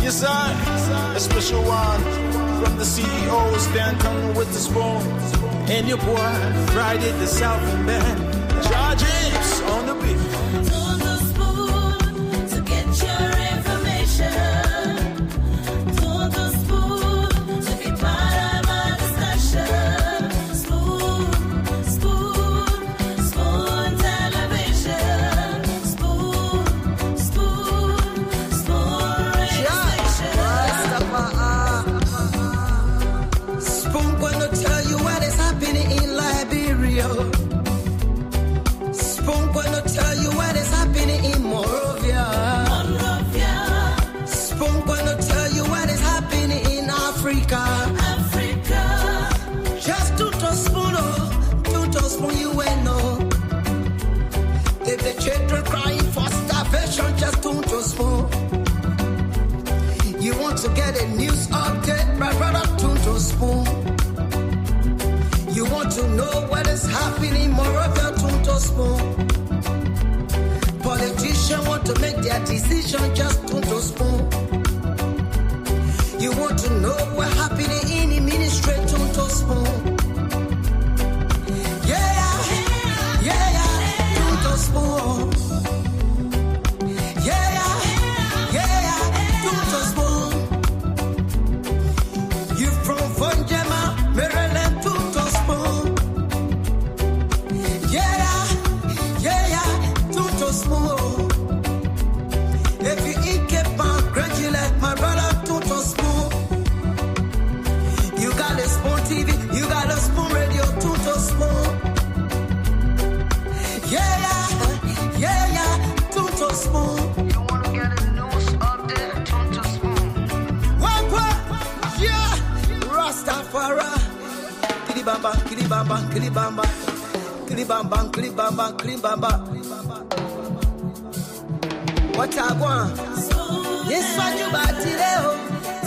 Yes, I, a special one from the CEOs, Dan coming with the spoon. And your boy, Friday the Southern Band, James on the beat. On the spoon to get your information. On the spoon to be part of our discussion. Spoon, spoon, spoon television. Spoon, spoon, spoon radio station. Spoon gonna tell you what is happening in Liberia. Spoon gonna tell you what is happening in Monrovia. Spoon gonna tell you what is happening in Africa. Just to spoon you will know. If the children crying for starvation, just to spoon. You want to get a news update, my brother, to spoon. You want to know what is happening in Monrovia, to spoon. Politicians want to make their decision, just to spoon. You want to know what happening in the ministry, to spoon. Yeah, to spoon. Yeah, to spoon. You from Fundraising, Maryland, to spoon. Yeah, to spoon. If you eat keep on congratulate my brother, to spoon. You got a spoon TV, you got a spoon radio, to spoon. Yeah, to spoon. You wanna get a news update, to spoon. What? Yeah, Rastafari. Kilibamba, kilibamba, kilibamba, kilibamba, kilibamba, kilibamba. What I want? Yes, what you about today?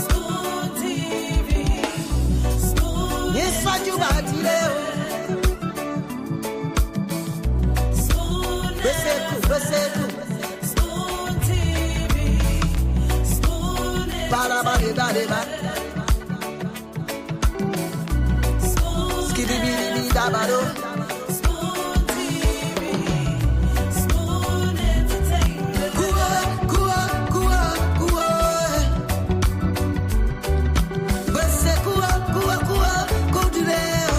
Spoon TV. Spoon. Yes, what you about today? Spoon. Beseku. Spoon TV. Spoon. Ba. Spoon. Skibidi dabado. Spoon TV. Spoon entertainment. Kuwa. Beseku, kudileo.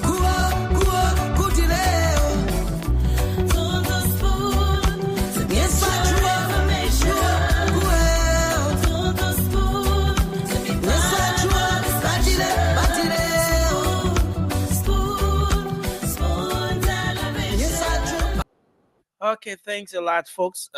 Kuwa, kudileo. On the spoon to get Yes, your information. On the spoon to be part of our discussion. Spoon television. Okay, thanks a lot, folks.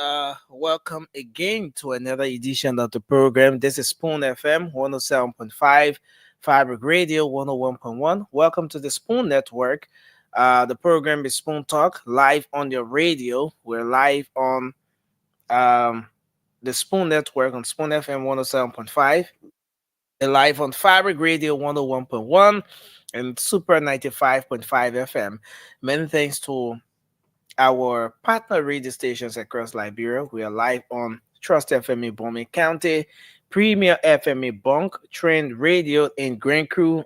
Welcome again to another edition of the program. This is Spoon FM 107.5, Fabric Radio 101.1. Welcome to the Spoon Network. The program is Spoon Talk, live on your radio. We're live on the Spoon Network on Spoon FM 107.5, and live on Fabric Radio 101.1 and Super 95.5 FM. Many thanks to our partner radio stations across Liberia. We are live on Trust FM in Bome County, Premier FM in Bonk, Trend Radio in Grand Crew,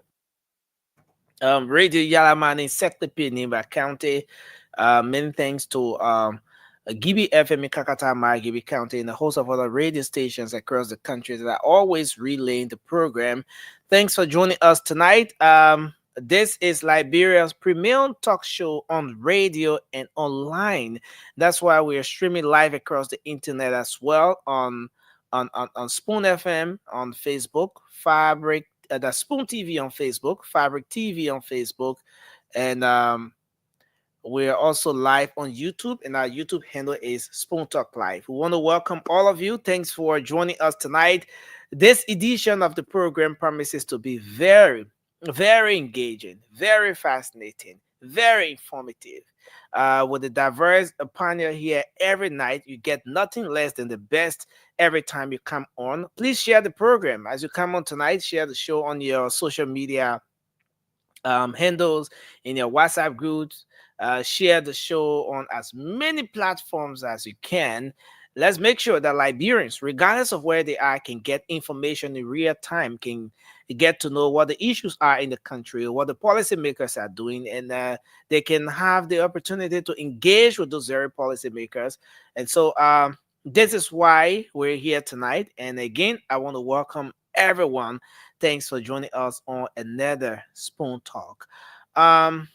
Radio Yalaman in Sector Nimba County. Many thanks to Gibi FM in Kakatama, Gibi County, and a host of other radio stations across the country that are always relaying the program. Thanks for joining us tonight. This is Liberia's premier talk show on radio and online. That's why we are streaming live across the internet as well on Spoon FM on Facebook, Fabric, the Spoon TV on Facebook, Fabric TV on Facebook, and we're also live on YouTube, and our YouTube handle is Spoon Talk Live. We want to welcome all of you. Thanks for joining us tonight. This edition of the program promises to be very, very engaging, very fascinating, very informative. With a diverse panel here every night, you get nothing less than the best every time you come on. Please share the program as you come on tonight. Share the show on your social media handles, in your WhatsApp groups. Share the show on as many platforms as you can. let's make sure that Liberians, regardless of where they are, can get information in real time, can get to know what the issues are in the country, what the policymakers are doing, and they can have the opportunity to engage with those very policymakers. And so this is why we're here tonight. And again, I want to welcome everyone. Thanks for joining us on another Spoon Talk. Um,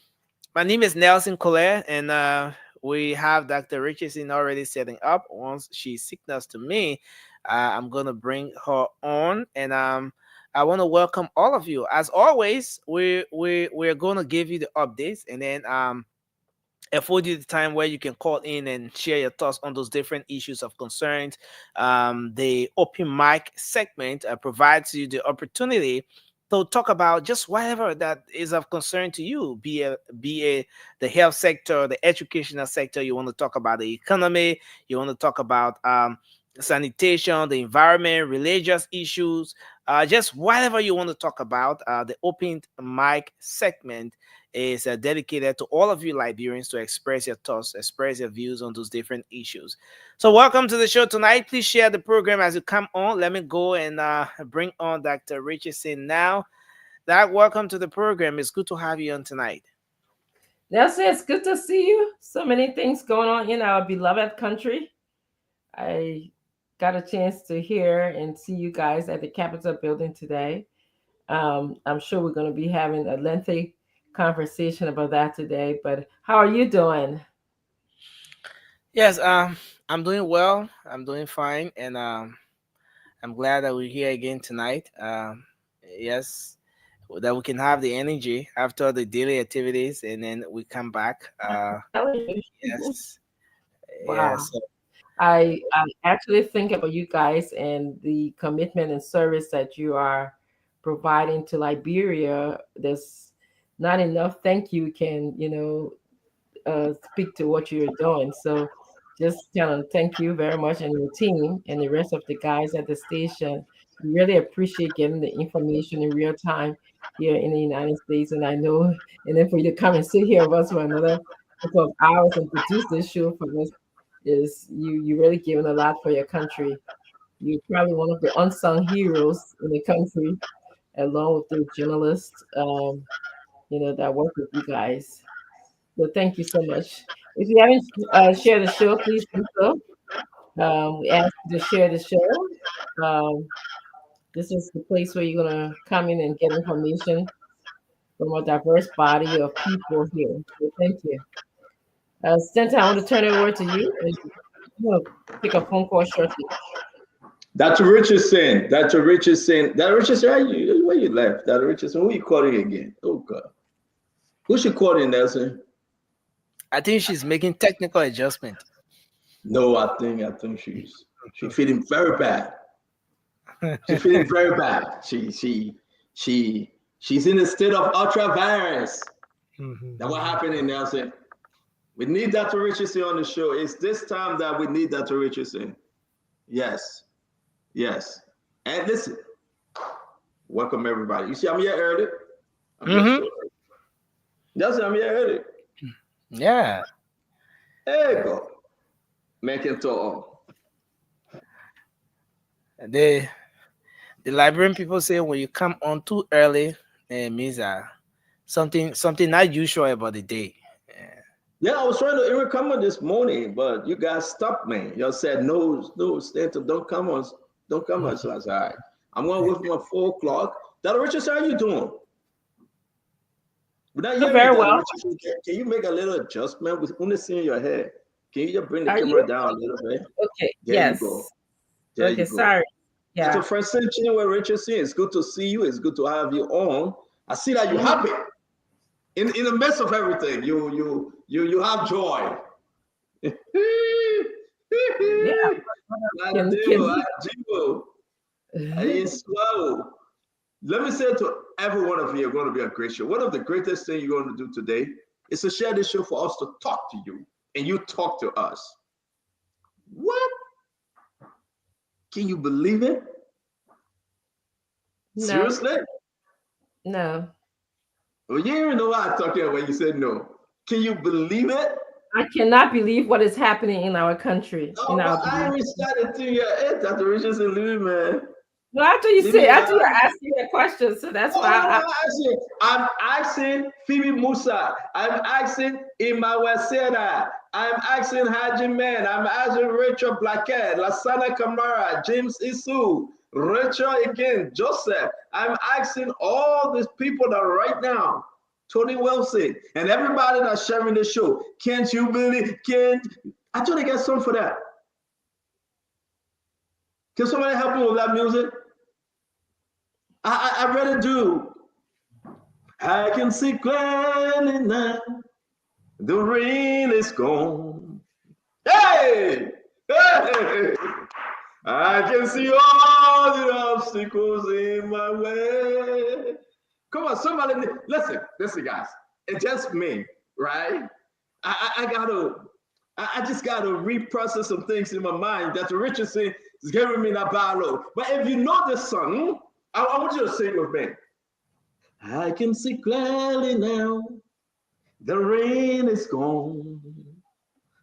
my name is Nelson Colette, and we have Dr. Richardson already setting up. Once she signals to me, I'm gonna bring her on, and I want to welcome all of you. As always, we're gonna give you the updates, and then afford you the time where you can call in and share your thoughts on those different issues of concerns. The open mic segment provides you the opportunity to talk about just whatever that is of concern to you, be a the health sector, the educational sector. You want to talk about the economy. You want to talk about sanitation, the environment, religious issues, just whatever you want to talk about. The open mic segment is dedicated to all of you Liberians to express your thoughts, express your views on those different issues. So, welcome to the show tonight. Please share the program as you come on. Let me go and bring on Dr. Richardson now. Doc, welcome to the program. It's good to have you on tonight. Nelson, it's good to see you. So many things going on in our beloved country. I got a chance to hear and see you guys at the Capitol building today. I'm sure we're going to be having a lengthy conversation about that today, but how are you doing? Yes, I'm doing well. I'm doing fine, and I'm glad that we're here again tonight. Yes, that we can have the energy after the daily activities, and then we come back. Yes, Wow. yes. I actually think about you guys and the commitment and service that you are providing to Liberia. There's not enough thank you can, speak to what you're doing. So just thank you very much and your team and the rest of the guys at the station. We really appreciate getting the information in real time here in the United States. And I know, and then for you to come and sit here with us for another couple of hours and produce this show for us is you really giving a lot for your country. You're probably one of the unsung heroes in the country, along with the journalists, that work with you guys. So thank you so much. If you haven't shared the show, please do so. We ask you to share the show. This is the place where you're gonna come in and get information from a diverse body of people here. So thank you. Santa, I want to turn it over to you, and I'm gonna take a phone call shortly. Dr. Richardson, Dr. Richardson, Dr. Richardson, where you left? Dr. Richardson, who are you calling again? Oh God, who's she calling, Nelson? I think she's making technical adjustment. No, I think she's feeling very bad. She's feeling very bad. She's in a state of ultravirus. That's what happened, Nelson. We need Dr. Richardson on the show. It's this time that we need Dr. Richardson. Yes. And listen, welcome everybody. You see, I'm here early. Nelson, I'm here early. Yeah. There you go. Making talk. The Liberian people say when you come on too early, it means something not usual about the day. Yeah, I was trying to even come on this morning, but you guys stopped me. Y'all said no, Stanton, don't come on. So I said, all right, I'm going with my 4 o'clock. Dr. Richardson, how you doing? Very well. Can you make a little adjustment? We only seeing your head. Can you just bring the Are camera you? down a little bit? Okay. There Yes. you go. There Okay. you go. Sorry. Yeah. Dr. Francine Chinwe Richardson, it's good to see you. It's good to have you on. I see that you're happy. In the midst of everything, you have joy. Yeah. Slow. Let me say to every one of you, you're going to be a great show. One of the greatest things you're going to do today is to share this show for us to talk to you, and you talk to us. What? Can you believe it? No. Seriously? No. Well, you didn't even know what I talked about when you said no. Can you believe it? I cannot believe what is happening in our country. Oh, but I ain't started to your head that the riches in living, man. No, after you ask you a question, so that's why I'm asking Phoebe Musa. I'm asking Imawa Seda. I'm asking Haji Man. I'm asking Rachel Blackett, Lasana Kamara, James Isu, Rachel again, Joseph. I'm asking all these people that are right now, Tony Wilson, and everybody that's sharing the show. Can't you believe? I try to get some for that. Can somebody help me with that music? I really do. I can see clearly now. The rain is gone. Hey! Hey! I can see all the obstacles in my way. Come on, somebody, listen, guys. It's just me, right? I just gotta reprocess some things in my mind that Richardson is giving me that battle. But if you know this song, I want you to sing with me. I can see clearly now. The rain is gone.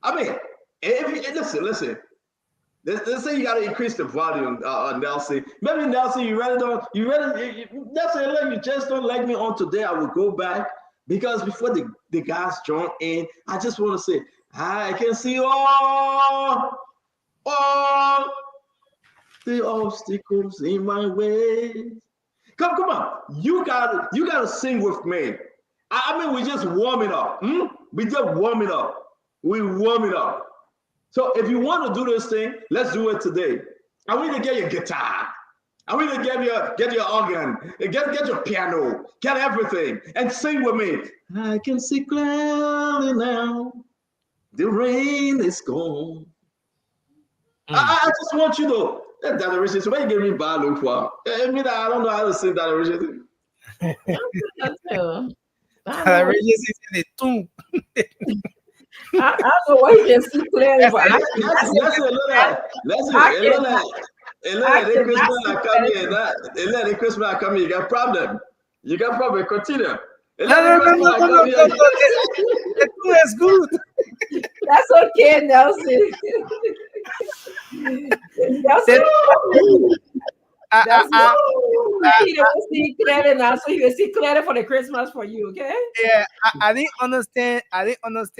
I mean, if you listen. Let's say you gotta increase the volume, Nelson. Maybe Nelson, Nelson, you just don't like me on today. I will go back because before the guys join in, I just want to say, I can see all the obstacles in my way. Come on. You gotta sing with me. I mean, we just warming up. We just warming up. We warming up. So if you want to do this thing, let's do it today. I want you to get your guitar. I want you to get your organ, get your piano, get everything, and sing with me. I can see clearly now. The rain is gone. I just want you to. That original. So why you give me bad look for? I mean, I don't know how to sing that original. That original is in the tomb. I don't know why you can see clearly, but Christmas come here. You got problem. Continue. No. The tomb is good. That's okay, Nelson. Nelson. He don't see clearly now, so he will see clearly for the Christmas for you, okay? Yeah, I didn't understand. The That's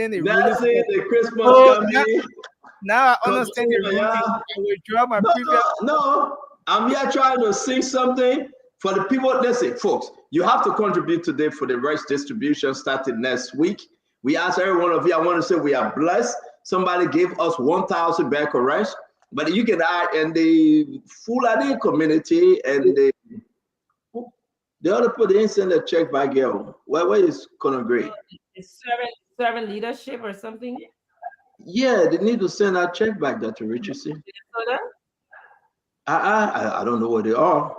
really. The Christmas coming. Now I understand the really. I will draw my previous. No, I'm here trying to sing something for the people. Listen, folks, you have to contribute today for the rice distribution starting next week. We ask every one of you. I want to say we are blessed. Somebody gave us 1,000 bags of rice. But you can add in the Fulani community and the other people, they didn't send a check back here. Where is Conor Gray? It's servant leadership or something? Yeah, they need to send that check back, Dr. Richardson. I don't know where they are.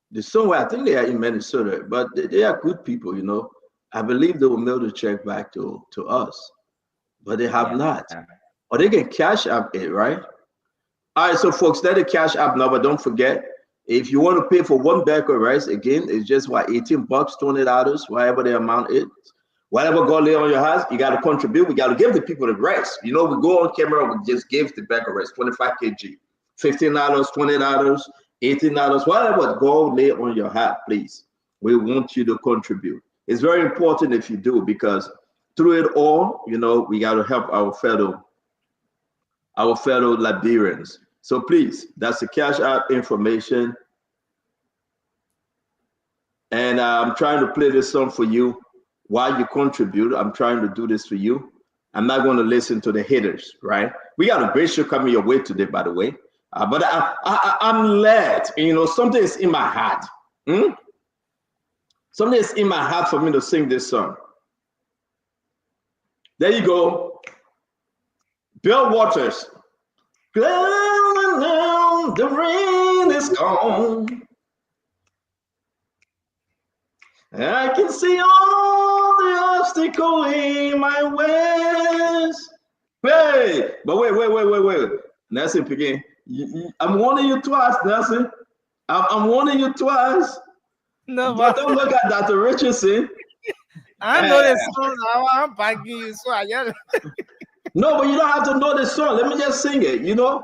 They're somewhere, I think they are in Minnesota, but they are good people, you know. I believe they will mail the check back to us, but they have not. Or they can cash up it, right? All right, so folks, that's the cash app number. Don't forget, if you want to pay for one bag of rice, again, it's just $18, $20, whatever the amount is. Whatever God lay on your heart, you got to contribute. We got to give the people the rice. You know, we go on camera, we just give the bag of rice, 25 kg, $15, $20, $18, whatever God lay on your heart, please. We want you to contribute. It's very important if you do, because through it all, you know, we got to help our fellow Liberians. So please, that's the cash app information. And I'm trying to play this song for you while you contribute. I'm trying to do this for you. I'm not going to listen to the haters, right? We got a great show coming your way today, by the way. But I'm led, you know, something is in my heart. Something is in my heart for me to sing this song. There you go. Bill Waters. The rain is gone. I can see all the obstacles in my ways. Hey, but wait. Nelson, again. I'm warning you twice, Nelson. I'm warning you twice. No, but don't look at Dr. Richardson. I know the song. I'm begging you, so I get it. No, but you don't have to know the song. Let me just sing it. You know,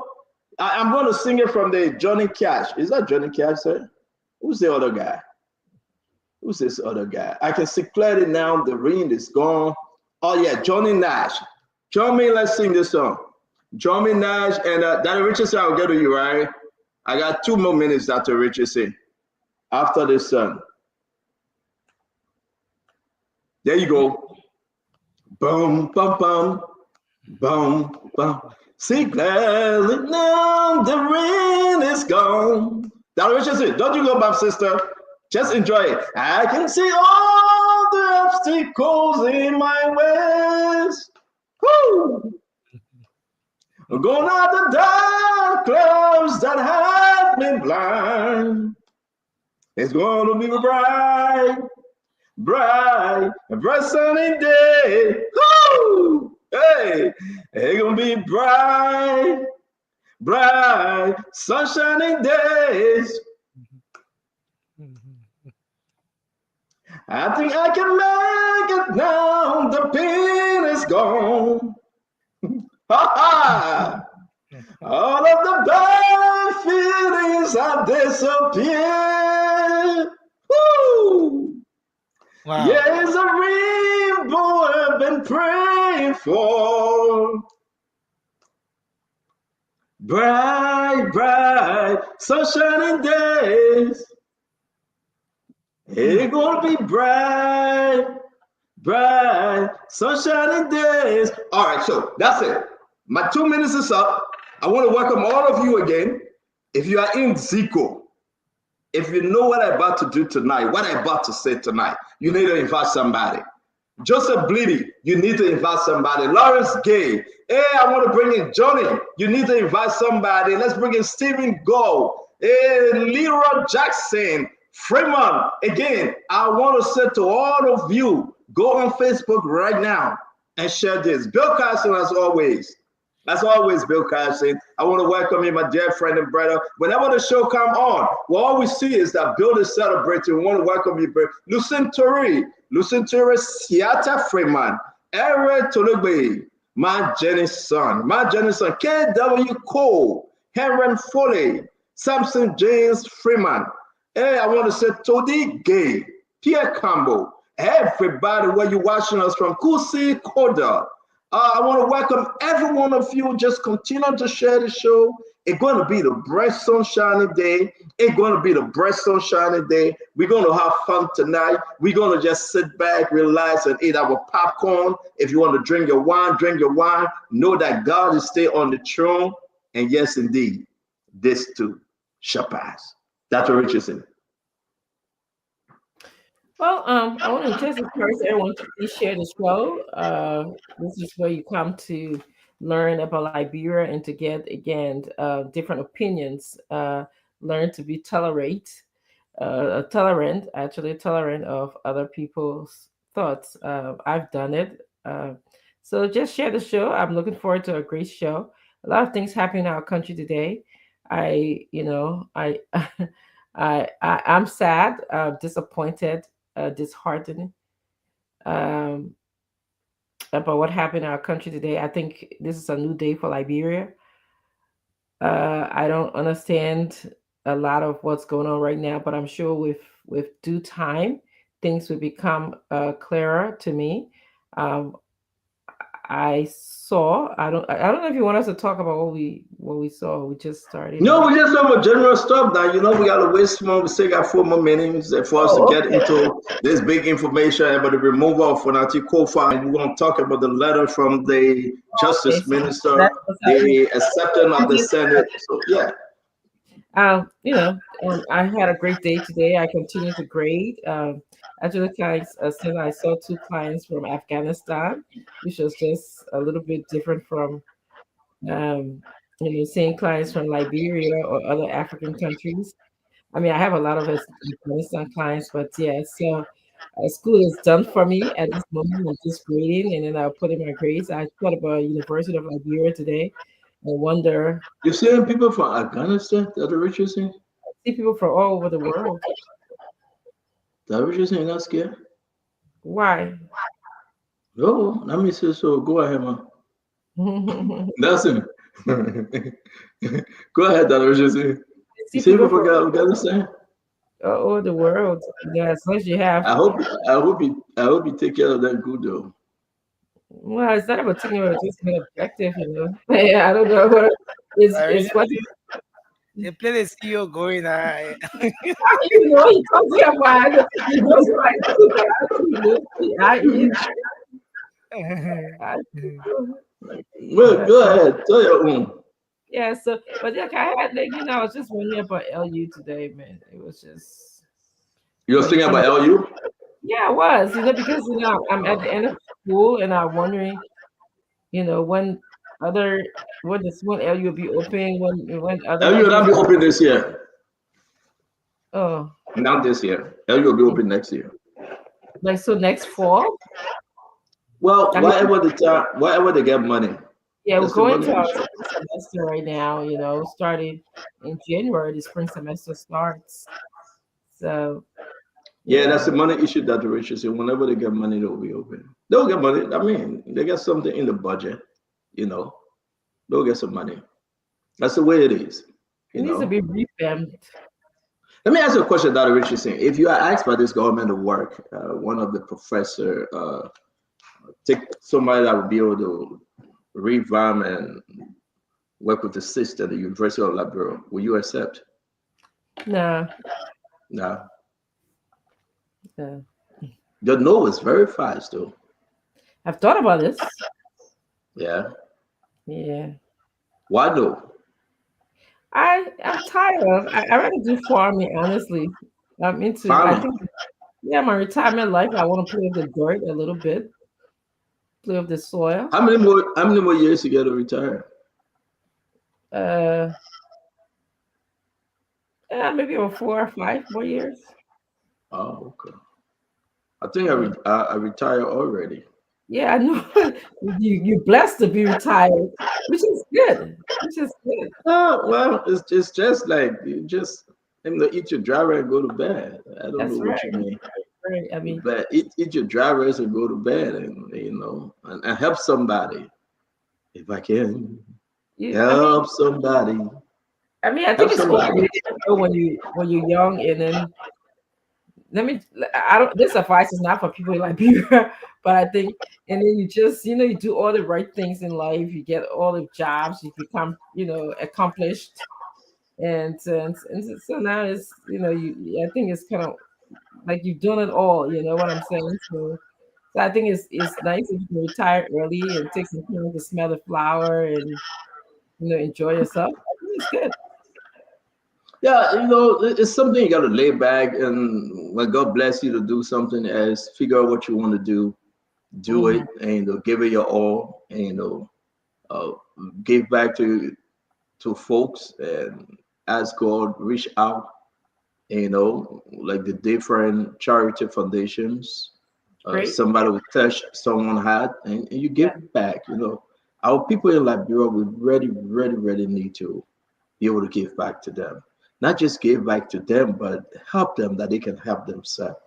I'm going to sing it from the Johnny Cash. Is that Johnny Cash, sir? Who's the other guy? Who's this other guy? I can see clearly now. The ring is gone. Oh yeah, Johnny Nash. Join me. Let's sing this song. Johnny Nash and Dr. Richardson. I'll get to you, right? I got 2 more minutes, Dr. Richardson. After this song. There you go. Boom, bum, bum, boom, bum. See clearly now the rain is gone. Dr. Richardson, don't you go, my sister. Just enjoy it. I can see all the obstacles in my ways. Woo! Gone out the dark clouds that had me blind. It's going to be bright, bright, a bright sunny day. Woo! Hey, it's going to be bright, bright, sunshiny days. I think I can make it now. The pain is gone. Ha ha! All of the bad feelings have disappeared. Woo! Wow. Yeah, it's a rainbow I've been praying for. Bright, bright, sunshiny days. It's gonna be bright, bright, sunshiny days. All right, so that's it. My 2 minutes is up. I want to welcome all of you again. If you are in Zico, if you know what I'm about to do tonight, what I'm about to say tonight, you need to invite somebody. Joseph Bleedy, you need to invite somebody. Lawrence Gay, hey, I want to bring in Johnny. You need to invite somebody. Let's bring in Stephen Gold. Hey, Leroy Jackson. Freeman, again, I want to say to all of you, go on Facebook right now and share this. Bill Carson, as always, Bill Carson. I want to welcome you, my dear friend and brother. Whenever the show come on, what all we see is that Bill is celebrating. We want to welcome you, Bill. Lucien Torrey, Siata Freeman, Eric Tolugbe, my Jenny's son, K.W. Cole, Henry Foley, Samson James Freeman. Hey, I want to say Todi Gay, Pierre Campbell, everybody where you're watching us from, Kusi Koda. I want to welcome every one of you. Just continue to share the show. It's going to be the bright sunshiny day. We're going to have fun tonight. We're going to just sit back, relax, and eat our popcorn. If you want to drink your wine, Know that God is still on the throne. And yes, indeed, this too shall pass. Dr. Richardson. Well, I want to just encourage everyone to please share the show. This is where you come to learn about Liberia and to get, again, different opinions, learn to be tolerant of other people's thoughts. I've done it. So just share the show. I'm looking forward to a great show. A lot of things happening in our country today. I'm sad, disappointed, disheartened about what happened in our country today. I think this is a new day for Liberia. I don't understand a lot of what's going on right now, but I'm sure with due time, things will become clearer to me. I don't know if you want us to talk about what we saw. We just started. No, we just have a general stuff now. We got to waste more. We still got 4 more minutes for us to get into this big information about the removal of Fonati Kofa. And we're going to talk about the letter from the Justice Minister, the acceptance of the Senate. So, yeah. I had a great day today. I continue to grade. Actually, since I saw 2 clients from Afghanistan, which was just a little bit different from, seeing clients from Liberia or other African countries. I mean, I have a lot of Afghanistan clients, but yeah, so school is done for me at this moment. I'm just grading, and then I'll put in my grades. I thought about University of Liberia today. I wonder. You're seeing people from Afghanistan, Dr. Richardson? I see people from all over the world. Dr. Richardson, you're not scared? Why? No, let me say so. Go ahead, man. Nelson. Go ahead, Dr. Richardson. You See see, people we from forgot Afghanistan. all over the world. As long as you have. I hope you take care of that good though. Well, it's not about taking it, it's just an objective, you know. Yeah, I don't know what it's what They play the CEO going. you know he talks about. He knows what I do, but I don't know. I, Well, go ahead, tell your own. yeah. So, but like I had, like, I was just wondering about LU today, man. It was just You're when you thinking come. about LU? Yeah, I was, because I'm at the end of school and I'm wondering, when other when LU will be open, when other LU will not schools. be open this year. Oh, Not this year. LU will be open next year. like so next fall. Well, I mean, whatever they get money. yeah, we're That's the going money to our issue. spring semester right now. Starting in January, the spring semester starts. So Yeah, that's yeah, the money issue that the rich is. Whenever they get money, they'll be open. They'll get money. I mean, they get something in the budget, you know. They'll get some money. That's the way it is, it you needs to know. be revamped. Let me ask you a question, Dr. Richardson. If you are asked by this government to work, one of the professor, take somebody that would be able to revamp and work with the system, the University of Liberia, will you accept? No, No. no. The no is very fast, though. I've thought about this. Yeah. Yeah, Why no? I'm tired of. I rather do farming. Honestly, I'm into. I Farming. think yeah, my retirement life. I want to play with the dirt a little bit, play with the soil. How many more years you get to retire? Uh, yeah, maybe about 4 or 5 more years. Oh, okay. I think Yeah, I retired already. yeah, I know. You're blessed to be retired, which is good. Which is good. Well, it's just like you just eat your driver and go to bed. I don't know That's right. what you mean. Right. I mean, But eat your drivers and go to bed, and and help somebody if I can. you. Help somebody. I think Help it's somebody. okay, when you're young, and then let me. I don't. This advice is not for people like Liberia, but I think, and then you just, you do all the right things in life. You get all the jobs. You become, accomplished, and so now it's, I think it's kind of like you've done it all. You know what I'm saying? So I think it's nice if you can retire early and take some time to smell the flower and enjoy yourself. I think it's good. Yeah, it's something you got to lay back, and when God bless you to do something, as figure out what you want to do Hmm. it, and give it your all, and uh, give back to folks, and ask God reach out, like the different charity foundations. Great. Somebody will touch someone heart, and you Yeah, give back. Our people in Liberia, we really, really, really need to be able to give back to them. Not just give back to them, but help them that they can help themselves.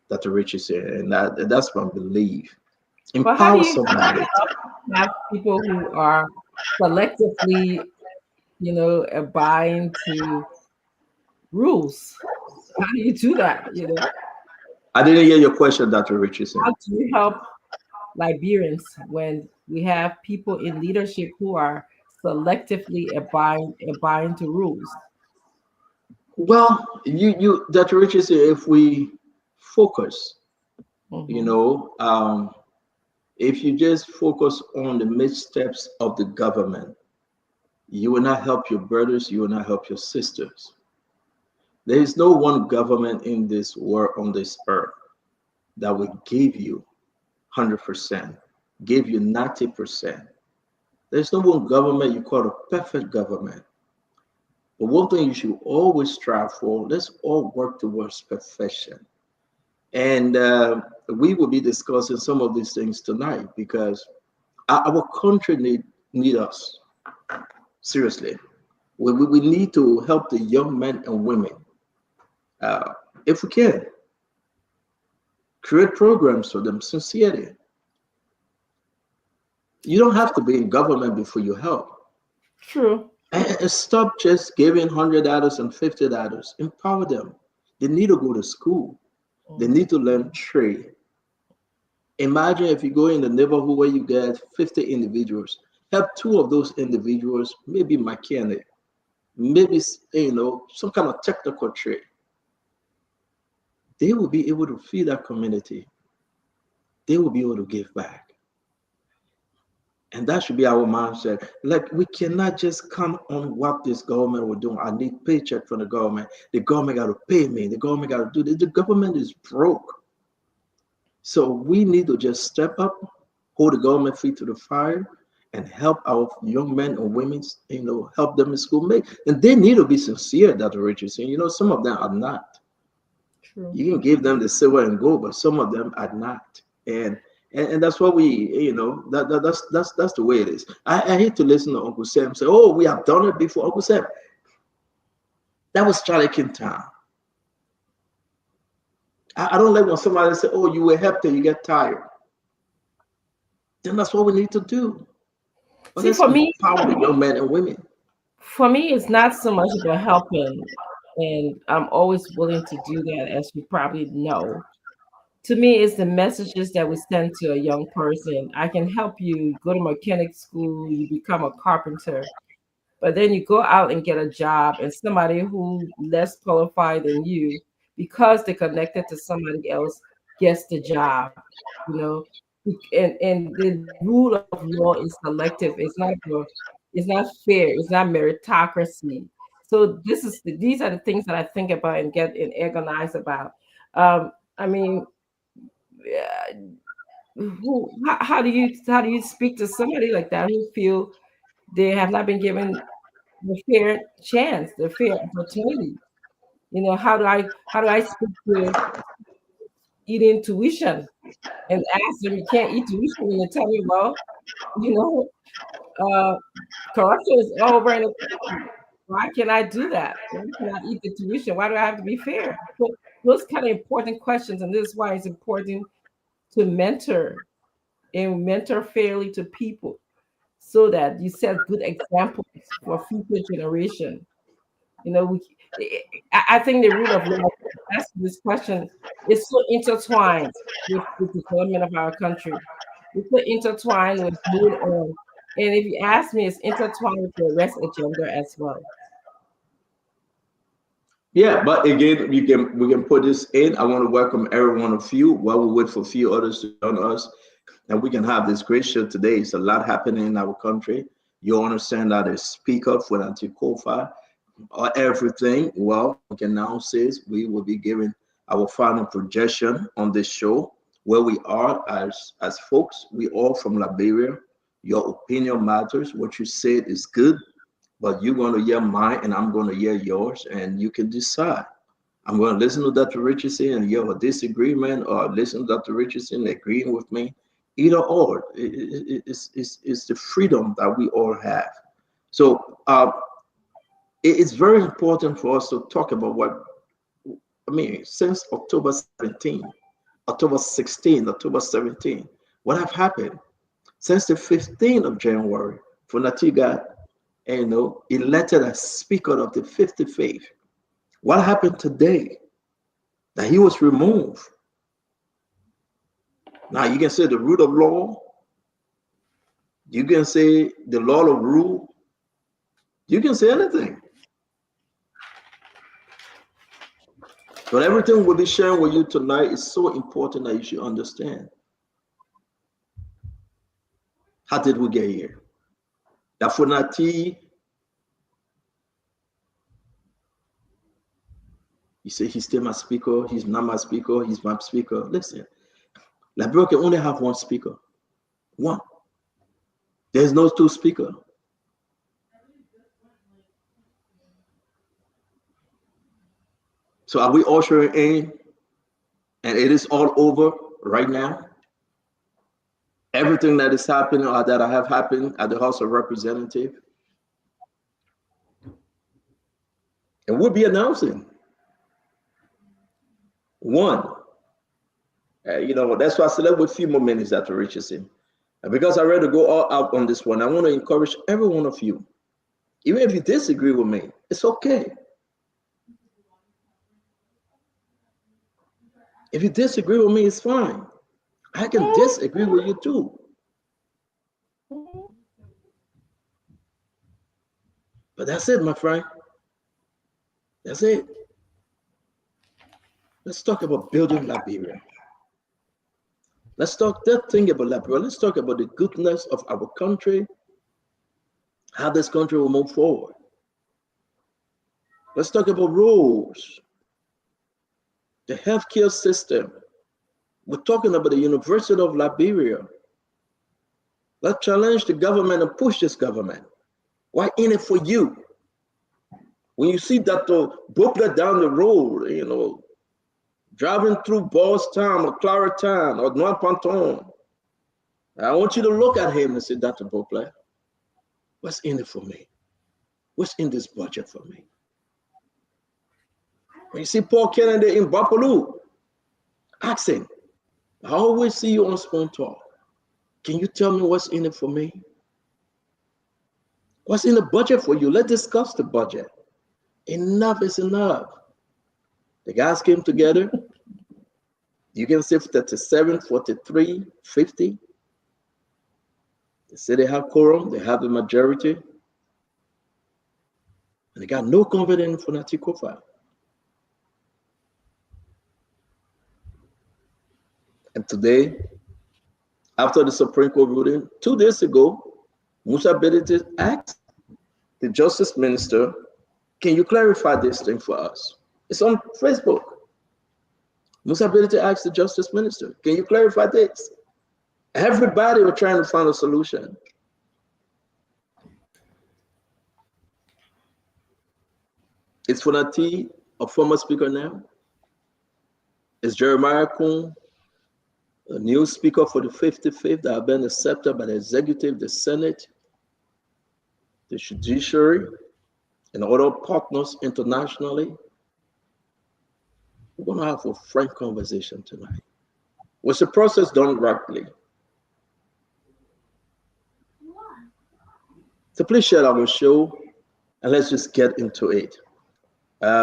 That the rich is here, and that's my belief. but how do Empower you somebody. have people who are selectively, abiding to rules? How do you do that? I didn't hear your question, Dr. Richardson. How do you help Liberians when we have people in leadership who are selectively abiding to rules? Well, Dr. Richardson, if we focus, you Hmm. know, um, if you just focus on the missteps of the government, you will not help your brothers, you will not help your sisters. There is no one government in this world, on this earth, that will give you 100%, give you 90%. There's no one government you call a perfect government. But one thing you should always strive for, let's all work towards perfection. And we will be discussing some of these things tonight because our country need us, seriously. We need to help the young men and women, uh, if we can, create programs for them, sincerely. You don't have to be in government before you help. True. And stop just giving $100 and $50. Empower them. They need to go to school. They need to learn trade. Imagine if you go in the neighborhood where you get 50 individuals, help 2 of those individuals, maybe mechanic, maybe some kind of technical trade. They will be able to feed that community. They will be able to give back. And that should be our mindset. Like, we cannot just come on what this government will do. I need paycheck from the government. The government got to pay me. The government got to do this. The government is broke. So we need to just step up, hold the government feet to the fire, and help our young men and women, help them in school. And they need to be sincere, Dr. Richardson. Some of them are not. True. You can give them the silver and gold, but some of them are not. And that's what that's the way it is. I hate to listen to Uncle Sam say, "Oh, we have done it before." Uncle Sam, that was Charlie King time. I don't like when somebody say, "Oh, you were helped and you get tired." Then that's what we need to do. But See, for me, empower the young men and women. For me, it's not so much about helping, and I'm always willing to do that, as you probably know. To me, it's the messages that we send to a young person. I can help you go to mechanic school, you become a carpenter, but then you go out and get a job, and somebody who less qualified than you, because they're connected to somebody else, gets the job. You know, and the rule of law is selective. It's not fair. It's not meritocracy. So these are the things that I think about and get and agonize about. I mean, how do you speak to somebody like that who feel they have not been given the fair chance, the fair opportunity? How do I speak to eating tuition and ask them, you can't eat tuition, and they tell me, well, you know, uh, corruption is all over in the country. Why can I do that? Why can I eat the tuition? Why do I have to be fair? So those kind of important questions, and this is why it's important to mentor and mentor fairly to people, so that you set good examples for future generation. I think the root of law, asking this question, is so intertwined with the development of our country. It's so intertwined with mood on. And if you ask me, it's intertwined with the rest agenda as well. Yeah, but again, we can put this in. I want to welcome every one of you while we wait for a few others to join us, and we can have this great show today. It's a lot happening in our country. You understand that a speaker for Anti-Kofa or everything. Well, we can now say we will be giving our final projection on this show, where we are as folks. We all from Liberia. Your opinion matters. What you said is good, but you're going to hear mine and I'm going to hear yours, and you can decide. I'm going to listen to Dr. Richardson and hear a disagreement, or listen to Dr. Richardson agreeing with me. Either or, it's the freedom that we all have. So it's very important for us to talk about since October 17, October 16, October 17, what have happened? Since the 15th of January, Funatiga, elected as Speaker of the 55th. What happened today? That he was removed. Now you can say the root of law. You can say the law of rule. You can say anything. But everything we'll be sharing with you tonight is so important that you should understand. How did we get here? That Funati, you say he's still my speaker, he's not my speaker, he's my speaker. Listen, Liberia can only have one speaker. One. There's no two speakers. So are we ushering in and it is all over right now? Everything that is happening or that I have happened at the House of Representatives, and we'll be announcing one. That's why I said with a few more minutes, Dr. Richardson. And because I ready to go all out on this one, I want to encourage every one of you. Even if you disagree with me, it's okay. If you disagree with me, it's fine. I can disagree with you too. But that's it, my friend. That's it. Let's talk about building Liberia. Let's talk that thing about Liberia. Let's talk about the goodness of our country, how this country will move forward. Let's talk about roads, the healthcare system. We're talking about the University of Liberia. Let's challenge the government and push this government. Why in it for you? When you see that booklet down the road, you know, driving through Boston or Clarendon or Noir Panton, I want you to look at him and say, Dr. Booklet, what's in it for me? What's in this budget for me? When you see Paul Kennedy in Bapaloo, ask him, I always see you on Spoon Talk. Can you tell me what's in it for me? What's in the budget for you? Let's discuss the budget. Enough is enough. The guys came together. You can say 37, 43, 50. They say they have quorum, they have the majority. And they got no confidence in Funati Kofa. And today, after the Supreme Court ruling, 2 days ago, Musa Bedete asked the Justice Minister, can you clarify this thing for us? It's on Facebook. Musa Bedete asked the Justice Minister, can you clarify this? Everybody was trying to find a solution. Is Funati a former speaker now? Is Jeremiah Kuhn a new speaker for the 55th that have been accepted by the executive, the Senate, the judiciary, and other partners internationally? We're going to have a frank conversation tonight. Was the process done rightly? So please share our show and let's just get into it.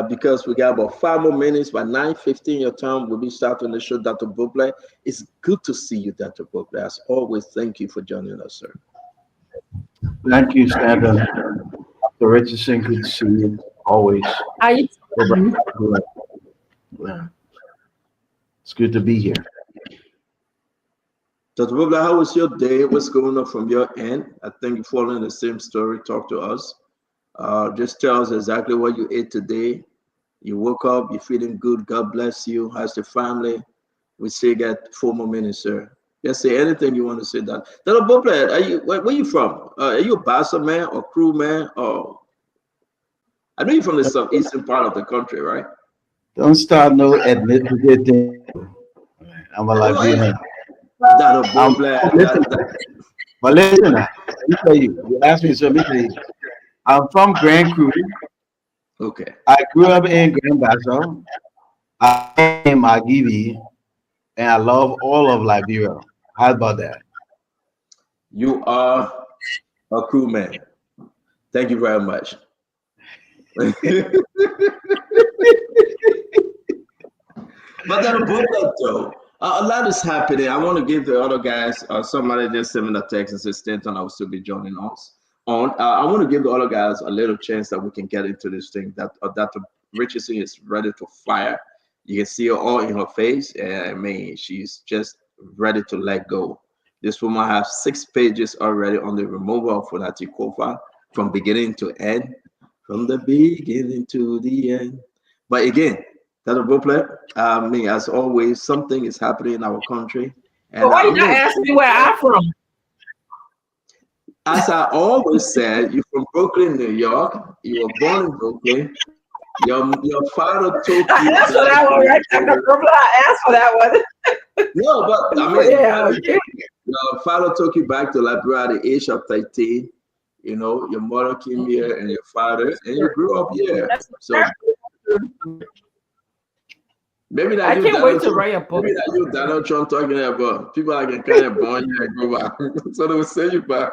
Because we got about 5 more minutes. By 9:15 your time, we'll be starting the show. Dr. Buble, it's good to see you, Dr. Buble. As always, thank you for joining us, sir. Thank you, Stanton. Dr. Richardson, good to see you. Always. Yeah. It's good to be here. Dr. Buble, how was your day? What's going on from your end? I think you're following the same story. Talk to us. Just tell us exactly what you ate today. You woke up, you're feeling good. God bless you. How's the family? We still got 4 more minutes, sir. Just say anything you want to say. That. Dr. Buble, where are you from? Are you a Bassa man or crew man? Or I know you're from the southeastern part of the country, right? Don't start no ethnicity thing. I'm a Liberian. Dr. Buble. But listen, let me tell you. You asked me, so let me tell you. I'm from Grand Crew. Okay. I grew up in Grand Bassa. I am Agibi, and I love all of Liberia. How about that? You are a crew man. Thank you very much. But that about though, a lot is happening. I want to give the other guys, somebody just sent me a text and said, Stanton, I will still be joining us. I want to give the other guys a little chance that we can get into this thing. That Dr. Richardson is ready to fire. You can see her all in her face. I mean, she's just ready to let go. This woman has 6 pages already on the removal of Funati Kofa from beginning to end, from the beginning to the end. But again, Dr. Buble, I mean, as always, something is happening in our country. And why you not asking me where I'm from? As I always said, you're from Brooklyn, New York. You were born in Brooklyn. Your father took you. That's what I want, right? I asked for that one. No, but I mean, yeah, okay. Your father took you back to Liberia at the age of 13. You know, your mother came here and your father, and you grew up here. So Maybe that I you can't wait Donald to Trump. write a book. Maybe that you Donald Trump talking about people are getting kind of born you and go back. So they will send you back.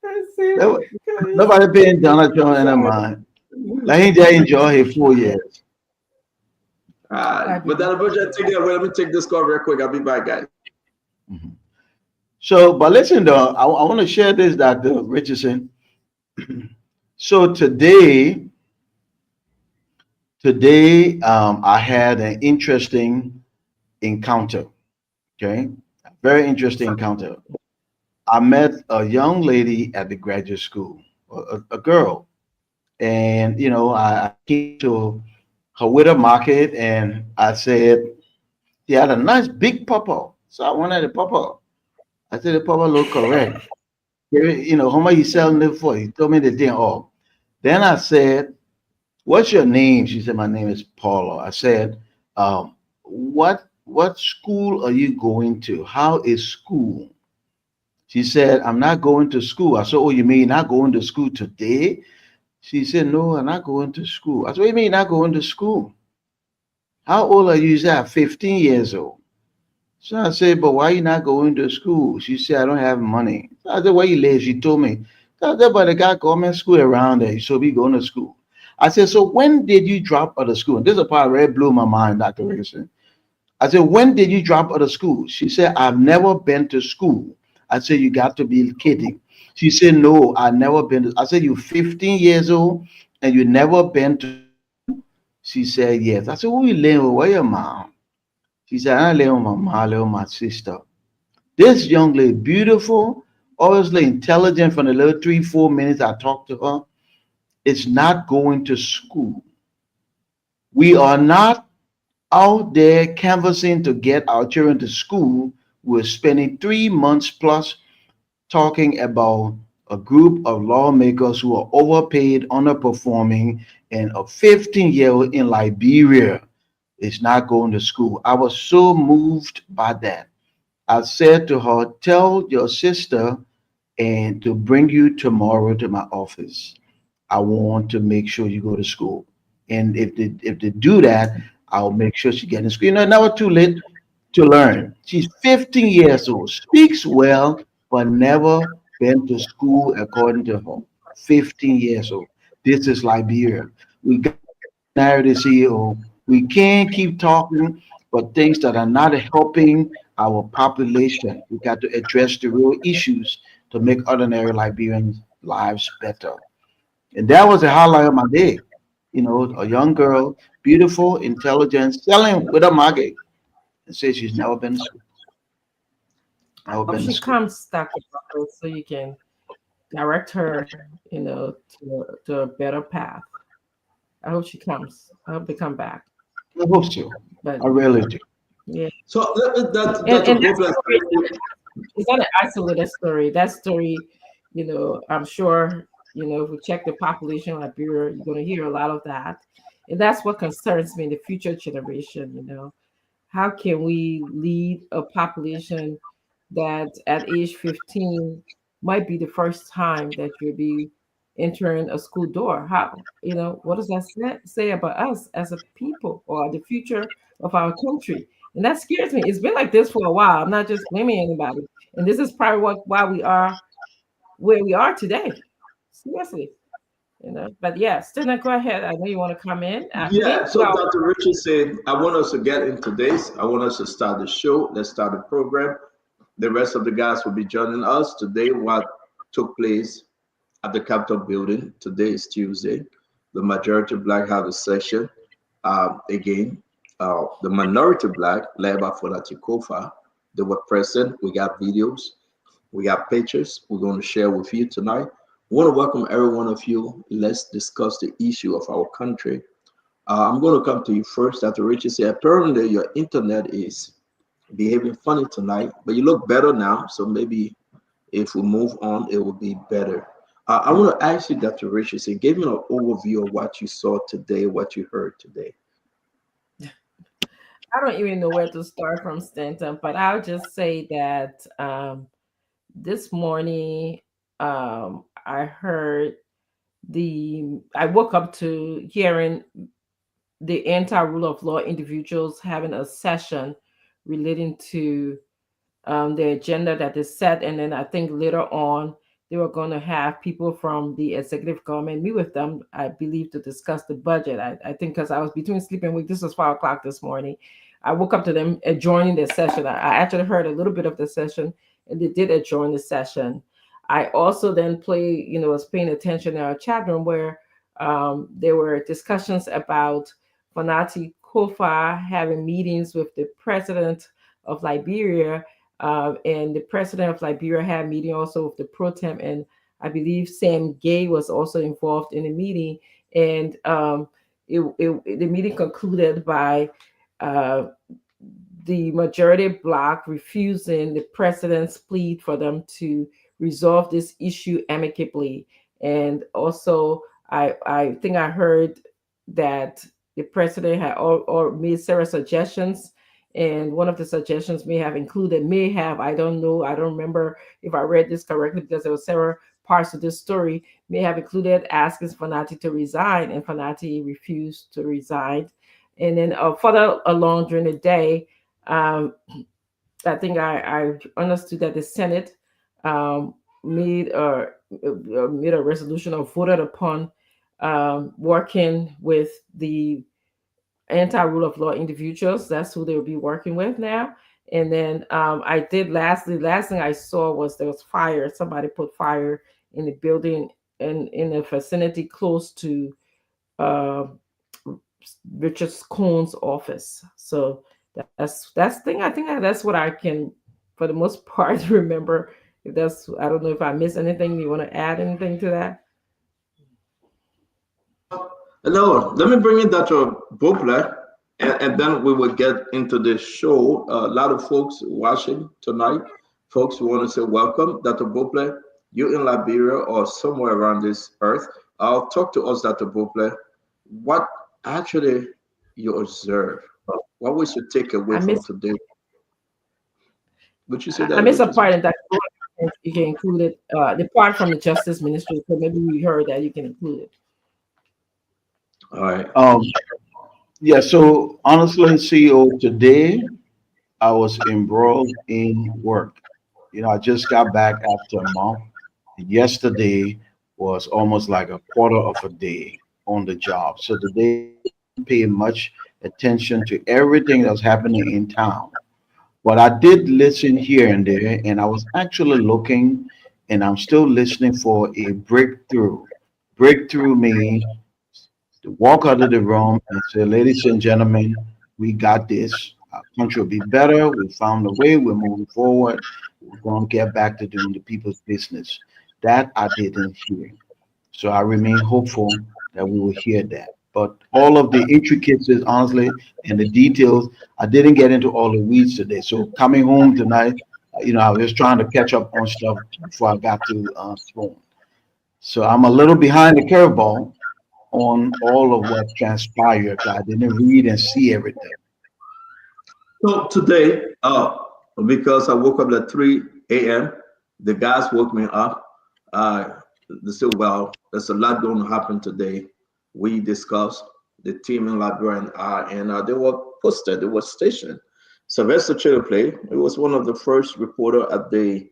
I see. No- Guys, Nobody paying Donald Trump any sorry. mind. Let him just enjoy his 4 years. But that budget take it away. Let me take this call real quick. I'll be back, guys. Mhm. So, but listen, though, I want to share this, Dr. Richardson. So today, I had an interesting encounter. Okay, very interesting encounter. I met a young lady at the graduate school, a girl, and I came to her widow market, and I said she had a nice big papa, so I wanted the papa. I said the papa look correct. How much you selling it for? He told me the thing. Oh, then I said, "What's your name?" She said, "My name is Paula." I said, "What school are you going to? How is school?" She said, "I'm not going to school." I said, "Oh, you mean not going to school today?" She said, "No, I'm not going to school." I said, "What do you mean not going to school? How old are you?" She said, "I'm 15 years old." So I said, "But why you not going to school?" She said, "I don't have money." So I said, "Where you live?" She told me. So I said, "But they got government school around there. So be going to school." I said, "So when did you drop out of school?" And this is a part that really blew my mind, Dr. Richardson. I said, "When did you drop out of school?" She said, "I've never been to school." I said, "You got to be kidding." She said, "No, I never been to." I said, "You 15 years old and you never been to school?" She said, "Yes." I said, "Who you living with? Where your mom?" She said, "I live with my mom, I live with my sister." This young lady, beautiful, obviously intelligent from the little 3, 4 minutes I talked to her, is not going to school. We are not out there canvassing to get our children to school. We're spending 3 months plus talking about a group of lawmakers who are overpaid, underperforming, and a 15-year-old in Liberia is not going to school. I was so moved by that. I said to her, "Tell your sister and to bring you tomorrow to my office. I want to make sure you go to school. And if they do that, I'll make sure she gets in school." Never too late to learn. She's 15 years old, speaks well, but never been to school according to her. 15 years old. This is Liberia. We got to narrow the CEO. We can't keep talking but things that are not helping our population. We got to address the real issues to make ordinary Liberians' lives better. And that was the highlight of my day. A young girl, beautiful, intelligent, selling with a market, and says she's never been to school. I Never hope been to she school. comes, Dr. Buckles, so you can direct her, to a better path. I hope she comes. I hope they come back. I hope so. But I really do. yeah, So and Dr. that Bopla, story is not an isolated story. That story, I'm sure, if we check the population of Liberia, you're going to hear a lot of that, and that's what concerns me in the future generation. How can we lead a population that at age 15 might be the first time that you'll be entering a school door? What does that say about us as a people or the future of our country? And that scares me. It's been like this for a while. I'm not just blaming anybody. And this is probably why we are where we are today. Seriously. But yeah, Stina, go ahead. I know you want to come in. I yeah. think, So well, Dr. Richard said, I want us to get into this. I want us to start the show. Let's start the program. The rest of the guys will be joining us today. What took place at the Capitol building today is Tuesday. The majority black have a session. Again, the minority black, led by Fola Kofa, they were present. We got videos, we got pictures we're going to share with you tonight. I want to welcome every one of you. Let's discuss the issue of our country. I'm going to come to you first. Dr. Richard said, apparently your internet is behaving funny tonight, but you look better now. So maybe if we move on, it will be better. I want to ask you, Dr. Richard, say, give me an overview of what you saw today, what you heard today. I don't even know where to start from, Stanton, but I'll just say that this morning I heard I woke up to hearing the anti-rule of law individuals having a session relating to the agenda that is set, and then I think later on they were going to have people from the executive government meet with them, I believe, to discuss the budget. I think because I was between sleep and wake. This was 5 o'clock this morning. I woke up to them adjourning the session. I actually heard a little bit of the session, and they did adjourn the session. I also then was paying attention in our chat room where there were discussions about Fanati Kofa having meetings with the president of Liberia, and the president of Liberia had a meeting also with the pro tem, and I believe Sam Gay was also involved in the meeting. And the meeting concluded by the majority bloc refusing the president's plea for them to resolve this issue amicably. And also, I think I heard that the president had or made several suggestions, and one of the suggestions may have, I don't know, I don't remember if I read this correctly because there were several parts of this story, may have included asking Fanati to resign, and Fanati refused to resign. And then further along during the day, I think I understood that the Senate made a resolution or voted upon working with the anti-rule of law individuals. That's who they will be working with now. And then last thing I saw was there was fire. Somebody put fire in the building and in a vicinity close to Richard Cohn's office. So that's thing. I think that's what I can, for the most part, remember. I don't know if I missed anything. You want to add anything to that? No, let me bring in Dr. Bopler, and then we will get into the show. A lot of folks watching tonight, folks who want to say welcome. Dr. Bopler, you in Liberia or somewhere around this earth. Talk to us, Dr. Bopler. What actually you observe? What we should take away from today? Would you say that? I missed a part in that. You can include it. The part from the Justice Ministry, so maybe we heard that you can include it. All right. Yeah, so honestly, CEO, today I was embroiled in work. I just got back after a month. Yesterday was almost like a quarter of a day on the job. So today I didn't pay much attention to everything that was happening in town. But I did listen here and there, and I was actually looking, and I'm still listening for a breakthrough. Breakthrough means to walk out of the room and say, ladies and gentlemen, we got this. Our country will be better. We found a way. We're moving forward. We're going to get back to doing the people's business. That I didn't hear. So I remain hopeful that we will hear that. But all of the intricacies, honestly, and the details, I didn't get into all the weeds today. So coming home tonight, I was just trying to catch up on stuff before I got to phone. So I'm a little behind the curveball on all of what transpired. I didn't read and see everything. So today, because I woke up at 3 a.m., the guys woke me up. They said, well, there's a lot going to happen today. We discussed, the team in Liberia and they were posted, they were stationed. Sylvester Chileplay, he was one of the first reporter at the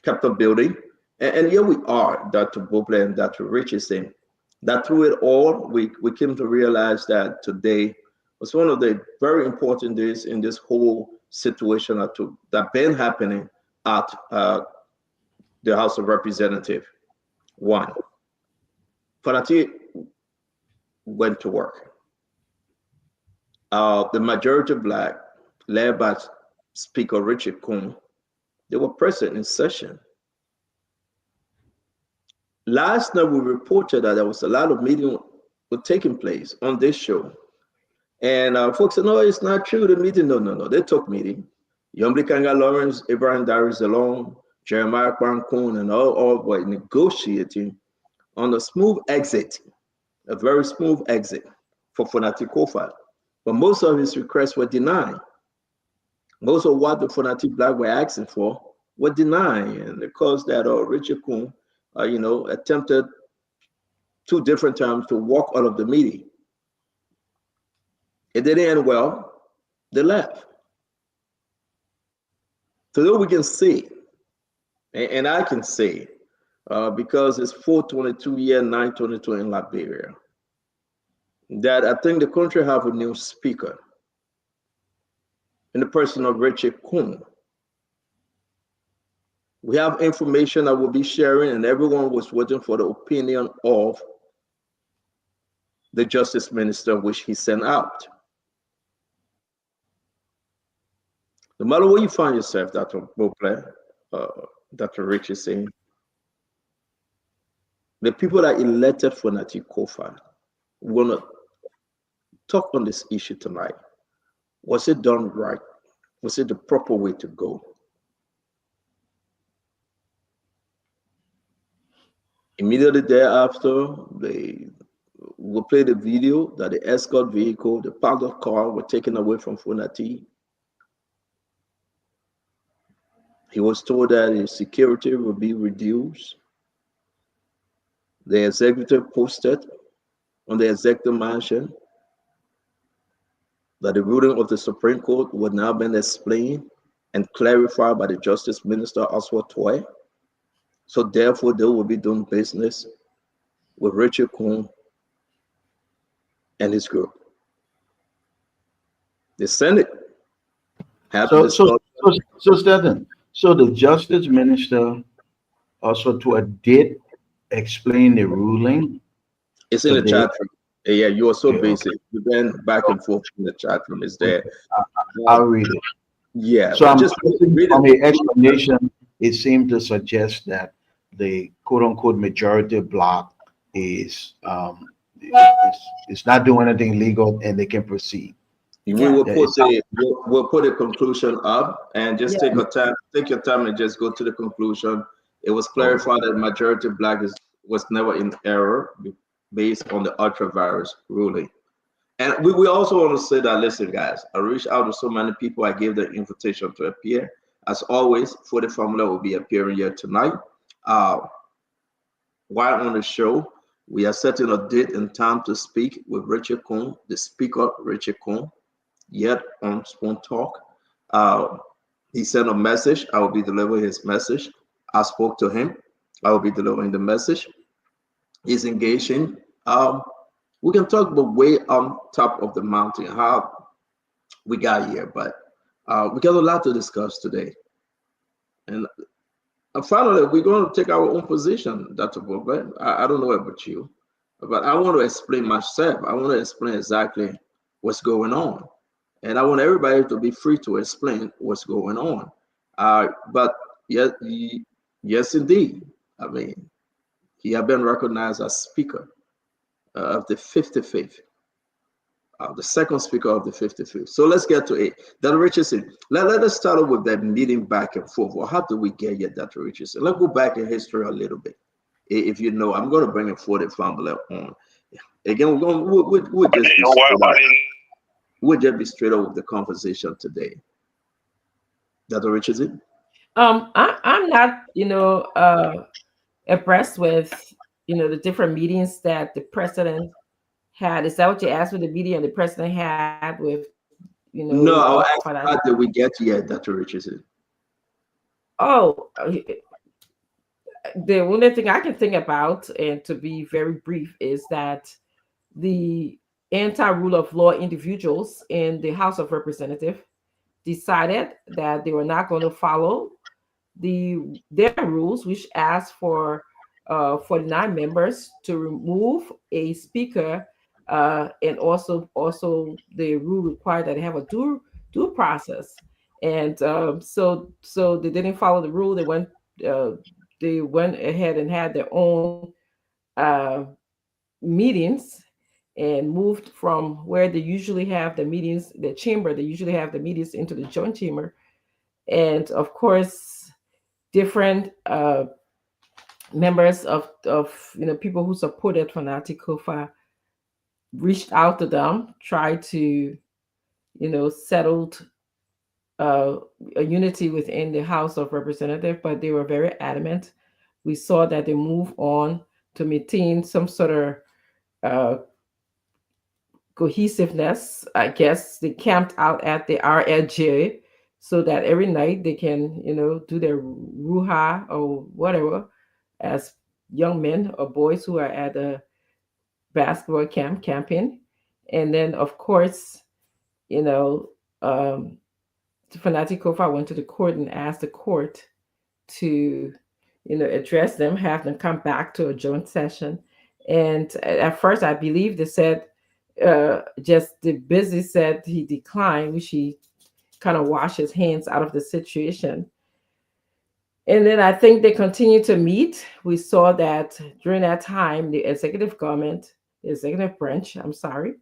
Capitol building. And here we are, Dr. Bopler and Dr. Richardson, that through it all, we came to realize that today was one of the very important days in this whole situation that been happening at the House of Representatives. One, Fanati went to work. The majority black, led by Speaker Richard Cohn, they were present in session. Last night, we reported that there was a lot of meetings were taking place on this show. And folks said, no, it's not true. The meeting, no. They took meeting. Yombi Kanga Lawrence, Abraham Darius alone, Jeremiah Kwankun, and all were negotiating on a smooth exit, a very smooth exit for Fanati Kofa. But most of his requests were denied. Most of what the Fanati Black were asking for were denied. And because that Richard Kuhn, attempted two different times to walk out of the meeting. It didn't end well. They left. So that we can see, and I can say, because it's 422 year 922 in Liberia, that I think the country have a new speaker in the person of Richard Kuhn. We have information I will be sharing, and everyone was waiting for the opinion of the justice minister, which he sent out. No matter where you find yourself, Dr. Bople, Dr. Rich is saying, the people that elected for Nati Kofa want to talk on this issue tonight. Was it done right? Was it the proper way to go? Immediately thereafter, they will play the video that the escort vehicle, the parked car, were taken away from Funati. He was told that his security will be reduced. The executive posted on the executive mansion that the ruling of the Supreme Court would now been explained and clarified by the Justice Minister Oswald Toy. So therefore, they will be doing business with Richard Kuhn and his group. The Senate had to discuss. So Stephen, so the Justice Minister also did explain the ruling. It's in the chat room. Yeah, you are so basic. You've been back and forth in the chat room. It's there. I'll read it. Yeah. So I'm just read from it. the explanation, it seemed to suggest that the quote-unquote majority bloc is not doing anything legal and they can proceed. We will we'll put a conclusion up, and just take your time and just go to the conclusion. It was clarified that majority black was never in error based on the ultra-virus ruling. And we also want to say that, listen, guys, I reached out to so many people. I gave the invitation to appear. As always, For the Formula will be appearing here tonight. While on the show, we are setting a date and time to speak with Richard Kuhn, the speaker, Richard Kuhn, yet on Spoon Talk. He sent a message. I will be delivering his message. I spoke to him. I will be delivering the message. He's engaging. We can talk about way on top of the mountain, how we got here, but we got a lot to discuss today. And finally, we're going to take our own position, Dr. Bobe. I don't know about you, but I want to explain myself. I want to explain exactly what's going on. And I want everybody to be free to explain what's going on. But yes, indeed. I mean, he has been recognized as Speaker of the 55th, the second Speaker of the 55th. So let's get to it. Dr. Richardson, let us start off with that meeting back and forth. Well, how do we get here, Dr. Richardson? Let's go back in history a little bit. If you know, I'm going to bring a 40 family on. Again, we'll just be straight up with the conversation today. Dr. Richardson? I'm not, impressed with, the different meetings that the president had. Is that what you asked with the meeting the president had with, No, how did we get here, Dr. Richardson? Oh, the only thing I can think about, and to be very brief, is that the anti-rule of law individuals in the House of Representatives decided that they were not going to follow their rules, which asked for 49 members to remove a speaker, and also the rule required that they have a due process. And so they didn't follow the rule. They went ahead and had their own meetings and moved from where they usually have the meetings, the chamber, they usually have the meetings, into the joint chamber. And of course, different members of people who supported Fanati Kofa reached out to them, tried to settle a unity within the House of Representatives, but they were very adamant. We saw that they moved on to maintain some sort of uh, cohesiveness. I guess they camped out at the RLJ so that every night they can, do their ruha or whatever as young men or boys who are at a basketball camp camping. And then, of course, you know, um, Fanatic Kofa went to the court and asked the court to, address them, have them come back to a joint session. And at first, I believe they said, just the busy said he declined, which he kind of washed his hands out of the situation. And then I think they continued to meet. We saw that during that time, the executive government, the executive branch, I'm sorry,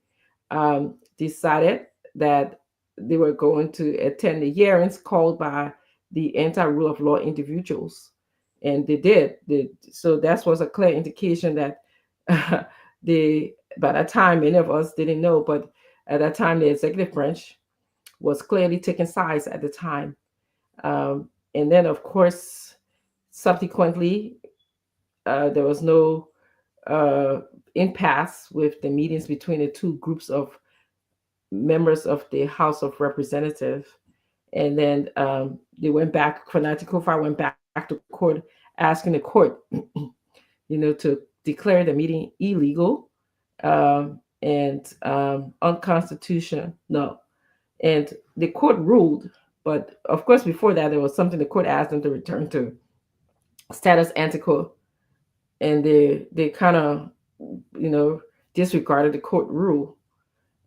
decided that they were going to attend the hearings called by the anti-rule of law individuals. And they did. So that was a clear indication that by that time, many of us didn't know, but at that time, the executive branch was clearly taking sides at the time. And then, of course, subsequently, there was no impasse with the meetings between the two groups of members of the House of Representatives. And then they went back, Fanatic Kofa went back to court, asking the court, to declare the meeting illegal and unconstitutional. No. And the court ruled, but of course, before that, there was something the court asked them to return to status antico, and they kind of, disregarded the court rule.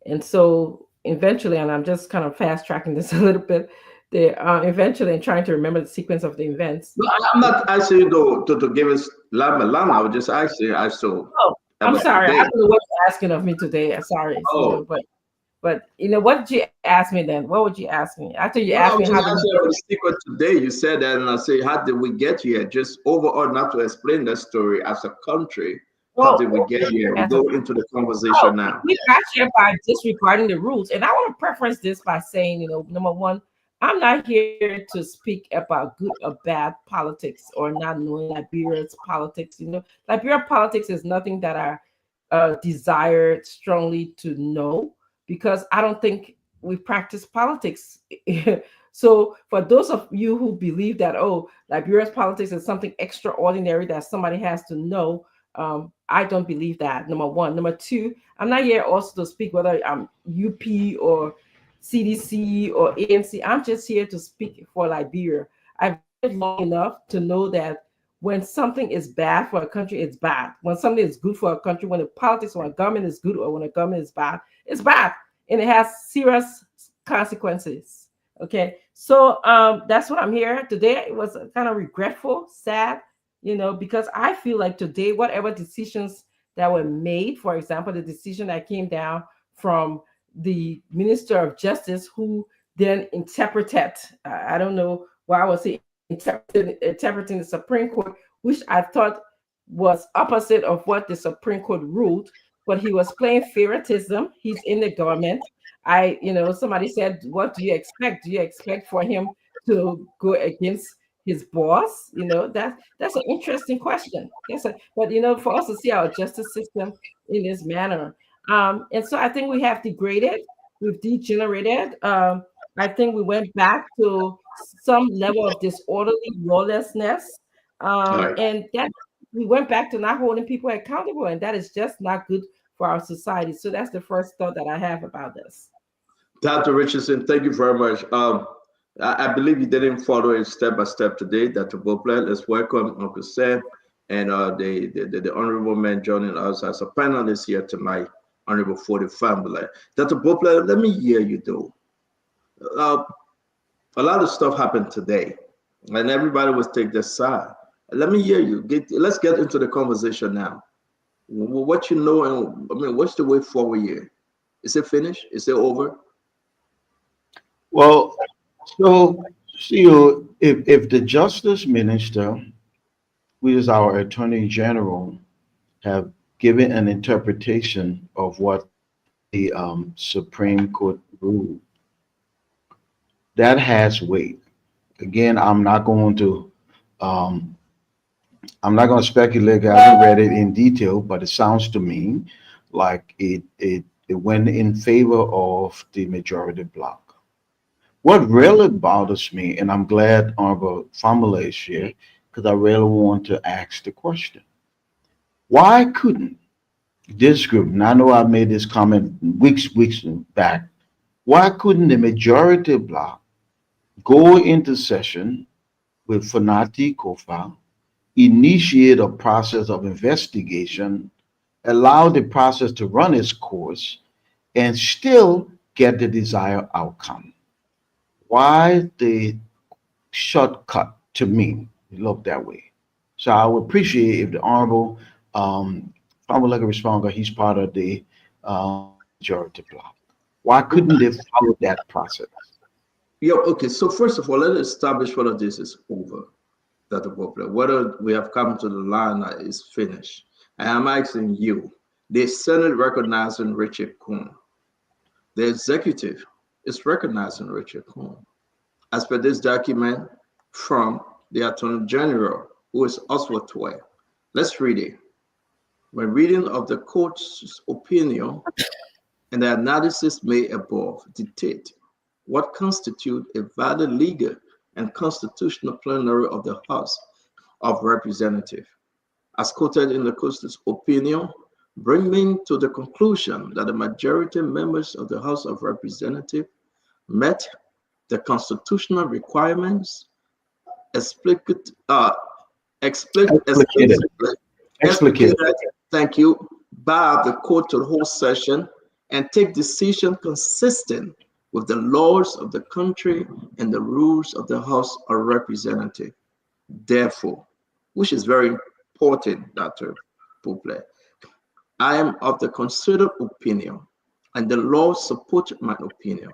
And so eventually, and I'm just kind of fast tracking this a little bit, they eventually, and trying to remember the sequence of the events. No, I'm not asking you to give us lama. I would just actually I saw. Oh, I'm sorry. I don't know what you're asking of me today. I'm sorry. Oh. But what did you ask me then? What would you ask me after you asked me how the secret today? You said that, and I say, how did we get here? Just overall, not to explain the story as a country. How did we get here? We go into the conversation now. We got here by disregarding the rules, and I want to preference this by saying, number one, I'm not here to speak about good or bad politics or not knowing Liberia's politics. Liberia politics is nothing that I desire strongly to know, because I don't think we practice politics. So for those of you who believe that, Liberia's politics is something extraordinary that somebody has to know, I don't believe that, number one. Number two, I'm not here also to speak whether I'm UP or CDC or ANC. I'm just here to speak for Liberia. I've lived long enough to know that when something is bad for a country, it's bad. When something is good for a country, when the politics, when a government is good or when a government is bad, it's bad. And it has serious consequences. Okay. So that's what I'm here today. It was kind of regretful, sad, because I feel like today, whatever decisions that were made, for example, the decision that came down from the Minister of Justice, who then interpreted, I don't know why I was saying interpreting the Supreme Court, which I thought was opposite of what the Supreme Court ruled, but he was playing favoritism. He's in the government. Somebody said, what do you expect? Do you expect for him to go against his boss? That's an interesting question. But for us to see our justice system in this manner. And so I think we have degraded, we've degenerated. I think we went back to some level of disorderly lawlessness. And that we went back to not holding people accountable, and that is just not good for our society. So that's the first thought that I have about this. Dr. Richardson, thank you very much. I believe you didn't follow it step by step today. Dr. Bopler, let's welcome Uncle Sam and the honorable man joining us as a panelist here tonight, Honorable Forty family. Dr. Bopler, let me hear you though. A lot of stuff happened today, and everybody will take their side. Let me hear you. Let's get into the conversation now. What you know, and what's the way forward here? Is it finished? Is it over? Well, so if the Justice Minister, which is our Attorney General, have given an interpretation of what the Supreme Court ruled, that has weight. Again, I'm not going to I'm not going to speculate. I haven't read it in detail, but it sounds to me like it went in favor of the majority bloc. What really bothers me, and I'm glad Honorable Famula is here, because I really want to ask the question: why couldn't this group? And I know I made this comment weeks back. Why couldn't the majority bloc go into session with Fanati Kofa, initiate a process of investigation, allow the process to run its course, and still get the desired outcome? Why the shortcut to me look that way? So I would appreciate if the Honorable Famuleka Responder, he's part of the majority bloc. Why couldn't they follow that process? Yeah, okay. So first of all, let's establish whether this is over, that the problem, whether we have come to the line that is finished. And I'm asking you, the Senate recognizing Richard Kuhn, the executive is recognizing Richard Kuhn. As per this document from the Attorney General, who is Oswald Tway. Let's read it. When reading of the court's opinion and the analysis made above dictate what constitute a valid legal and constitutional plenary of the House of Representatives. As quoted in the court's opinion, bring me to the conclusion that the majority members of the House of Representatives met the constitutional requirements explicit, Explicated. explicated, Explicated. thank you, by the court to the whole session and take decision consistent with the laws of the country and the rules of the House of Representatives. Therefore, which is very important, Dr. Pouple, I am of the considered opinion, and the law supports my opinion,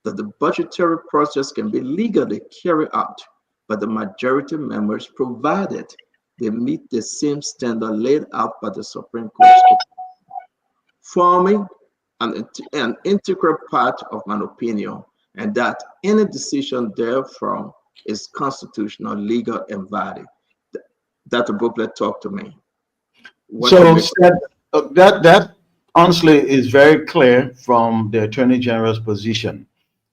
that the budgetary process can be legally carried out by the majority members provided they meet the same standard laid out by the Supreme Court, forming an integral part of my opinion, and that any decision therefrom is constitutional, legal, and valid. Dr. Booklet, talk to me. What you So make? that honestly is very clear from the Attorney General's position.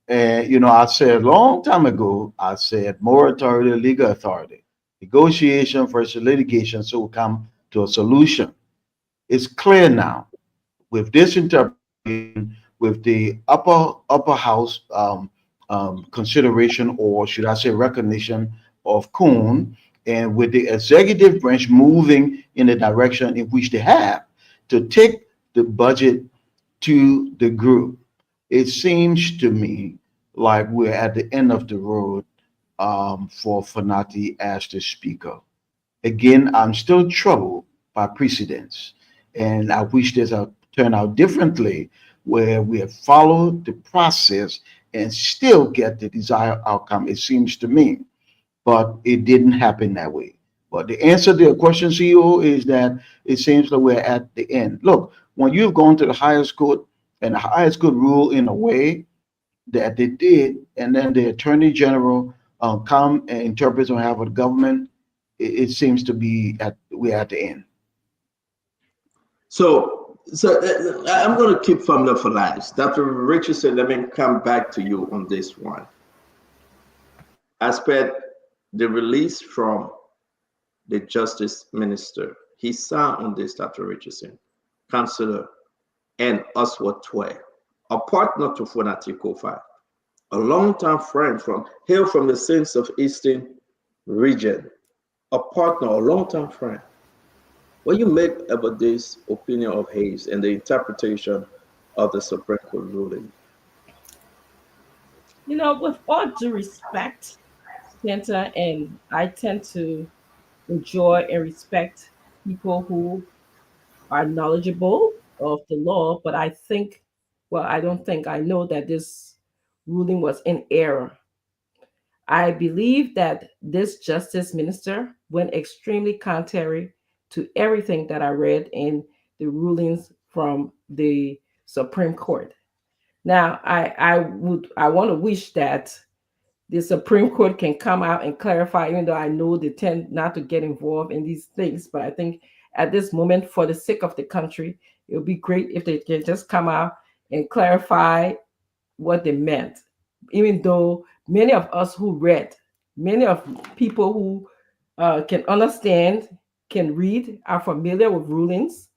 And I said a long time ago, I said more authority, legal authority, negotiation versus litigation, so we come to a solution. It's clear now with this interpretation, with the upper house consideration, or should I say recognition of Kuhn, and with the executive branch moving in the direction in which they have to take the budget to the group, it seems to me like we're at the end of the road for Fanati as the speaker. Again, I'm still troubled by precedents, and I wish this had turned out differently, where we have followed the process and still get the desired outcome, it seems to me. But it didn't happen that way. But the answer to your question, CEO, is that it seems like we're at the end. Look, when you've gone to the highest court and the highest court rule in a way that they did, and then the attorney general come and interpret on behalf of the government, it seems to be we're at the end. So I'm going to keep Family for last. Dr. Richardson, let me come back to you on this one. As per the release from the Justice Minister, he signed on this, Dr. Richardson, Councillor and Oswald Tway, a partner to Funati Kofa, a longtime friend hail from the saints of Eastern region, a partner, a longtime friend. What you make about this opinion of Hayes and the interpretation of the Supreme Court ruling? With all due respect, Santa, and I tend to enjoy and respect people who are knowledgeable of the law, but I think, well, I don't think, I know that this ruling was in error. I believe that this justice minister went extremely contrary to everything that I read in the rulings from the Supreme Court. Now, I want to wish that the Supreme Court can come out and clarify, even though I know they tend not to get involved in these things. But I think at this moment, for the sake of the country, it would be great if they can just come out and clarify what they meant. Even though many of us who read, many of people who can understand, can read, are familiar with rulings,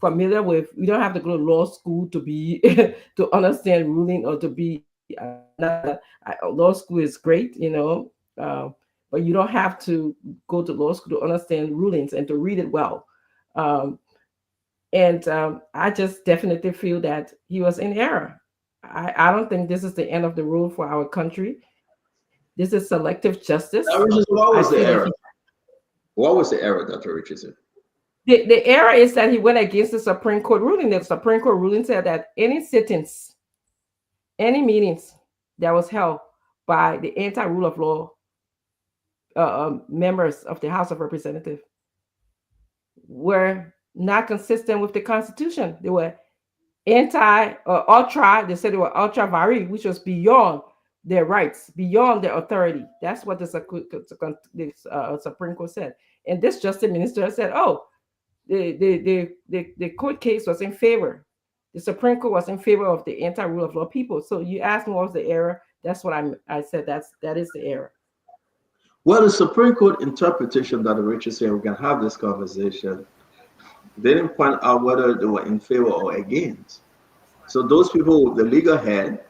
familiar with, we don't have to go to law school to be to understand ruling or to be law school is great, but you don't have to go to law school to understand rulings and to read it well. And I just definitely feel that he was in error. I don't think this is the end of the road for our country. This is selective justice. What was the error? What was the error, Dr. Richardson? The error is that he went against the Supreme Court ruling. The Supreme Court ruling said that any sittings, any meetings that was held by the anti-rule of law members of the House of Representatives were not consistent with the Constitution. They were ultra, they said they were ultra vires, which was beyond their rights, beyond their authority. That's what the Supreme Court said. And this Justice Minister said, oh, the court case was in favor. The Supreme Court was in favor of the anti-rule of law people. So you asked me what was the error. That's what I said. That is the error. Well, the Supreme Court interpretation, Dr. Richardson, we can have this conversation. They didn't point out whether they were in favor or against. So those people, the legal head,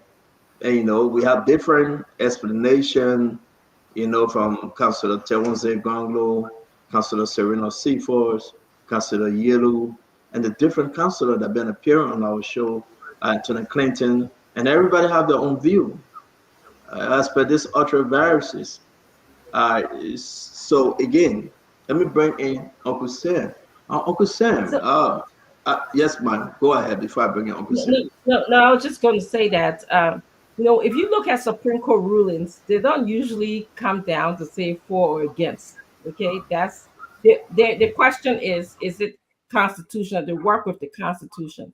and we have different explanation, from Councilor Tewonze Ganglo, Councilor Serena Seaforth, Councilor Yelu, and the different councilors that have been appearing on our show, Anthony Clinton, and everybody have their own view as per this ultra viruses. So again, let me bring in Uncle Sam. Uncle Sam, yes, ma'am. Go ahead before I bring in Uncle Sam. No, I was just going to say that, if you look at Supreme Court rulings, they don't usually come down to say for or against. Okay, that's the question is it constitutional? They work with the Constitution,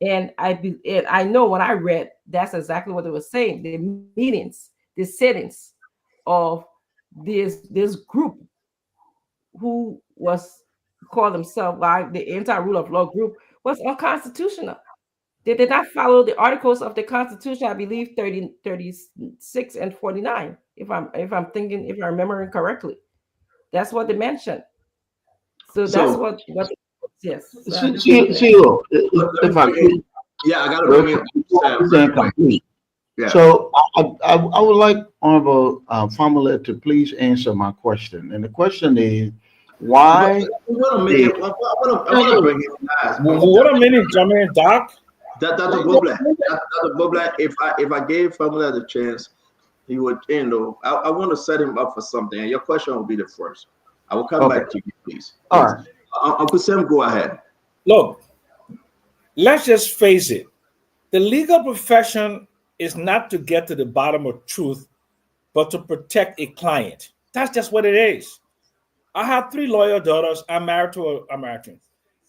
and I know when I read, that's exactly what they were saying. The meetings, the sittings of this group who was called themselves like the anti-rule of law group was unconstitutional. They did not follow the articles of the Constitution, I believe 36 and 49, if I'm remembering correctly. That's what they mentioned. So that's what yes. If I could, yeah, I gotta bring it. Yeah. So I would like Honorable Famila to please answer my question. And the question is, why? What a minute, Doc. Dr. Bobla, if I gave Famila the chance, he would, I want to set him up for something. And your question will be the first. I will come back to you, please. All right. Uncle Sam, go ahead. Look, let's just face it. The legal profession is not to get to the bottom of truth, but to protect a client. That's just what it is. I have 3 lawyer daughters. I'm married to an American.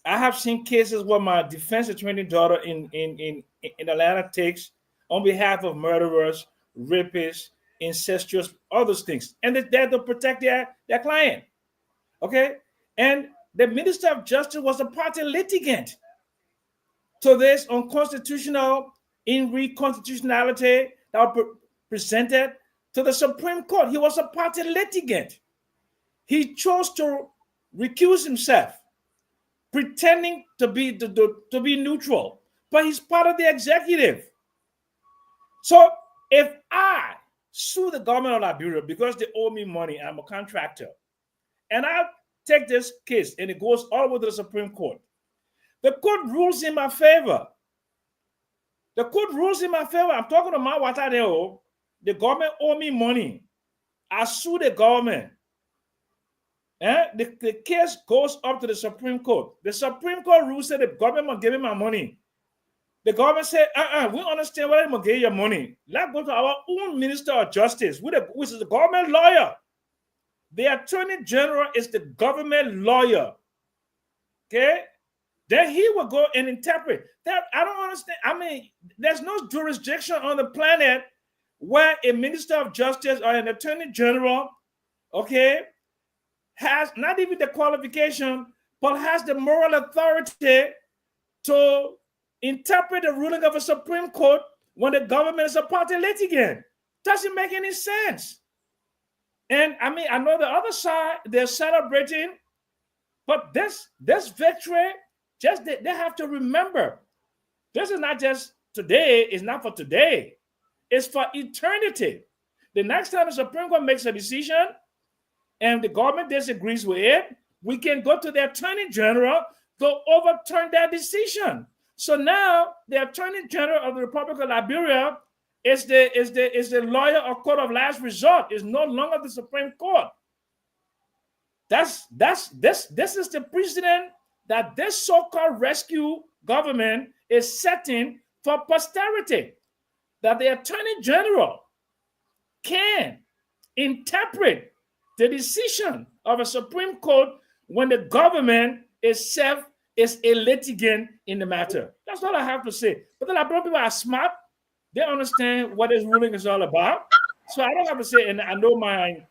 I have seen cases where my defense attorney daughter in Atlanta takes on behalf of murderers, rapists, incestuous, all those things. And they're there to protect their client. Okay? And the Minister of Justice was a party litigant to this unconstitutional, unconstitutionality that was presented to the Supreme Court. He was a party litigant. He chose to recuse himself, pretending to be neutral, but he's part of the executive. So if I sue the government of Liberia because they owe me money, I'm a contractor, and I take this case and it goes all the way to the Supreme Court, the court rules in my favor. The court rules in my favor. I'm talking to my Watadeo. The government owe me money. I sue the government. The case goes up to the Supreme Court. The Supreme Court rules that the government must give me my money. The government said, we understand why they must give you money. Let's go to our own Minister of Justice, which is the government lawyer. The Attorney General is the government lawyer. Okay? Then he will go and interpret. That I don't understand. I mean, there's no jurisdiction on the planet where a minister of justice or an attorney general, okay, has not even the qualification, but has the moral authority to interpret the ruling of a Supreme Court when the government is a party litigant. Doesn't make any sense. And I mean, I know the other side, they're celebrating, but this victory, just they have to remember, this is not just today, it's not for today, it's for eternity. The next time the Supreme Court makes a decision and the government disagrees with it, we can go to the Attorney General to overturn that decision. So now the Attorney General of the Republic of Liberia is the lawyer or court of last resort. Is no longer the Supreme Court. This is the precedent that this so-called rescue government is setting for posterity. That the Attorney General can interpret the decision of a Supreme Court when the government is a litigant in the matter. That's all I have to say. But the Liberian people are smart. They understand what this ruling is all about. So I don't have to say, and I know my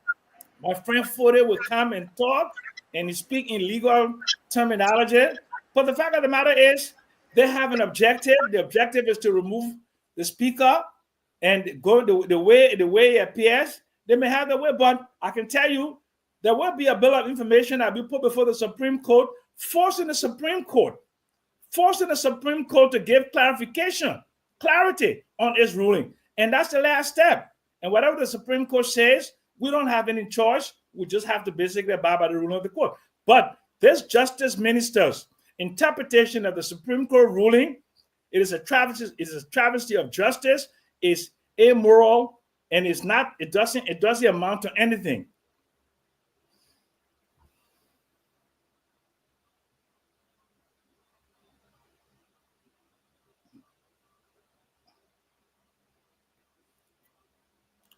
friend Fode will come and talk and speak in legal terminology. But the fact of the matter is, they have an objective. The objective is to remove the speaker and go the way it appears. They may have the way, but I can tell you, there will be a bill of information that will be put before the Supreme Court, forcing the Supreme Court to give clarity on its ruling. And that's the last step. And whatever the Supreme Court says, we don't have any choice. We just have to basically abide by the ruling of the court. But this justice minister's interpretation of the Supreme Court ruling, it is a travesty of justice, is immoral, and it doesn't amount to anything.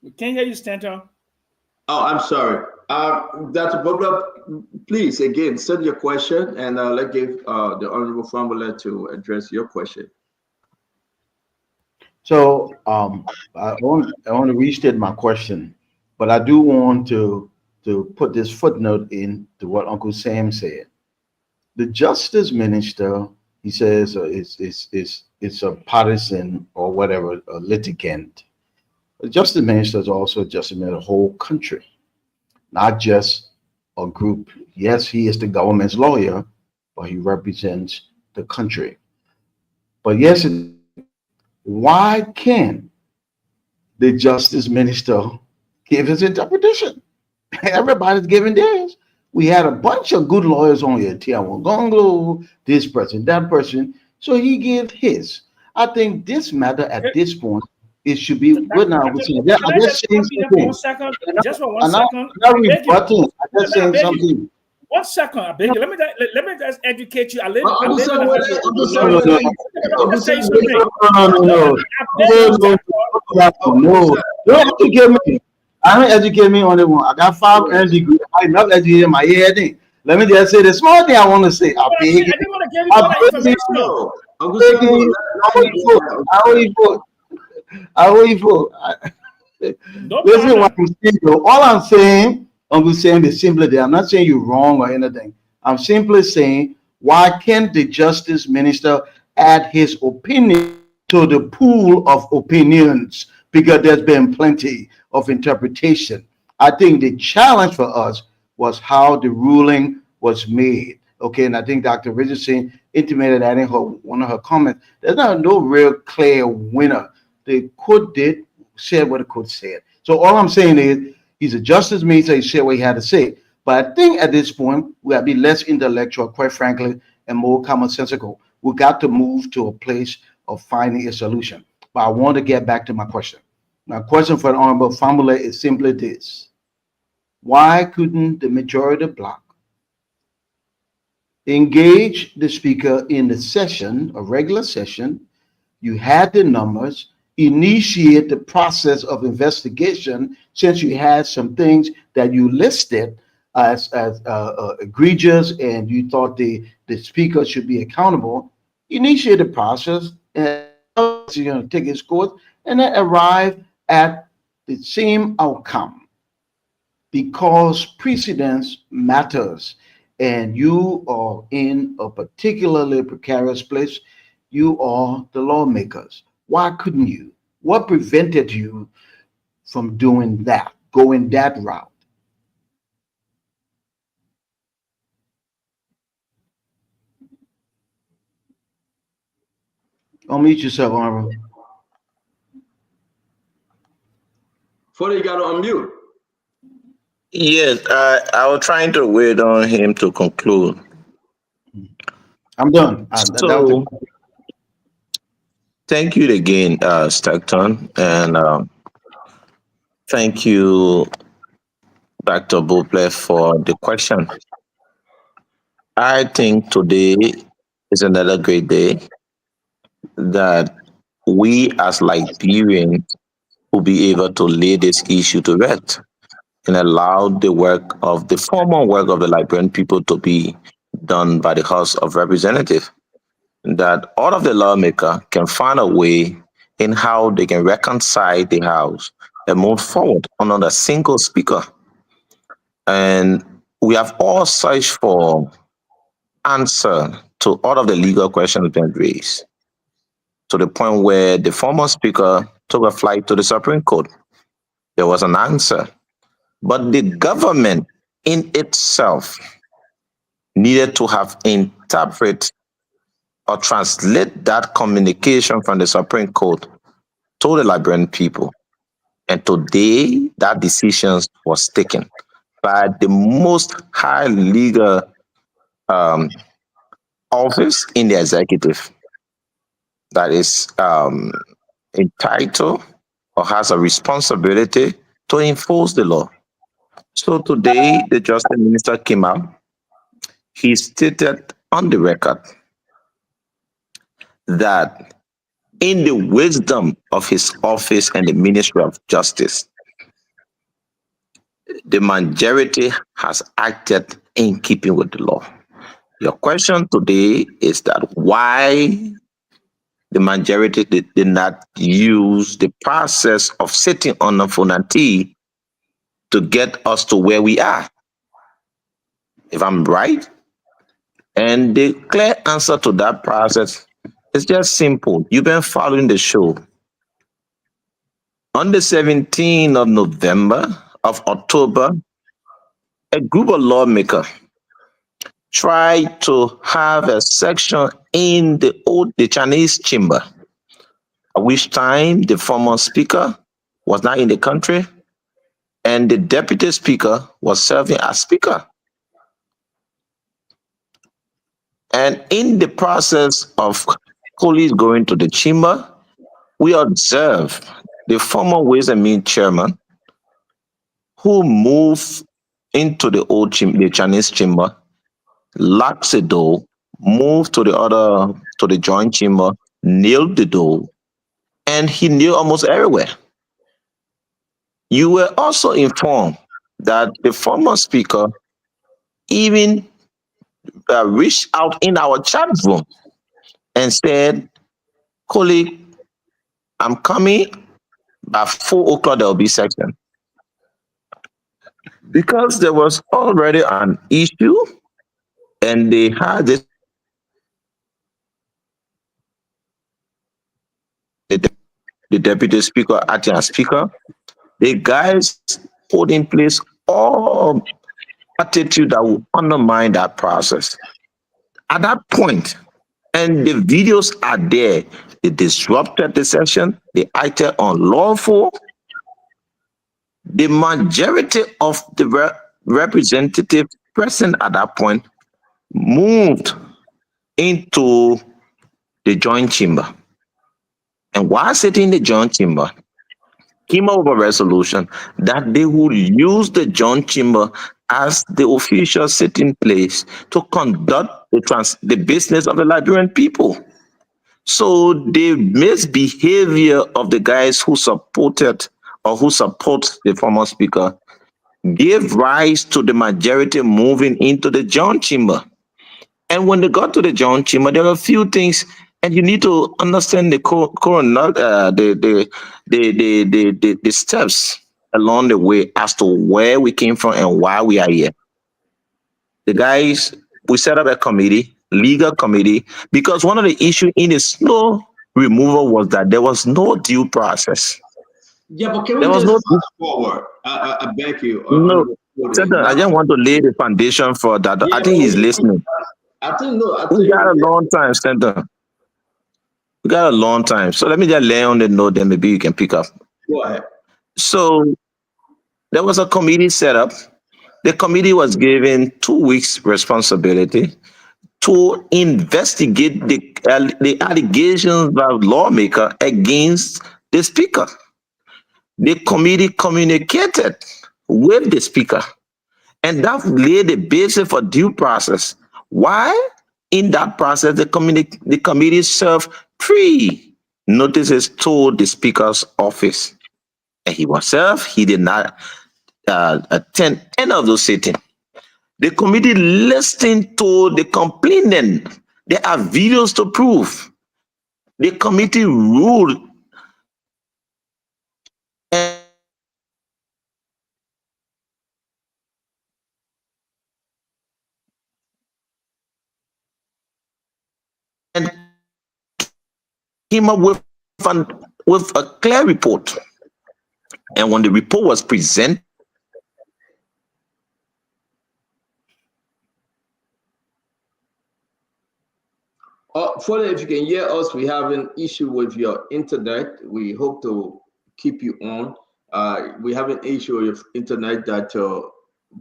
We can't hear you, Stanton. Oh, I'm sorry. Dr. Bobla, please, again, send your question, and let's give the Honorable Famula to address your question. So I want to restate my question, but I do want to put this footnote into what Uncle Sam said. The justice minister, he says, it's a partisan or whatever, a litigant. The justice minister is also a justice minister of the whole country, not just a group. Yes, he is the government's lawyer, but he represents the country. But yes, why can't the justice minister give his interpretation? Everybody's giving theirs. We had a bunch of good lawyers on here, Tiawan Gonglo, this person, that person. So he gave his. I think this matter at this point, it should be good now. I'm just saying something. Just for 1 second. I'm just saying something. 1 second, I beg you. Let me just educate you. No. Don't educate me. I don't educate me on the one. I got 5 earned degrees. I'm not educated my head. Let me just say the small thing I want to say. I beg you. I owe you for. Listen, what I'm saying, though. All I'm saying is simply that I'm not saying you're wrong or anything. I'm simply saying, why can't the justice minister add his opinion to the pool of opinions? Because there's been plenty of interpretation. I think the challenge for us was how the ruling was made. Okay, and I think Dr. Richardson intimated that in one of her comments. There's no real clear winner. The court said what the court said. So all I'm saying is, he's a justice minister, he said what he had to say. But I think at this point, we have to be less intellectual, quite frankly, and more commonsensical. We got to move to a place of finding a solution. But I want to get back to my question. My question for the Honorable Famula is simply this. Why couldn't the majority bloc engage the speaker in the session, a regular session? You had the numbers, initiate the process of investigation, since you had some things that you listed as egregious and you thought the speaker should be accountable. Initiate the process, and you're going to take his course and then arrive at the same outcome because precedence matters and you are in a particularly precarious place. You are the lawmakers. Why couldn't you? What prevented you from doing that, going that route? Unmute yourself, Honorable. Before you got to unmute. Yes, I was trying to wait on him to conclude. I'm done. So, thank you again, Stockton, and thank you, Dr. Buple, for the question. I think today is another great day that we as Liberians will be able to lay this issue to rest and allow the work of the formal work of the Liberian people to be done by the House of Representatives. That all of the lawmaker can find a way in how they can reconcile the House and move forward under a single speaker. And we have all searched for answer to all of the legal questions being raised, to the point where the former speaker took a flight to the Supreme Court. There was an answer. But the government in itself needed to have interpret or translate that communication from the Supreme Court to the Liberian people. And today, that decision was taken by the most high legal office in the executive that is entitled or has a responsibility to enforce the law. So today, the Justice Minister came out. He stated on the record that in the wisdom of his office and the Ministry of Justice, the majority has acted in keeping with the law. Your question today is that why the majority did not use the process of sitting on the phone and tea to get us to where we are. If I'm right, and the clear answer to that process is just simple. You've been following the show. On the 17th of November, of October, a group of lawmakers tried to have a section in the Chinese chamber, at which time the former speaker was not in the country and the deputy speaker was serving as speaker. And in the process of colleagues going to the chamber, we observed the former Ways and Means chairman who moved into the Chinese chamber, locked the door, moved to the joint chamber, nailed the door, and he nailed almost everywhere. You were also informed that the former speaker even reached out in our chat room and said, colleague, I'm coming by 4 o'clock, there will be section. Because there was already an issue and they had this, the deputy speaker, acting as speaker, the guys put in place all attitude that will undermine that process. At that point, and the videos are there, they disrupted the session, they acted unlawful. The majority of the representative present at that point moved into the joint chamber. And while sitting in the joint chamber, came up with a resolution that they would use the joint chamber as the official sitting place to conduct the business of the Liberian people. So the misbehavior of the guys who supported or who support the former speaker gave rise to the majority moving into the joint chamber. And when they got to the joint chamber, there were a few things and you need to understand the the steps along the way as to where we came from and why we are here. The guys, we set up a committee, legal committee, because one of the issues in the snow removal was that there was no due process. Yeah, but can we There was just no fast forward? I beg you. no. I Now, just want to lay the foundation for that. yeah, I think he's listening. I think no. I We think got a long time, Center. We got a long time. So let me just lay on the note, then maybe you can pick up. go ahead. So there was a committee set up. The committee was given 2 weeks responsibility to investigate the allegations by lawmaker against the speaker. The committee communicated with the speaker, and that laid the basis for due process. Why? In that process, the committee served 3 notices to the speaker's office, and he was served. He did not attend any of those sittings. The committee listened to the complainant. There are videos to prove. The committee ruled and came up with a clear report. And when the report was presented, Further, if you can hear us, we have an issue with your internet. We hope to keep you on. We have an issue with your internet that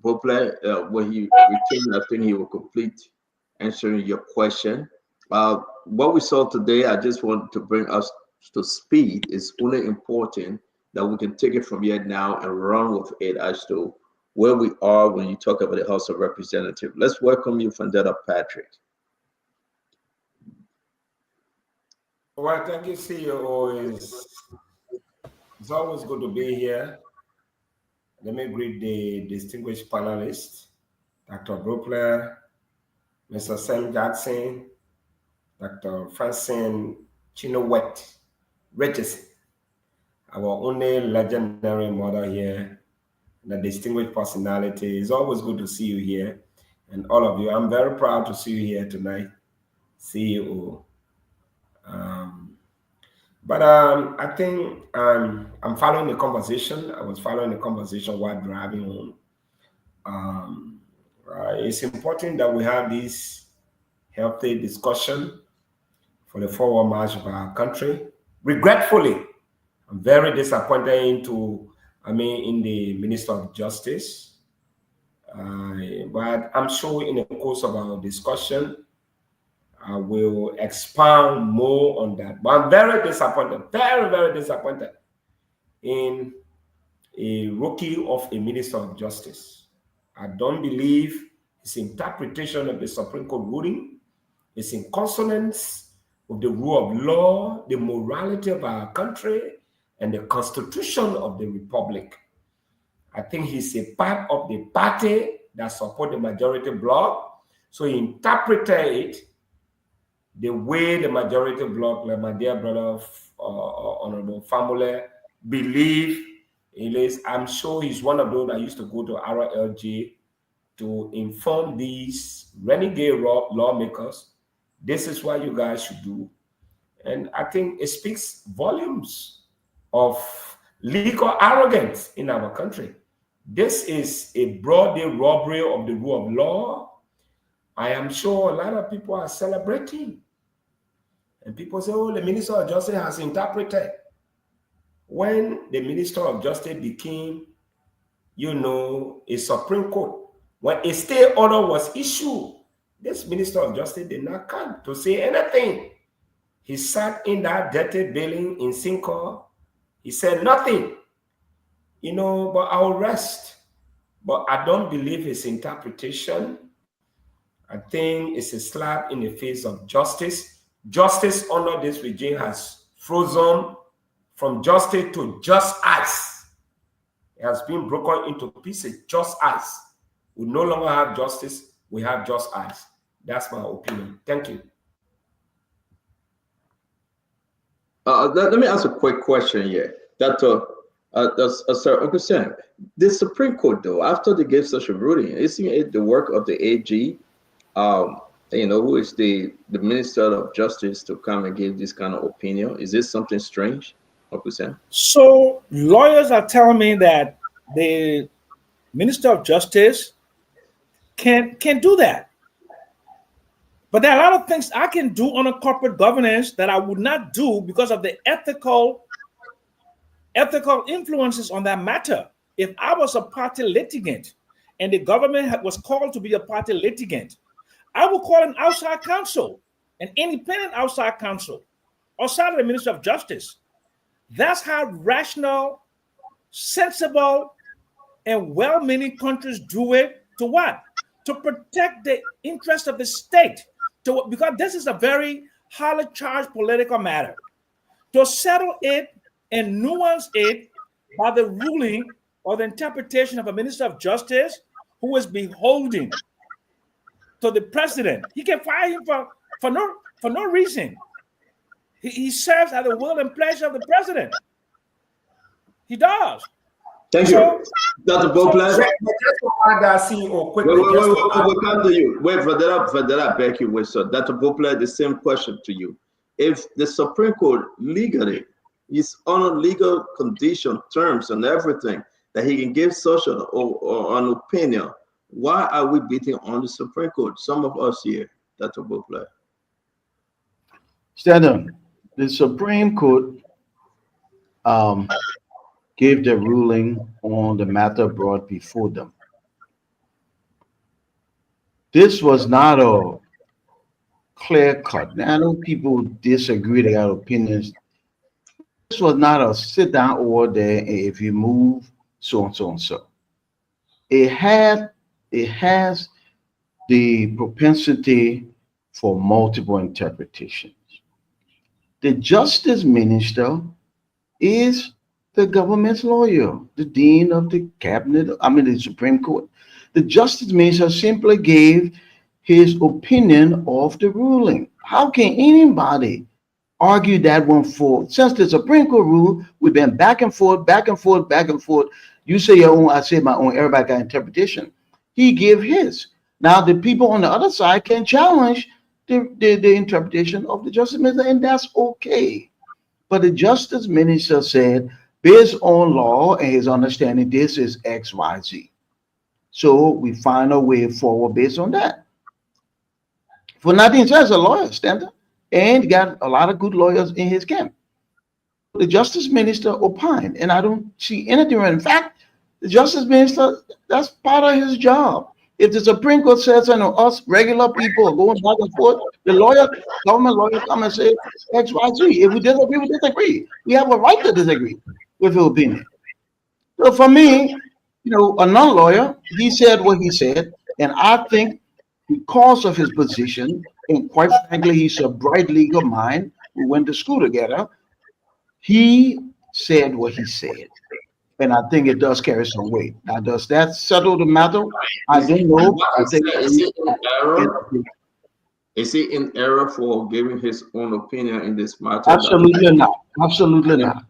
Bople, when he returned, I think he will complete answering your question. What we saw today, I just want to bring us to speed. It's only important that we can take it from here now and run with it as to where we are when you talk about the House of Representatives. Let's welcome you, Fundetta Patrick. Well, thank you, CEO. It's always good to be here. Let me greet the distinguished panelists, Dr. Brookler, Mr. Sam Jackson, Dr. Francine Chinowet Richardson, our only legendary mother here, the distinguished personality. It's always good to see you here, and all of you. I'm very proud to see you here tonight, CEO. But I think I'm following the conversation. I was following the conversation while driving home. It's important that we have this healthy discussion for the forward march of our country. Regretfully, I'm very disappointed in the Minister of Justice. But I'm sure in the course of our discussion, I will expound more on that. But I'm very disappointed, very, very disappointed in a rookie of a Minister of Justice. I don't believe his interpretation of the Supreme Court ruling is in consonance with the rule of law, the morality of our country, and the Constitution of the Republic. I think he's a part of the party that support the majority bloc, so he interpreted it the way the majority bloc, like my dear brother, Honorable Famule, believe it is. I'm sure he's one of those that used to go to RLJ to inform these renegade lawmakers. This is what you guys should do. And I think it speaks volumes of legal arrogance in our country. This is a broad day robbery of the rule of law. I am sure a lot of people are celebrating. And people say, oh, the Minister of Justice has interpreted. When the Minister of Justice became, a Supreme Court, when a stay order was issued, this Minister of Justice did not come to say anything. He sat in that dirty building in Sinko. He said nothing. But I'll rest. But I don't believe his interpretation. I think it's a slap in the face of justice. Justice under this regime has frozen from justice to just ice. It has been broken into pieces, just ice. We no longer have justice, we have just ice. That's my opinion. Thank you. Let me ask a quick question here. Sir Uncle Sam, the Supreme Court, though, after they gave such a ruling, isn't it the work of the AG, who is the Minister of Justice, to come and give this kind of opinion? Is this something strange, Uncle Sam? So lawyers are telling me that the Minister of Justice can do that. But there are a lot of things I can do on a corporate governance that I would not do because of the ethical influences on that matter. If I was a party litigant and the government was called to be a party litigant, I would call an outside counsel, an independent outside counsel, outside of the Minister of Justice. That's how rational, sensible, and well-meaning countries do it. To what? To protect the interest of the state. Because this is a very highly charged political matter. To settle it and nuance it by the ruling or the interpretation of a Minister of Justice who is beholden to the president. He can fire him for no reason. He serves at the will and pleasure of the president. He does. Thank you. Dr. Beauplan. We'll come to you. Wait, for that, beg you, wait, sir. Dr. Beauplan, the same question to you. If the Supreme Court legally is on legal condition, terms, and everything, that he can give such an opinion, why are we beating on the Supreme Court? Some of us here, Dr. Beauplan. Stand the Supreme Court gave the ruling on the matter brought before them. This was not a clear cut. Now, I know people disagree, they got opinions. This was not a sit down order, and if you move, so and so and so. It has the propensity for multiple interpretations. The Justice Minister is the government's lawyer, the dean of the cabinet, the Supreme Court. The Justice Minister simply gave his opinion of the ruling. How can anybody argue that one for? Since the Supreme Court rule, we've been back and forth, back and forth, back and forth. You say your own, I say my own, everybody got interpretation. He gave his. Now the people on the other side can challenge the interpretation of the Justice Minister, and that's okay. But the Justice Minister said, based on law and his understanding, this is X, Y, Z. So we find a way forward based on that. For nothing says a lawyer, Stanton, and got a lot of good lawyers in his camp. The Justice Minister opined, and I don't see anything wrong. In fact, the Justice Minister, that's part of his job. If the Supreme Court says something, us regular people are going back and forth, the government lawyer come and say X, Y, Z. If we disagree, we disagree. We have a right to disagree with your opinion. So for me, a non-lawyer, he said what he said, and I think because of his position, and quite frankly, he's a bright legal mind, we went to school together, he said what he said. And I think it does carry some weight. Now, does that settle the matter? I don't know. Is he in error? Is he in error for giving his own opinion in this matter? Absolutely not. Absolutely not.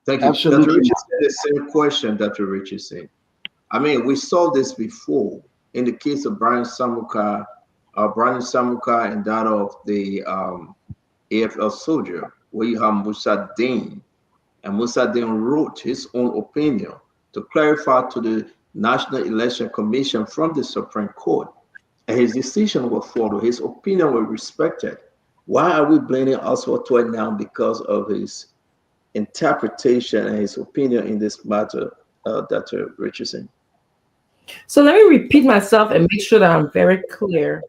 Thank you. Absolutely. Dr. Richard said the same question Dr. Richard said. We saw this before in the case of Brian Samuka and that of the AFL soldier, where you have Musa Dane. And Musa then wrote his own opinion to clarify to the National Election Commission from the Supreme Court. And his decision was followed. His opinion was respected. Why are we blaming Oswald Toy now because of his interpretation and his opinion in this matter, Dr. Richardson? So let me repeat myself and make sure that I'm very clear.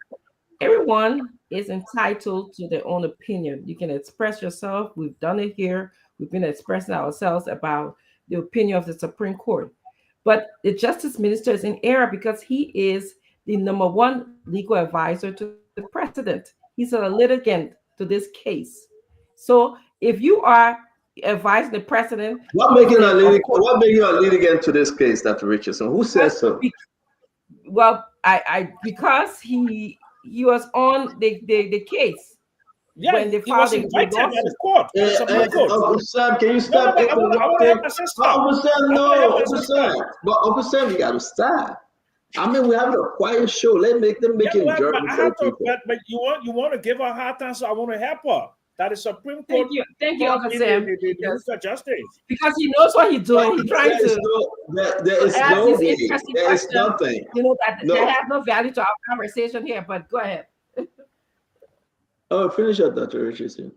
Everyone is entitled to their own opinion. You can express yourself. We've done it here. We've been expressing ourselves about the opinion of the Supreme Court. But the Justice Minister is in error because he is the number one legal advisor to the president. He's a litigant to this case. So if you are advising the president... What makes you a litigant to this case, Dr. Richardson? Who says so? Well, because he was on the case. Yeah, when they he was filed the invited by the lawsuit. court, by the Supreme Court. Uncle Sam, can you No, stop I want to help interrupting? my sister. Uncle Sam, I want to no, help my Uncle sister. Sam. But Uncle Sam, you got to stop. I mean, we're having a quiet show. Let them make Yeah, it well, but enjoyable I for the have to. people. But you want to give her a hard time, so I want to help her. That the Supreme Court Thank you, Uncle in Sam. the Yes. Minister of Justice. Because he knows what he's doing. He's trying There is to there is ask no these way. interesting There is questions, nothing. that No. have no value to our conversation here. But go ahead. Oh, finish up, Dr. Richardson.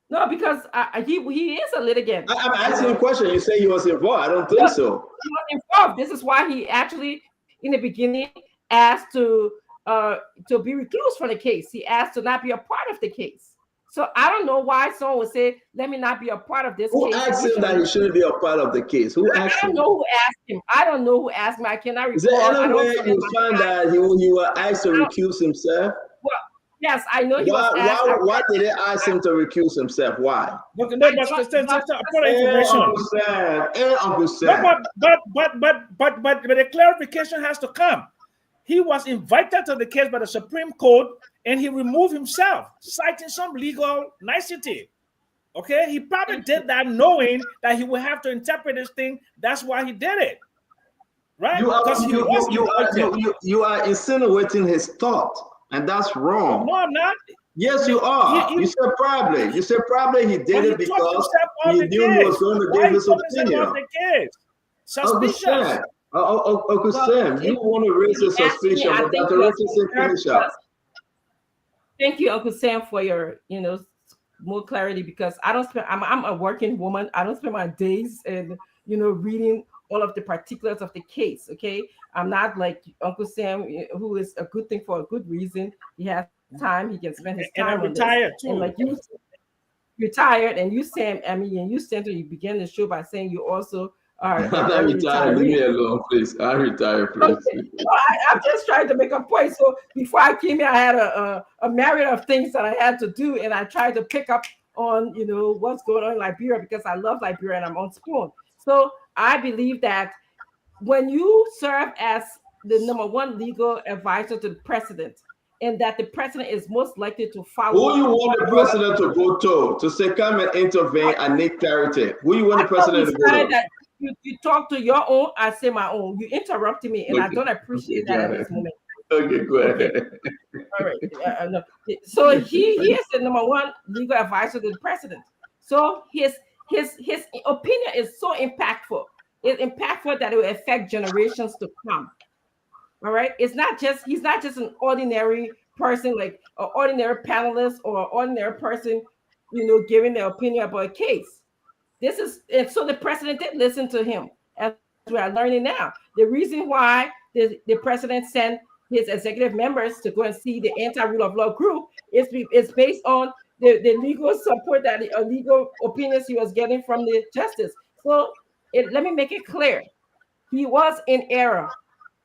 No, because he is a litigant. I'm asking you a question. You say he was involved. I don't think so. He was involved. This is why he actually, in the beginning, asked to be recused from the case. He asked to not be a part of the case. So I don't know why someone would say, "Let me not be a part of this Who case." asked him that he shouldn't be a part of the case? Who I asked don't him? know who asked him. I don't know who asked him. I cannot Is recall. there I any don't way you find that he was asked to recuse himself? Well, yes, I know he was asked. Why did they ask him to recuse himself? Why? But no, but for information. Uncle Sam. Uncle No, Sam. but the clarification has to come. He was invited to the case by the Supreme Court, and he removed himself, citing some legal nicety. Okay, he probably did that knowing that he would have to interpret this thing. That's why he did it, right? You are insinuating his thought, and that's wrong. No, I'm not. Yes, you are. You said probably. You said probably he did it because he knew he was going to give his opinion. Suspicious. Uncle Sam, you want to raise a suspicion, but Dr. Richardson, finish up. Thank you, Uncle Sam, for your more clarity, because I'm a working woman. I don't spend my days and reading all of the particulars of the case. Okay, I'm not like Uncle Sam, who is a good thing for a good reason. He has time; he can spend his time on retired this. Too. And like you retired, and you, Sam, you began the show by saying you also are. I'm not retired. Leave me alone, please. I'm retired, please. Okay. No, I'm just trying to make a point. So before I came here, I had a myriad of things that I had to do, and I tried to pick up on what's going on in Liberia, because I love Liberia and I'm on Spoon. So I believe that when you serve as the number one legal advisor to the president, and that the president is most likely to follow. Who you want the president to go to say come and intervene and need clarity? Who you want the president to go to? You talk to your own, I say my own. You interrupted me, and I don't appreciate that at this moment. Okay, go ahead. Okay. All right. No. So he is the number one legal advisor to the president. So his opinion is so impactful. It's impactful that it will affect generations to come. All right. He's not just an ordinary person, like an ordinary panelist or an ordinary person, giving their opinion about a case. And so the president did listen to him, as we are learning now. The reason why the president sent his executive members to go and see the anti-rule of law group is based on the legal support, that the legal opinions he was getting from the justice. So let me make it clear. He was in error.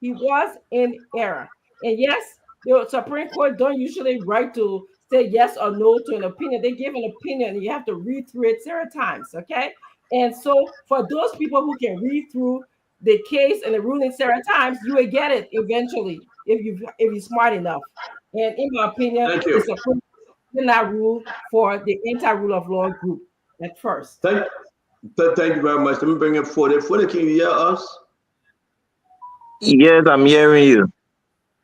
And yes, the Supreme Court don't usually write to say yes or no to an opinion. They give an opinion and you have to read through it several times, okay? And so for those people who can read through the case and the ruling several times, you will get it eventually if you're smart enough. And in my opinion, the Supreme Court did not rule for the anti-rule of law group at first. Thank you very much. Let me bring in Fode. Fode, can you hear us? Yes, I'm hearing you.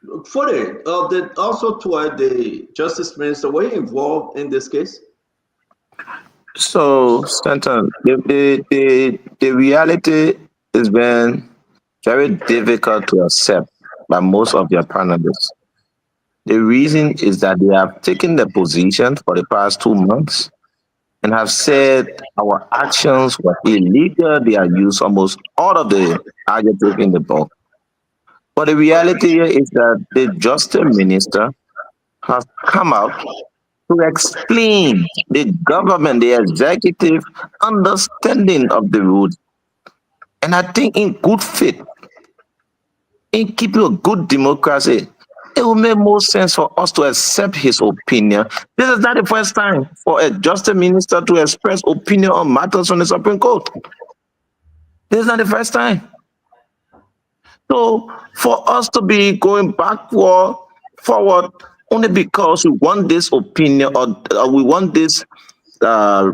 Fode, also toward the Justice Minister, were you involved in this case? So, Stanton, the reality has been very difficult to accept by most of your panelists. The reason is that they have taken the position for the past 2 months and have said our actions were illegal. They have used almost all of the adjectives in the book. But the reality here is that the Justice Minister has come out to explain the government, the executive understanding of the rules. And I think in good faith, in keeping a good democracy, it will make more sense for us to accept his opinion. This is not the first time for a Justice Minister to express opinion on matters on the Supreme Court. This is not the first time. So for us to be going backward, forward, only because we want this opinion or we want this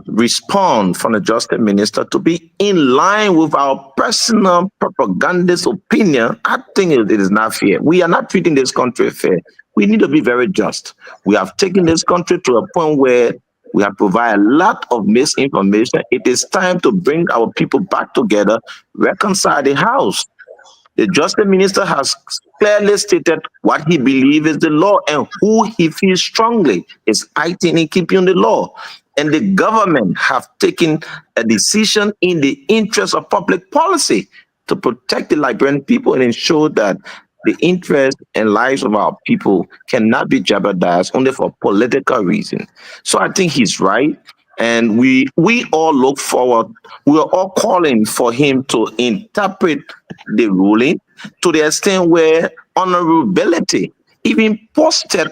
response from the Justice Minister to be in line with our personal propagandist opinion. I think it is not fair. We are not treating this country fair. We need to be very just. We have taken this country to a point where we have provided a lot of misinformation. It is time to bring our people back together, reconcile the house. The Justice Minister has clearly stated what he believes is the law and who he feels strongly is acting in keeping the law. And the government have taken a decision in the interest of public policy to protect the Liberian people and ensure that the interest and lives of our people cannot be jeopardized only for political reasons. So I think he's right. And we all look forward, we are all calling for him to interpret the ruling to the extent where honorability even posted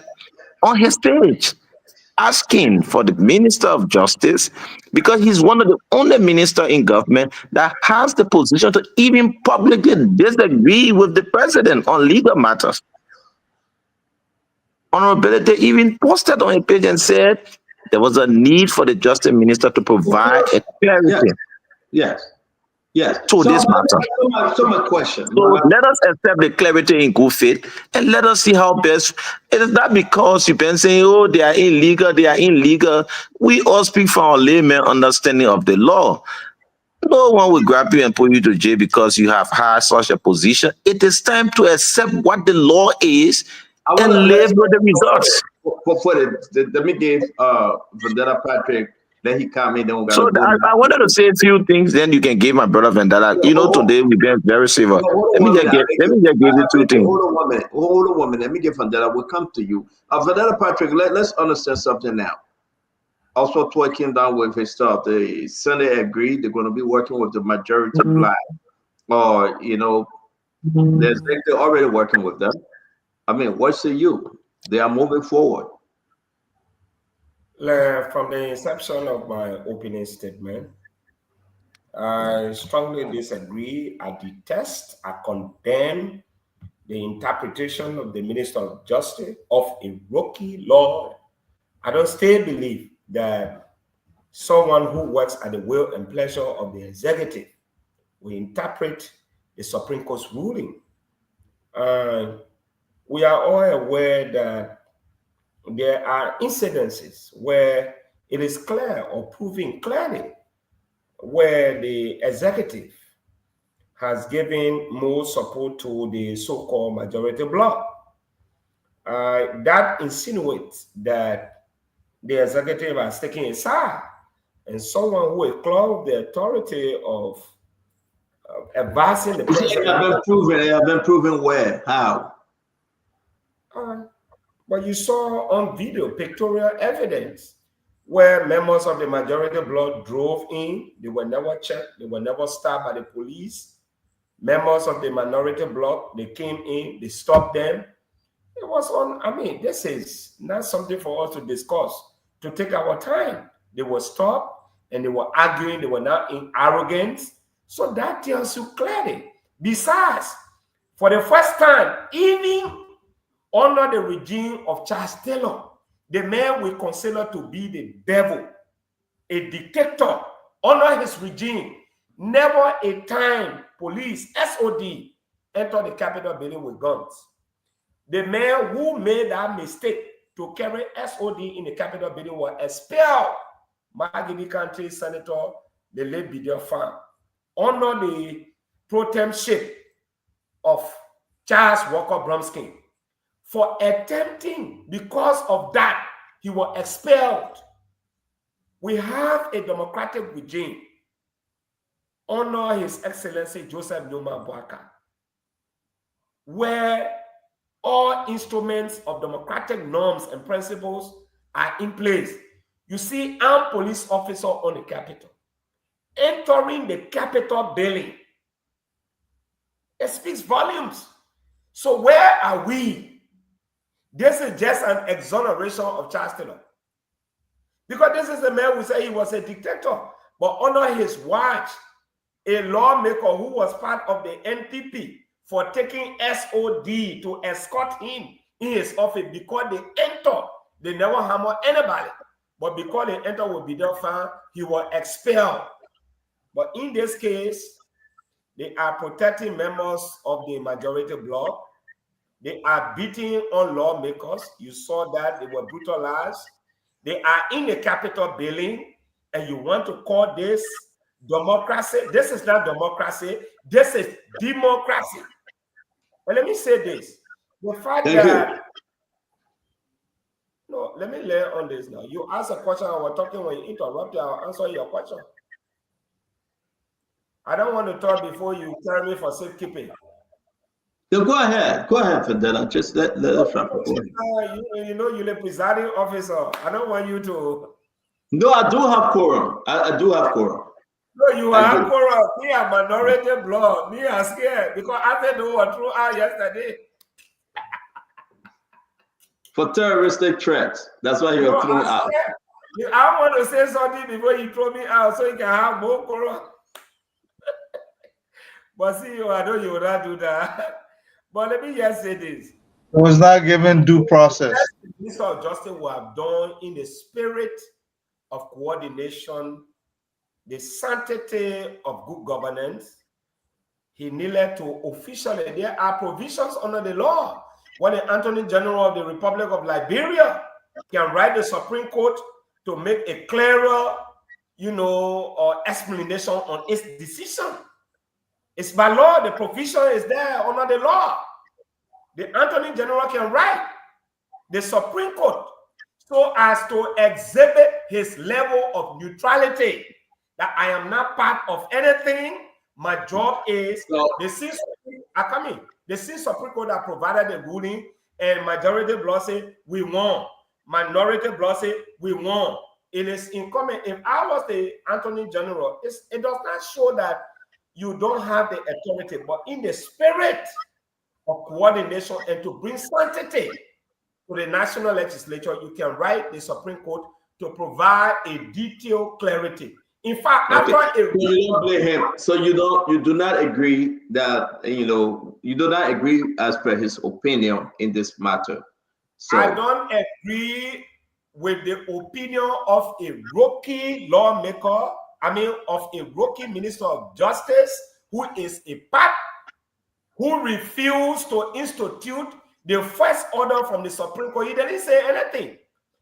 on his stage, asking for the Minister of Justice, because he's one of the only ministers in government that has the position to even publicly disagree with the president on legal matters. Honorability even posted on a page and said there was a need for the Justice Minister to provide a clarity Yes. to this matter. So my question. So let us accept the clarity in good faith and let us see how best. It is not because you've been saying, oh, they are illegal. We all speak from our layman understanding of the law. No one will grab you and put you to jail because you have had such a position. It is time to accept what the law is and live with the results. Let me give Vendetta Patrick, then he come in. Then So I wanted to say a few things, then you can give my brother Vendetta. Today we've been very civil. Let me just give you two things. Hold on one minute. Let me give Vendetta. We'll come to you. Vendetta Patrick, let's understand something now. Also talking down with his stuff. The Senate agreed they're going to be working with the majority black. Or they're already working with them. I mean, what say you? They are moving forward. From the inception of my opening statement, I strongly disagree. I detest, I condemn the interpretation of the Minister of Justice of a rookie law. I don't still believe that someone who works at the will and pleasure of the executive will interpret the Supreme Court's ruling. We are all aware that there are incidences where it is clear or proven clearly where the executive has given more support to the so-called majority bloc. That insinuates that the executive has taken a side, and someone who will claim the authority of advising the president. They have been proven where? How? But you saw on video pictorial evidence where members of the majority bloc drove in. They were never checked. They were never stopped by the police. Members of the minority bloc, they came in, they stopped them. It was this is not something for us to discuss, to take our time. They were stopped and they were arguing. They were not in arrogance. So that tells you clearly. Besides, for the first time, even under the regime of Charles Taylor, the man we consider to be the devil, a dictator. Under his regime, never a time police, SOD, entered the Capitol building with guns. The man who made that mistake to carry SOD in the Capitol building was expelled by the country Senator, the late Bidia Farm, under the pro tempship of Charles Walker Bromsky. For attempting, because of that, he was expelled. We have a democratic regime under His Excellency Joseph Numa Boaka, where all instruments of democratic norms and principles are in place. You see armed police officer on the Capitol entering the Capitol building. It speaks volumes. So where are we? This is just an exoneration of Charles Taylor. Because this is the man who said he was a dictator. But under his watch, a lawmaker who was part of the NPP for taking SOD to escort him in his office because they enter, they never hammer anybody. But because they enter with Bidel fan, he was expelled. But in this case, they are protecting members of the majority bloc. They are beating on lawmakers. You saw that they were brutalized. They are in the Capitol building, and you want to call this democracy? This is not democracy. This is democracy. And let me say this: the fact that no, let me lay on this now. You ask a question, I was talking when you interrupt, I'll answer your question. I don't want to talk before you tell me for safekeeping. No, go ahead, Fidela. Just let us wrap up. You know, you're the presiding officer. I don't want you to. No, I do have quorum. I do have quorum. No, you have quorum. Me a minority blood. Me are scared because I said no one threw out yesterday. For terroristic threats. That's why you're thrown out. I want to say something before you throw me out so you can have more quorum. But see, I know you will not do that. But let me just say this. It was not given due process. The Minister of Justice will have done in the spirit of coordination, the sanctity of good governance. He needed to officially, there are provisions under the law when the Attorney General of the Republic of Liberia can write the Supreme Court to make a clearer, or explanation on its decision. It's by law. The provision is there under the law. The Attorney General can write the Supreme Court so as to exhibit his level of neutrality, that I am not part of anything. My job is the Supreme Court that provided the ruling, and majority bloc say we won. Minority bloc say we won. It is incumbent. If I was the Attorney General, it does not show that you don't have the authority, but in the spirit of coordination and to bring sanctity to the national legislature, you can write the Supreme Court to provide a detailed clarity. In fact, so you do not agree that you do not agree as per his opinion in this matter. So I don't agree with the opinion of a rookie lawmaker. Of a rookie Minister of Justice who is a part who refused to institute the first order from the Supreme Court. He didn't say anything.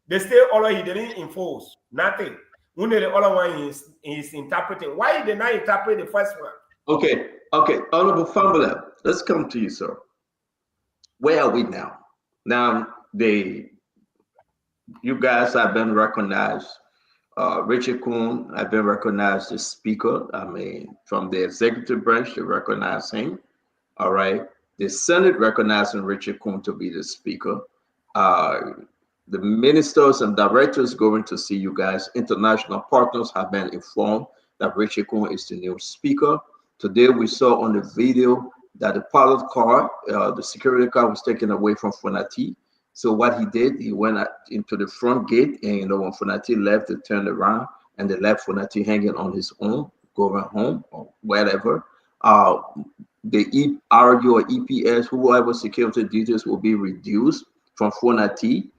The state order he didn't enforce nothing. Only the other one is interpreting. Why did they not interpret the first one? Okay. Honorable Fambula, let's come to you, sir. Where are we now? Now, you guys have been recognized. Richard Kuhn have been recognized as speaker. From the executive branch, they recognize him. All right. The Senate recognizing Richard Kuhn to be the speaker. The ministers and directors going to see you guys. International partners have been informed that Richard Kuhn is the new speaker. Today we saw on the video that the pilot car, the security car, was taken away from Fonati. So what he did, he went into the front gate, and when Fonati left, they turned around and they left Fonati hanging on his own, going home or wherever. The RU or EPS, whoever security details, will be reduced from Fonati.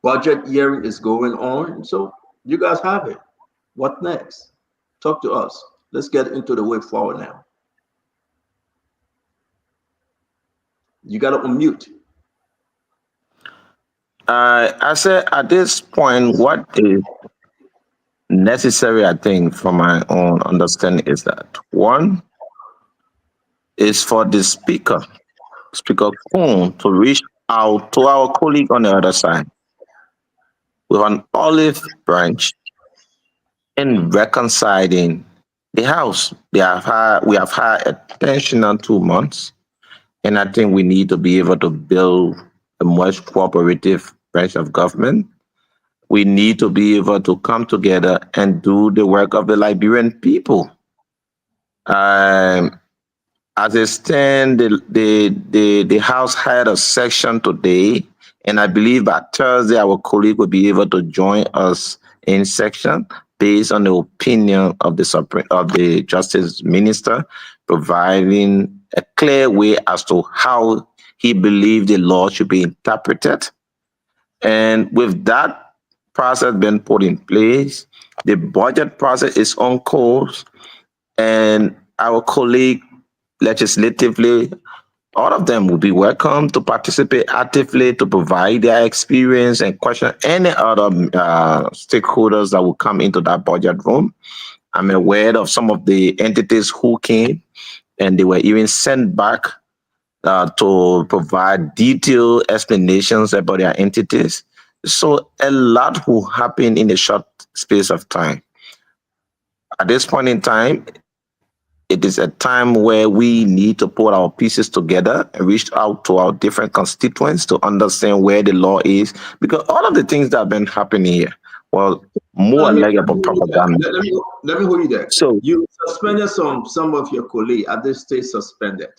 Budget hearing is going on, so you guys have it. What next? Talk to us. Let's get into the way forward now. You got to unmute. I said at this point, what is necessary, I think, from my own understanding, is that one is for the Speaker Kuhn, to reach out to our colleague on the other side with an olive branch in reconciling the House. We have had a tension 2 months, and I think we need to be able to build a much cooperative branch of government. We need to be able to come together and do the work of the Liberian people. As it stands, the House had a session today, and I believe by Thursday our colleague will be able to join us in section based on the opinion of the Justice Minister, providing a clear way as to how he believed the law should be interpreted. And with that process being put in place, the budget process is on course, and our colleague legislatively, all of them will be welcome to participate actively to provide their experience and question any other stakeholders that will come into that budget room. I'm aware of some of the entities who came and they were even sent back to provide detailed explanations about their entities. So a lot will happen in a short space of time. At this point in time, it is a time where we need to put our pieces together and reach out to our different constituents to understand where the law is, because all of the things that have been happening here, well, more like about propaganda. Let me hold you there. So you suspended some of your colleagues. Are they still suspended?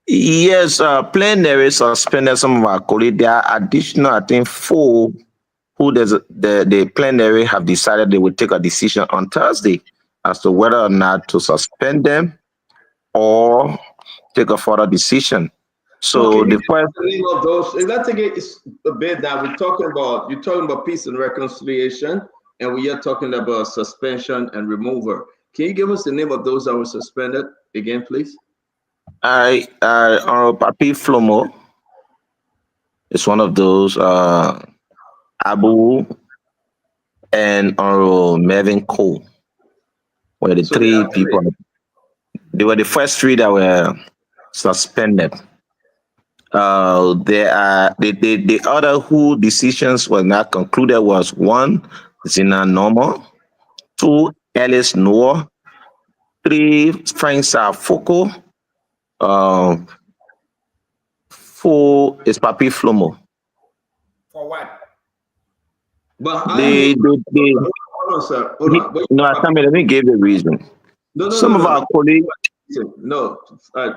Yes, plenary suspended some of our colleagues. There are additional, I think, 4 who the plenary have decided they will take a decision on Thursday as to whether or not to suspend them or take a further decision. So can you the first, give the name of those? Let's take it a bit now. You're talking about peace and reconciliation, and we are talking about suspension and removal. Can you give us the name of those that were suspended again, please? Honorable Papi Flomo is one of those. Abu and Honorable Mervyn Cole were the 3 people. They were the first 3 that were suspended. There are the other who decisions were not concluded was 1, Zina Norma, 2, Alice Noah, 3, Franca Foko, 4 is Papi Flomo. For what? But hold on, sir. Hold on. No, let me give the reason. Some of our colleagues. No,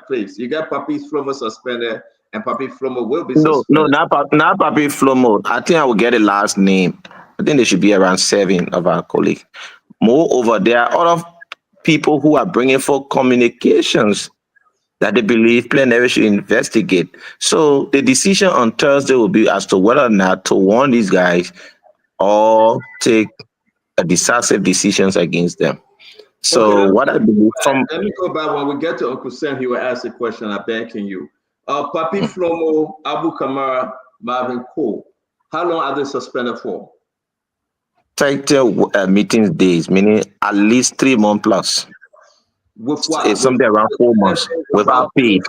please. You got Papi Flomo suspended, and Papi Flomo will be suspended. No, not Papi Flomo. I think I will get the last name. I think there should be around 7 of our colleagues. Moreover, there are other people who are bringing forth communications that they believe plenary should investigate. So the decision on Thursday will be as to whether or not to warn these guys or take a decisive decisions against them. So okay, what I believe from... Let me go back. When we get to Uncle Sam, he will ask a question. I'm begging you. Papi Flomo, Abu Kamara, Marvin Cole, how long are they suspended for? 30 meetings days, meaning at least 3 months plus. With what? It's something around 4 months without pay.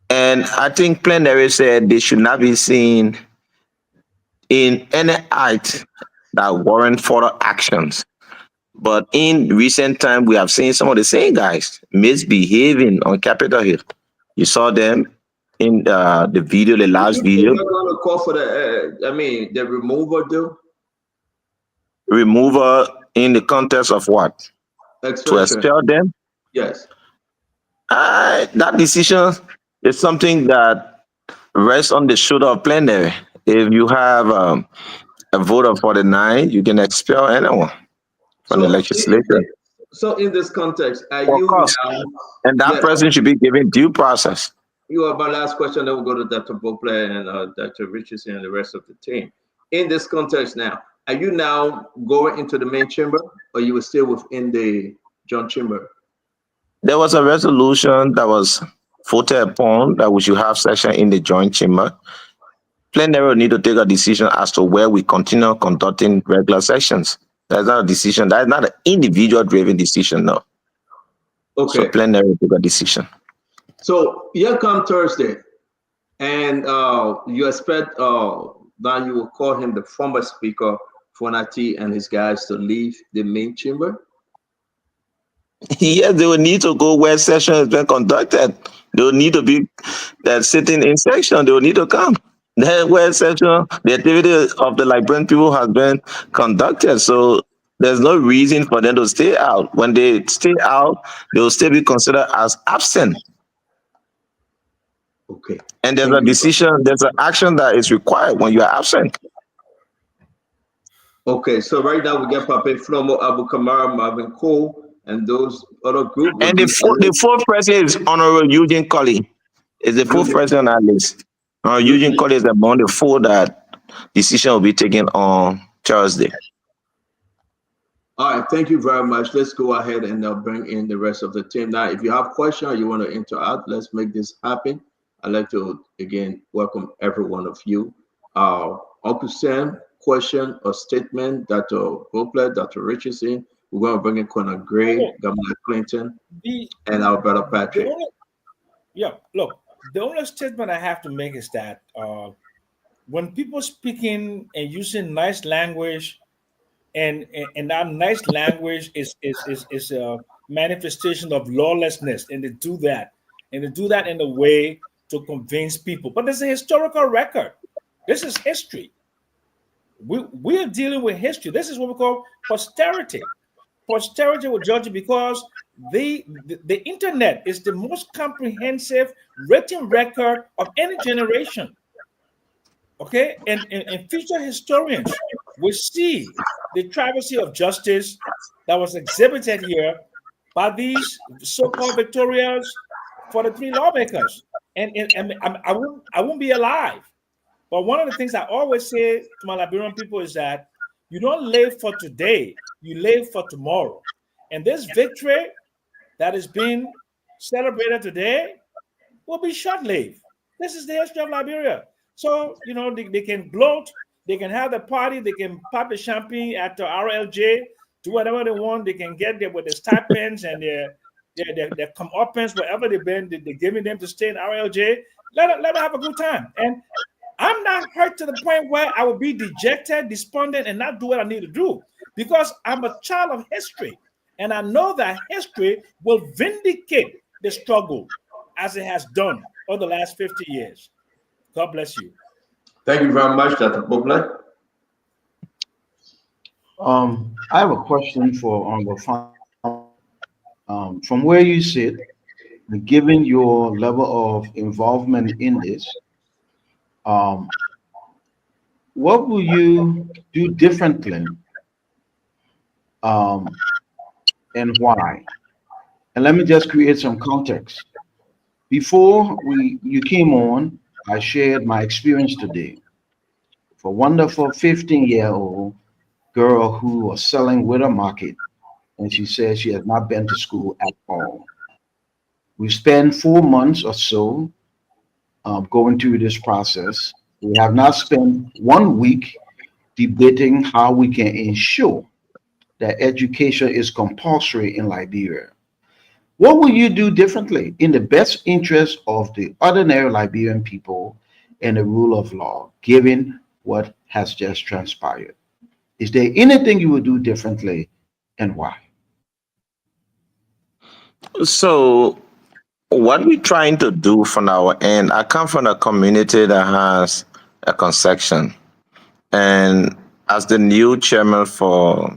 And I think plenary said they should not be seen in any act that warrant further actions. But in recent time, we have seen some of the same guys misbehaving on Capitol Hill. You saw them in the video, the last video. You're going to call for the removal, though? Removal in the context of what? To expel them? Yes. That decision is something that rests on the shoulder of plenary. If you have a vote of 49, you can expel anyone from the legislature. So in this context, of course, and that person should be given due process. You have my last question, then we'll go to Dr. Bople and Dr. Richardson and the rest of the team. In this context now, are you now going into the main chamber, or you were still within the joint chamber? There was a resolution that was voted upon that we should have session in the joint chamber. Plenary will need to take a decision as to where we continue conducting regular sessions. That's not a decision. That's not an individual-driven decision, no. Okay. So plenary will take a decision. So here come Thursday, and you expect that you will call him the former speaker, Fonati, and his guys to leave the main chamber? Yes, they will need to go where session has been conducted. They will need to be sitting in section. They will need to come. Then where session, the activity of the Liberian people has been conducted. So there's no reason for them to stay out. When they stay out, they will still be considered as absent. Okay. And there's a decision, there's an action that is required when you are absent. Okay, so right now we get Pape Flomo, Abu Kamara, Marvin Cole, and those other groups. And the fourth person is Honorable Eugene Colley. Is the fourth person on that list? Eugene Cole is among the four that decision will be taken on Thursday. All right, thank you very much. Let's go ahead and bring in the rest of the team. Now, if you have questions or you want to interact, let's make this happen. I'd like to, again, welcome every one of you. Uncle Sam, question or statement, Dr. Bopler, Dr. Richardson. We're going to bring in Conor Gray, Governor Clinton, and our brother Patrick. Look, the only statement I have to make is that when people speaking and using nice language, and that nice language is a manifestation of lawlessness, and they do that in a way to convince people. But there's a historical record. This is history. We are dealing with history. This is what we call posterity. Posterity will judge you because the internet is the most comprehensive written record of any generation. Okay, and future historians will see the travesty of justice that was exhibited here by these so-called victorias for the three lawmakers. And I won't be alive. But one of the things I always say to my Liberian people is that you don't live for today, you live for tomorrow. And this victory that is being celebrated today will be short-lived. This is the history of Liberia. So, they can gloat, they can have the party, they can pop the champagne at the RLJ, do whatever they want. They can get there with their stipends and their comeuppance, wherever they've been, they're giving them to stay in RLJ. Let them have a good time. And I'm not hurt to the point where I will be dejected, despondent, and not do what I need to do, because I'm a child of history. And I know that history will vindicate the struggle as it has done over the last 50 years. God bless you. Thank you very much, Dr. Bopler. I have a question for from where you sit, given your level of involvement in this, what will you do differently, and why? And let me just create some context. Before you came on, I shared my experience today. For a wonderful 15-year-old girl who was selling with a market, and she says she has not been to school at all. We spent 4 months or so going through this process. We have not spent 1 week debating how we can ensure that education is compulsory in Liberia. What will you do differently in the best interest of the ordinary Liberian people and the rule of law, given what has just transpired? Is there anything you would do differently, and why? So what we're trying to do from our end, I come from a community that has a concession. And as the new chairman for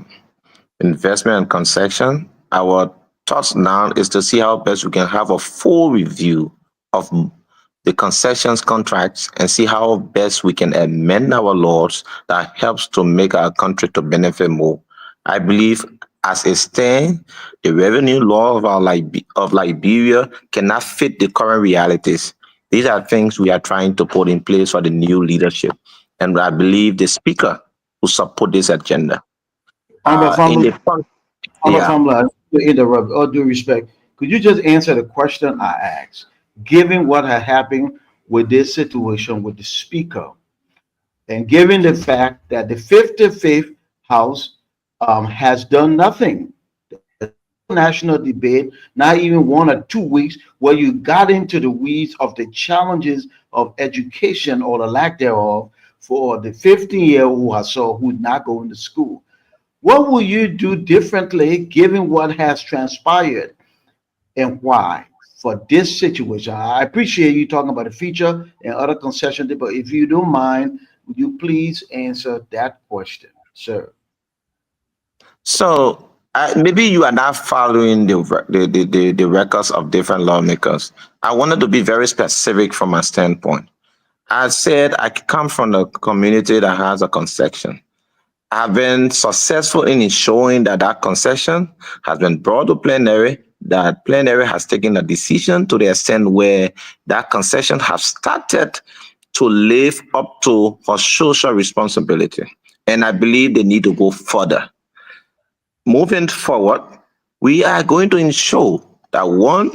investment and concession, our thoughts now is to see how best we can have a full review of the concessions contracts and see how best we can amend our laws that helps to make our country to benefit more. I believe as it stands, the revenue law of Liberia cannot fit the current realities. These are things we are trying to put in place for the new leadership. And I believe the speaker will support this agenda. To interrupt, all due respect, could you just answer the question I asked? Given what had happened with this situation with the speaker, and given the fact that the 55th House has done nothing, national debate, not even 1 or 2 weeks, where you got into the weeds of the challenges of education or the lack thereof for the 15-year-old or so who's not going to school. What will you do differently given what has transpired, and why for this situation? I appreciate you talking about the future and other concessions, but if you don't mind, would you please answer that question, sir? So maybe you are not following the records of different lawmakers. I wanted to be very specific from my standpoint. I said I come from a community that has a concession. I've been successful in ensuring that that concession has been brought to plenary, that plenary has taken a decision to the extent where that concession has started to live up to her social responsibility. And I believe they need to go further. Moving forward, we are going to ensure that one,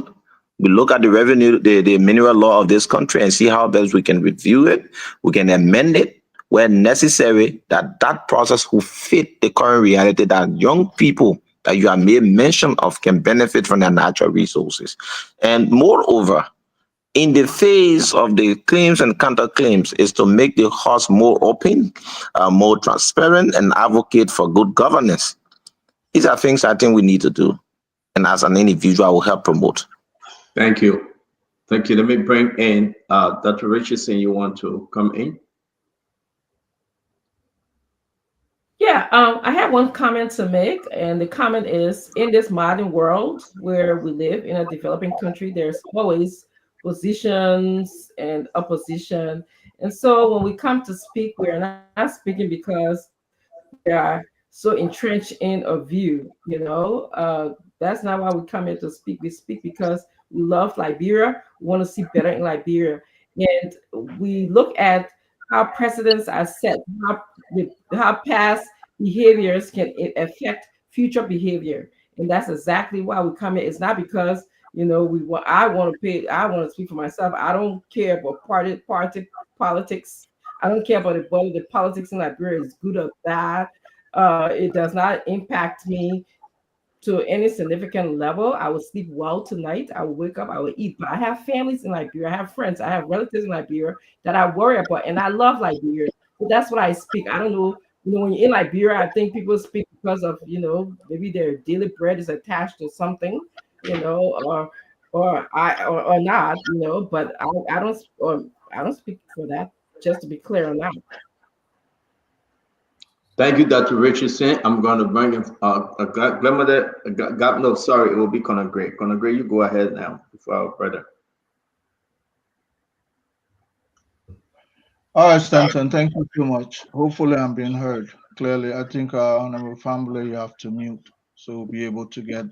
we look at the revenue, the mineral law of this country and see how best we can review it. We can amend it where necessary, that that process will fit the current reality that young people that you have made mention of can benefit from their natural resources. And moreover, in the face of the claims and counterclaims is to make the house more open, more transparent, and advocate for good governance. These are things I think we need to do. And as an individual, I will help promote. Thank you. Thank you. Let me bring in Dr. Richardson. You want to come in? Yeah, I have one comment to make, and the comment is in this modern world where we live in a developing country, there's always positions and opposition. And so when we come to speak, we're not speaking because we are so entrenched in a view, that's not why we come here to speak. We speak because we love Liberia, we want to see better in Liberia. And we look at how precedents are set, how past behaviors can affect future behavior. And that's exactly why we come here. It's not because we want. I want to pay. I want to speak for myself. I don't care about party politics. I don't care about whether the politics in Liberia is good or bad. It does not impact me to any significant level. I will sleep well tonight. I will wake up. I will eat. But I have families in Liberia. I have friends. I have relatives in Liberia that I worry about, and I love Liberia. So that's what I speak. I don't know. When you're in Liberia, I think people speak because of maybe their daily bread is attached to something, or not, But I don't speak for that. Just to be clear on that. Thank you, Dr. Richardson. I'm going to bring in grandmother. No, sorry, it will be Conor Gray. Conor Gray, you go ahead now before our brother. All right, Stanton, thank you so much. Hopefully, I'm being heard clearly. I think Honorable Family, you have to mute so we'll be able to get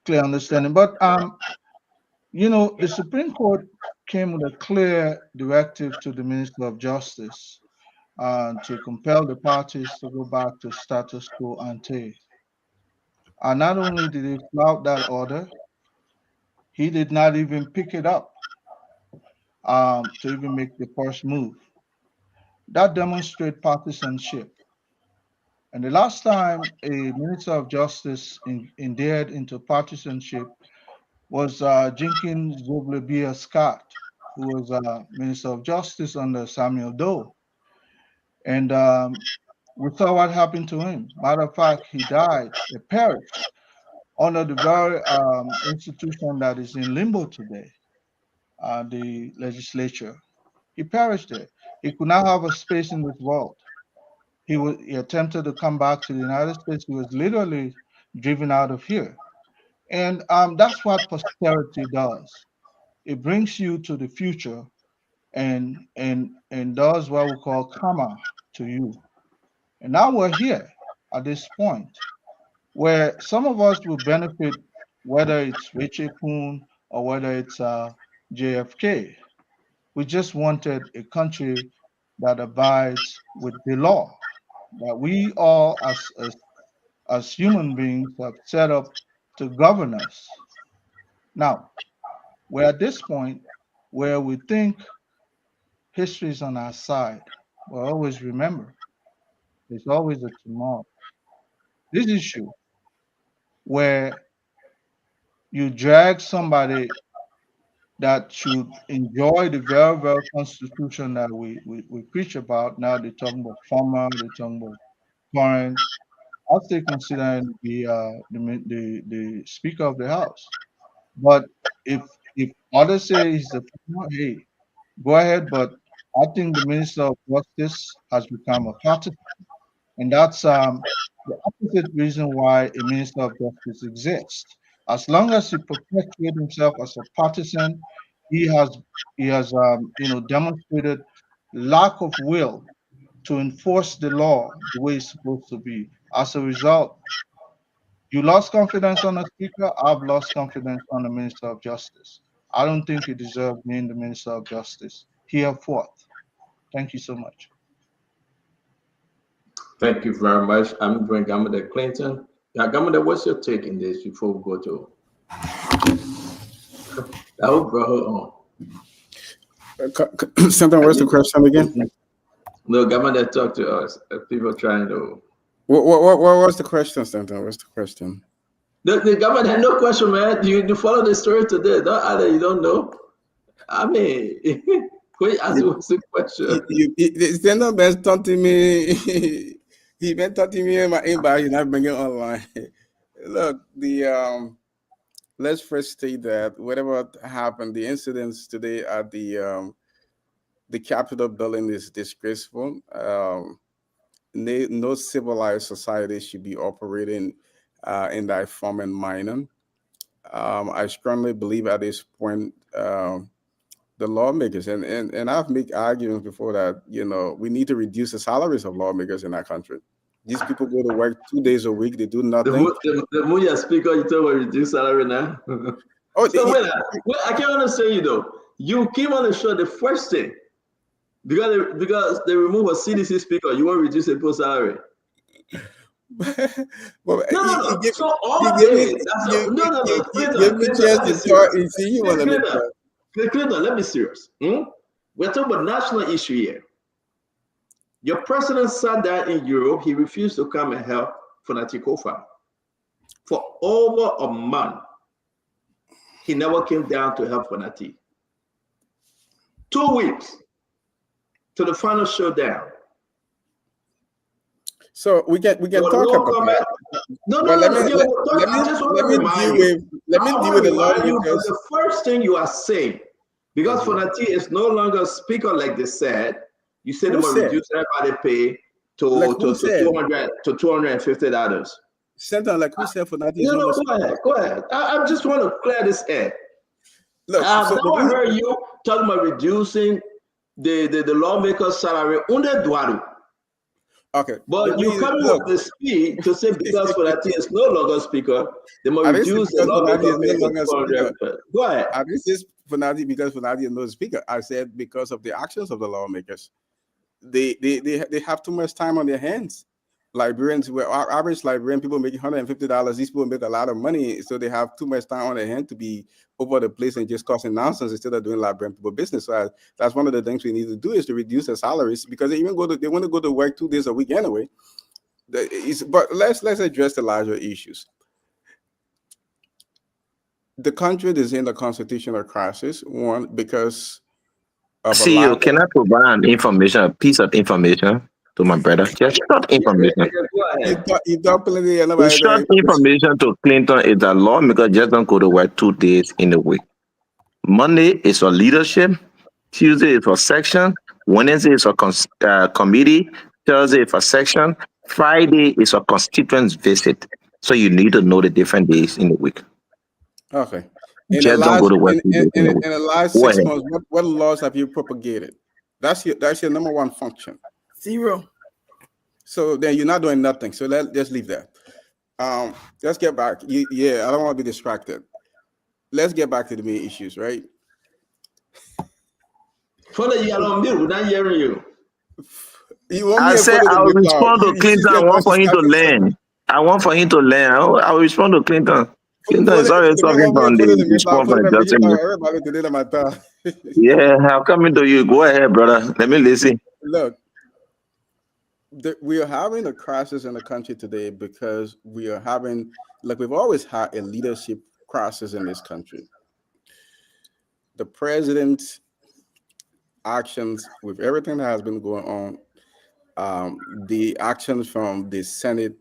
clear understanding. But the Supreme Court came with a clear directive to the Minister of Justice to compel the parties to go back to status quo ante. And not only did he flout that order, he did not even pick it up to even make the first move. That demonstrates partisanship. And the last time a Minister of Justice endeared into partisanship was Jenkins Zoblebia Scott, who was Minister of Justice under Samuel Doe. And we saw what happened to him. Matter of fact, he died, he perished under the very institution that is in limbo today, the legislature. He perished there. He could not have a space in this world. He attempted to come back to the United States. He was literally driven out of here. And that's what posterity does. It brings you to the future and does what we call karma to you. And now we're here at this point where some of us will benefit, whether it's Richie Poon or whether it's JFK. We just wanted a country that abides with the law, that we all as human beings have set up to govern us. Now, we're at this point where we think history is on our side. Well, always remember, there's always a tomorrow. This issue where you drag somebody that should enjoy the very, very constitution that we preach about. Now they're talking about former, they're talking about current. I'll still consider him to be the Speaker of the House. But if others say he's the former, hey, go ahead. But I think the Minister of Justice has become a partisan, and that's the opposite reason why a Minister of Justice exists. As long as he perpetuates himself as a partisan, he has demonstrated lack of will to enforce the law the way it's supposed to be. As a result, You lost confidence on the speaker. I've lost confidence on the Minister of Justice. I don't think he deserves being the Minister of Justice. He have fought. Thank you so much. Thank you very much. I'm going Gamada Clinton. Yeah, Gamada, what's your take in this before we go to? I will bring her on. Senator, what's the question again? No, Gamada, talk to us. People trying to. What was the question, Senator? What's the question? The government had no question, man. You follow the story today. Don't either you don't know. I mean, wait, ask you what's the question. Senator been talking to me. He been talking to me in my inbox. He's not bringing it online. Look, let's first state that whatever happened, the incidents today at the Capitol building is disgraceful. No civilized society should be operating in that form and manner. I strongly believe at this point, the lawmakers, and I've made arguments before that, we need to reduce the salaries of lawmakers in our country. These people go to work 2 days a week, they do nothing. The Muya speaker, you talk about reduce salary now. So wait, I can't understand you though. You came on the show the first thing, because they remove a CDC speaker, you want to reduce the post salary. Well, No. So all no. Give me a chance to talk. You see, you want to make that. Clinton, let me serious. We're talking about national issue here. Your president sat there in Europe. He refused to come and help Fonati Kofa for over a month. He never came down to help Fonati. 2 weeks to the final showdown. So we can talk about that. Let me deal with the law. The first thing you are saying, because Fonati is no longer speaker like they said, you said they will reduce everybody pay to $200 to $250. Senator, like who said Fonati? Go ahead. I just want to clear this air. Look, I've never heard you talking about reducing the lawmaker's salary under Duaru. Okay. But you coming with the speed to say because Fonati is no longer speaker, they must reduce the lawmaker's pay. Go ahead. I didn't say Fonati because Fonati is no speaker. I said because of the actions of the lawmakers. They have too much time on their hands. Liberians, our average Liberian people make $150. These people make a lot of money, so they have too much time on their hand to be over the place and just causing nonsense instead of doing Liberian people business. So that's one of the things we need to do is to reduce their salaries because they want to go to work 2 days a week anyway. But let's address the larger issues. The country is in a constitutional crisis. One, because of CEO, can I provide a piece of information to my brother? Just short information. Short information to Clinton is that lawmakers just don't go to work 2 days in a week. Monday is for leadership. Tuesday is for section. Wednesday is for committee. Thursday is for section. Friday is for constituents visit. So you need to know the different days in the week. Okay. Just don't go to work. In the last 6 months, what laws have you propagated? That's your number one function. 0. So then you're not doing nothing. So let's just leave that. Let's get back. I don't want to be distracted. Let's get back to the main issues, right? Father, you are on mute. We're not hearing you. I said I will respond to Clinton. I want for him to learn. I will respond to Clinton. Clinton is always talking from the response from Justin. Yeah, I'm coming to you. Go ahead, brother. Let me listen. Look, we are having a crisis in the country today because we are having, we've always had a leadership crisis in this country. The president's actions with everything that has been going on, the actions from the Senate,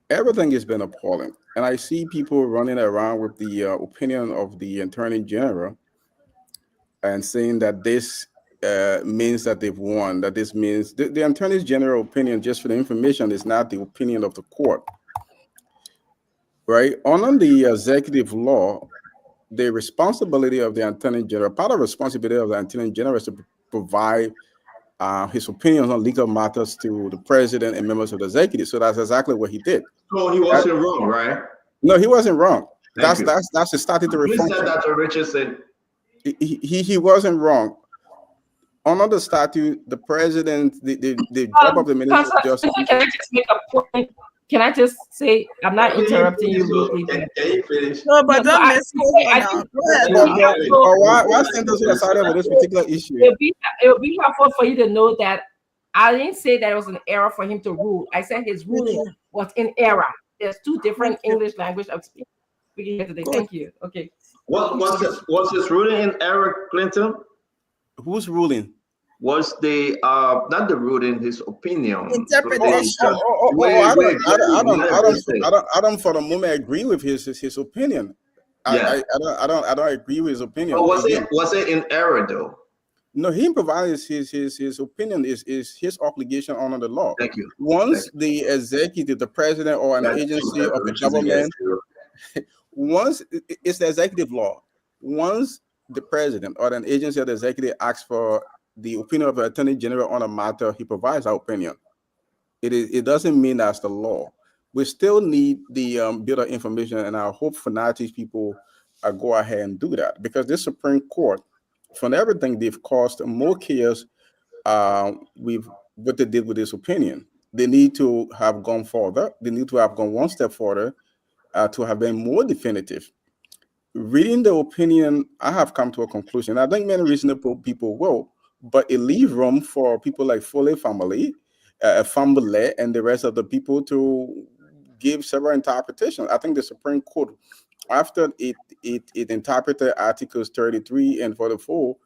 everything has been appalling. And I see people running around with the opinion of the Attorney General and saying that this means that they've won, that this means the Attorney General opinion, just for the information, is not the opinion of the court, right? On the executive law, the responsibility of the Attorney General, part of the responsibility of the Attorney General is to provide his opinions on legal matters to the president and members of the executive. So that's exactly what he did. So he wasn't wrong, right? No, he wasn't wrong. Thank you. That's the statutory Please function. send that to Richardson. He wasn't wrong. Under the statute, the president, the job of the minister of justice. Can I just make a point? Can I just say, I'm not interrupting you. Can you finish? No, but don't mess Why send us aside over this particular issue? It would be helpful for you to know that I didn't say that it was an error for him to rule. I said his ruling was in error. There's two different English language of speaking here today. Thank you. Okay. Was his ruling in error, Clinton? Whose ruling? Was the not the ruling, his opinion, interpretation? I don't for the moment agree with his opinion. Yeah. I don't agree with his opinion. But was it in error though? No, he provides his opinion is his obligation under the law. Thank you. Once the executive, the president, or an agency of the government, once it's the executive law. Once the president or an agency of the executive asks for the opinion of the attorney general on a matter, he provides our opinion. It doesn't mean that's the law. We still need the bit of information, and I hope fanatics people go ahead and do that, because this Supreme Court, from everything they've caused more chaos with what they did with this opinion. They need to have gone further. They need to have gone one step further to have been more definitive. Reading the opinion, I have come to a conclusion. I think many reasonable people will, but it leaves room for people like Foley family, Famble, and the rest of the people to give several interpretations. I think the Supreme Court, after it interpreted Articles 33 and 44,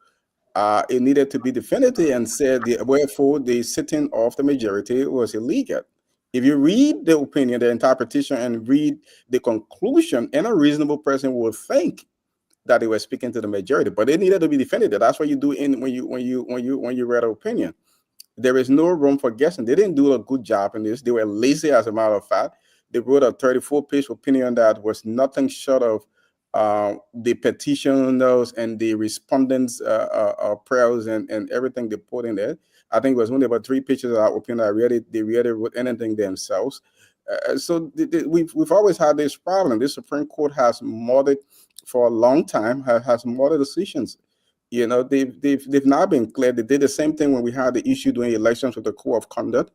it needed to be definitive and said, wherefore the sitting of the majority was illegal. If you read the opinion, the interpretation, and read the conclusion, any reasonable person would think that they were speaking to the majority, but it needed to be definitive. That's what you do when you read an opinion. There is no room for guessing. They didn't do a good job in this. They were lazy, as a matter of fact. They wrote a 34-page opinion that was nothing short of the petitioners and the respondents' prayers and everything they put in there. I think it was only about 3 pages of that opinion. They really wrote anything themselves. So we've always had this problem. The Supreme Court has modded for a long time, has modded decisions. You know, they've now been clear. They did the same thing when we had the issue during elections with the Code of Conduct,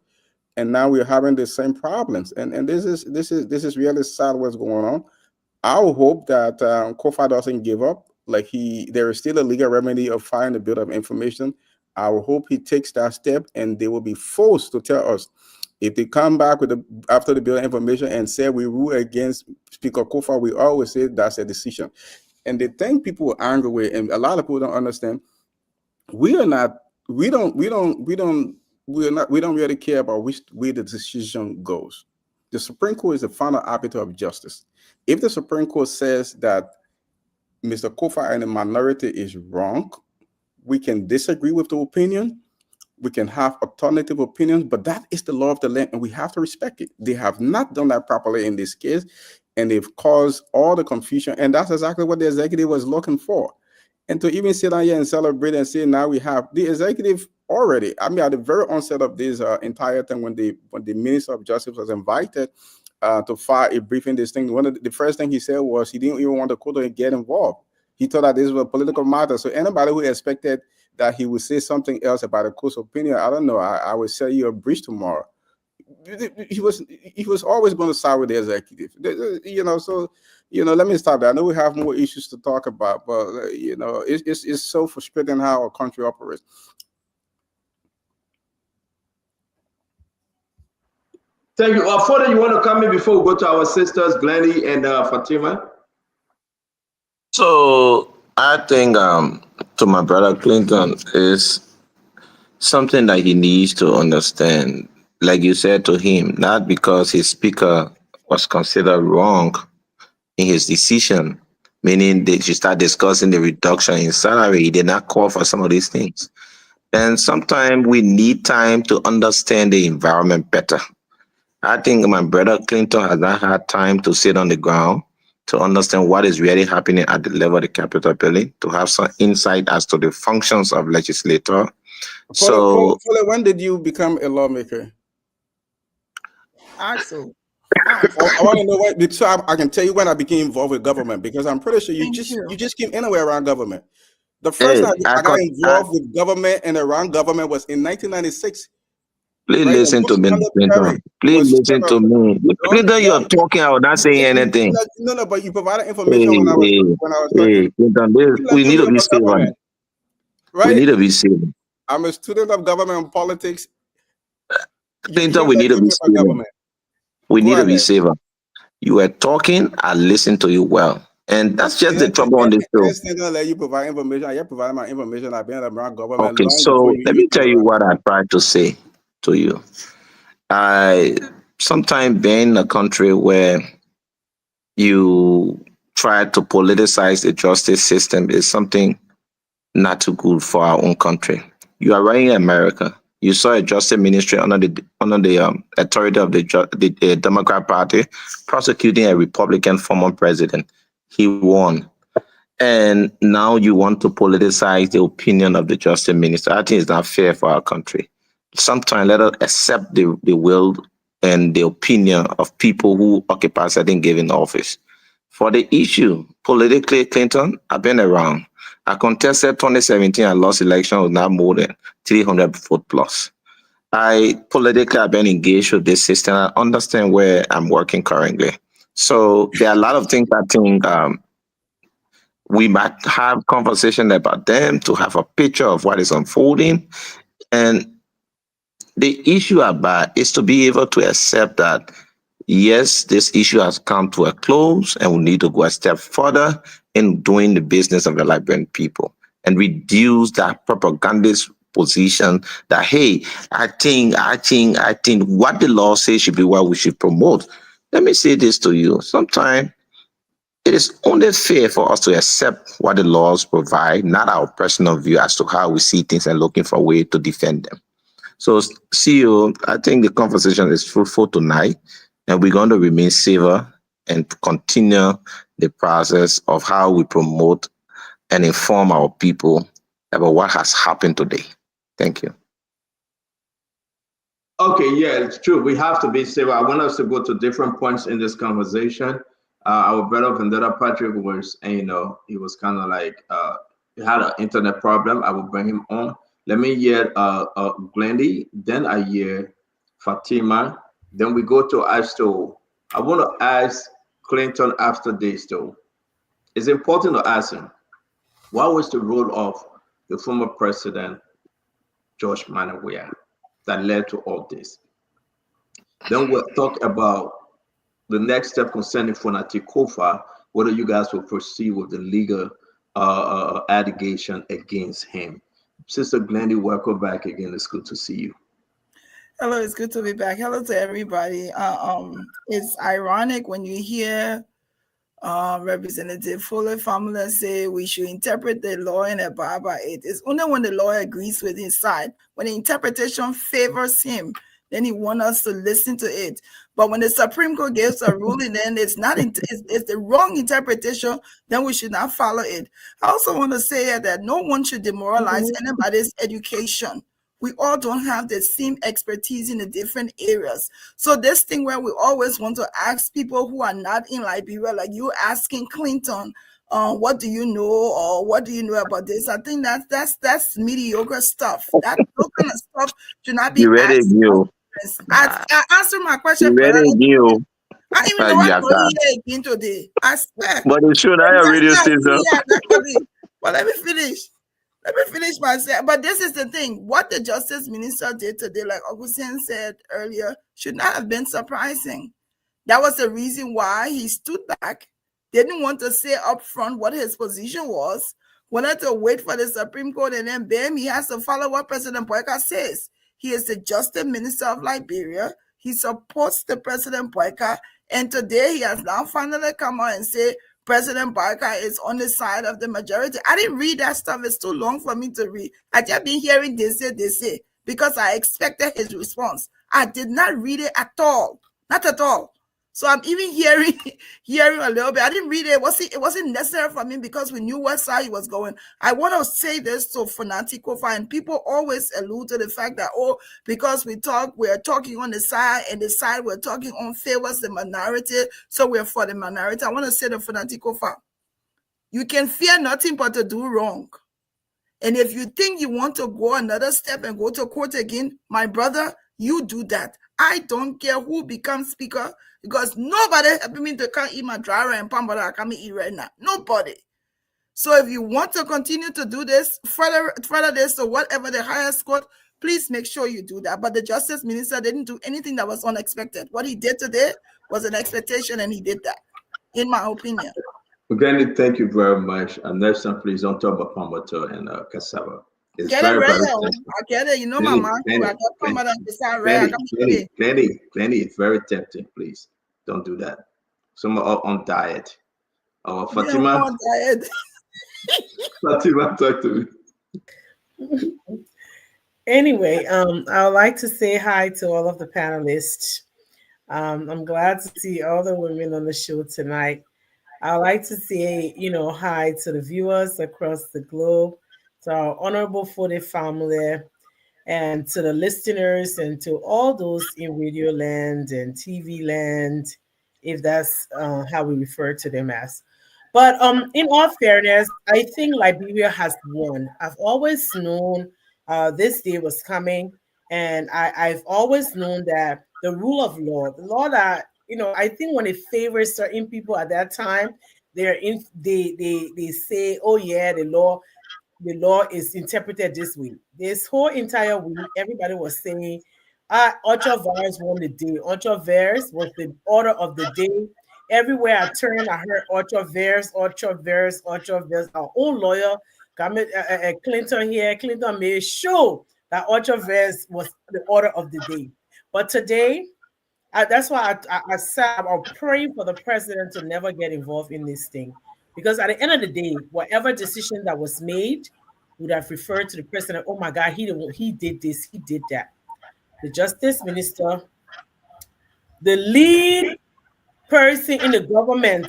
and now we're having the same problems. And this is really sad what's going on. I hope that COFA doesn't give up. There is still a legal remedy of filing a bit of information. I hope he takes that step, and they will be forced to tell us if they come back after the bill of information and say we rule against Speaker COFA. We always say that's a decision. And the thing people are angry with, and a lot of people don't understand, we don't really care about which way the decision goes. The Supreme Court is the final arbiter of justice. If the Supreme Court says that Mr. COFA and the minority is wrong, we can disagree with the opinion. We can have alternative opinions, but that is the law of the land, and we have to respect it. They have not done that properly in this case, and they've caused all the confusion, and that's exactly what the executive was looking for. And to even sit down here and celebrate and say now we have the executive already. I mean, at the very onset of this entire thing, when the Minister of Justice was invited to file a briefing, this thing, the first thing he said was he didn't even want the court to get involved. He thought that this was a political matter. So anybody who expected that he would say something else about the court's opinion, I don't know. I will sell you a breach tomorrow. He was always going to side with the executive. Let me stop there. I know we have more issues to talk about, but it's so frustrating how our country operates. Thank you. Further, you want to come in before we go to our sisters, Glennie and Fatima? So I think to my brother Clinton is something that he needs to understand. Like you said to him, not because his speaker was considered wrong in his decision, meaning they should start discussing the reduction in salary. He did not call for some of these things. And sometimes we need time to understand the environment better. I think my brother Clinton has not had time to sit on the ground to understand what is really happening at the level of the Capitol building, to have some insight as to the functions of legislator, So Fole, when did you become a lawmaker? Axel. I want to know when, because I can tell you when I became involved with government, because I'm pretty sure Thank you just came anywhere around government. The hey, first time I got involved with government and around government was in 1996. please Right? listen to me, Perry Clinton. Please was listen to me. Clinton, you're talking, I was not saying anything. No, but you provided Hey, information when I was talking. Clinton, we need to be safe. Right? We need to be safe. I'm a student of government and politics. Clinton, we need to be safe. We need to be safer. You were talking, I listened to you well. And that's just the trouble on this show. I'm going to let you provide information. I provide my information. I've been around government Okay, long so before let me tell you what I tried to say to you. I sometimes been in a country where you try to politicize the justice system is something not too good for our own country. You are running America. You saw a justice ministry under the authority of the Democrat Party prosecuting a Republican former president. He won. And now you want to politicize the opinion of the justice minister. I think it's not fair for our country. Sometimes let us accept the will and the opinion of people who occupy certain given office. For the issue, politically, Clinton, I've been around. I contested 2017 and lost election with not more than 300 vote plus. Politically, I've been engaged with this system. I understand where I'm working currently. So there are a lot of things I think we might have conversation about them to have a picture of what is unfolding. And the issue about is to be able to accept that, yes, this issue has come to a close and we need to go a step further in doing the business of the Liberian people and reduce that propagandist position that, hey, I think what the law says should be what we should promote. Let me say this to you. Sometimes it is only fair for us to accept what the laws provide, not our personal view as to how we see things and looking for a way to defend them. So, CEO, I think the conversation is fruitful tonight, and we're going to remain safer and continue the process of how we promote and inform our people about what has happened today. Thank you. Okay, yeah, it's true. We have to be safer. I want us to go to different points in this conversation. Our brother Vendetta Patrick was, he was kind of like, he had an internet problem. I will bring him on. Let me hear Glendy, then I hear Fatima, then we go to Ashto. I want to ask Clinton after this, though. It's important to ask him, what was the role of the former president, George Manawea, that led to all this? Then we'll talk about the next step concerning Fonati Kofa, whether you guys will proceed with the legal allegation against him. Sister Glendy, welcome back again. It's good to see you. Hello, it's good to be back. Hello to everybody. It's ironic when you hear Representative Fuller Family say we should interpret the law and abide by it. It's only when the law agrees with his side. When the interpretation favors him, then he wants us to listen to it. But when the Supreme Court gives a ruling, then it's the wrong interpretation, then we should not follow it. I also want to say that no one should demoralize anybody's education. We all don't have the same expertise in the different areas. So this thing where we always want to ask people who are not in Liberia, like you asking Clinton, what do you know, or what do you know about this? I think that's mediocre stuff. Those kind of stuff should not be asked. I answered my question. I didn't even know I'm going here again today. I swear. But it should have a radio station. Well, let me finish myself. But this is the thing. What the Justice Minister did today, like Augustine said earlier, should not have been surprising. That was the reason why he stood back, didn't want to say up front what his position was, wanted to wait for the Supreme Court, and then bam, he has to follow what President Boyka says. He is the Justice Minister of Liberia. He supports the President Boyka, and today he has now finally come out and say President Boyka is on the side of the majority. I didn't read that stuff. It's too long for me to read. I just been hearing they say, because I expected his response. I did not read it at all. Not at all. So I'm even hearing a little bit. I didn't read it. It wasn't necessary for me because we knew what side he was going. I want to say this to Fanatico, and people always allude to the fact that, because we are talking on the side, and the side we're talking on favors the minority, so we're for the minority. I want to say to Fanatico, you can fear nothing but to do wrong. And if you think you want to go another step and go to court again, my brother, you do that. I don't care who becomes speaker, because nobody helping me to come eat my driver and palm butter I come eat right now. Nobody. So if you want to continue to do this, further this to whatever the highest court, please make sure you do that. But the justice minister didn't do anything that was unexpected. What he did today was an expectation, and he did that, in my opinion. Granny, thank you very much. And next time, please don't talk about palm butter and cassava. It's get very, it very real. I get it. You know my mom. I got palm butter and cassava red. Granny, it's very tempting. Please don't do that. Some are on diet. Fatima, on diet. Fatima, talk to me. Anyway, I would like to say hi to all of the panelists. I'm glad to see all the women on the show tonight. I would like to say, hi to the viewers across the globe, to our honorable Fode family, and to the listeners, and to all those in radio land and TV land, if that's how we refer to them as. But in all fairness, I think Liberia has won. I've always known this day was coming, and I've always known that the rule of law, the law that, I think when it favors certain people at that time, they say, oh yeah, the law is interpreted this way. This whole entire week, everybody was saying, ultra-virus won the day. Ultra-virus was the order of the day. Everywhere I turned, I heard ultra-virus. Our own lawyer, Clinton here, Clinton made sure that ultra-virus was the order of the day. But today, that's why I said I'm praying for the president to never get involved in this thing. Because at the end of the day, whatever decision that was made would have referred to the president, oh my God, he did this, he did that. The justice minister, the lead person in the government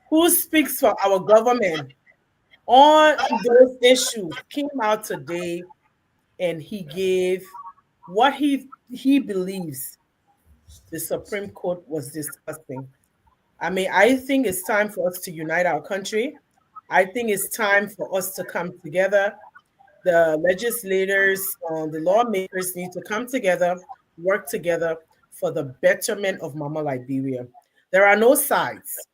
who speaks for our government on those issues, came out today and he gave what he believes the Supreme Court was discussing. I mean, I think it's time for us to unite our country. I think it's time for us to come together. The legislators, the lawmakers need to come together, work together for the betterment of Mama Liberia. There are no sides.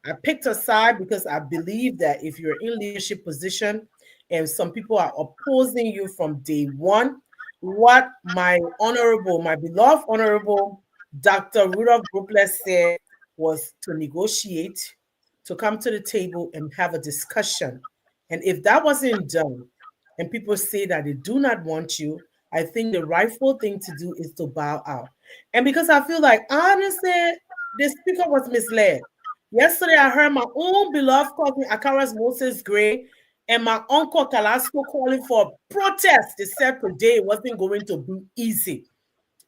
I picked a side because I believe that if you're in leadership position and some people are opposing you from day one, what my beloved honorable Dr. Rudolph Brookless said was to negotiate, to come to the table and have a discussion. And if that wasn't done, and people say that they do not want you, I think the rightful thing to do is to bow out. And because I feel like, honestly, the speaker was misled. Yesterday, I heard my own beloved cousin, Akaras Moses Gray, and my uncle Kalasco calling for protest. They said today it wasn't going to be easy.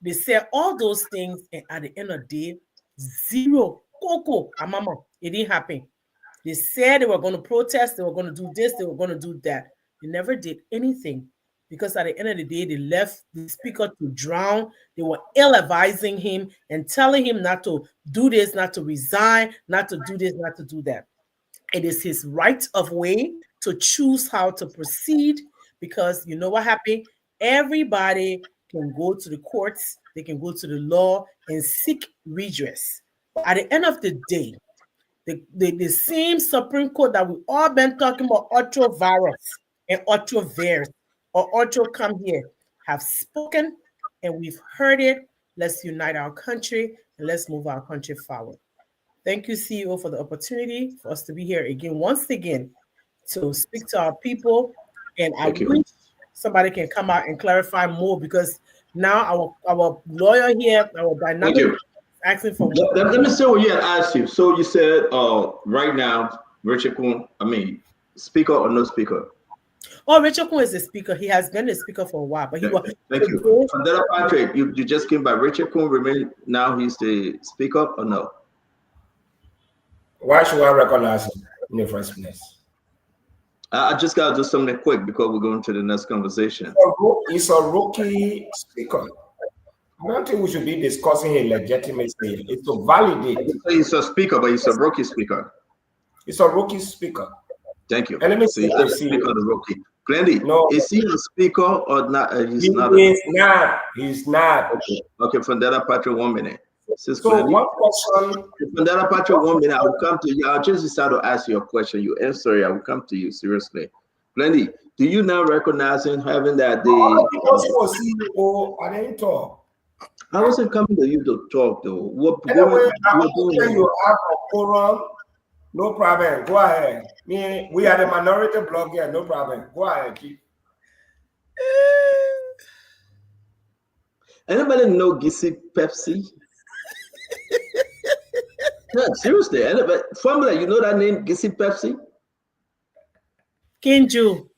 They said all those things, and at the end of the day, zero. Coco, mama, it didn't happen. They said they were going to protest, they were going to do this, they were going to do that. They never did anything because at the end of the day, they left the speaker to drown. They were ill-advising him and telling him not to do this, not to resign, not to do this, not to do that. It is his right of way to choose how to proceed because you know what happened? Everybody can go to the courts, they can go to the law and seek redress. But at the end of the day, the same Supreme Court that we've all been talking about, ultra-virus and ultra-virus or ultra-come here, have spoken and we've heard it. Let's unite our country and let's move our country forward. Thank you, CEO, for the opportunity for us to be here again, once again, to speak to our people. And I wish somebody can come out and clarify more because now our lawyer here, our dynamic, asking for more. Let me say what you had asked you. So you said right now, Richard Kuhn, speaker or no speaker? Oh, Richard Kuhn is the speaker. He has been the speaker for a while, but he was. Thank you. Patrick, you just came by. Richard Kuhn remain now. He's the speaker or no? Why should I recognize him in the first place? I just got to do something quick because we're going to the next conversation. He's a rookie speaker. I don't think we should be discussing his legitimacy. It's to validate. He's a speaker, but he's a rookie speaker. He's a rookie speaker. Thank you. And let me see, see. The rookie. Plenty. No. Is he a speaker or not? He's not. He's not. Okay, Fundera Patrick, 1 minute. So one question. Fundera Patrick, 1 minute. I will come to you. I'll just decide to ask you a question. You answer it. I will come to you seriously. Plenty. Do you now recognize him having that CEO? I didn't talk. I wasn't coming to you to talk though. You have a forum. No problem. Go ahead. We are the minority blog here. No problem. Go ahead, Chief. Anybody know Gissy Pepsi? No, seriously. Anybody, Formula, you know that name, Gissy Pepsi? Kinju.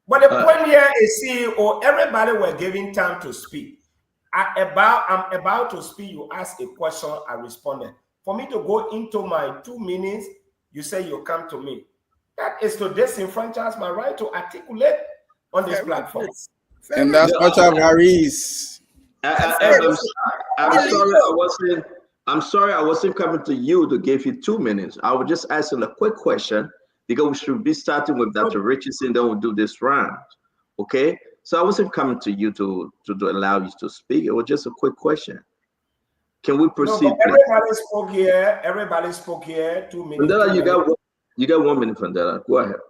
But the point here is, CEO, everybody were giving time to speak. I'm about to speak. You ask a question, I responded. For me to go into my 2 minutes, you say you come to me. That is to disenfranchise my right to articulate on this platform. And that's much of Harris. I'm sorry I wasn't coming to you to give you 2 minutes. I was just asking a quick question because we should be starting with Dr. Richardson, then we'll do this round. Okay? So I wasn't coming to you to allow you to speak. It was just a quick question. Can we proceed? No, everybody spoke here. Everybody spoke here. 2 minutes. Fundera, you got 1 minute, Fundera. Go ahead.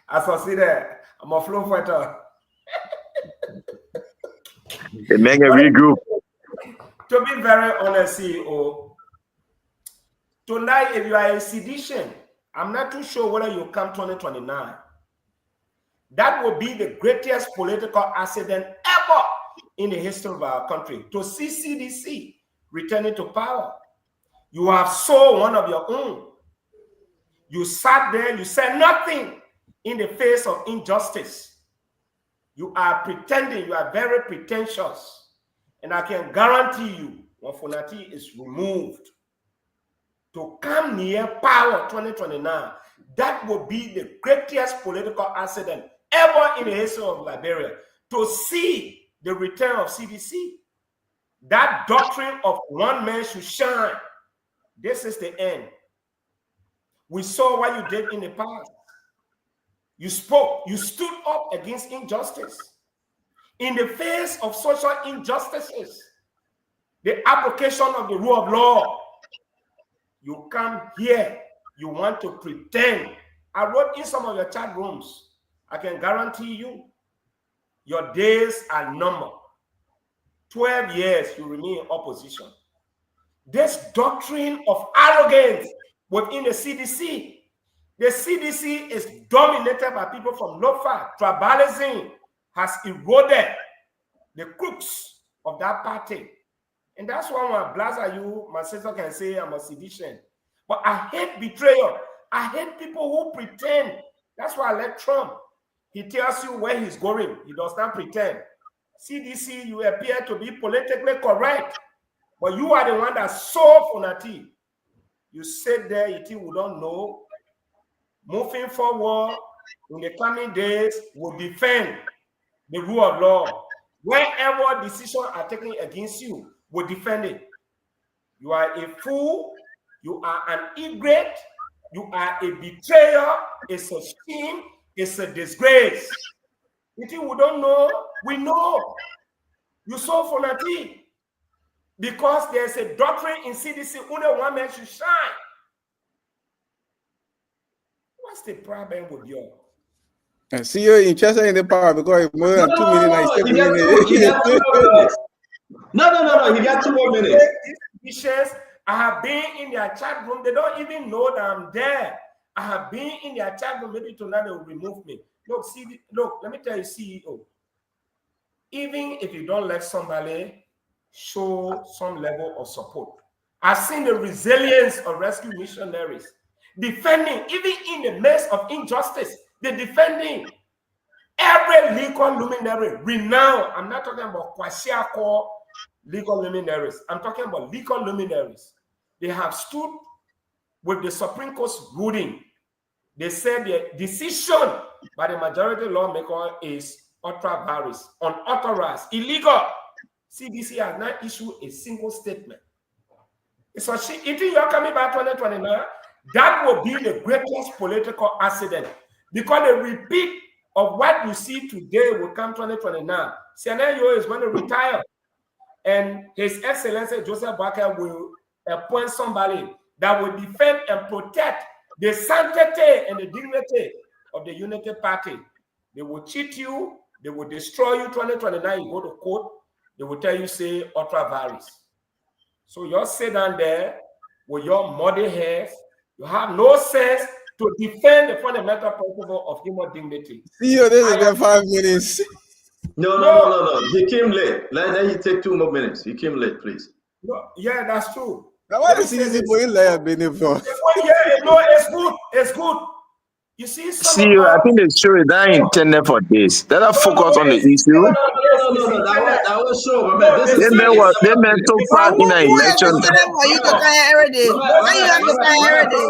As I see that, I'm a flow fighter. Make a regroup. To be very honest, CEO, tonight, if you are a sedition, I'm not too sure whether you come 2029. That will be the greatest political accident ever in the history of our country. To see CDC returning to power, you have sold one of your own. You sat there, you said nothing in the face of injustice. You are pretending, you are very pretentious. And I can guarantee you, when Funati is removed, to come near power 2029, that will be the greatest political accident ever in the history of Liberia. To see the return of CDC, that doctrine of one man should shine, this is the end. We saw what you did in the past. You spoke, you stood up against injustice. In the face of social injustices, the application of the rule of law, you come here, you want to pretend. I wrote in some of your chat rooms, I can guarantee you, your days are numbered. 12 years, you remain in opposition. This doctrine of arrogance within the CDC is dominated by people from Lofa. Tribalism has eroded the crooks of that party. And that's why when I blast at you, my sister can say I'm a sedition. But I hate betrayal. I hate people who pretend. That's why I like Trump. He tells you where he's going. He does not pretend. CDC, you appear to be politically correct. But you are the one that sold Funati. You said there, you think we don't know. Moving forward, in the coming days, we'll defend the rule of law. Whenever decisions are taken against you, we'll defend it. You are a fool. You are an ingrate. You are a betrayer. It's a shame. It's a disgrace. You think we don't know? We know. You saw Funati. Because there's a doctrine in CDC, only one man should shine. What's the problem with you? And see you interested in the power because more than 2 minutes. He got 2 more minutes. No. He got 2 more minutes. I have been in their chat room. They don't even know that I'm there. I have been in their chat room. Maybe tonight they will remove me. Look, let me tell you, CEO. Even if you don't let somebody show some level of support, I've seen the resilience of rescue missionaries defending, even in the midst of injustice. They're defending. Every legal luminary, renowned, I'm not talking about Kwasiako legal luminaries. I'm talking about legal luminaries. They have stood with the Supreme Court's ruling. They said the decision by the majority lawmaker is ultra virus, unauthorized, illegal. CDC has not issued a single statement. So if you're coming back 2029, that will be the greatest political accident because the repeat of what you see today will come 2029. Senayo is going to retire, and His Excellency Joseph Boakai will appoint somebody that will defend and protect the sanctity and the dignity of the Unity Party. They will cheat you, they will destroy you 2029. You go to court, they will tell you, say, ultra virus. So you sit down there with your muddy hairs. You have no sense to defend the fundamental principle of human dignity. See you, this is the 5 minutes. No. He came late. Let him take 2 more minutes. He came late, please. No, yeah, that's true. Now, why is CDC going there? Yeah, no, it's good. It's good. You see, I think the show is not intended for this. Let us focus on the issue. No. That was show, my man. They meant to part in an election. You can every day. Why you have to sign every day?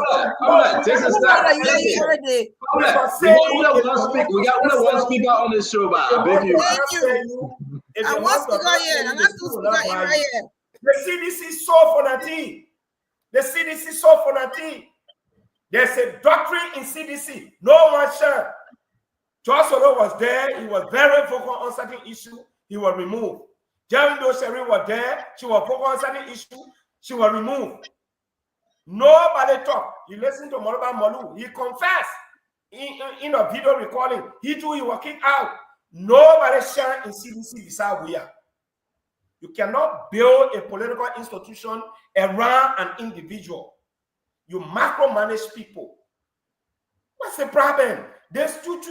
This is not. We got one speaker on this show, but I beg you. Thank you. I want to go here. I'm not to speak here. The CDC saw for nothing. The CDC saw for nothing. There's a doctrine in CDC. No one shall. George Soro was there. He was very vocal on certain issue. He was removed. Jerry Dosheri was there. She was vocal on certain issue. She was removed. Nobody talked. You listen to Moroba Molu. He confessed in a video recording. He too, he was kicked out. Nobody shall in CDC beside we are. You cannot build a political institution around an individual. You macromanage people. What's the problem? There's two.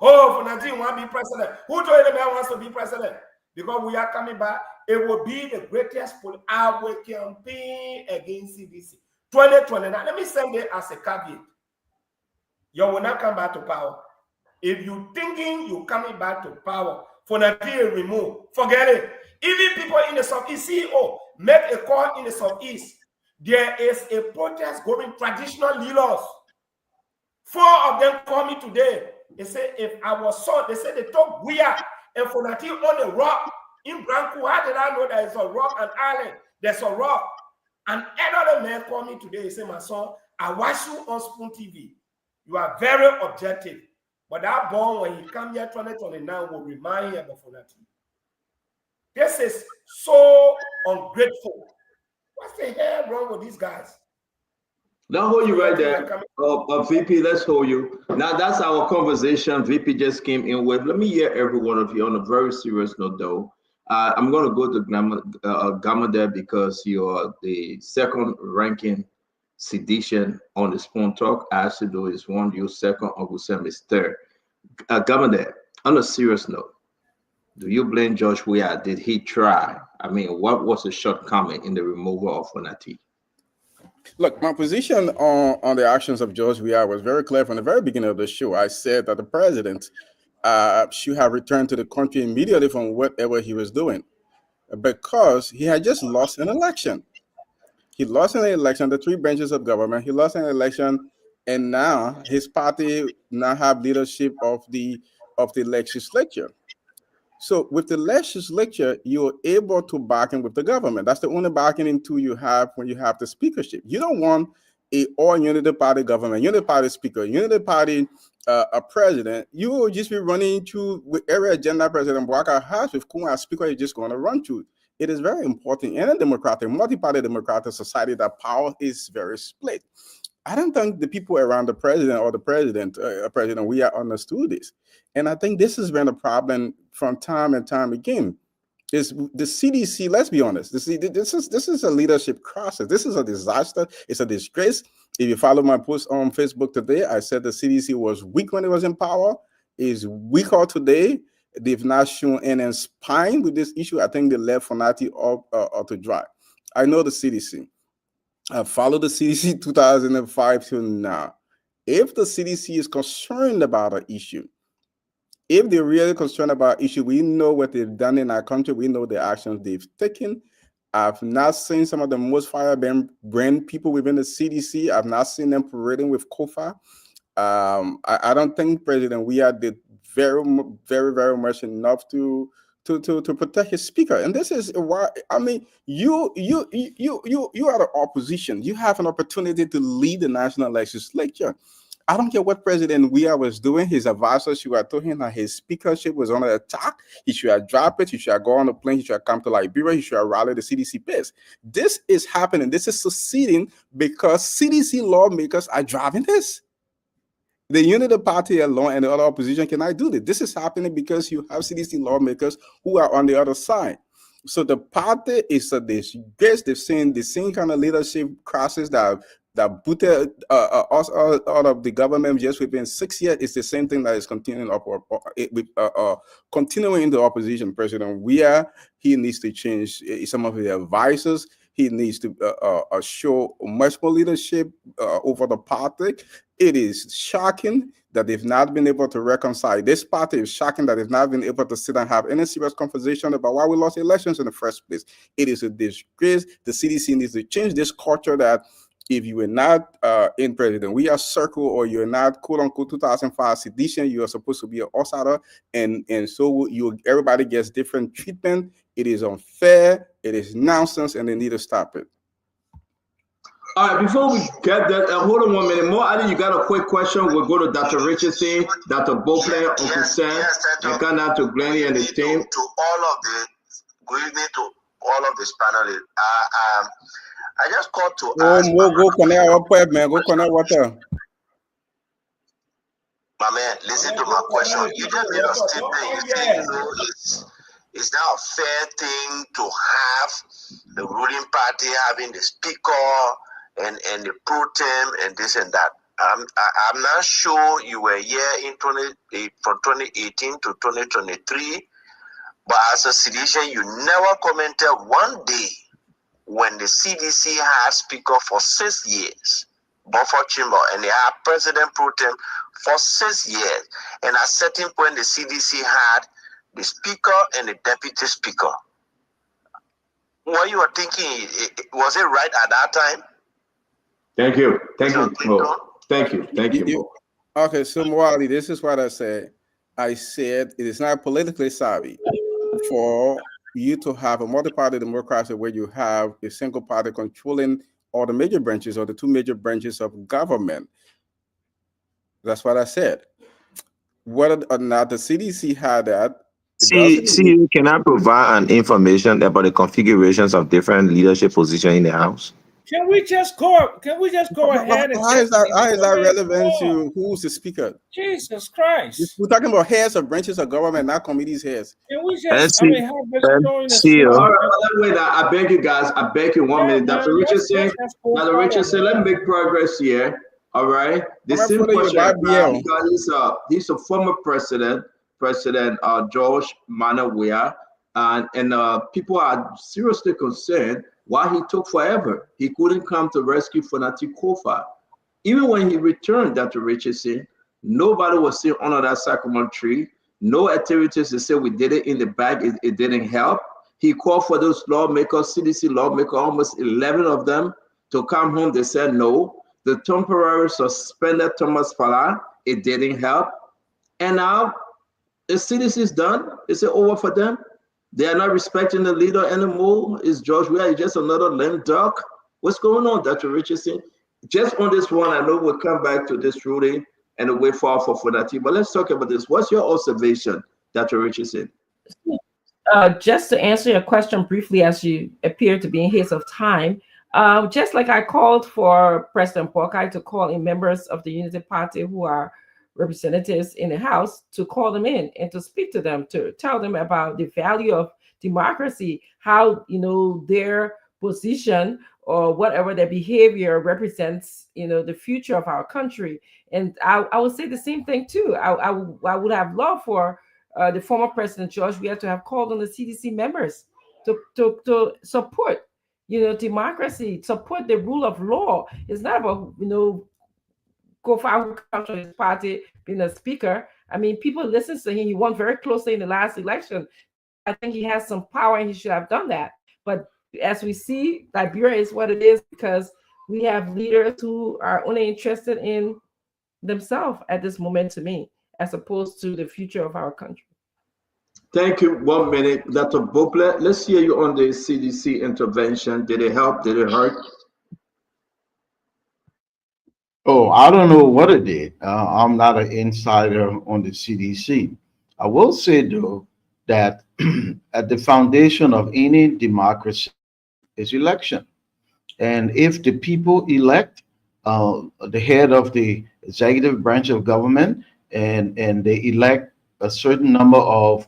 Oh, Fundraising want to be president. Who told the man wants to be president? Because we are coming back. It will be the greatest our campaign against CDC. 2029. Let me send it as a caveat. You will not come back to power. If you thinking you coming back to power, Fundraising remove. Forget it. Even people in the Southeast, CEO, make a call in the Southeast. There is a protest going, traditional leaders. 4 of them call me today. They say, if I was son, they say they talk weird. And for nothing on the rock in Branco, how did I know there is a rock and island? There's a rock. And another man called me today. He said, my son, I watch you on Spoon TV. You are very objective. But that born when he come here 2029 will remind him of nothing. This is so ungrateful. What's the hell wrong with these guys? Now hold you right there. VP, let's hold you. Now that's our conversation. VP just came in with. Let me hear every one of you on a very serious note, though. I'm going to go to Gamma there because you're the second ranking sedition on the Spoon Talk. Asido is one, you second, Uncle Sam is third. Gamma there, on a serious note, do you blame Josh Weah? Did he try? I mean, what was the shortcoming in the removal of Funati? Look, my position on the actions of George Weah was very clear from the very beginning of the show. I said that the president should have returned to the country immediately from whatever he was doing because he had just lost an election. He lost an election, the 3 branches of government. He lost an election, and now his party now have leadership of the legislature. So with the legislature, you're able to bargain with the government. That's the only bargaining tool you have when you have the speakership. You don't want a all unity party government, unity party speaker, unity party a president. You will just be running into with every agenda President Bouakai has with Kuma as speaker. You're just going to run through. It is very important in a democratic, multi-party democratic society that power is very split. I don't think the people around the president or the president, we are understood this. And I think this has been a problem from time and time again. Is the CDC, let's be honest, this is a leadership crisis. This is a disaster. It's a disgrace. If you follow my post on Facebook today, I said the CDC was weak when it was in power, is weaker today. They've not shown any spine with this issue. I think they left Funati up to dry. I know the CDC. I followed the CDC 2005 till now. If the CDC is concerned about an issue, if they're really concerned about issue, we know what they've done in our country. We know the actions they've taken. I've not seen some of the most firebrand people within the CDC. I've not seen them parading with COFA. I don't think President Weah did very, very much enough to protect his speaker. And this is why, I mean, you are the opposition. You have an opportunity to lead the national legislature. I don't care what President Weah was doing. His advisors should have told him that his speakership was under attack. He should have dropped it. He should have gone on a plane. He should have come to Liberia. He should have rallied the CDC base. This is happening. This is succeeding because CDC lawmakers are driving this. The Unity Party alone and the other opposition cannot do this. This is happening because you have CDC lawmakers who are on the other side. So the party is a disgrace. They've seen the same kind of leadership crisis that booted us out of the government just within 6 years. It's the same thing that is continuing continuing in the opposition. President Weah, he needs to change some of his advisors. He needs to show much more leadership over the party. It is shocking that they've not been able to reconcile. This party is shocking that they've not been able to sit and have any serious conversation about why we lost elections in the first place. It is a disgrace. The CDC needs to change this culture that if you are not in President Weah's circle or you're not quote unquote 2005 sedition, you are supposed to be an outsider, and so everybody gets different treatment. It is unfair. It is nonsense, and they need to stop it. All right, before we get that, hold on 1 minute more. I think you got a quick question. We'll go to Dr. Richardson, Dr. Beauclair, Uncle Sam, and come down to Glennie and his team. Good evening to all of this panelists. I just called to ask. Go connect our pipe, man. Go connect water. My man, listen to my question. You just made a statement. You say, it's now a fair thing to have the ruling party having the speaker and the pro tem and this and that. I'm not sure you were here from 2018 to 2023, but as a citizen, you never commented one day when the CDC had speaker for 6 years, Buffer Chamber, and they had president pro tem for 6 years. And at a certain point, the CDC had the speaker and the deputy speaker. What you were thinking, was it right at that time? Thank you. Thank you. Okay, so Mwali, this is what I said. I said it is not politically savvy for you to have a multi-party democracy where you have a single party controlling all the major branches or the two major branches of government. That's what I said. Whether or not the CDC had that. See, can I provide an information about the configurations of different leadership positions in the House? Can we just go ahead and how is that relevant to who's the speaker? Jesus Christ. We're talking about heads of branches of government, not committees' heads. Can we just I beg you guys, I beg you 1 minute. Dr. Richardson, let me make progress here. All right. The same question because he's a former President George Manuel Weah, and people are seriously concerned why he took forever. He couldn't come to rescue Fonati Kofa. Even when he returned, Dr. Richardson, nobody was still under that sycamore tree. No activities to say we did it in the back. It didn't help. He called for those lawmakers, CDC lawmakers, almost 11 of them, to come home. They said no. The temporary suspended Thomas Fala. It didn't help. And now the CDC is done. Is it over for them? They are not respecting the leader anymore. Is George Weah just another lame duck? What's going on, Dr. Richardson? Just on this one, I know we'll come back to this ruling and the way forward for Fonati, but let's talk about this. What's your observation, Dr. Richardson? Just to answer your question briefly, as you appear to be in haste of time, just like I called for President Porkai to call in members of the Unity Party who are representatives in the House, to call them in and to speak to them, to tell them about the value of democracy, how their position or whatever their behavior represents the future of our country. And I would say the same thing too. I would have loved for the former President George Weah to have called on the CDC members to support democracy, support the rule of law. It's not about Kofa, who comes from his party, being a speaker. I mean, people listen to him. He won very closely in the last election. I think he has some power and he should have done that. But as we see, Liberia is what it is because we have leaders who are only interested in themselves at this moment, to me, as opposed to the future of our country. Thank you. 1 minute, Dr. Buple. Let's hear you on the CDC intervention. Did it help? Did it hurt? Oh, I don't know what it did. I'm not an insider on the CDC. I will say, though, that at the foundation of any democracy is election. And if the people elect the head of the executive branch of government and they elect a certain number of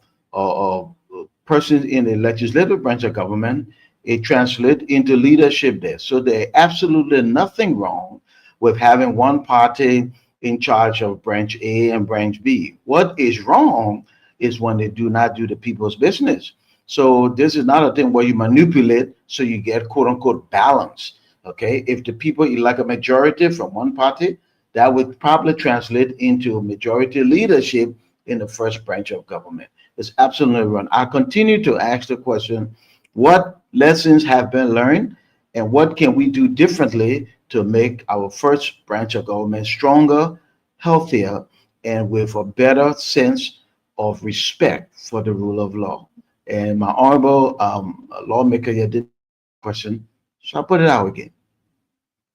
persons in the legislative branch of government, it translates into leadership there. So there's absolutely nothing wrong with having one party in charge of branch A and branch B. What is wrong is when they do not do the people's business. So this is not a thing where you manipulate so you get quote unquote balance. Okay, if the people elect a majority from one party, that would probably translate into majority leadership in the first branch of government. It's absolutely wrong. I continue to ask the question, what lessons have been learned and what can we do differently to make our first branch of government stronger, healthier, and with a better sense of respect for the rule of law? And my honorable lawmaker, you did question, so I'll put it out again.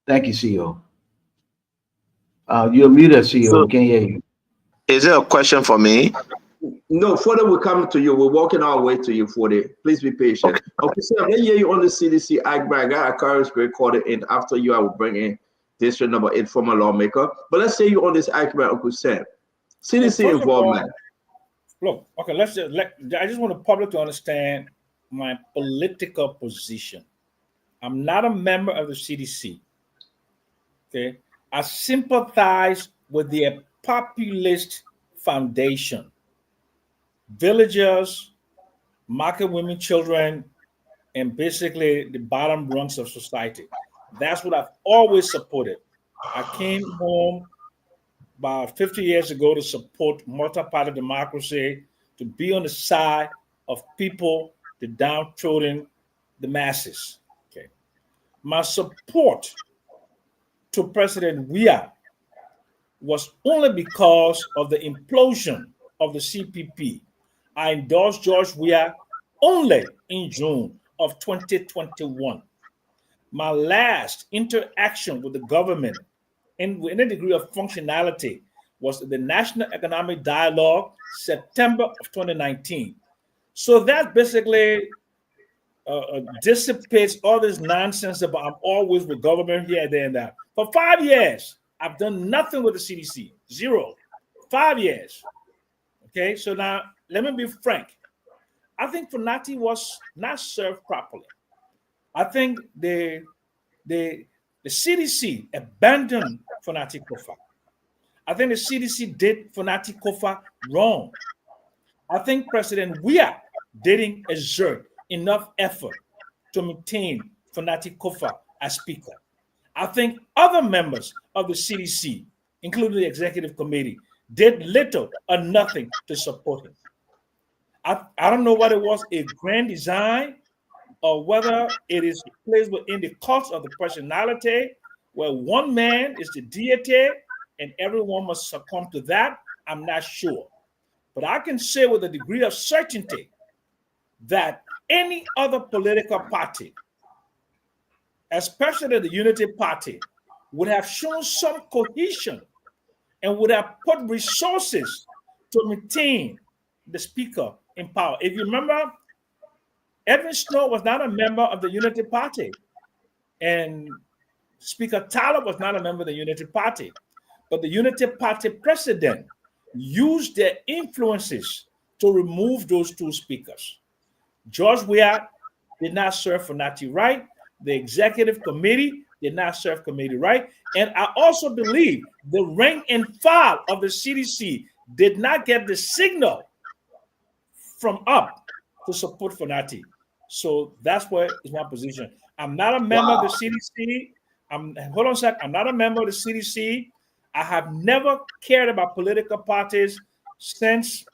Thank you, CEO. You're muted, CEO. So, We can't hear you. is there a question for me? No, further we're coming to you. We're walking our way to you, Fode. Please be patient. Okay, so let me hear you on the CDC. I got a current recorded in. After you, I will bring in district number 8 former lawmaker. But let's say you on this argument, Uncle Sam. CDC involvement. Look, okay, I just want the public to understand my political position. I'm not a member of the CDC. Okay, I sympathize with the Populist Foundation, villagers, market women, children, and basically the bottom rungs of society. That's what I've always supported. I came home about 50 years ago to support multi-party democracy, to be on the side of people, the downtrodden, the masses. Okay, my support to President Weah was only because of the implosion of the CPP. I endorsed George Weah only in June of 2021. My last interaction with the government in a degree of functionality was the National Economic Dialogue, September of 2019. So that basically dissipates all this nonsense about I'm always with government here, there, and that. For 5 years, I've done nothing with the CDC, zero. 5 years. Okay, so now let me be frank. I think Funati was not served properly. I think the CDC abandoned Funati Kofa. I think the CDC did Funati Kofa wrong. I think President Weah didn't exert enough effort to maintain Funati Kofa as speaker. I think other members of the CDC, including the executive committee, did little or nothing to support him. I don't know whether it was a grand design or whether it is placed within the cult of the personality, where one man is the deity and everyone must succumb to that. I'm not sure. But I can say with a degree of certainty that any other political party, especially the Unity Party, would have shown some cohesion and would have put resources to maintain the speaker in power. If you remember, Edwin Snow was not a member of the Unity Party, and Speaker Tyler was not a member of the Unity Party. But the Unity Party president used their influences to remove those two speakers. George Weah did not serve Funati right. The executive committee did not serve committee right. And I also believe the rank and file of the CDC did not get the signal from up to support Funati. So that's where is my position. I'm not a member of the CDC. Hold on a sec. I'm not a member of the CDC. I have never cared about political parties since.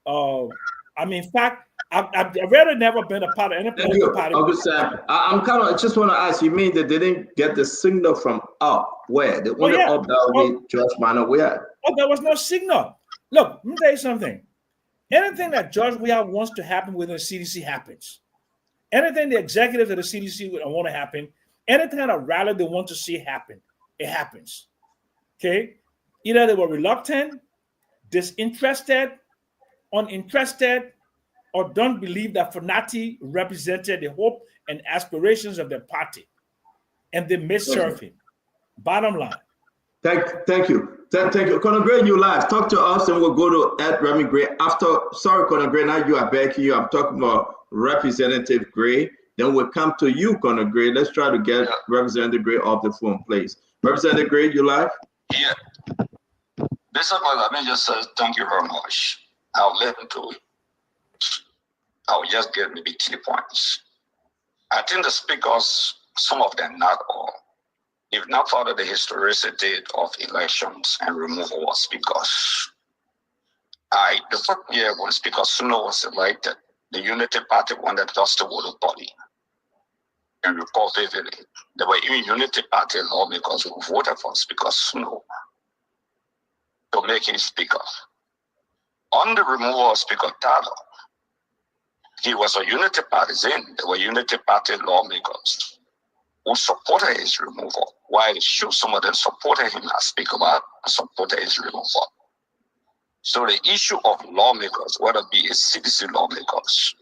In fact, I've really never been a part of any Thank political you, party. Uncle Sam. I'm kind of just want to ask. You mean that they didn't get the signal from up? Where the only up that would be George Manor? Where? Oh, there was no signal. Look, let me tell you something. Anything that George Weah wants to happen within the CDC happens. Anything the executives of the CDC want to happen, anything at a rally they want to see happen, it happens. Okay? Either they were reluctant, disinterested, uninterested, or don't believe that Fonati represented the hope and aspirations of their party. And they misserved him. Bottom line. Thank you. Thank you. Conor Gray, you live. Talk to us and we'll go to Ed Remy Gray. Sorry, Conor Gray, now you are back here. I'm talking about Representative Gray. Then we'll come to you, Conor Gray. Let's try to get Representative Gray off the phone, please. Representative Gray, you live? Yeah. Basically, let me just say thank you very much. I'll listen to it. I'll just give maybe 3 points. I think the speakers, some of them, not all, if not part of the historicity of elections and removal of speakers. The first year when Speaker Suno was elected, the Unity Party wanted us to vote a body. And recall vividly, there were even Unity Party lawmakers who voted for Speaker Suno to make him speaker. On the removal of Speaker Talo, he was a Unity Partisan. There were Unity Party lawmakers who supported his removal, while some of them supported him as Speaker, but supported his removal. So the issue of lawmakers, whether it be a CDC lawmakers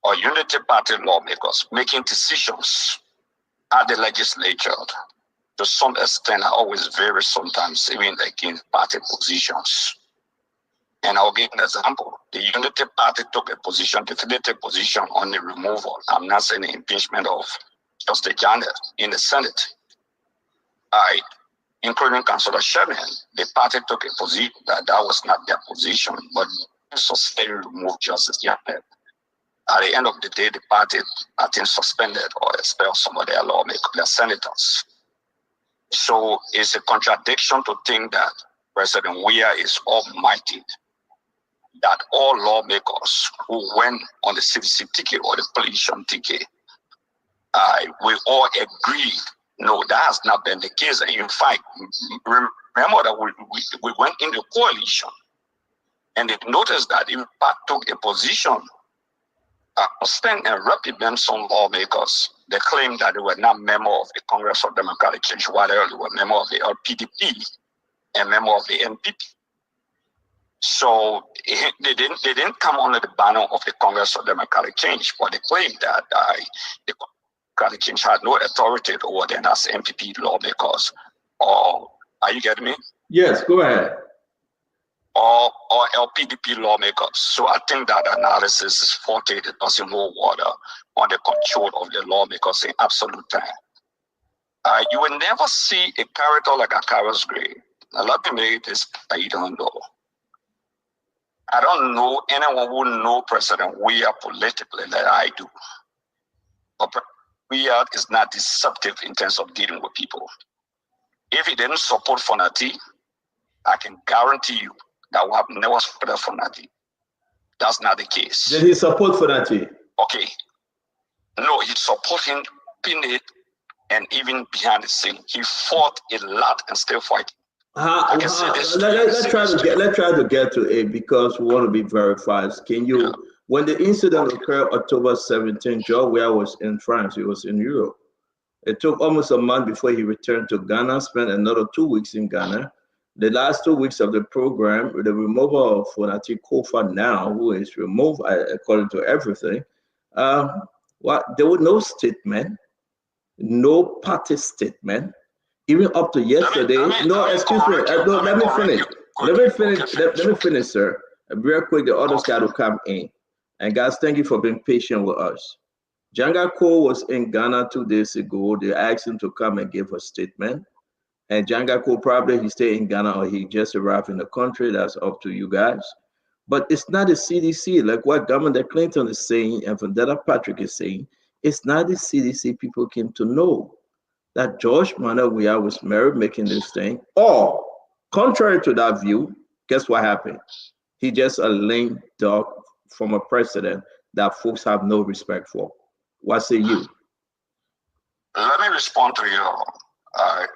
or Unity Party lawmakers making decisions at the legislature, to some extent, I always vary sometimes, even against party positions. And I'll give an example. The Unity Party took a position, definitive position on the removal. I'm not saying the impeachment of Justice Janet in the Senate. Including Councilor Sherman, the party took a position that was not their position, but sustained remove Justice Janet. At the end of the day, the party, I think, suspended or expelled some of their lawmakers, their senators. So it's a contradiction to think that President Weah is almighty, that all lawmakers who went on the CDC ticket or the politician ticket, we all agreed. No, that has not been the case. And in fact, remember that we went in the coalition, and they noticed that if PAC took a position, stand and represent some lawmakers, they claimed that they were not members of the Congress of Democratic Change, while they were members of the LPDP and members of the NPP. So they didn't come under the banner of the Congress of Democratic Change, but they claimed that the Democratic Change had no authority over them as MPP lawmakers. Or are you getting me? Yes, go ahead. Or LPDP lawmakers. So I think that analysis is faulty. It doesn't hold water on the control of the lawmakers in absolute time. You will never see a character like a Carlos Gray. Now, let me make this you don't know. I don't know anyone who know President Weah politically that I do. But Weah is not deceptive in terms of dealing with people. If he didn't support Fonati, I can guarantee you that we have never supported Fonati. That's not the case. Did he support Fonati? Okay. No, he supported Pinate, and even behind the scene, he fought a lot and still fighting. Let's try to get to it because we want to be verified. Can you, when the incident occurred October 17, George Weah was in France, he was in Europe. It took almost a month before he returned to Ghana, spent another 2 weeks in Ghana. The last 2 weeks of the program, with the removal of Fonati Kofa now, who is removed according to everything, there was no statement, no party statement. Even up to yesterday, excuse me. Let me finish, sir. Real quick, the others got to come in. And guys, thank you for being patient with us. Janga Ko was in Ghana 2 days ago. They asked him to come and give a statement. And Janga Ko probably he stayed in Ghana or he just arrived in the country. That's up to you guys. But it's not the CDC, like what Governor Clinton is saying and Vendetta Patrick is saying. It's not the CDC people came to know. that George Manuel Weah was merry-making this thing, or contrary to that view, guess what happened? He just a lame dog from a president that folks have no respect for. What say you? Let me respond to your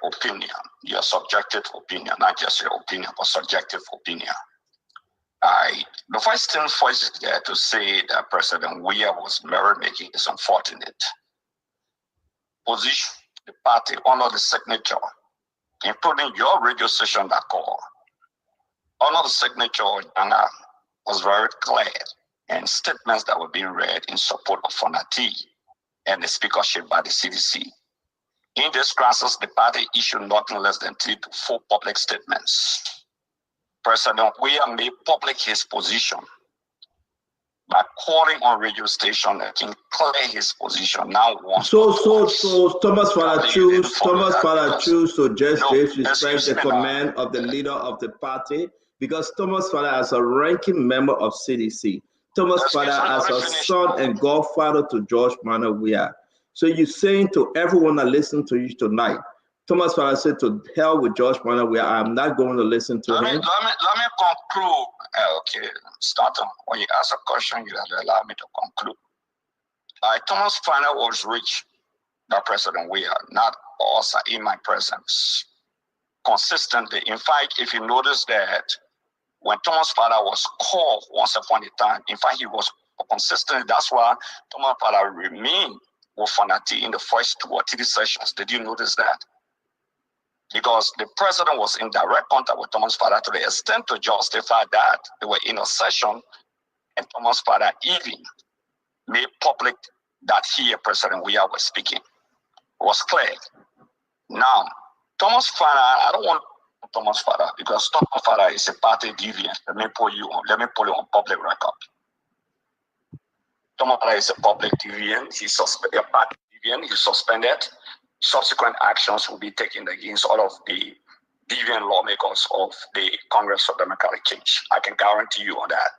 opinion, your subjective opinion, not just your opinion, but subjective opinion. The first thing first is there to say that President Weah was merry-making is unfortunate. Position the party under the signature, including your radio station that call. Under the signature was very clear, and statements that were being read in support of Fonati and the speakership by the CDC. In this crisis, the party issued nothing less than 3 to 4 public statements. President Weah made public his position by calling on radio station that can clear his position now once. So Thomas Fala choose to just disrespect the command of the leader of the party, because Thomas Fala is a ranking member of CDC. Thomas Fala as a son and godfather to George Manuel Weah. So you're saying to everyone that listens to you tonight, Thomas Fala said to hell with George Manuel Weah, I'm not going to listen to him. Let me conclude. Okay, starting when you ask a question, you have to allow me to conclude. Thomas Fala was reached by President Weah, not also in my presence, consistently. In fact, if you notice that when Thomas Fala was called once upon a time, in fact, he was consistent. That's why Thomas Fala remained with Fonati in the first 2 or 3 sessions. Did you notice that? Because the president was in direct contact with Thomas Fala to the extent to justify that they were in a session, and Thomas Fala even made public that he, President Weah, was speaking. It was clear. Now, Thomas Fala, I don't want Thomas Fala because Thomas Fala is a party deviant. Let me put you on public record. Thomas Fala is a public deviant. He's suspended. A party deviant. He's suspended. Subsequent actions will be taken against all of the deviant lawmakers of the Congress of Democratic Change. I can guarantee you on that.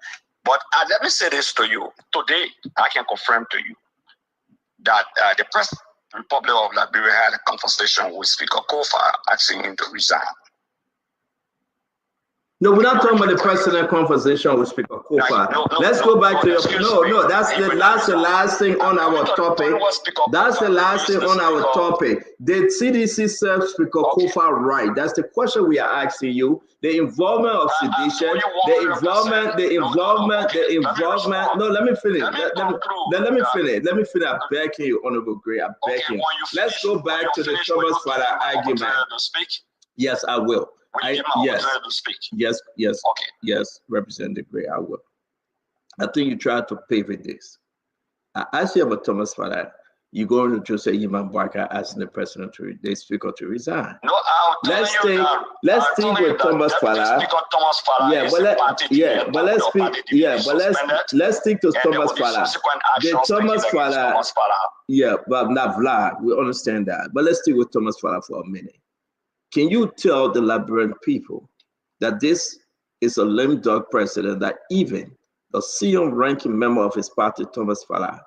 But let me say this to you. Today, I can confirm to you that the President of the Republic of Liberia had a conversation with Speaker Kofa asking him to resign. No, we're not talking about the president conversation with Speaker Kofa. Let's go back to your that's the last thing on our topic. That's the last thing on our topic. Did CDC serve Speaker Kofa right? That's the question we are asking you. The involvement of sedition, the involvement. No, let me finish. Let me finish. I'm begging you, Honorable Gray. I'm begging you. Let's go back to the Thomas Fala argument. Yes, I will. Yes, Representative Gray, I will. I think you tried to pivot this. I asked you about Thomas Fala. You're going to just say Iman Barker asking the president the speaker to resign. No, let's think with Thomas Fala. Let's stick to Thomas Fala. The Thomas Fala. Yeah, but not Vlad. We understand that. But let's stick with Thomas Fala for a minute. Can you tell the Liberian people that this is a lame dog president, that even a senior ranking member of his party, Thomas Fala,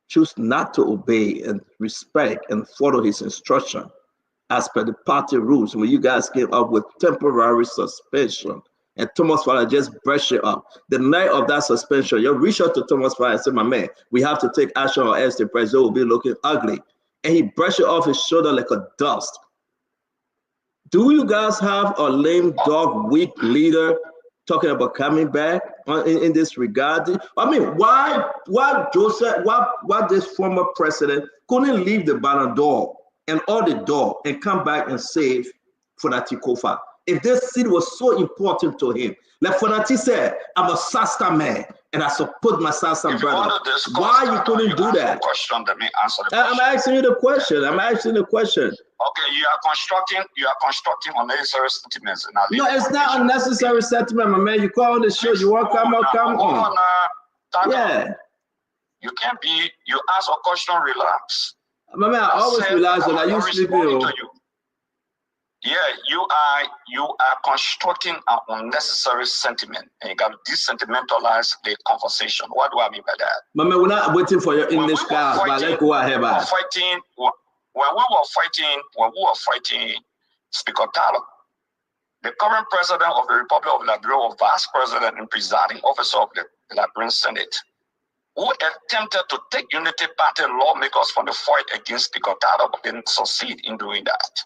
choose not to obey and respect and follow his instruction as per the party rules when you guys came up with temporary suspension, and Thomas Fala just brushed it up. The night of that suspension, you reach out to Thomas Fala and say, my man, we have to take action or else the president will be looking ugly. And he brushed it off his shoulder like a dust. Do you guys have a lame dog, weak leader talking about coming back in this regard? I mean, why this former president couldn't leave the Ballon d'Or and all the door and come back and save Fonati Kofa? If this seat was so important to him, like Fonati said, I'm a Sasta man and I support my Sasta brother. Why you couldn't do that? I'm asking you the question. Okay, you are constructing unnecessary sentiments. No, it's not unnecessary sentiment, my man. You call on the show, you want to come on. Yeah. You can't be, you ask a question, relax. My man, I always relax when I use sleeping. Yeah, you are constructing an unnecessary sentiment, and you got to desentimentalize the conversation. What do I mean by that? My man, we're not waiting for your English class, but let's go ahead. when we were fighting Speaker Tyler, the current president of the Republic of Liberia was vice president and presiding officer of the Liberian Senate, who attempted to take Unity Party lawmakers from the fight against Speaker Tyler, but didn't succeed in doing that.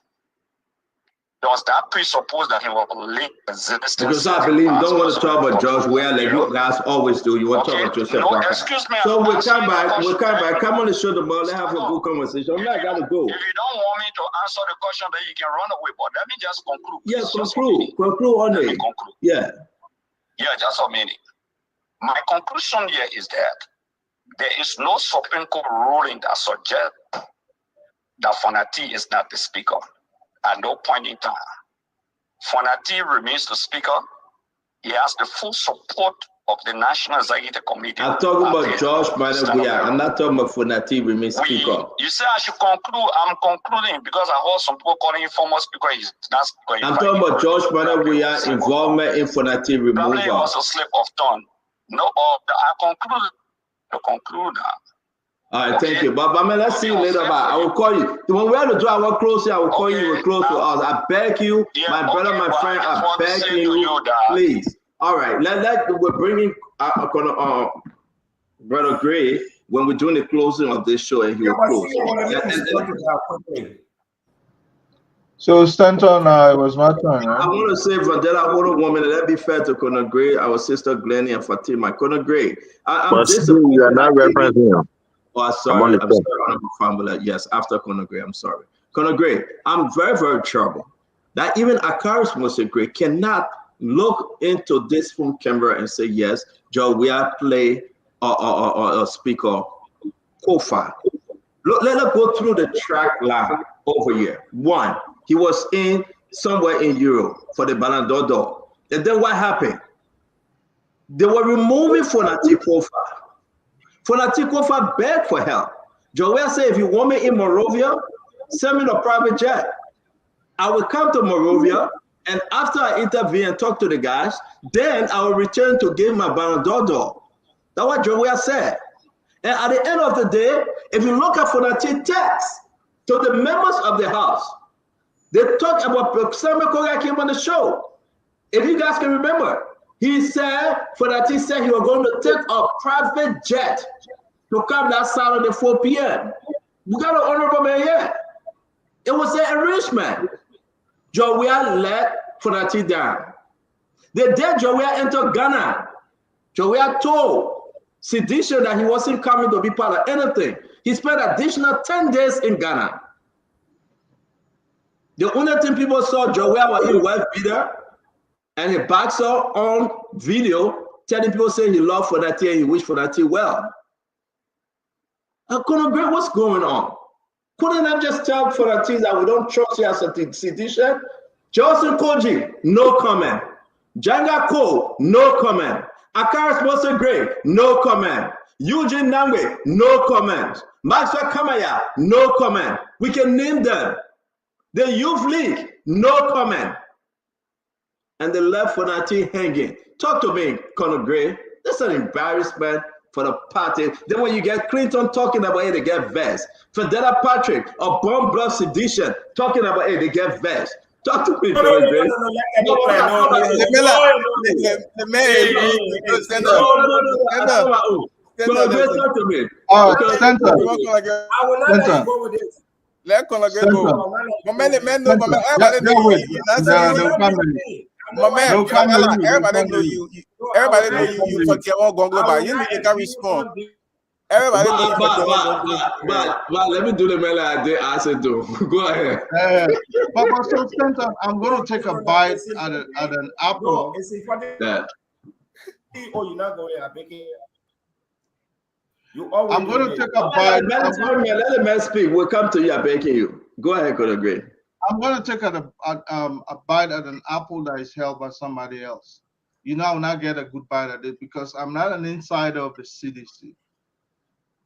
There was that presuppose that he was late existence. Because I believe you don't want to talk about George Weah like you guys always do. You want to talk about yourself. No, excuse me. So we'll come back. Come on the show tomorrow. Let's have a good conversation. I'm not gonna go. If you don't want me to answer the question, then you can run away. But let me just conclude. Yeah, conclude on it. Yeah. Yeah, just a minute. My conclusion here is that there is no Supreme Court ruling that suggests that Fonati is not the speaker. At no point in time. Fonati remains the speaker. He has the full support of the National Executive Committee. I'm talking about George Weah. I'm not talking about Fonati remains speaker. You say I should conclude. I'm concluding because I heard some people calling him former speaker. He's not speaker. I'm talking about George Weah's involvement in Fonati removal. Probably it was a slip of tongue. No, I conclude now. All right, thank you. But let's see you later. I will call you. When we have to do our closing, I will call you. We're close to us. I beg you, my brother, my friend, I beg you, please. All right, we're bringing Brother Gray when we're doing the closing of this show, and he will close. So, Stanton, it was my turn, right? I want to say, Vandela, hold on 1 minute. Let's be fair to Conor Gray, our sister Glennie and Fatima. Conor Gray, I'm disappointed. You are not referencing him. Oh, I'm sorry, Honorable Family. Yes, after Conor Gray, I'm sorry. Conor Gray, I'm very, very troubled that even Akaris Mose Gray cannot look into this phone camera and say, yes, Joe, we are play or speaker Kofa. Let us go through the track line over here. One, he was in somewhere in Europe for the Ballon d'Or. And then what happened? They were removing Fonati Kofa. Fonati Kofa begged for help. Joel said, if you want me in Monrovia, send me a private jet. I will come to Monrovia, and after I intervene and talk to the guys, then I will return to give my Ballon d'Or. That's what Joel said. And at the end of the day, if you look at Fonati text to the members of the House, they talked about Samuel Koga came on the show. If you guys can remember, he said, Fonati said he was going to take a private jet to come that Saturday 4 p.m. We got an honorable man here. It was an arrangement. Joel let Fonati down. The day Joel entered Ghana, Joel told Sedition that he wasn't coming to be part of anything. He spent additional 10 days in Ghana. The only thing people saw Joel was in wife beater and he backs up on video telling people saying he loved Fonati and he wished Fonati well. Conor Gray, what's going on? Couldn't I just tell Fonati that we don't trust you as a sedition? Johnson Koji, no comment. Janga Cole, no comment. Akaris Mose Gray, no comment. Eugene Nangwe, no comment. Maxwell Kamaya, no comment. We can name them. The Youth League, no comment. And they left Fonati hanging. Talk to me, Conor Gray. That's an embarrassment for the party. Then when you get Clinton talking about it, they get vexed. Fidela Patrick, a bomb blood sedition, talking about it, they get vexed. Talk to me, Conor Gray. Talk to me. I will not let you go with this. Let Conor Gray go. Everybody know you. Everybody know you for your own global. You can respond. Everybody but let me do the mail I did ask it to. Go ahead. But so I'm going to take a bite at an apple. Oh, you're not going to make it. I'm going to take a bite. Let the man speak. We'll come to you. I'm begging you. Go ahead, Conor Gray. I'm going to take a bite at an apple that is held by somebody else. You know, I will not get a good bite at it because I'm not an insider of the CDC.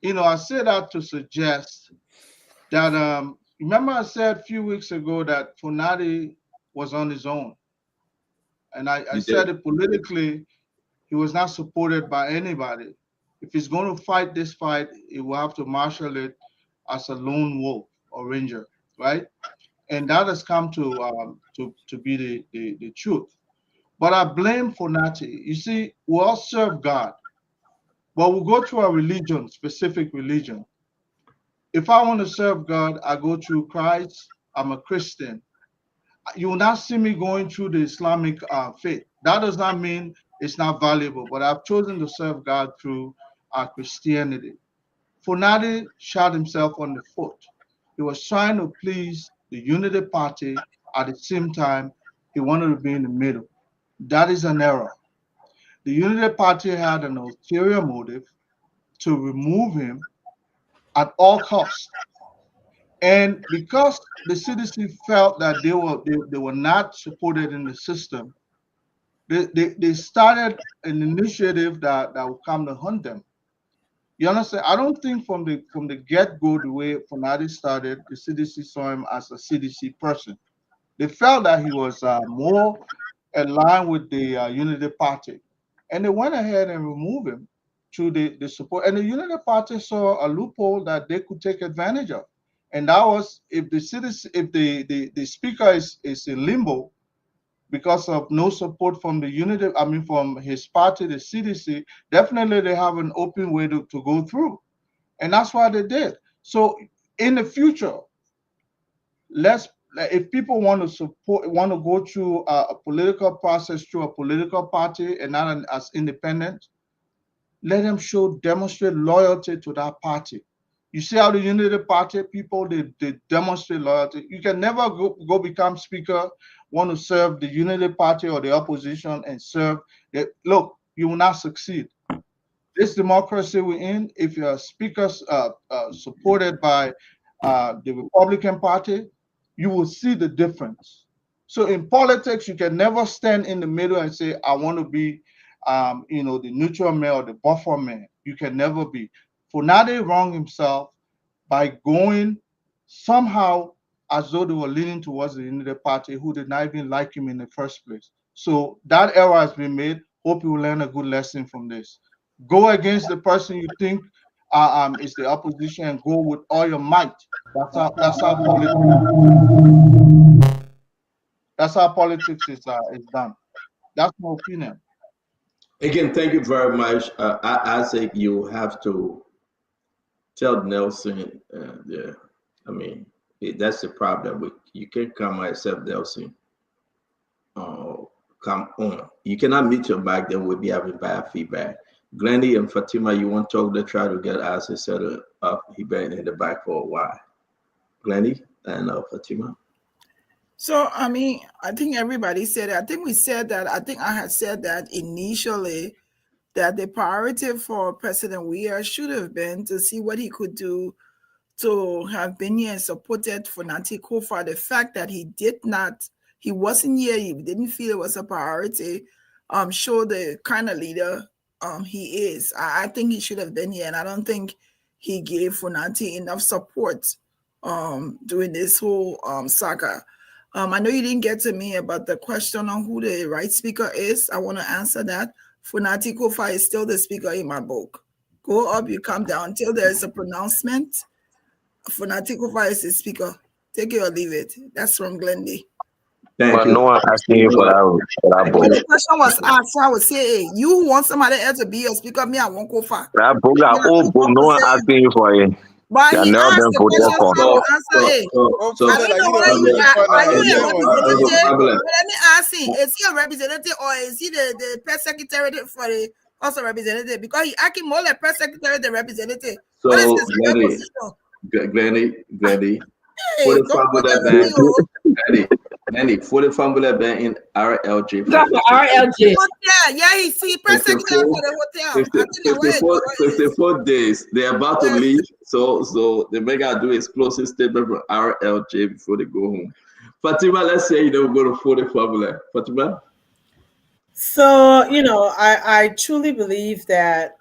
You know, I say that to suggest that, remember I said a few weeks ago that Fonati was on his own. And I said it politically, he was not supported by anybody. If he's going to fight this fight, he will have to marshal it as a lone wolf. or ranger, right? And that has come to be the truth. But I blame Fonati. You see, we all serve God, but we go through a religion, specific religion. If I want to serve God, I go through Christ. I'm a Christian. You will not see me going through the Islamic faith. That does not mean it's not valuable, but I've chosen to serve God through Christianity. Fonati shot himself on the foot. He was trying to please the Unity Party. At the same time, he wanted to be in the middle. That is an error. The Unity Party had an ulterior motive to remove him at all costs. And because the CDC felt that they were not supported in the system, they started an initiative that would come to hunt them. You understand? I don't think from the get-go, the way Fonati started, the CDC saw him as a CDC person. They felt that he was more aligned with the Unity Party. And they went ahead and removed him through the support. And the Unity Party saw a loophole that they could take advantage of. And that was if the CDC, if the speaker is in limbo because of no support from the Unity, from his party, the CDC, definitely they have an open way to go through. And that's what they did. So in the future, if people want to go through a political process through a political party and not as independent, let them demonstrate loyalty to that party. You see how the Unity Party people, they demonstrate loyalty. You can never go become speaker, want to serve the Unity Party or the opposition and serve. Look, you will not succeed. This democracy we're in, if you're a speaker supported by the Republican Party, you will see the difference. So in politics, you can never stand in the middle and say, I want to be the neutral man or the buffer man. You can never be. Fonati wronged himself by going somehow as though they were leaning towards the Unity Party, who did not even like him in the first place. So that error has been made. Hope you will learn a good lesson from this. Go against the person you think is the opposition and go with all your might. That's how politics is done. That's my opinion. Again, thank you very much. I think you have to tell Nelson. That's the problem. You can't come and accept Nelson. Come on. You cannot meet your back. Then we'll be having bad feedback. Glennie and Fatima, you want to talk to try to get us set up. He been in the back for a while. Glennie and Fatima. So, I think everybody said it. I think we said that. I think I had said that initially that the priority for President Weah should have been to see what he could do to have been here and supported Fonati Kofa. The fact that he wasn't here, he didn't feel it was a priority, show the kind of leader he is. I think he should have been here, and I don't think he gave Fonati enough support during this whole saga. I know you didn't get to me about the question on who the right speaker is. I want to answer that. Fonati Kofa is still the speaker in my book. Go up, you come down until there is a pronouncement. Fonati Kofa is the speaker. Take it or leave it. That's from Glendy. But no one asking you for that book. When the question was asked, I would say, hey, you want somebody else to be your speaker, me, I won't go far. That book, that old book, no one asking you for it. But he asked the question, so I will answer it. I don't know whether are you a representative? Let me ask him, is he a representative or is he the press secretary for the House of Representatives? Because he acting more like press secretary than representative. So, Glennie, for the fumble ban in RLJ. RLJ. Yeah, he's press secretary for the hotel. 64 days. They're about to leave, so they may gotta do explosive statement from RLJ before they go home. Fatima, let's say you don't go to the fumble. Fatima. So I truly believe that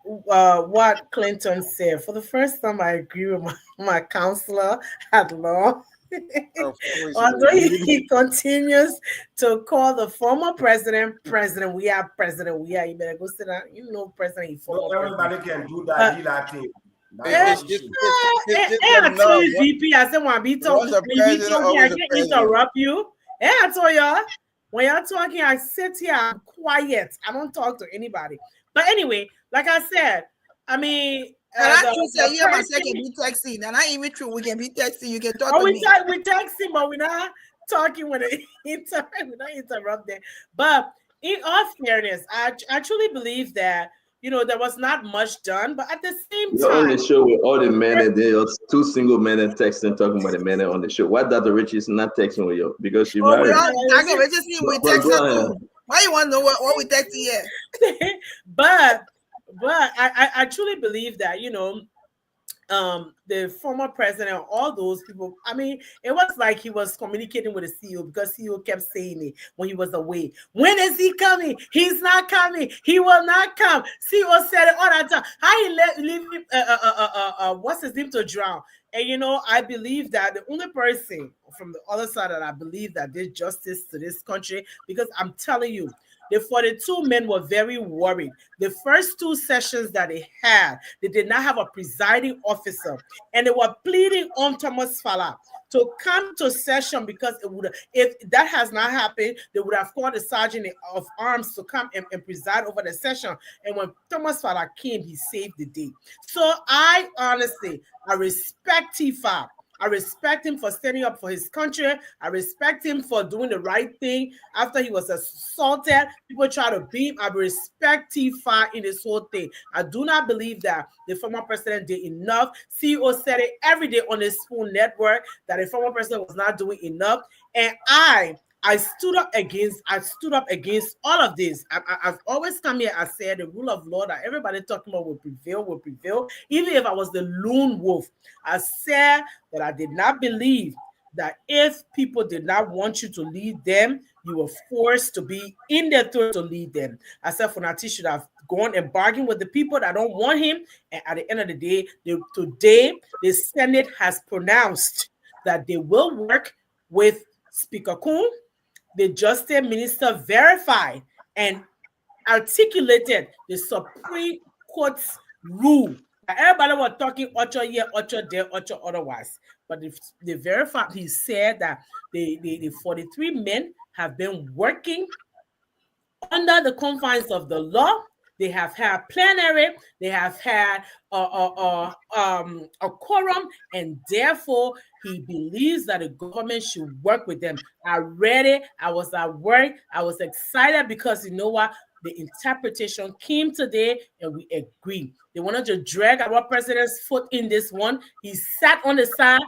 what Clinton said. For the first time, I agree with my counselor at law. Although he continues to call the former president, we have president, you better go sit down. President, everybody can do that. It's just I a told no. you, VP, I said, when be talking, Once a when you be president, talking, I always a can't president. interrupt you. I told y'all, when y'all talking, I sit here, I'm quiet. I don't talk to anybody. But anyway, like I said, I mean, and I true say you must can be texting. And I even true we can be texting. You can talk to me. We texting, but we're not talking when we're not interrupting. But in all fairness, I truly believe that there was not much done, but at the same You're on time, the show with all the men, and there's two single men and texting, talking about the men on the show. Why Dr. Richie is not texting with you? Because she married. Dr. Richie, we text her too. Why you want to know what we texting here? but I truly believe that the former president, all those people, I mean, it was like he was communicating with the CEO because CEO kept saying it when he was away. When is he coming? He's not coming. He will not come. CEO said it all that time. How he leave him, what's his name, to drown? And I believe that the only person from the other side that I believe that did justice to this country, because I'm telling you, the 42 men were very worried. The first two sessions that they had, they did not have a presiding officer, and they were pleading on Thomas Fala to come to session because if that has not happened, they would have called the sergeant of arms to come and preside over the session. And when Thomas Fala came, he saved the day. So I respect Tifa. I respect him for standing up for his country. I respect him for doing the right thing after he was assaulted. People try to beat him. I respect Tifa in this whole thing. I do not believe that the former president did enough. CEO said it every day on his Spoon Network that the former president was not doing enough. And I stood up against all of this. I've always come here. I said the rule of law that everybody talking about will prevail. Even if I was the lone wolf, I said that I did not believe that if people did not want you to lead them, you were forced to be in their throat to lead them. I said Funati should have gone and bargained with the people that don't want him. And at the end of the day, today the Senate has pronounced that they will work with Speaker Kuhn. The Justice Minister verified and articulated the Supreme Court's rule. Everybody was talking Ocho here, Ocho there, Ocho otherwise. But they verified, he said that the 43 men have been working under the confines of the law. They have had plenary, they have had a quorum, and therefore he believes that the government should work with them. I read it, I was at work, I was excited because you know what? The interpretation came today and we agreed. They wanted to drag our president's foot in this one. He sat on the side.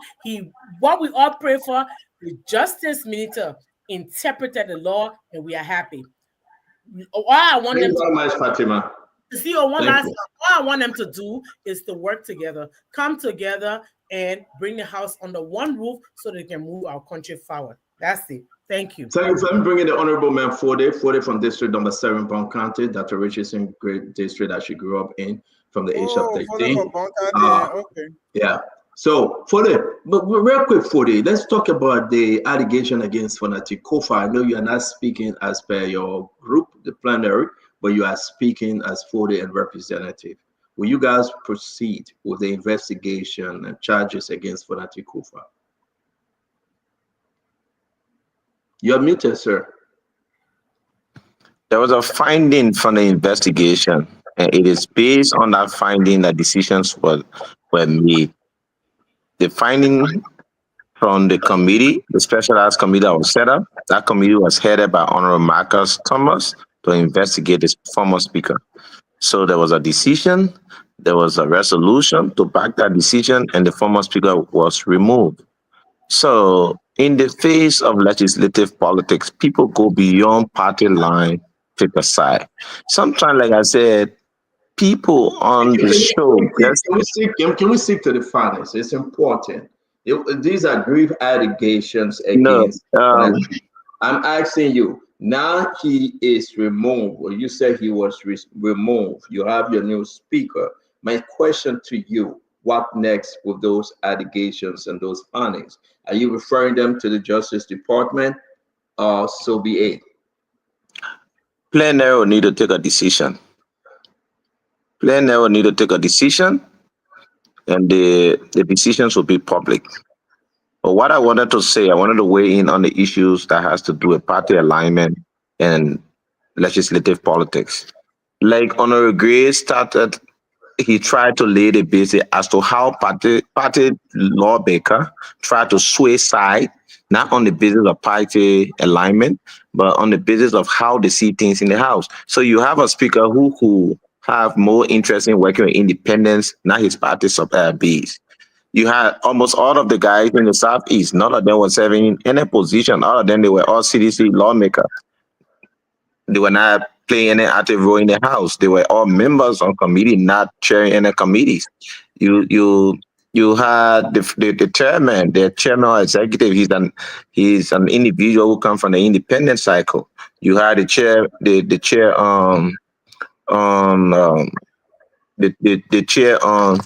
What we all pray for, the Justice Minister interpreted the law, and we are happy. I want them to much, Fatima. See, what I want them to do is to work together, come together, and bring the house under one roof so they can move our country forward. That's it. Thank you. So I'm bringing the Honorable Man 40 from District Number 7, Bond County. Dr. Richardson, great district that she grew up in from the age of 13. Okay. Yeah. So, 40, but real quick, 40, let's talk about the allegation against Funati Kofa. I know you are not speaking as per your group, the plenary, but you are speaking as 40 and representative. Will you guys proceed with the investigation and charges against Funati Kofa? You're muted, sir. There was a finding from the investigation, and it is based on that finding that decisions were made. The finding from the committee, the specialized committee that was set up, that committee was headed by Honorable Marcus Thomas to investigate the former speaker. So there was a decision, there was a resolution to back that decision, and the former speaker was removed. So in the face of legislative politics, people go beyond party line, pick a side. Sometimes, like I said, people on the show. Can we stick to the finance? It's important. These are grave allegations against. I'm asking you. Now he is removed. Well, you said he was removed. You have your new speaker. My question to you: what next with those allegations and those findings? Are you referring them to the Justice Department, or so be it? Plenary will need to take a decision. Plenary will need to take a decision, and the decisions will be public. But what I wanted to say, I wanted to weigh in on the issues that has to do with party alignment and legislative politics. Like Honorable Gray started, he tried to lay the basis as to how party lawmaker tried to sway side, not on the basis of party alignment, but on the basis of how they see things in the house. So you have a speaker who have more interest in working with independence, not his party base. You had almost all of the guys in the southeast. None of them were serving in any position. All of them, they were all CDC lawmakers. They were not playing any active role in the house. They were all members on committee, not chairing any committees. You had the chairman, the chairman or executive. He's an individual who come from the independent cycle. You had the chair, the chair the chair on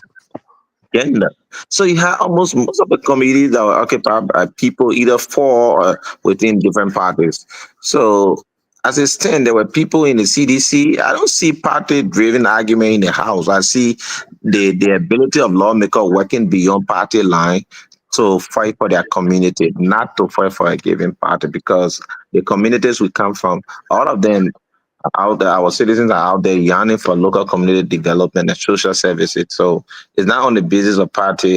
gender. So you have almost most of the committees that were occupied by people either for or within different parties. So as it stands, there were people in the CDC. I don't see party-driven argument in the House. I see the ability of lawmakers working beyond party line to fight for their community, not to fight for a given party, because the communities we come from, all of them out there, our citizens are out there yearning for local community development and social services. So it's not on the basis of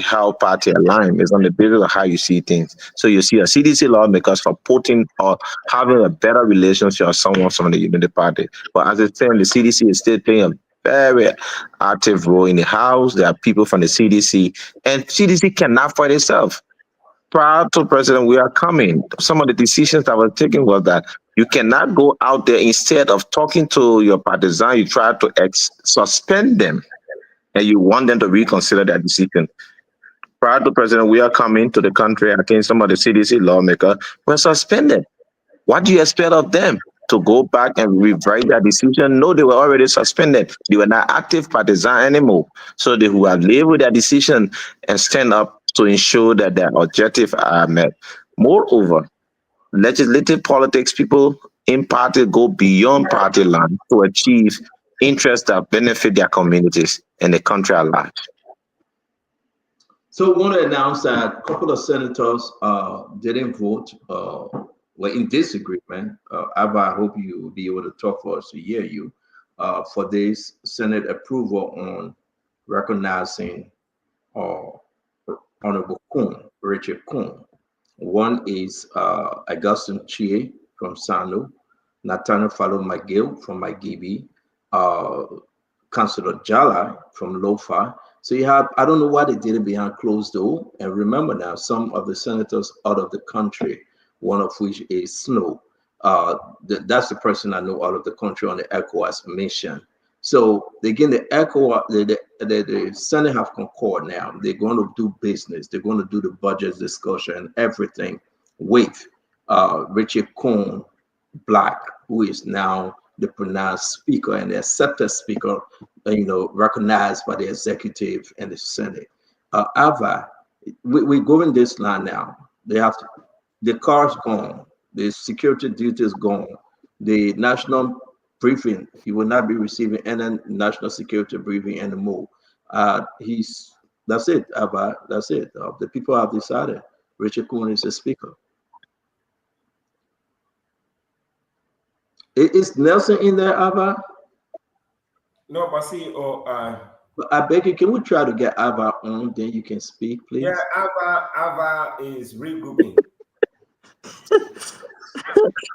how party align, it's on the basis of how you see things. So you see a CDC lawmakers for putting or having a better relationship with someone from the Unity Party. But as it's saying, the CDC is still playing a very active role in the House. There are people from the CDC, and CDC cannot fight itself. Prior to President, we are coming. Some of the decisions that were taken was that you cannot go out there, instead of talking to your partisan, you try to suspend them, and you want them to reconsider their decision. Prior to President, we are coming to the country. I think some of the CDC lawmakers were suspended. What do you expect of them? To go back and rewrite their decision? No, they were already suspended. They were not active partisan anymore. So they will have lived with their decision and stand up to ensure that their objectives are met. Moreover, legislative politics, people in party go beyond party line to achieve interests that benefit their communities and the country at large. So I want to announce that a couple of senators didn't vote, were in disagreement. Abba, I hope you will be able to talk for us to hear you for this Senate approval on recognizing Honorable Richard Kuhn. One is Augustine Chie from Sano, Nathaniel Fallow McGill from Magibi, Councillor Jala from Lofa. So you have, I don't know why they did it behind closed door. And remember now, some of the senators out of the country, one of which is Snow. That's the person I know out of the country on the ECOWAS mission. So again, the ECOWAS, the Senate have concord now. They're going to do business. They're going to do the budget discussion and everything with Richard Kuhn Black, who is now the pronounced speaker and the accepted speaker, recognized by the executive and the Senate. Ava, we're going this line now. They have to, the car's gone, the security duty is gone, the national briefing, he will not be receiving any national security briefing anymore. That's it, Ava, that's it. The people have decided Richard Kuhn is the speaker. Is Nelson in there, Ava? No, but see, I beg you, can we try to get Ava on, then you can speak, please? Yeah, Ava is regrouping.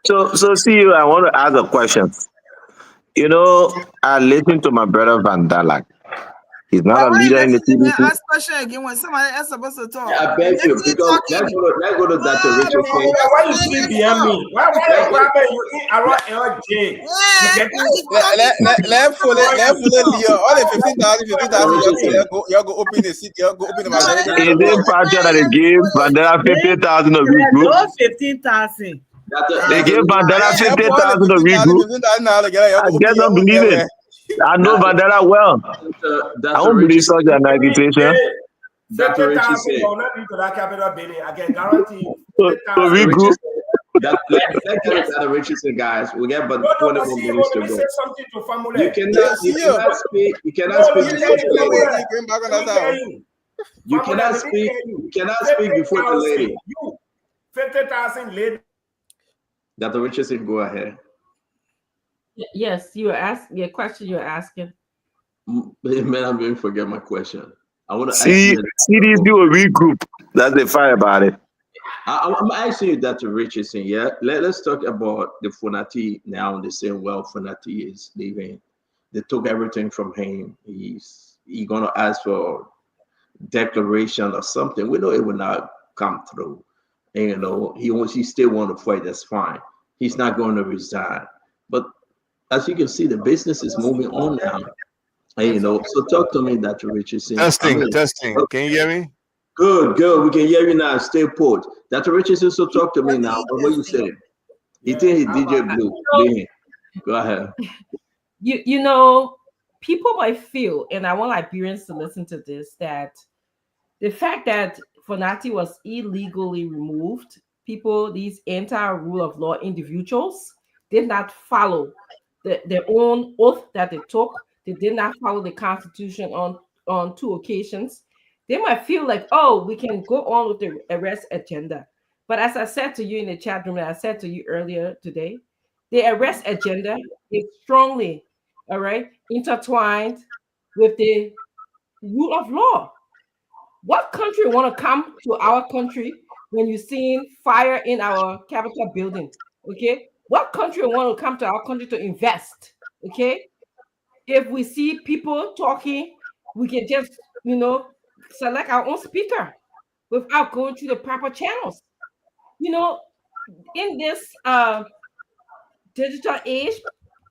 So see you, I want to ask a question. I listened to my brother Van Dalak. He's not a leader in the CDC. Ask question again when somebody else is supposed to talk. I beg you, because let's go to Dr. Richard. Why you sleep behind me? Why you eat around LJ? Let fully Leo. All the 15,000, you go open the seat, you go open the machine. Is it partial that they give Vandera 50,000 a week group? No 15,000. They give Vandera 50,000 a week group. I cannot believe it. I know Vandera well. I won't believe such an accusation. Dr. Richard said, I can guarantee you. So we group. Let's get Dr. Richard said, guys. We get but 20 more minutes to go. You cannot speak. You cannot speak. You cannot speak. You cannot speak before the lady. You 50,000 lady. Dr. Richardson, go ahead. Yes, you were asking your question. You're asking. Man, I'm going to forget my question. I want to See these do a regroup. That's the fire about it. I'm asking you, Dr. Richardson. Yeah, let's talk about the Funati now. They say, well, Funati is leaving. They took everything from him. He's gonna ask for declaration or something. We know it will not come through. And, you know, he still want to fight. That's fine. He's not going to resign. But as you can see, the business is moving on now. And, you know, so talk to me, Dr. Richardson. Testing. Okay. Can you hear me? Good. We can hear you now. Stay put. Dr. Richardson, so talk to me now. What you say? He think he DJ Blue. Go ahead. You know, people might feel, and I want Liberians to listen to this, that the fact that Funati was illegally removed, these anti-rule of law individuals did not follow their own oath that they took. They did not follow the Constitution on 2 occasions. They might feel like, oh, we can go on with the arrest agenda. But as I said to you in the chat room, and I said to you earlier today, the arrest agenda is strongly, intertwined with the rule of law. What country want to come to our country when you're seeing fire in our Capitol building? Okay, what country want to come to our country to invest? Okay, if we see people talking, we can just select our own speaker without going through the proper channels. In this digital age,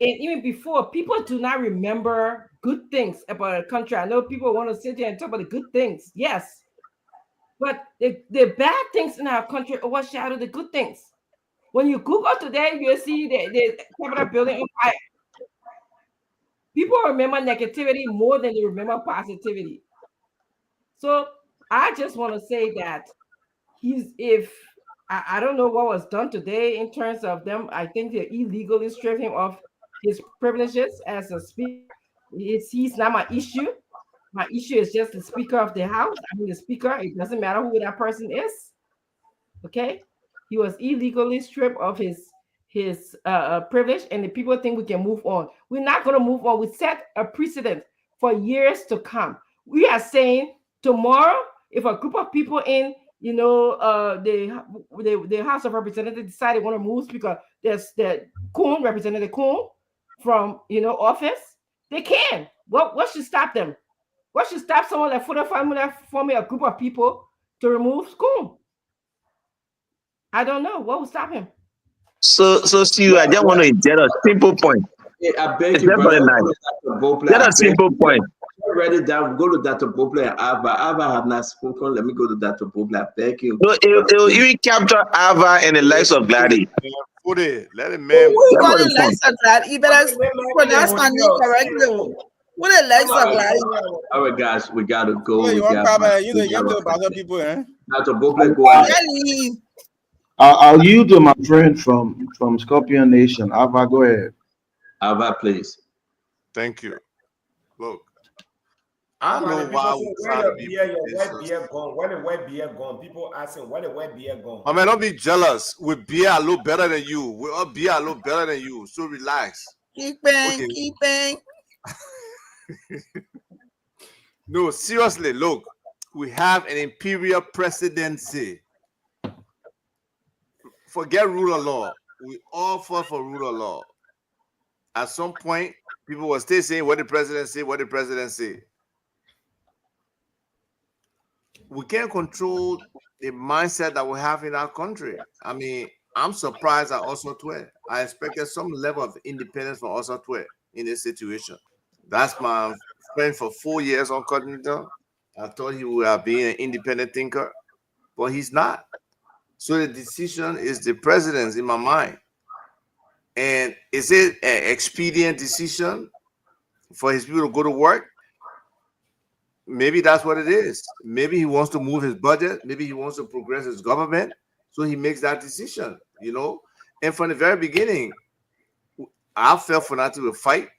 and even before, people do not remember good things about a country. I know people want to sit here and talk about the good things, yes, but the bad things in our country overshadow the good things. When you Google today, you'll see the Capitol building on fire. People remember negativity more than they remember positivity. So I just want to say that I don't know what was done today in terms of them. I think they illegally stripped him of his privileges as a speaker. He's not my issue. My issue is just the Speaker of the House. I mean, the Speaker, it doesn't matter who that person is. Okay? He was illegally stripped of his privilege, and the people think we can move on. We're not going to move on. We set a precedent for years to come. We are saying tomorrow, if a group of people in the House of Representatives decide they want to move because there's the Representative Kuhn from office, they can. What should stop them? What should stop someone like forming a group of people to remove Kuhn? I don't know. What would stop him? So Stu, I just want to get a simple point. I beg you, brother. Get a simple point. Write it down. Go to Dr. Boble and Ava. Ava have not spoken. Let me go to Dr. Boble. I beg you. No, it will even capture Ava and the likes of Gladys. Let it man. Who got the likes of Gladys? You better pronounce my name correctly. What the likes of Gladys? All right, guys, we gotta go. You want to bother people, eh? Dr. Boble, go ahead. I'll yield to my friend from Scorpion Nation. Ava, go ahead. Ava, please. Thank you. Look, I don't know why we try to be white beer gone. Where the white beer gone? People asking where the white beer gone. I mean, don't be jealous. With beer a little better than you. We all beer a little better than you. So relax. Keep bang. No, seriously, look, we have an imperial presidency. Forget rule of law. We all fought for rule of law. At some point, people were still saying what the president say. We can't control the mindset that we have in our country. I mean, I'm surprised at Osotwe. I expected some level of independence from Osotwe in this situation. That's my friend for 4 years on Continental. I thought he would be an independent thinker, but he's not. So the decision is the president's in my mind. And is it an expedient decision for his people to go to work? Maybe that's what it is. Maybe he wants to move his budget. Maybe he wants to progress his government. So he makes that decision, And from the very beginning, I felt Funati would fight,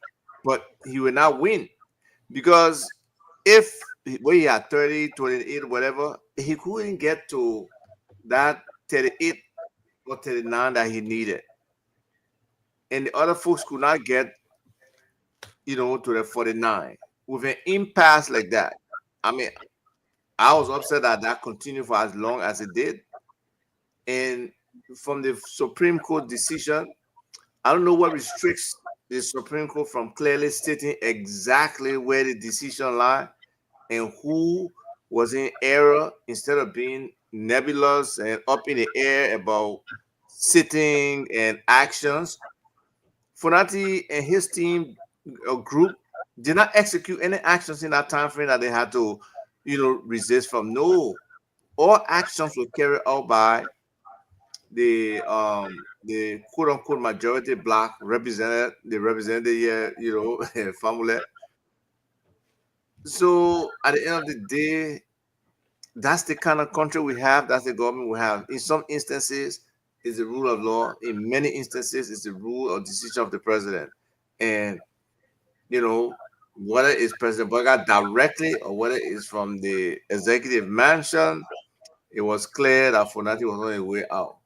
but he would not win. Because if where he had 30, 28, whatever, he couldn't get to that 38 or 39 that he needed. And the other folks could not get, to the 49 with an impasse like that. I mean, I was upset that that continued for as long as it did. And from the Supreme Court decision, I don't know what restricts the Supreme Court from clearly stating exactly where the decision lies and who was in error instead of being nebulous and up in the air about sitting and actions. Funati and his team group did not execute any actions in that time frame that they had to, resist from. No, all actions were carried out by the quote unquote majority black represented family. So at the end of the day, that's the kind of country we have. That's the government we have. In some instances, it's the rule of law. In many instances, it's the rule or decision of the president. And whether it's President Boga directly or whether it's from the executive mansion, it was clear that Funati was on his way out.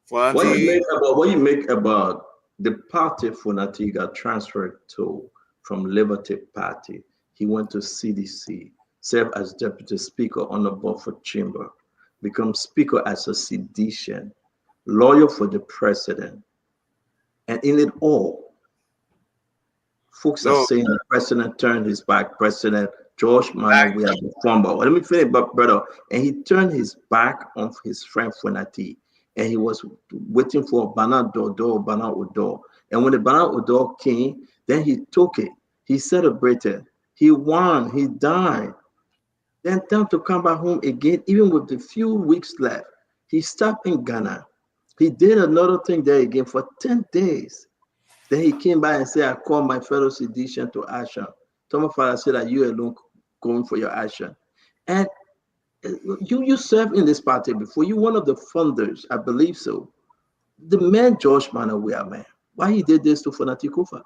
What do you make about the party Funati got transferred to from Liberty Party? He went to CDC, served as deputy speaker on the Beaufort Chamber, become speaker as a sedition, lawyer for the president, and in it all, folks are saying the president turned his back. President George Manneh, we have the fumble. Let me finish, brother. And he turned his back on his friend Funati. And he was waiting for Bana Odor. And when the Bana Odor came, then he took it. He celebrated. He won. He died. Then time to come back home again, even with the few weeks left. He stopped in Ghana. He did another thing there again for 10 days. Then he came by and said, I call my fellow sedition to action. Thomas Father said that you alone going for your action. And you served in this party before. You one of the funders, I believe so. The man George Manneh, we are man. Why he did this to Funati Kufa?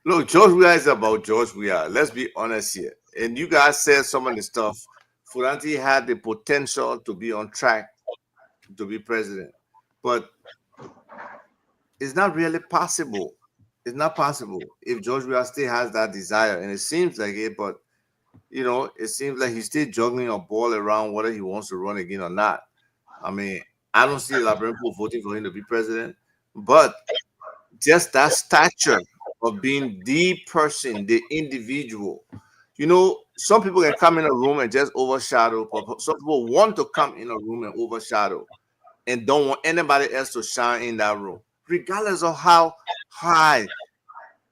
Look, George Weah is about George Weah. Let's be honest here. And you guys said some of the stuff. Funati had the potential to be on track to be president, but it's not really possible. It's not possible if George Weah still has that desire, and it seems like it, but it seems like he's still juggling a ball around whether he wants to run again or not. I mean, I don't see Liberian people voting for him to be president, but just that stature of being the person, the individual. Some people can come in a room and just overshadow, but some people want to come in a room and overshadow and don't want anybody else to shine in that room, regardless of how high.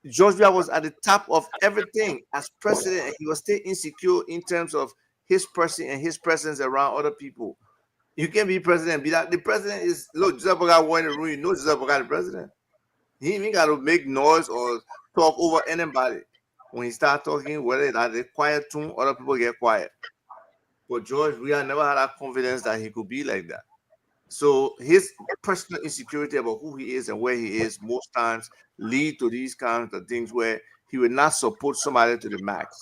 George Weah was at the top of everything as president, and he was still insecure in terms of his person and his presence around other people. You can't be president and be that. The president is, look, Joseph Boga went in the room, Joseph Boga the president. He even got to make noise or talk over anybody. When he start talking, whether it's at a quiet tune, other people get quiet. But George Weah never had that confidence that he could be like that. So his personal insecurity about who he is and where he is most times lead to these kinds of things where he would not support somebody to the max.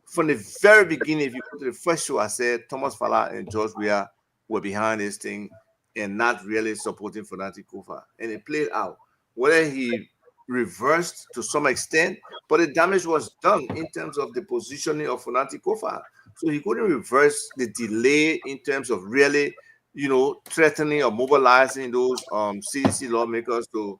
From the very beginning, if you go to the first show, I said Thomas Fala and George Weah were behind this thing and not really supporting Funati Kufa. And it played out. Whether he reversed to some extent, but the damage was done in terms of the positioning of Funati Kufa. So he couldn't reverse the delay in terms of really threatening or mobilizing those CDC lawmakers to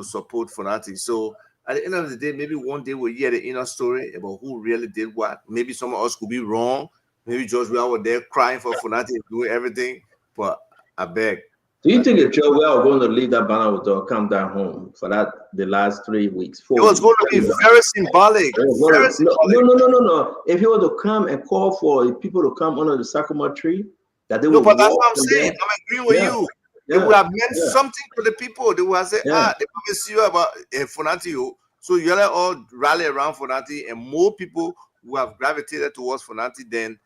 support Funati. So at the end of the day, maybe one day we'll hear the inner story about who really did what. Maybe some of us could be wrong. Maybe George Weah was there crying for Funati and doing everything. But I beg. Do you think if George Weah was going to leave that banner with or come down home for the last 3 weeks? It was going to be very symbolic. No. If he were to come and call for people to come under the sycamore tree, that they would. But that's what I'm saying. I'm agreeing with you. It would have meant something to the people. They would have said, they probably see you about Funati. So you all rally around Funati, and more people who have gravitated towards Funati than,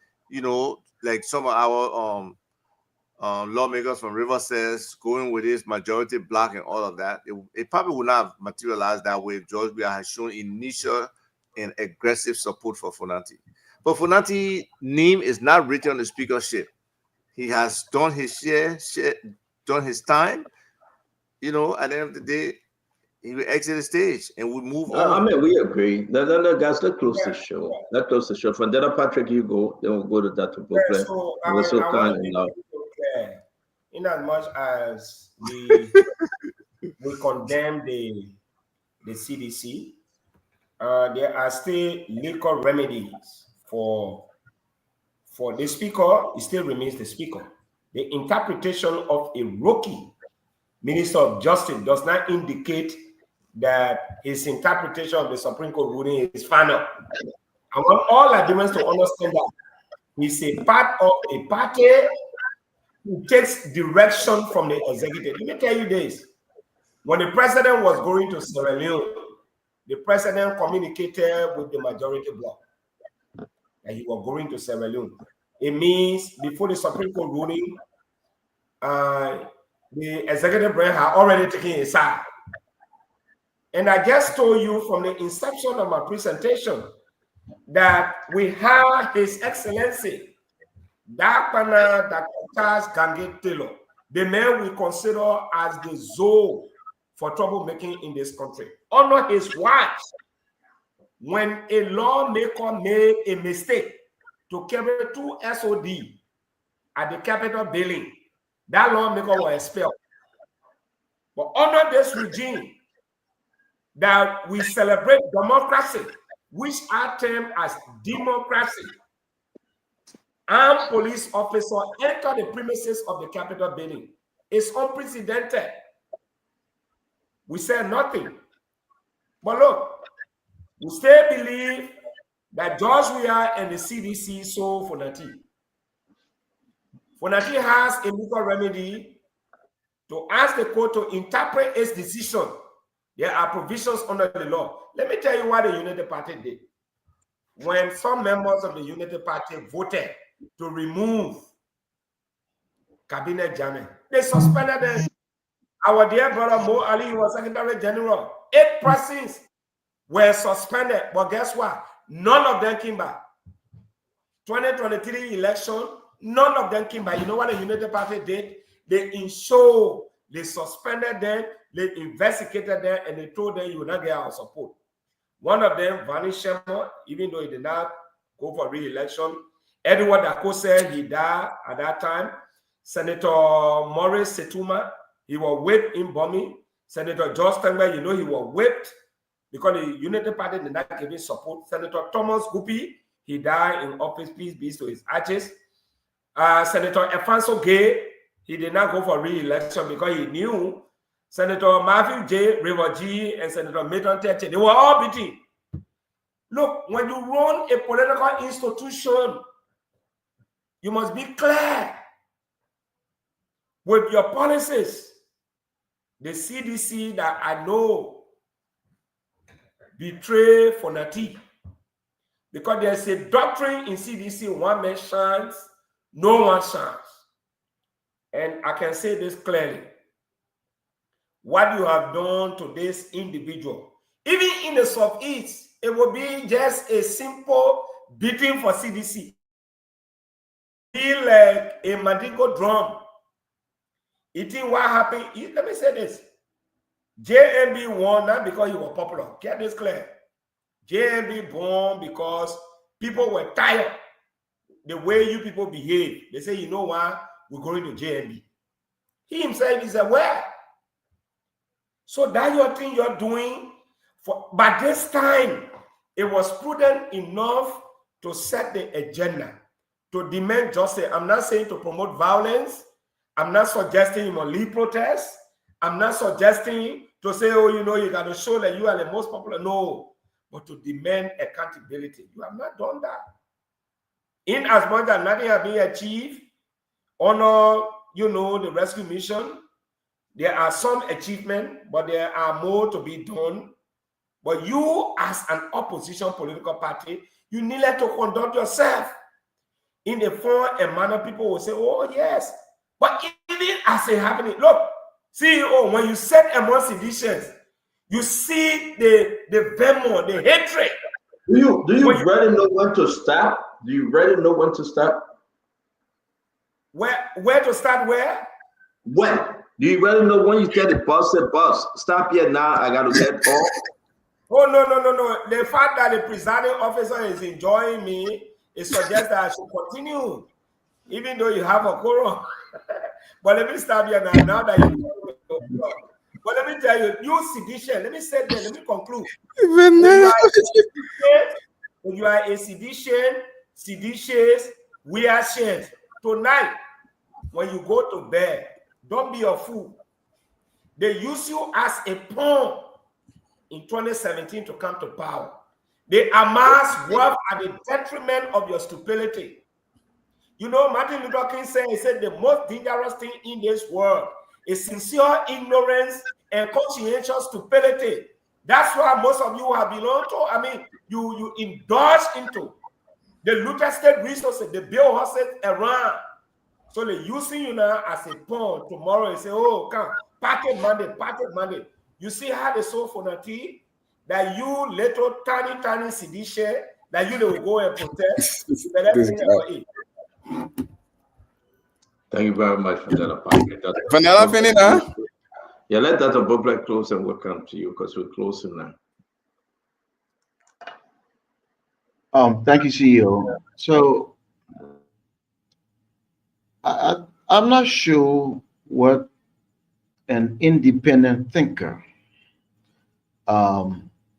like some of our lawmakers from River says, going with this majority black and all of that. It probably would not have materialized that way if George Weah had shown initial and aggressive support for Funati. But Funati's name is not written on the speakership. He has done his share, done his time. You know, at the end of the day, he will exit the stage and we move on. I mean, we agree. No, guys, let's close the show. Let's close the show. From there, Patrick, you go. Then we'll go to Dr. Booklet. So we're so kind and love. In as much as we condemn the CDC, there are still legal remedies for the speaker. It still remains the speaker. The interpretation of a rookie Minister of Justice does not indicate that his interpretation of the Supreme Court ruling is final. I want all Liberians to understand that he's a part of a party who takes direction from the executive. Let me tell you this. When the president was going to Sierra Leone, the president communicated with the majority bloc that he was going to Sierra Leone. It means before the Supreme Court ruling, the executive branch had already taken his side. And I just told you from the inception of my presentation that we have His Excellency, Dr. Charles Gange Taylor, the man we consider as the Zoe for troublemaking in this country. Under his watch, when a lawmaker made a mistake to carry 2 SOD at the Capitol building, that lawmaker was expelled. But under this regime, that we celebrate democracy, which are termed as democracy, armed police officer enter the premises of the Capitol building. It's unprecedented. We say nothing. But look, we still believe that George Weah and the CDC sold Funati. Funati has a legal remedy to ask the court to interpret its decision. There are provisions under the law. Let me tell you what the United Party did. When some members of the United Party voted to remove Cabinet Jammeh, they suspended them. Our dear brother Mo Ali was Secretary General. 8 persons were suspended, but guess what? None of them came back. 2023 election, none of them came back. You know what the United Party did? They ensured, they suspended them, they investigated them, and they told them you will not get our support. One of them, Vani Shema, even though he did not go for re-election. Edward Dako said he died at that time. Senator Maurice Setuma, he was whipped in Bomi. Senator George Tengbe, you know he was whipped because the United Party did not give him support. Senator Thomas Guppy, he died in office, peace be to his ashes. Senator Efanso Gay, he did not go for re-election because he knew Senator Matthew J. River G. and Senator Milton Teche, they were all beaten. Look, when you run a political institution, you must be clear with your policies. The CDC that I know betray Funati because there's a doctrine in CDC: one man shines, no one shines. And I can say this clearly. What you have done to this individual, even in the Southeast, it will be just a simple beating for CDC. Be like a Madigo drum. Eating what happened. Let me say this. JMB won not because he was popular. Get this clear. JMB won because people were tired the way you people behave. They say, you know what? We're going to JMB. He himself is aware. So that your thing you're doing, but this time, it was prudent enough to set the agenda, to demand justice. I'm not saying to promote violence. I'm not suggesting you must lead protests. I'm not suggesting to say, oh, you know, you got to show that you are the most popular. No, but to demand accountability. You have not done that. In as much as nothing has been achieved, honor, you know, the rescue mission, there are some achievements, but there are more to be done. But you, as an opposition political party, you need to conduct yourself in the form and manner people will say, oh, yes. But even as it happening, look, CEO, when you set among seditions, you see the venom, the hatred Do you really know when to stop? Do you really know when to stop? Where to start? Where? When? Do you really know when you tell the boss, say, boss, stop here now, I got to get off? Oh, no. The fact that the presiding officer is enjoying me, it suggests that I should continue, even though you have a quorum. But let me stop here now that you. But let me tell you, you sedition. Let me say that. Let me conclude. If you are a seditious, we are shared. Tonight, when you go to bed, don't be a fool. They use you as a pawn in 2017 to come to power. They amass wealth at the detriment of your stupidity. You know, Martin Luther King said, he said, the most dangerous thing in this world is sincere ignorance and conscientious stupidity. That's why most of you have belonged to. I mean, you indulge into the Luther State resources, the bill horses around. So they're using you now as a pawn. Tomorrow you say, oh, come, packet Monday. You see how they sold for Nati? That you little tiny sedition, that you will go and protest. Thank you very much for that. Vanilla Finny, huh? Yeah, let Dr. Boblet close and we'll come to you because we're closing now. Thank you, CEO. So I'm not sure what an independent thinker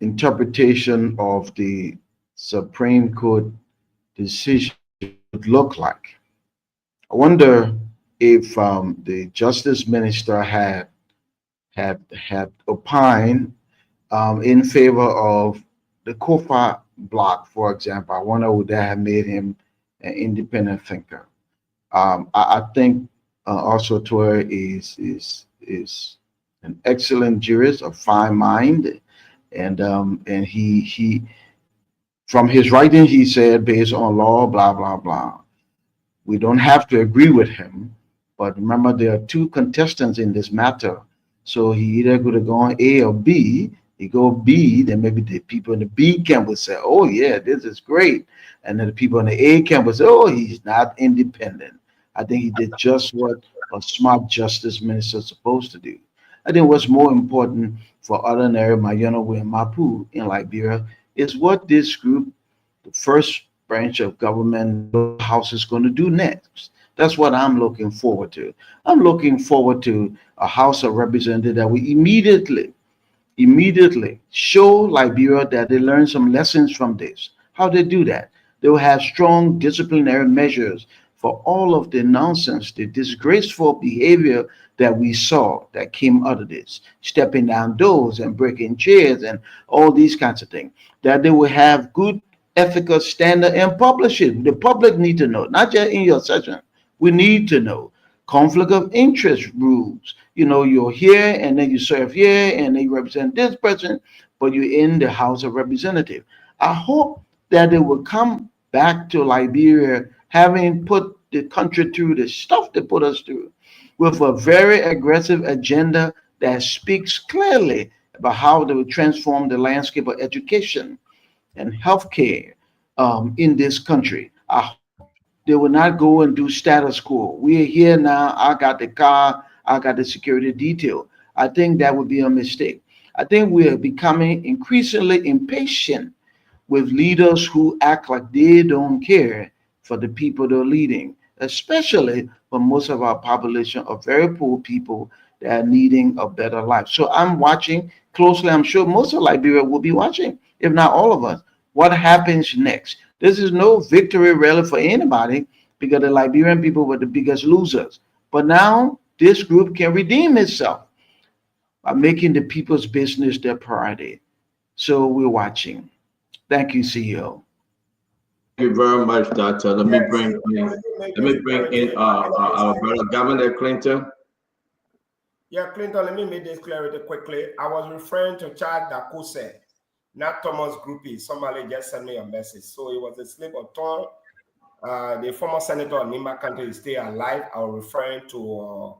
interpretation of the Supreme Court decision would look like. I wonder if the Justice Minister had opined in favor of the Kofa block, for example. I wonder would that have made him an independent thinker. I think also Toy is an excellent jurist, a fine mind, and he from his writing he said based on law, blah blah blah. We don't have to agree with him, but remember there are two contestants in this matter, so he either could have gone A or B. He go B, then maybe the people in the B camp would say, "Oh yeah, this is great," and then the people in the A camp would say, "Oh, he's not independent." I think he did just what a smart justice minister is supposed to do. I think what's more important for ordinary Mayanowe and Mapu in Liberia is what this group, the first branch of government, house is going to do next. That's what I'm looking forward to. I'm looking forward to a House of Representatives that we immediately show Liberia that they learn some lessons from this. How they do that? They will have strong disciplinary measures for all of the nonsense, the disgraceful behavior that we saw that came out of this, stepping down doors and breaking chairs and all these kinds of things, that they will have good ethical standard and publish it. The public need to know, not just in your session. We need to know conflict of interest rules. You know, you're here and then you serve here and then you represent this person, but you're in the House of Representatives. I hope that they will come back to Liberia having put the country through the stuff they put us through with a very aggressive agenda that speaks clearly about how they will transform the landscape of education and healthcare in this country. They will not go and do status quo. We are here now. I got the car. I got the security detail. I think that would be a mistake. I think we are becoming increasingly impatient with leaders who act like they don't care for the people they're leading, especially for most of our population of very poor people that are needing a better life. So I'm watching closely. I'm sure most of Liberia will be watching, if not all of us. What happens next? This is no victory rally for anybody because the Liberian people were the biggest losers. But now this group can redeem itself by making the people's business their priority. So we're watching. Thank you, CEO. Thank you very much, Doctor. Let me bring in our brother Governor Clinton. Yeah, Clinton, let me make this clarity quickly. I was referring to Chad Dakose, not Thomas Groupie. Somebody just sent me a message. So it was a slip of tongue. The former senator of Nima County is still alive. I was referring to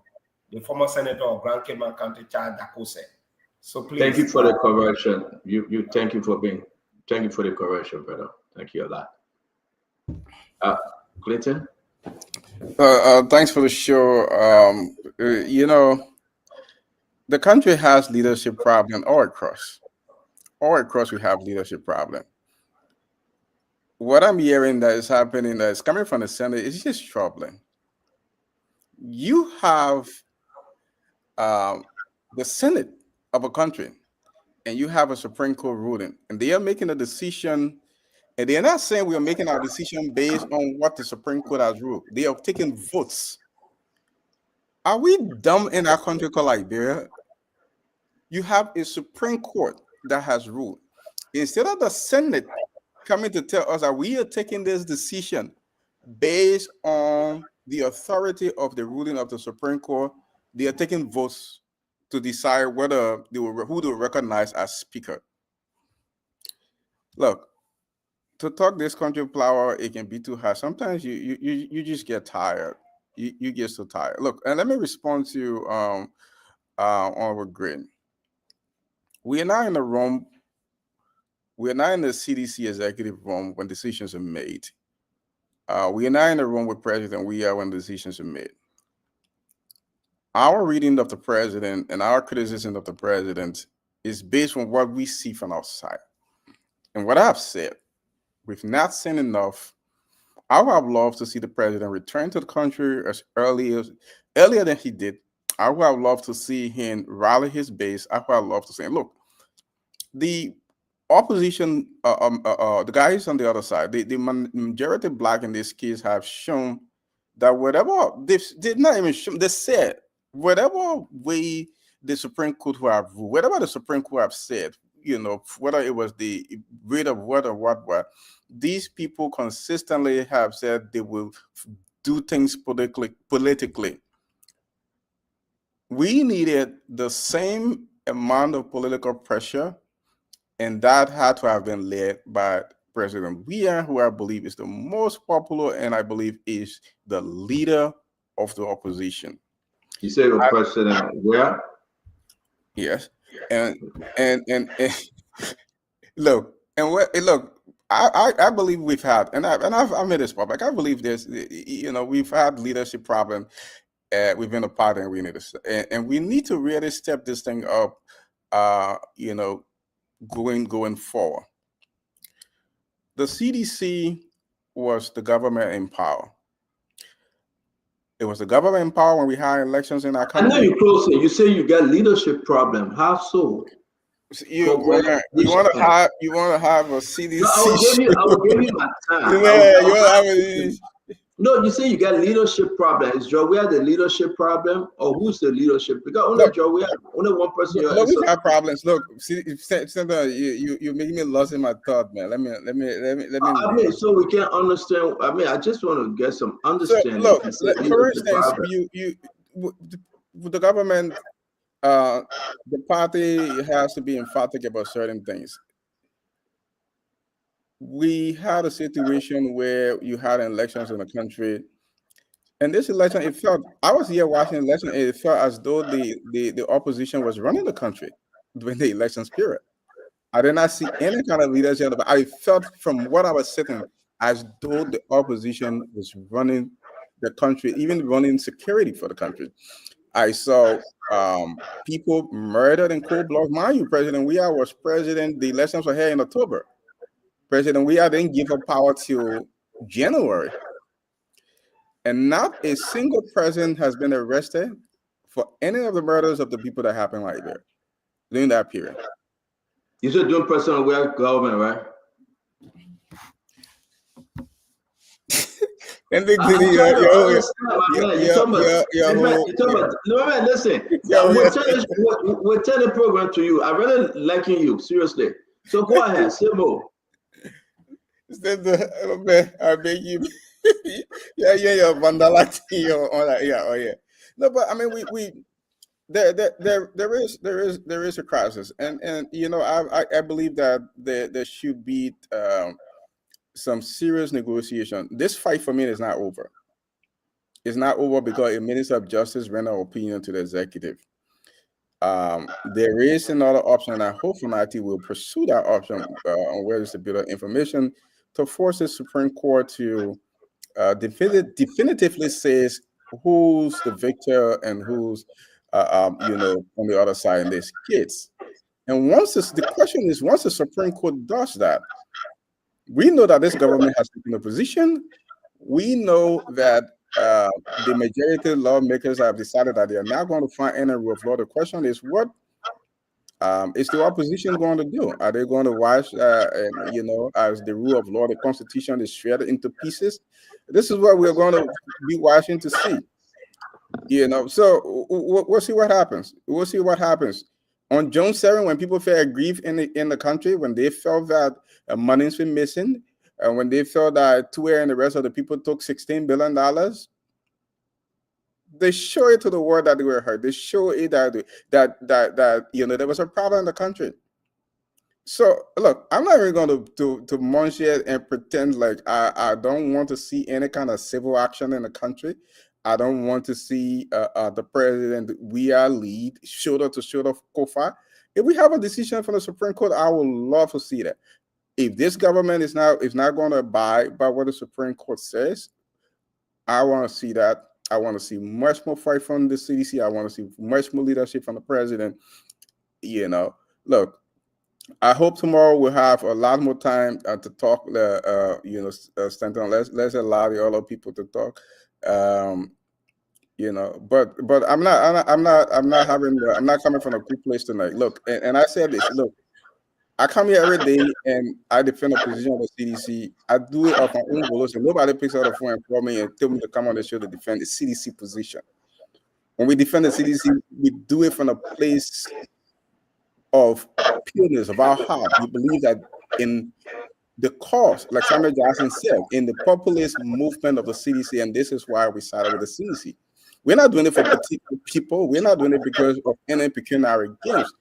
the former senator of Grand Cayman County, Chad Dakose. So please. Thank you for the correction. You thank you for being. Thank you for the correction, brother. Thank you a lot. Clinton? Thanks for the show. The country has leadership problem all across. All across, we have leadership problem. What I'm hearing that is happening, that is coming from the Senate, is just troubling. You have the Senate of a country, and you have a Supreme Court ruling, and they are making a decision. And they're not saying we are making our decision based on what the Supreme Court has ruled. They are taking votes. Are we dumb in our country called Liberia? You have a Supreme Court that has ruled. Instead of the Senate coming to tell us that we are taking this decision based on the authority of the ruling of the Supreme Court, they are taking votes to decide whether who to recognize as speaker. Look, to talk this country flower, it can be too hard. Sometimes you just get tired. You get so tired. Look, and let me respond to you on Green. We are not in a room. We are not in the CDC executive room when decisions are made. We are not in a room with president. We are when decisions are made. Our reading of the president and our criticism of the president is based on what we see from outside. And what I've said, we've not seen enough. I would have loved to see the president return to the country as earlier than he did. I would have loved to see him rally his base. I would have loved to say, look, the opposition, the guys on the other side, the majority black in this case have shown that whatever they did not even show, they said whatever way the Supreme Court have ruled, whatever the Supreme Court have said, whether it was the rate of what or what, these people consistently have said they will do things politically. We needed the same amount of political pressure, and that had to have been led by President Weah, who I believe is the most popular, and I believe is the leader of the opposition. You say the president Weah? Yes, and look, I believe we've had, and I've made this public. I believe this. We've had leadership problem within the party, and we need to really step this thing up. Going forward. The CDC was the government in power. It was the government in power when we had elections in our country. I know you're closer. You say you got leadership problem. How so? You want to have a CDC? No, I will give you my time. No, you say you got leadership problem. Is Joe Weah the leadership problem, or who's the leadership? Because only Joe Weah, only one person. Look, we have problems. Look, you're making me lost in my thought, man. Let me. I mean, so we can understand. I mean, I just want to get some understanding. So, look, for instance, the government, the party has to be emphatic about certain things. We had a situation where you had elections in the country, and this election, I was here watching the election, and it felt as though the opposition was running the country during the elections period. I did not see any kind of leadership. I felt from what I was sitting as though the opposition was running the country, even running security for the country. I saw people murdered in cold blood. Mind you, President Weah was president. The elections were here in October. President Weah didn't give up power till January. And not a single president has been arrested for any of the murders of the people that happened right there during that period. You said doing President Weah government, right? And listen. We're telling the program to you. I really liking you, seriously. So go ahead, say more. I beg you. yeah, Vandalati or that. Yeah, oh yeah. No, but I mean, there is a crisis, and I believe that there should be some serious negotiation. This fight for me is not over. It's not over because a minister of justice rendered an opinion to the executive. There is another option, and I hope Funati will pursue that option on where there's a bit of information to force the Supreme Court to definitively says who's the victor and who's on the other side in this case. And the question is, once the Supreme Court does that, we know that this government has taken a position. We know that the majority of lawmakers have decided that they are not going to find any rule of law. The question is, what is the opposition going to do? Are they going to watch, as the rule of law, the Constitution is shredded into pieces? This is what we're going to be watching to see. So we'll see what happens. We'll see what happens. On June 7, when people felt grief in the country, when they felt that money's been missing, and when they felt that Tuer and the rest of the people took $16 billion, they show it to the world that they were hurt. They show it that there was a problem in the country. So look, I'm not even going to munch it and pretend like I don't want to see any kind of civil action in the country. I don't want to see the president, we are lead, shoulder to shoulder COFA. If we have a decision from the Supreme Court, I would love to see that. If this government is not going to abide by what the Supreme Court says, I want to see that. I want to see much more fight from the CDC. I want to see much more leadership from the president. Look, I hope tomorrow we'll have a lot more time to talk. Stanton, let's allow the other people to talk. But I'm not coming from a good place tonight. Look, and I said this. Look, I come here every day and I defend a position of the CDC. I do it off my own volition. Nobody picks out the phone and call me and tell me to come on the show to defend the CDC position. When we defend the CDC, we do it from a place of pureness of our heart. We believe that in the cause, like Samuel Jackson said, in the populist movement of the CDC, and this is why we sided with the CDC. We're not doing it for particular people. We're not doing it because of any pecuniary gains.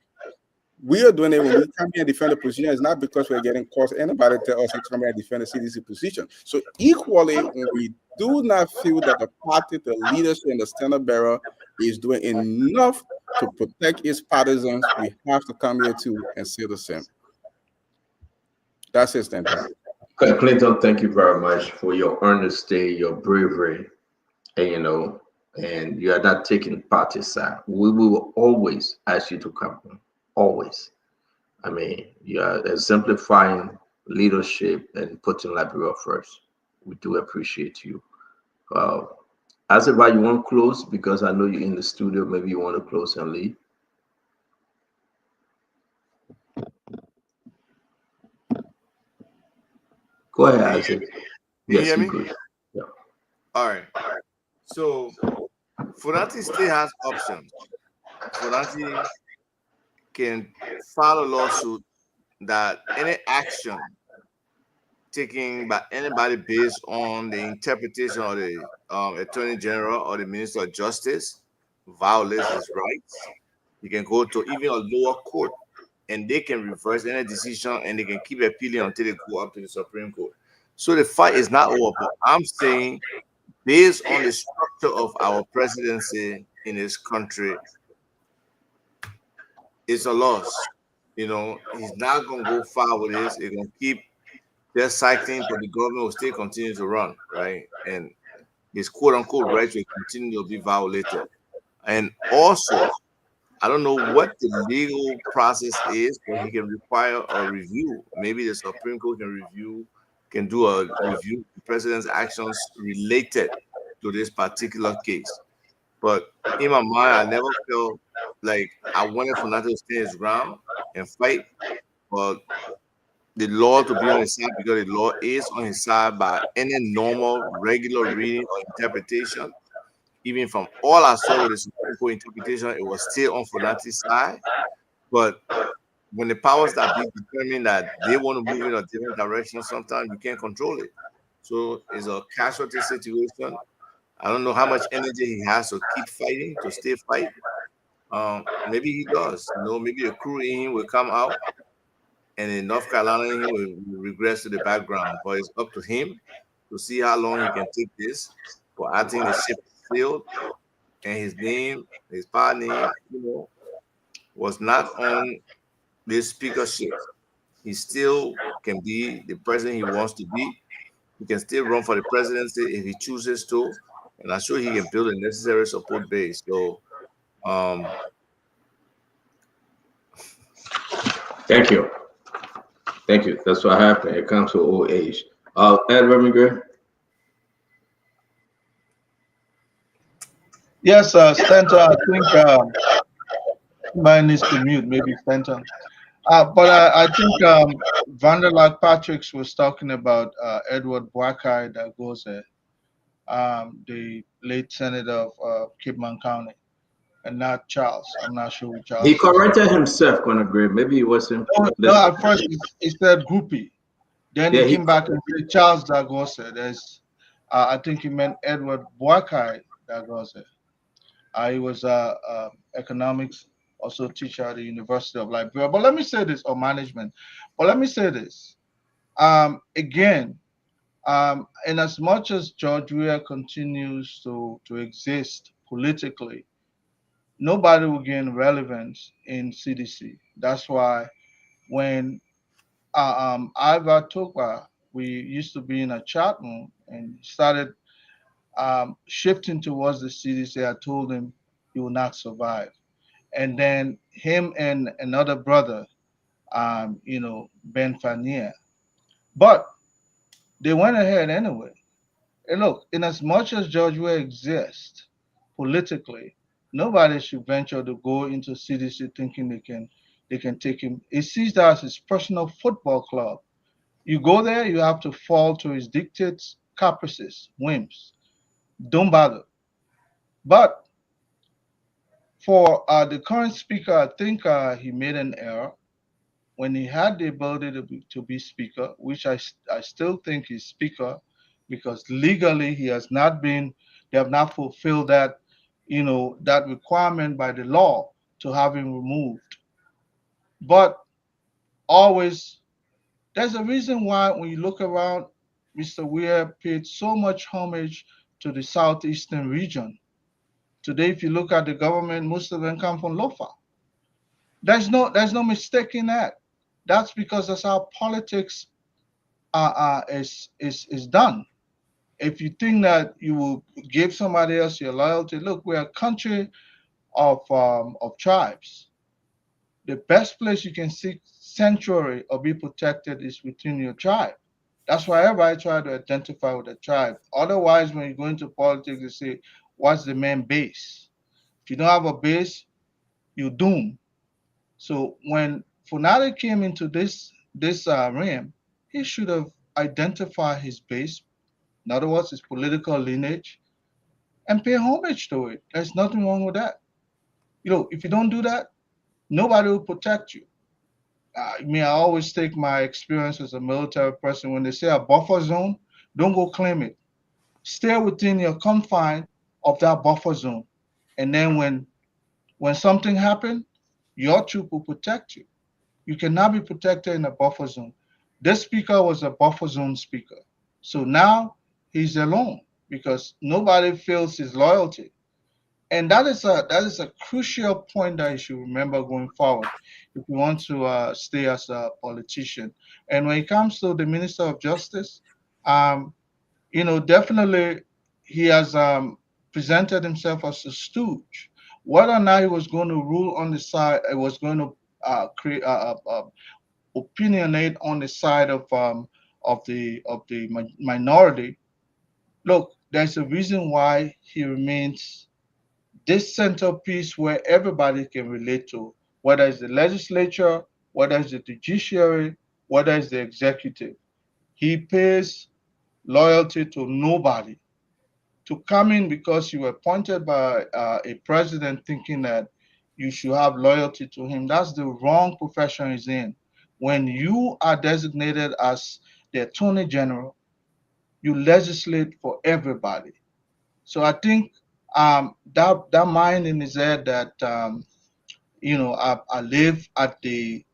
We are doing it when we come here and defend the position. It's not because we're getting calls. Anybody tell us to come here and defend the CDC position. So equally, when we do not feel that the party, the leadership, and the standard bearer is doing enough to protect its partisans, we have to come here too and say the same. That's it, Stanton. Clinton, thank you very much for your honesty, your bravery, and you are not taking party side. We will always ask you to come on. Always. I mean, you are exemplifying leadership and putting Liberia first. We do appreciate you. Azeba, you want to close? Because I know you're in the studio. Maybe you want to close and leave. Go ahead, Isaac. Yes, you hear me? good. Yeah. All right. So, Funati still has options. Funati can file a lawsuit that any action taken by anybody based on the interpretation of the Attorney General or the Minister of Justice violates his rights. You can go to even a lower court and they can reverse any decision and they can keep appealing until they go up to the Supreme Court. So the fight is not over. But I'm saying, based on the structure of our presidency in this country, it's a loss. He's not going to go far with this. He's going to keep just cycling, but the government will still continue to run, right? And his quote-unquote rights will continue to be violated. And also, I don't know what the legal process is, but he can require a review. Maybe the Supreme Court can do a review of the president's actions related to this particular case. But in my mind, I never felt like I wanted Fernando to stand his ground and fight, but the law to be on his side, because the law is on his side by any normal, regular reading or interpretation. Even from all I saw with the Supreme Court interpretation, it was still on Fernando's side. But when the powers that be determine that they want to move in a different direction, sometimes you can't control it. So it's a casualty situation. I don't know how much energy he has to keep fighting, to stay fight. Maybe he does. Maybe the crew in him will come out, and in North Carolina, he will regress to the background. But it's up to him to see how long he can take this. But I think the ship failed, and his name, his partner, was not on this speakership, he still can be the president he wants to be. He can still run for the presidency if he chooses to, and I'm sure he can build a necessary support base. So, thank you. Thank you. That's what happened. It comes to old age. Edward McGregor. Yes, Stanton, I think mine needs to mute, maybe Stanton. But I think Vanderlag Patricks was talking about Edward Boakai Dagoze, the late senator of Kidman County, and not Charles. I'm not sure who Charles He is. corrected himself, Gonna Greg. Maybe he wasn't No, listening. at first he said Groupie. Then Yeah, he came back and said Charles Dagoze. There's, I think he meant Edward Boakai Dagoze. He was economics, also teacher at the University of Liberia. But let me say this, or management. But let me say this. Again, in as much as George Weah continues to exist politically, nobody will gain relevance in CDC. That's why when Ivar Tokwa, we used to be in a chat room and started shifting towards the CDC, I told him he will not survive. And then him and another brother, Ben Fanier. But they went ahead anyway. And look, in as much as George Weah exists politically, nobody should venture to go into CDC thinking they can take him. He sees that as his personal football club. You go there, you have to fall to his dictates, caprices, whims. Don't bother. But for the current speaker, I think he made an error when he had the ability to be speaker, which I still think he's speaker, because legally he has not been, they have not fulfilled that, that requirement by the law to have him removed. But always, there's a reason why when you look around, Mr. Weir paid so much homage to the southeastern region. Today, if you look at the government, most of them come from Lofa. There's no mistake in that. That's because that's how politics is done. If you think that you will give somebody else your loyalty, look, we're a country of tribes. The best place you can seek sanctuary or be protected is within your tribe. That's why everybody try to identify with the tribe. Otherwise, when you go into politics, you say, "What's the main base?" If you don't have a base, you're doomed. So when Funari came into this realm, he should have identified his base, in other words, his political lineage, and pay homage to it. There's nothing wrong with that. If you don't do that, nobody will protect you. I always take my experience as a military person. When they say a buffer zone, don't go claim it. Stay within your confine of that buffer zone. And then when something happens, your troop will protect you. You cannot be protected in a buffer zone. This speaker was a buffer zone speaker. So now he's alone because nobody feels his loyalty. And that is a crucial point that you should remember going forward if you want to stay as a politician. And when it comes to the Minister of Justice, definitely he has presented himself as a stooge. Whether or not he was going to rule on the side, it was going to create opinionate on the side of the minority. Look, there's a reason why he remains this centerpiece where everybody can relate to, whether it's the legislature, whether it's the judiciary, whether it's the executive. He pays loyalty to nobody. To come in because you were appointed by a president thinking that you should have loyalty to him, that's the wrong profession he's in. When you are designated as the attorney general, you legislate for everybody. So I think that mind in his head that I live at the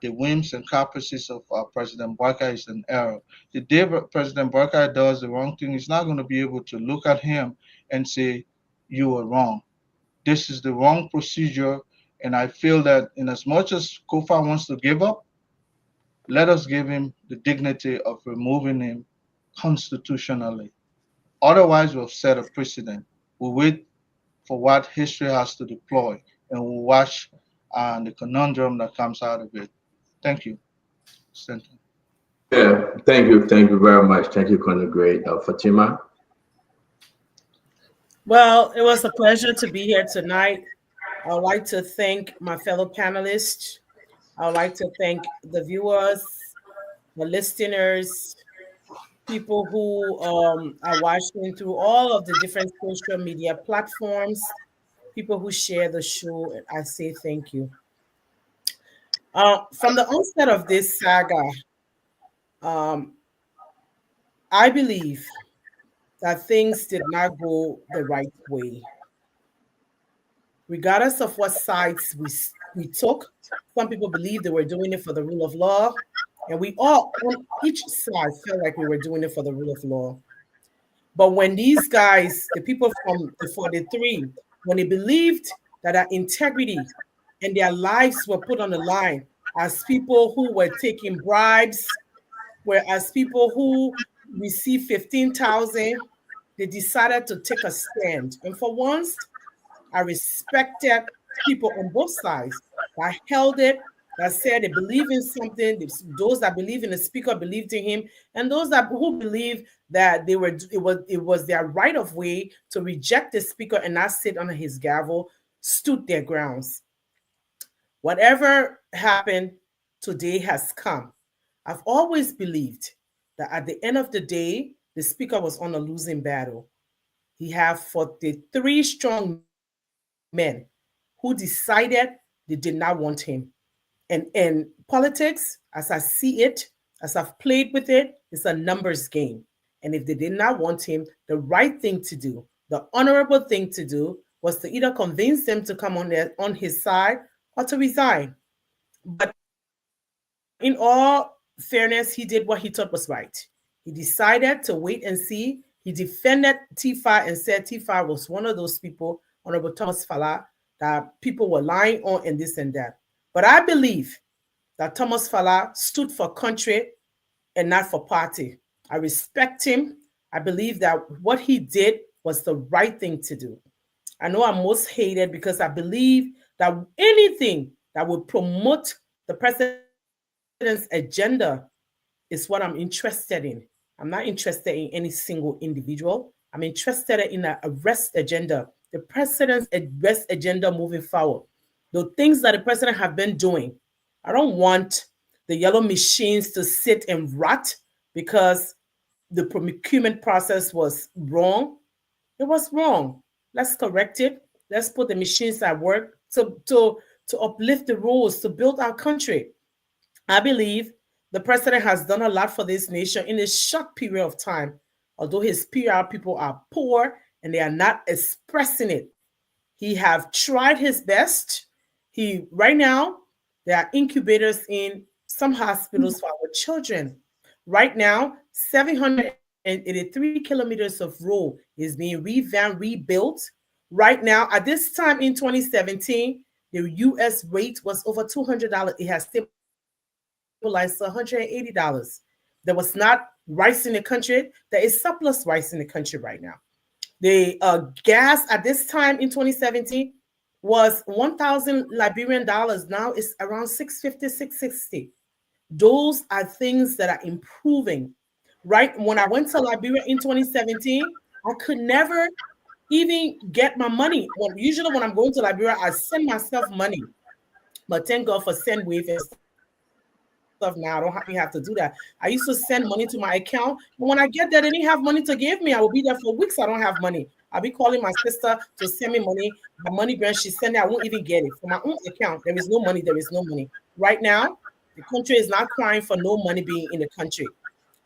whims and caprices of President Barker is an error. The day President Barker does the wrong thing, he's not going to be able to look at him and say, "You were wrong. This is the wrong procedure, And I feel that in as much as Kofa wants to give up, let us give him the dignity of removing him constitutionally. Otherwise, we've set a precedent. We'll wait for what history has to deploy, and we'll watch the conundrum that comes out of it. Thank you. Stanton. Yeah, thank you very much. Thank you, Colonel Great. Fatima? Well, it was a pleasure to be here tonight. I would like to thank my fellow panelists. I would like to thank the viewers, the listeners, people who are watching through all of the different social media platforms, people who share the show. I say thank you. From the onset of this saga, I believe that things did not go the right way. Regardless of what sides we took, some people believe they were doing it for the rule of law, and we all, on each side, felt like we were doing it for the rule of law. But when these guys, the people from the 43, when they believed that their integrity and their lives were put on the line as people who were taking bribes, whereas people who received 15,000, they decided to take a stand. And for once, I respected people on both sides that held it, that said they believe in something. Those that believe in the speaker believed in him, and those who believe that it was their right of way to reject the speaker and not sit under his gavel, stood their grounds. Whatever happened, today has come. I've always believed that at the end of the day, the speaker was on a losing battle. He had 43 strong men who decided they did not want him. And politics, as I see it, as I've played with it, is a numbers game. And if they did not want him, the right thing to do, the honorable thing to do, was to either convince them to come on his side or to resign. But in all fairness, he did what he thought was right. He decided to wait and see. He defended Tifa and said Tifa was one of those people, Honorable Thomas Fala, that people were lying on and this and that. But I believe that Thomas Fala stood for country and not for party. I respect him. I believe that what he did was the right thing to do. I know I'm most hated because I believe that anything that would promote the president's agenda is what I'm interested in. I'm not interested in any single individual. I'm interested in an arrest agenda, the president's arrest agenda moving forward. The things that the president have been doing. I don't want the yellow machines to sit and rot because the procurement process was wrong. It was wrong. Let's correct it. Let's put the machines at work to uplift the rules, to build our country. I believe the president has done a lot for this nation in a short period of time, although his PR people are poor and they are not expressing it. He have tried his best. Right now, there are incubators in some hospitals for our children. Right now, 783 kilometers of road is being revamped, rebuilt. Right now, at this time in 2017, the U.S. rate was over $200. It has stabilized to $180. There was not rice in the country. There is surplus rice in the country right now. The gas at this time in 2017 was 1,000 Liberian dollars. Now it's around 650, 660. Those are things that are improving. Right? When I went to Liberia in 2017, I could never even get my money. Usually when I'm going to Liberia, I send myself money. But thank God for SendWave and stuff now. I don't have to do that. I used to send money to my account. But when I get there, they didn't have money to give me. I will be there for weeks. I don't have money. I'll be calling my sister to send me money. The money grant she sent it, I won't even get it. For my own account, there is no money. There is no money. Right now, the country is not crying for no money being in the country.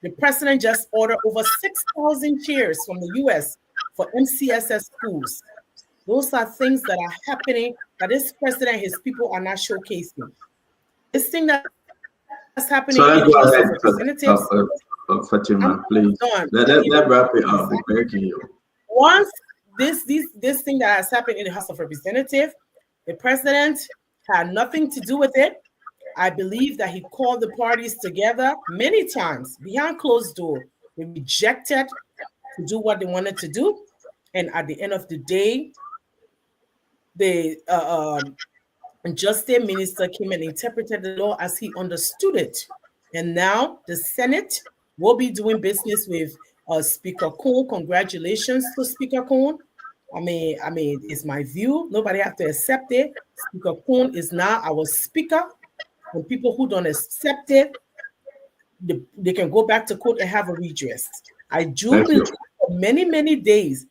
The president just ordered over 6,000 chairs from the U.S. for MCSS schools. Those are things that are happening that this president and his people are not showcasing. This thing that's happening So let's in the go House ahead, of Representatives. Fatima, please. Let's wrap it up. We're begging you. Once this thing that has happened in the House of Representatives, the president had nothing to do with it. I believe that he called the parties together many times behind closed door. They rejected to do what they wanted to do. And at the end of the day, the Justice Minister came and interpreted the law as he understood it. And now the Senate will be doing business with Speaker Coon. Congratulations to Speaker Coon. I mean, it's my view. Nobody have to accept it. Speaker Coon is now our speaker. And people who don't accept it, they can go back to court and have a redress. I do believe for many, many days,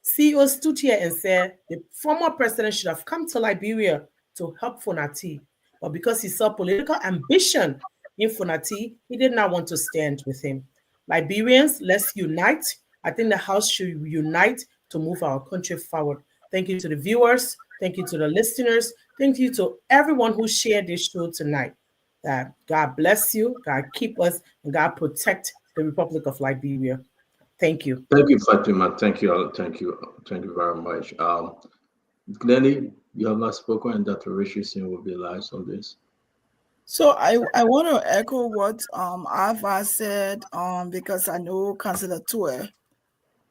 CEO stood here and said the former president should have come to Liberia to help Funati. But because he saw political ambition in Funati, he did not want to stand with him. Liberians, let's unite. I think the House should unite to move our country forward. Thank you to the viewers. Thank you to the listeners. Thank you to everyone who shared this show tonight. God bless you, God keep us, and God protect the Republic of Liberia. Thank you. Thank you, Fatima. Thank you. Thank you very much. Glennie, you have not spoken, and Dr. Richardson will be live on this. So I want to echo what Ava said because I know Councillor Tue,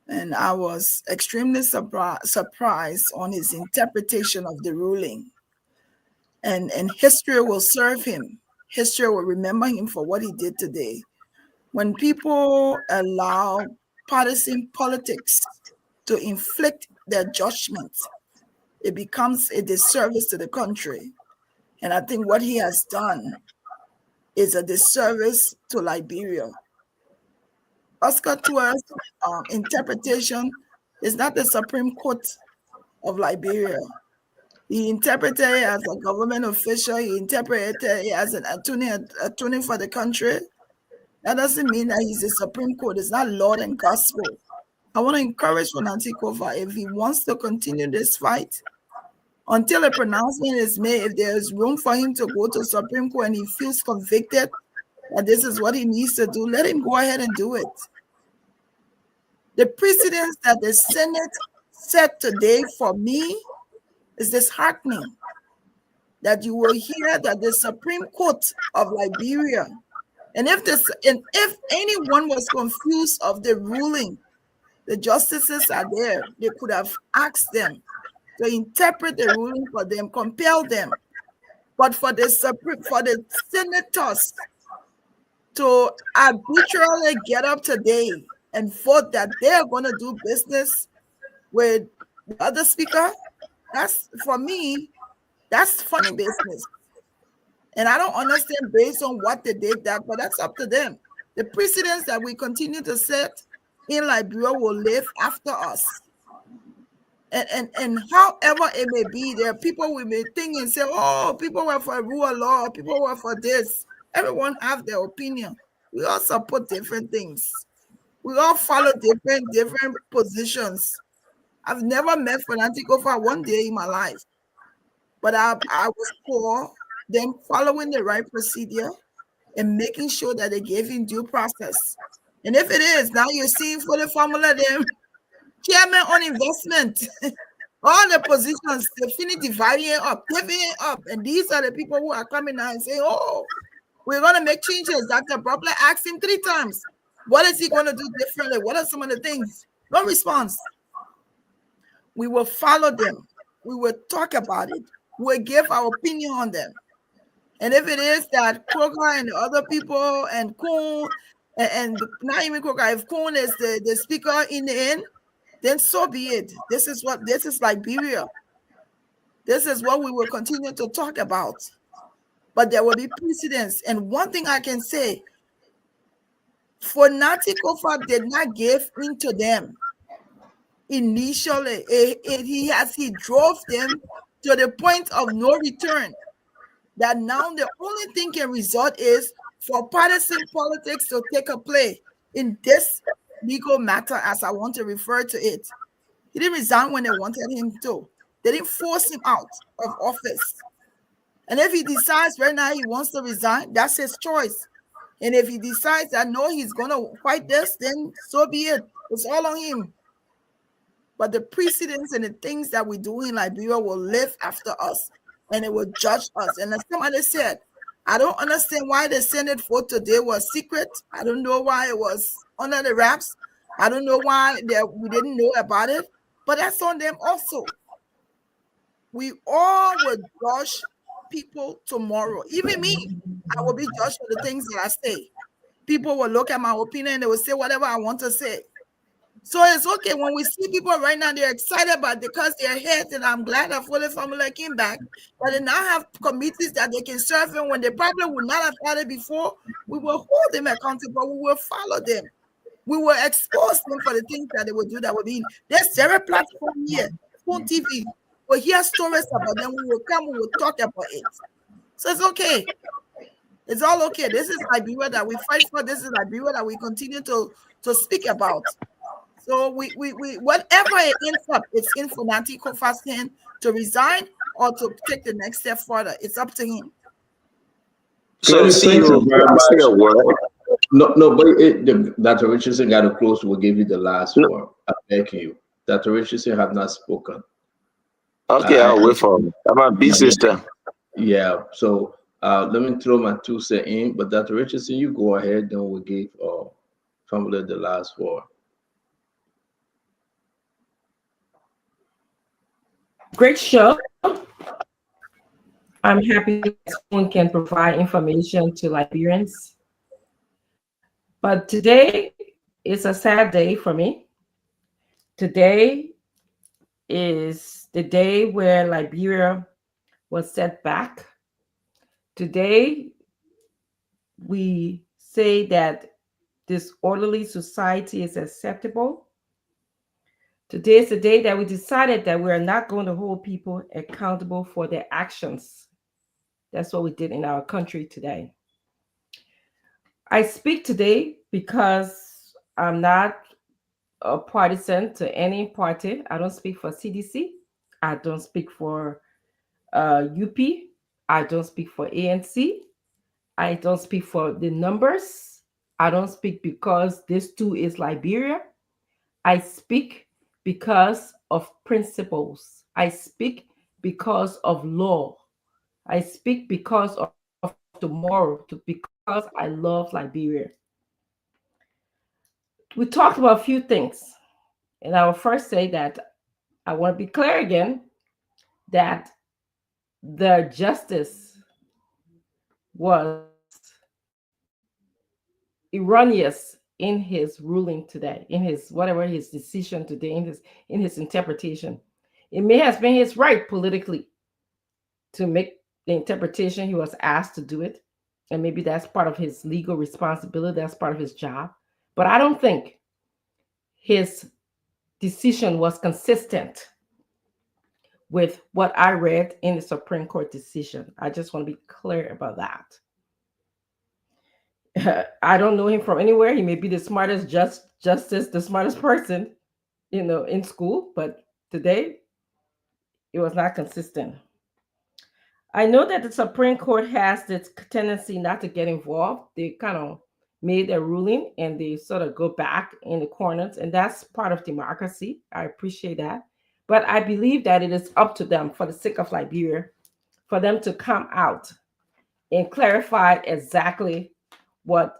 and I was extremely surprised on his interpretation of the ruling. And history will serve him. History will remember him for what he did today. When people allow partisan politics to inflict their judgment, it becomes a disservice to the country. And I think what he has done is a disservice to Liberia. Oscar Tuer's interpretation is not the Supreme Court of Liberia. He interpreted it as a government official. He interpreted it as an attorney for the country. That doesn't mean that he's the Supreme Court. It's not Lord and Gospel. I want to encourage Funati Kofa, if he wants to continue this fight, until a pronouncement is made, if there's room for him to go to Supreme Court and he feels convicted that this is what he needs to do, let him go ahead and do it. The precedence that the Senate set today for me is disheartening, that you will hear that the Supreme Court of Liberia, and if anyone was confused of the ruling, the justices are there. They could have asked them to interpret the ruling for them, compel them. But for the senators to arbitrarily get up today and vote that they are going to do business with the other speaker, that's, for me, that's funny business. And I don't understand based on what they did that, but that's up to them. The precedents that we continue to set in Liberia will live after us. And however it may be, there are people we may think and say, oh, people were for rule of law, people were for this. Everyone have their opinion. We all support different things. We all follow different positions. I've never met Funati Kofa one day in my life, but I was for them following the right procedure and making sure that they gave him due process. And if it is, now you're seeing for the formula, them chairman on investment, all the positions, they finish dividing it up, giving it up. And these are the people who are coming out and saying, oh, we're going to make changes. Dr. Bropler asked him 3 times. What is he going to do differently? What are some of the things? No response. We will follow them. We will talk about it. We'll give our opinion on them. And if it is that Kroger and the other people and Kuhn, and not even Kroger, if Kuhn is the speaker in the end, then so be it. This is Liberia. This is what we will continue to talk about. But there will be precedents. And one thing I can say, Funati Kofa did not give in to them initially. He drove them to the point of no return. That now the only thing can result is for partisan politics to take a play in this legal matter, as I want to refer to it. He didn't resign when they wanted him to. They didn't force him out of office. And if he decides right now he wants to resign, that's his choice. And if he decides that no, he's going to fight this, then so be it. It's all on him. But the precedents and the things that we do in Liberia will live after us. and it will judge us. And as somebody said, I don't understand why the Senate vote today was secret. I don't know why it was under the wraps. I don't know why we didn't know about it, but that's on them also. We all will judge people tomorrow. Even me, I will be judged for the things that I say. People will look at my opinion and they will say whatever I want to say. So it's okay when we see people right now, they're excited about it because they're ahead, and I'm glad that Fuller Family came back. But they now have committees that they can serve in when they probably would not have had it before. We will hold them accountable. We will follow them. We will expose them for the things that they will do that will be. There's several platform here, Phone TV. We'll hear stories about them. We will come, we will talk about it. So it's okay. It's all okay. This is Liberia that we fight for. This is Liberia that we continue to speak about. So we whatever it ends up, it's in for Nanti Kofa's hand to resign or to take the next step further. It's up to him. So, thank you very much. say a word. No, but Dr. Richardson got to close. We'll give you the last word. I beg you. Dr. Richardson have not spoken. Okay, I'll wait for him. I'm a big sister. Yeah, so let me throw my 2 cents in. But Dr. Richardson, you go ahead. Then we'll give Family the last word. Great show. I'm happy that someone can provide information to Liberians. But today is a sad day for me. Today is the day where Liberia was set back. Today, we say that disorderly society is acceptable. Today is the day that we decided that we are not going to hold people accountable for their actions. That's what we did in our country today. I speak today because I'm not a partisan to any party. I don't speak for CDC. I don't speak for UP. I don't speak for ANC. I don't speak for the numbers. I don't speak because this too is Liberia. I speak because of principles. I speak because of law. I speak because of tomorrow, because I love Liberia. We talked about a few things, and I will first say that I want to be clear again that the justice was erroneous in his ruling today, in his whatever his decision today, in his interpretation. It may have been his right politically to make the interpretation. He was asked to do it, and maybe that's part of his legal responsibility. That's part of his job. But I don't think his decision was consistent with what I read in the Supreme Court decision. I just want to be clear about that. I don't know him from anywhere. He may be the smartest justice, the smartest person, in school, but today it was not consistent. I know that the Supreme Court has this tendency not to get involved. They kind of made a ruling and they sort of go back in the corners, and that's part of democracy. I appreciate that. But I believe that it is up to them, for the sake of Liberia, for them to come out and clarify exactly what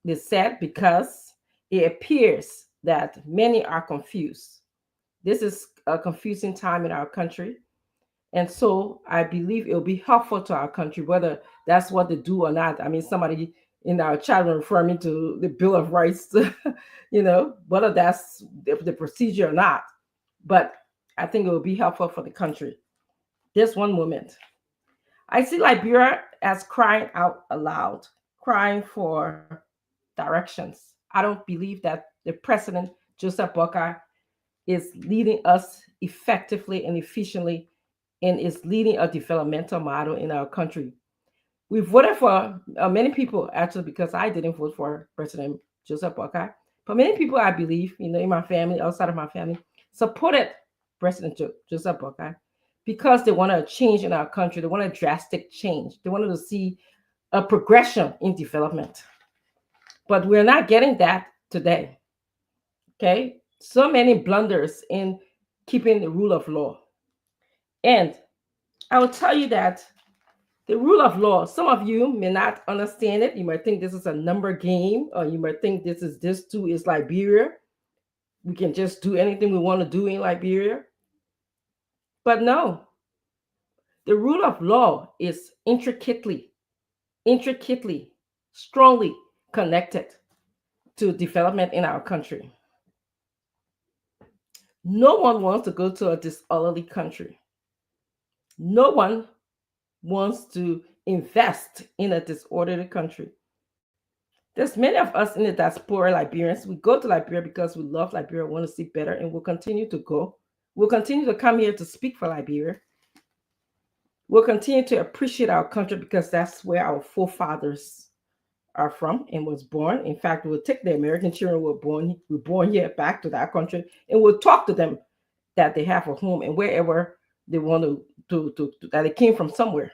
they said, because it appears that many are confused. This is a confusing time in our country. And so I believe it will be helpful to our country, whether that's what they do or not. I mean, somebody in our chat room referring me to the Bill of Rights, whether that's the procedure or not. But I think it will be helpful for the country. Just one moment. I see Liberia as crying out aloud, crying for directions. I don't believe that the President, Joseph Boakai, is leading us effectively and efficiently and is leading a developmental model in our country. We voted for many people, actually, because I didn't vote for President Joseph Boakai. But many people, I believe, in my family, outside of my family, supported President Joseph Boakai because they want a change in our country. They want a drastic change. They wanted to see a progression in development. But we're not getting that today. Okay? So many blunders in keeping the rule of law. And I will tell you that the rule of law, some of you may not understand it. You might think this is a number game, or you might think this too is Liberia. We can just do anything we want to do in Liberia. But no, the rule of law is intricately, strongly connected to development in our country. No one wants to go to a disorderly country. No one wants to invest in a disorderly country. There's many of us in the diaspora Liberians. We go to Liberia because we love Liberia, want to see better, and we'll continue to go. We'll continue to come here to speak for Liberia. We'll continue to appreciate our country because that's where our forefathers are from and was born. In fact, we'll take the American children who were born here back to that country, and we'll talk to them that they have a home and wherever they want to that they came from somewhere.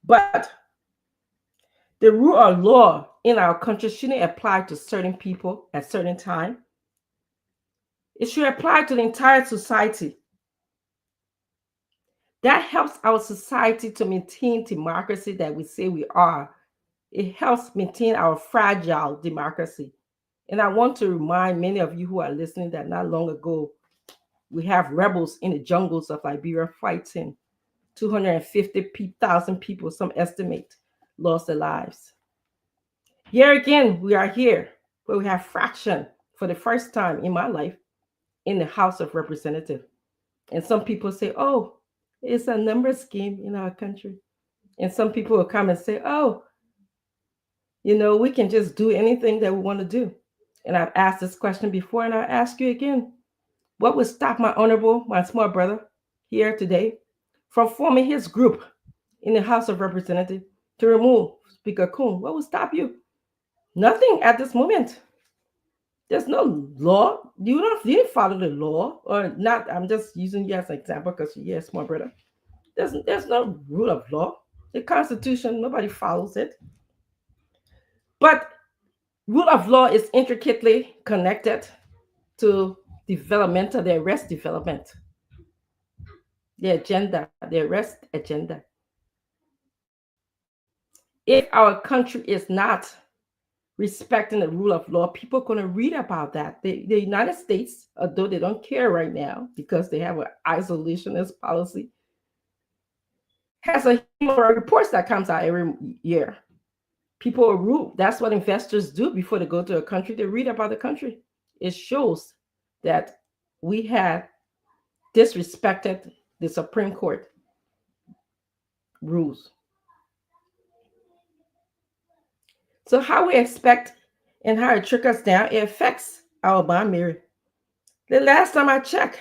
But the rule of law in our country shouldn't apply to certain people at certain time. It should apply to the entire society. That helps our society to maintain democracy that we say we are. It helps maintain our fragile democracy. And I want to remind many of you who are listening that not long ago, we have rebels in the jungles of Liberia fighting. 250,000 people, some estimate, lost their lives. Here again, we are here, where we have fraction for the first time in my life in the House of Representatives. And some people say, oh, it's a numbers game in our country. And some people will come and say, oh, we can just do anything that we want to do. And I've asked this question before, and I'll ask you again. What would stop my small brother here today from forming his group in the House of Representatives to remove Speaker Kuhn? What would stop you? Nothing at this moment. There's no law. You didn't follow the law, or not. I'm just using you as an example because you're a small brother. There's no rule of law. The Constitution, nobody follows it. But rule of law is intricately connected to developmental, the arrest development, the agenda, the arrest agenda. If our country is not respecting the rule of law, people are going to read about that. The United States, although they don't care right now because they have an isolationist policy, has a human rights report that comes out every year. People are rude. That's what investors do before they go to a country. They read about the country. It shows that we had disrespected the Supreme Court rules. So how we expect and how it trickles down, it affects our bond mirror. The last time I checked,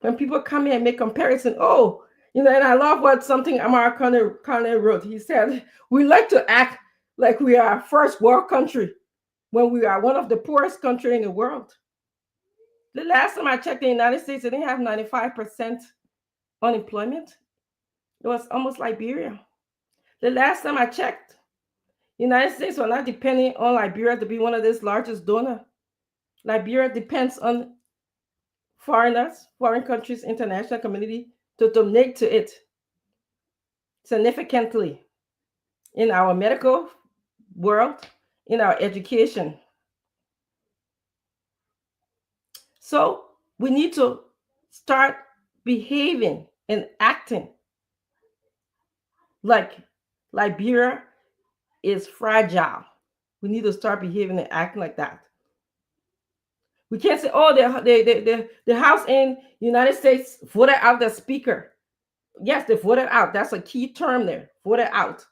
when people come here and make comparison, and I love what something Amar Kane wrote. He said, we like to act like we are a first world country when we are one of the poorest countries in the world. The last time I checked, the United States, they didn't have 95% unemployment. It was almost Liberia. The last time I checked, United States were not depending on Liberia to be one of this largest donor. Liberia depends on foreigners, foreign countries, international community to donate to it significantly in our medical world, in our education. So we need to start behaving and acting like Liberia is fragile. We need to start behaving and acting like that. We can't say, the House in the United States voted out the speaker. Yes, they voted out. That's a key term there, voted out.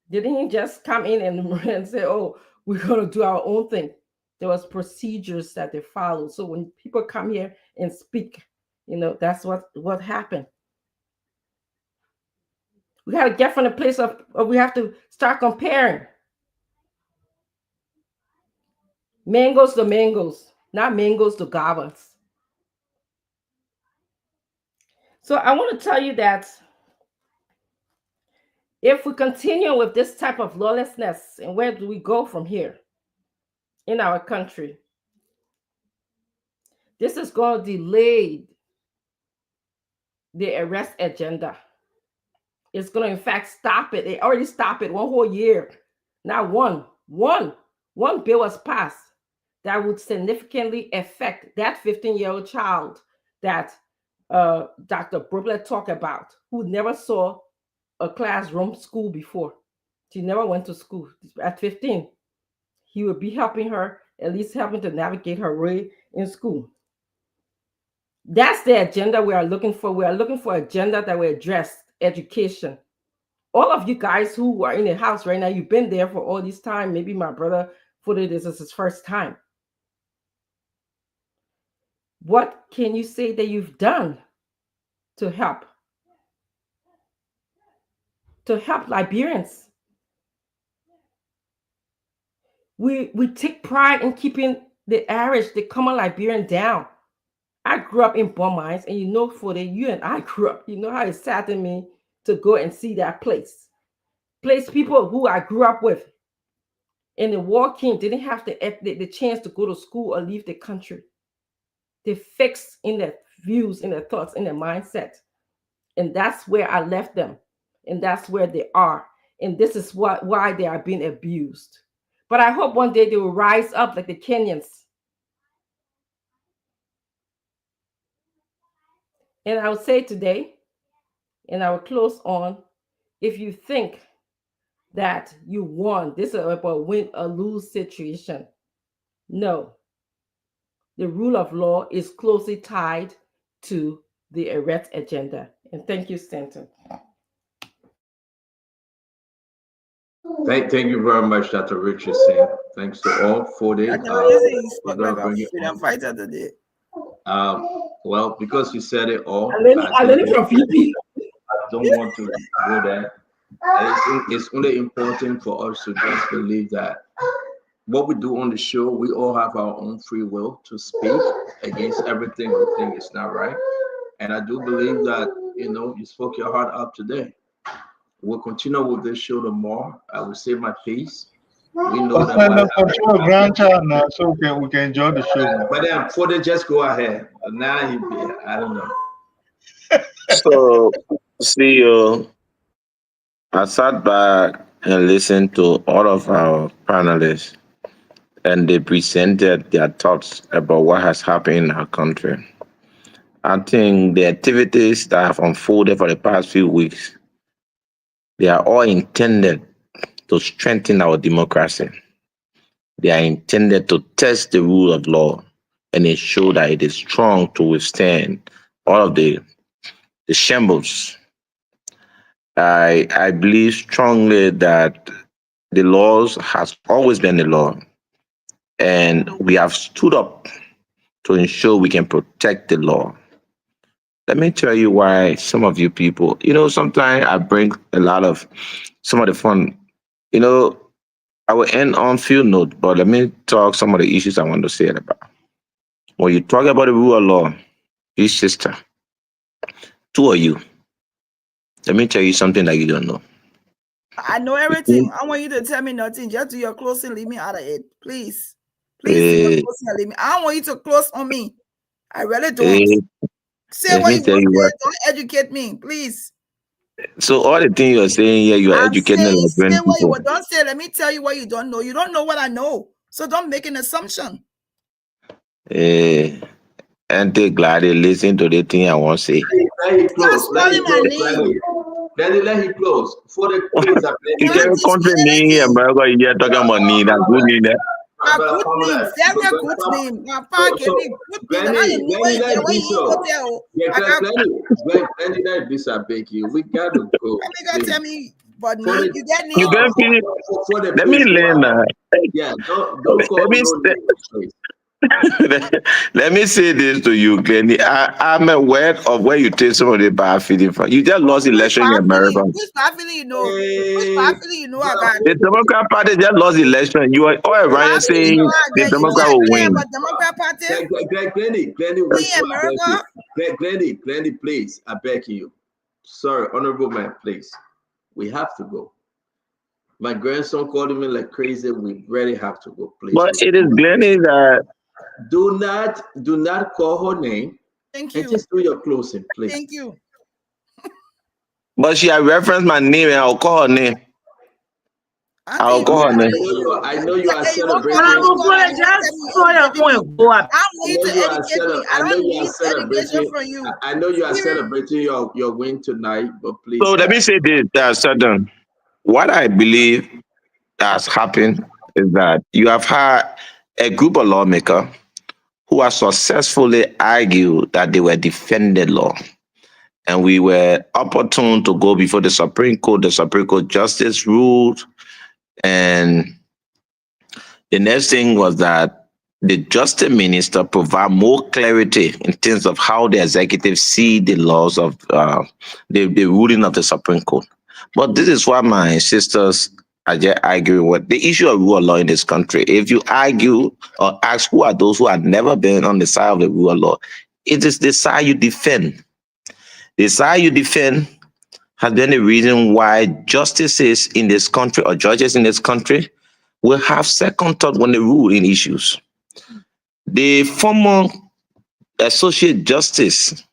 They didn't just come in and say, we're going to do our own thing. There was procedures that they followed. So when people come here and speak, that's what happened. We got to get from the place of we have to start comparing. Mangoes to mangoes, not mangoes to gavas. So I want to tell you that if we continue with this type of lawlessness, and where do we go from here in our country? This is going to delay the arrest agenda. It's going to, in fact, stop it. They already stopped it 1 whole year. Now one bill was passed that would significantly affect that 15-year-old child that Dr. Brooklyn talked about, who never saw a classroom school before. She never went to school. At 15, he would be helping her, at least helping to navigate her way in school. That's the agenda we are looking for. We are looking for an agenda that will address education. All of you guys who are in the house right now, you've been there for all this time. Maybe my brother Fude, this is his first time. What can you say that you've done to help? To help Liberians? We take pride in keeping the Irish, the common Liberian down. I grew up in Bon Mines, and you know, Fude, you and I grew up. You know how it saddened me to go and see that place. People who I grew up with in the war came didn't have the chance to go to school or leave the country. They fixed in their views, in their thoughts, in their mindset. And that's where I left them. And that's where they are. And this is why they are being abused. But I hope one day they will rise up like the Kenyans. And I would say today, and I will close on, if you think that you won, this is about win or lose situation. No. The rule of law is closely tied to the arrest agenda. And thank you, Stanton. Thank you very much, Dr. Richardson. Thanks to all for the freedom fighter today. Well, because you said it all, I learned it from PP. I don't want to go there. It's only important for us to just believe that what we do on the show, we all have our own free will to speak against everything we think is not right. And I do believe that, you spoke your heart out today. We'll continue with this show tomorrow. I will say my piece. We know that grandchild now, so we can enjoy the show. But then before they just go ahead. Now I don't know. So, see, I sat back and listened to all of our panelists, and they presented their thoughts about what has happened in our country. I think the activities that have unfolded for the past few weeks, they are all intended to strengthen our democracy. They are intended to test the rule of law and ensure that it is strong to withstand all of the shambles. I believe strongly that the laws has always been the law, and we have stood up to ensure we can protect the law. Let me tell you why some of you people, sometimes I bring a lot of some of the fun. I will end on field note, but let me talk some of the issues I want to say about. When you talk about the rule of law, each sister, two of you, let me tell you something that you don't know. I know everything. I want you to tell me nothing. Just do your closing, leave me out of it. Please. Please do your closing and leave me. I don't want you to close on me. I really don't. Say what you want to say. Don't educate me, please. So all the things you're saying here, you are educating the say what you don't say. Let me tell you what you don't know. You don't know what I know. So don't make an assumption. And they glad they listen to the thing I want to say. Let him close. Let him close. For the close, you can't country me, America. You're talking about me. That's good name. A good name, very good name. We gotta go. Tell me, but you get me. Let me learn. Yeah, don't call me. Let me say this to you, Glennie. I'm aware of where you take some of the bad feeling from. You just lost election in America. Which bad feeling you know? Which bad feeling you know I got? The Democrat Party just lost election. You are all around saying the Democrat will win. Democrat Party? Glennie, please, I beg you. Sorry, honorable man, please. We have to go. My grandson called me like crazy. We really have to go, please. But it is Glennie that. Do not call her name. Thank you. And just do your closing, please. Thank you. But she had referenced my name, and I'll call her name. I'll call her name. I know you are celebrating. I'm I waiting know to educate me. I don't need education from you. I know you are celebrating your win tonight, but please. So let me say this, Sudden. What I believe has happened is that you have had a group of lawmakers who have successfully argued that they were defending the law. And we were opportune to go before the Supreme Court. The Supreme Court justice ruled. And the next thing was that the justice minister provide more clarity in terms of how the executive see the laws of the ruling of the Supreme Court. But this is why my sisters are just arguing with the issue of rule of law in this country. If you argue or ask who are those who have never been on the side of the rule of law, it is the side you defend. The side you defend has been the reason why justices in this country or judges in this country will have second thought when they rule in issues. The former Associate Justice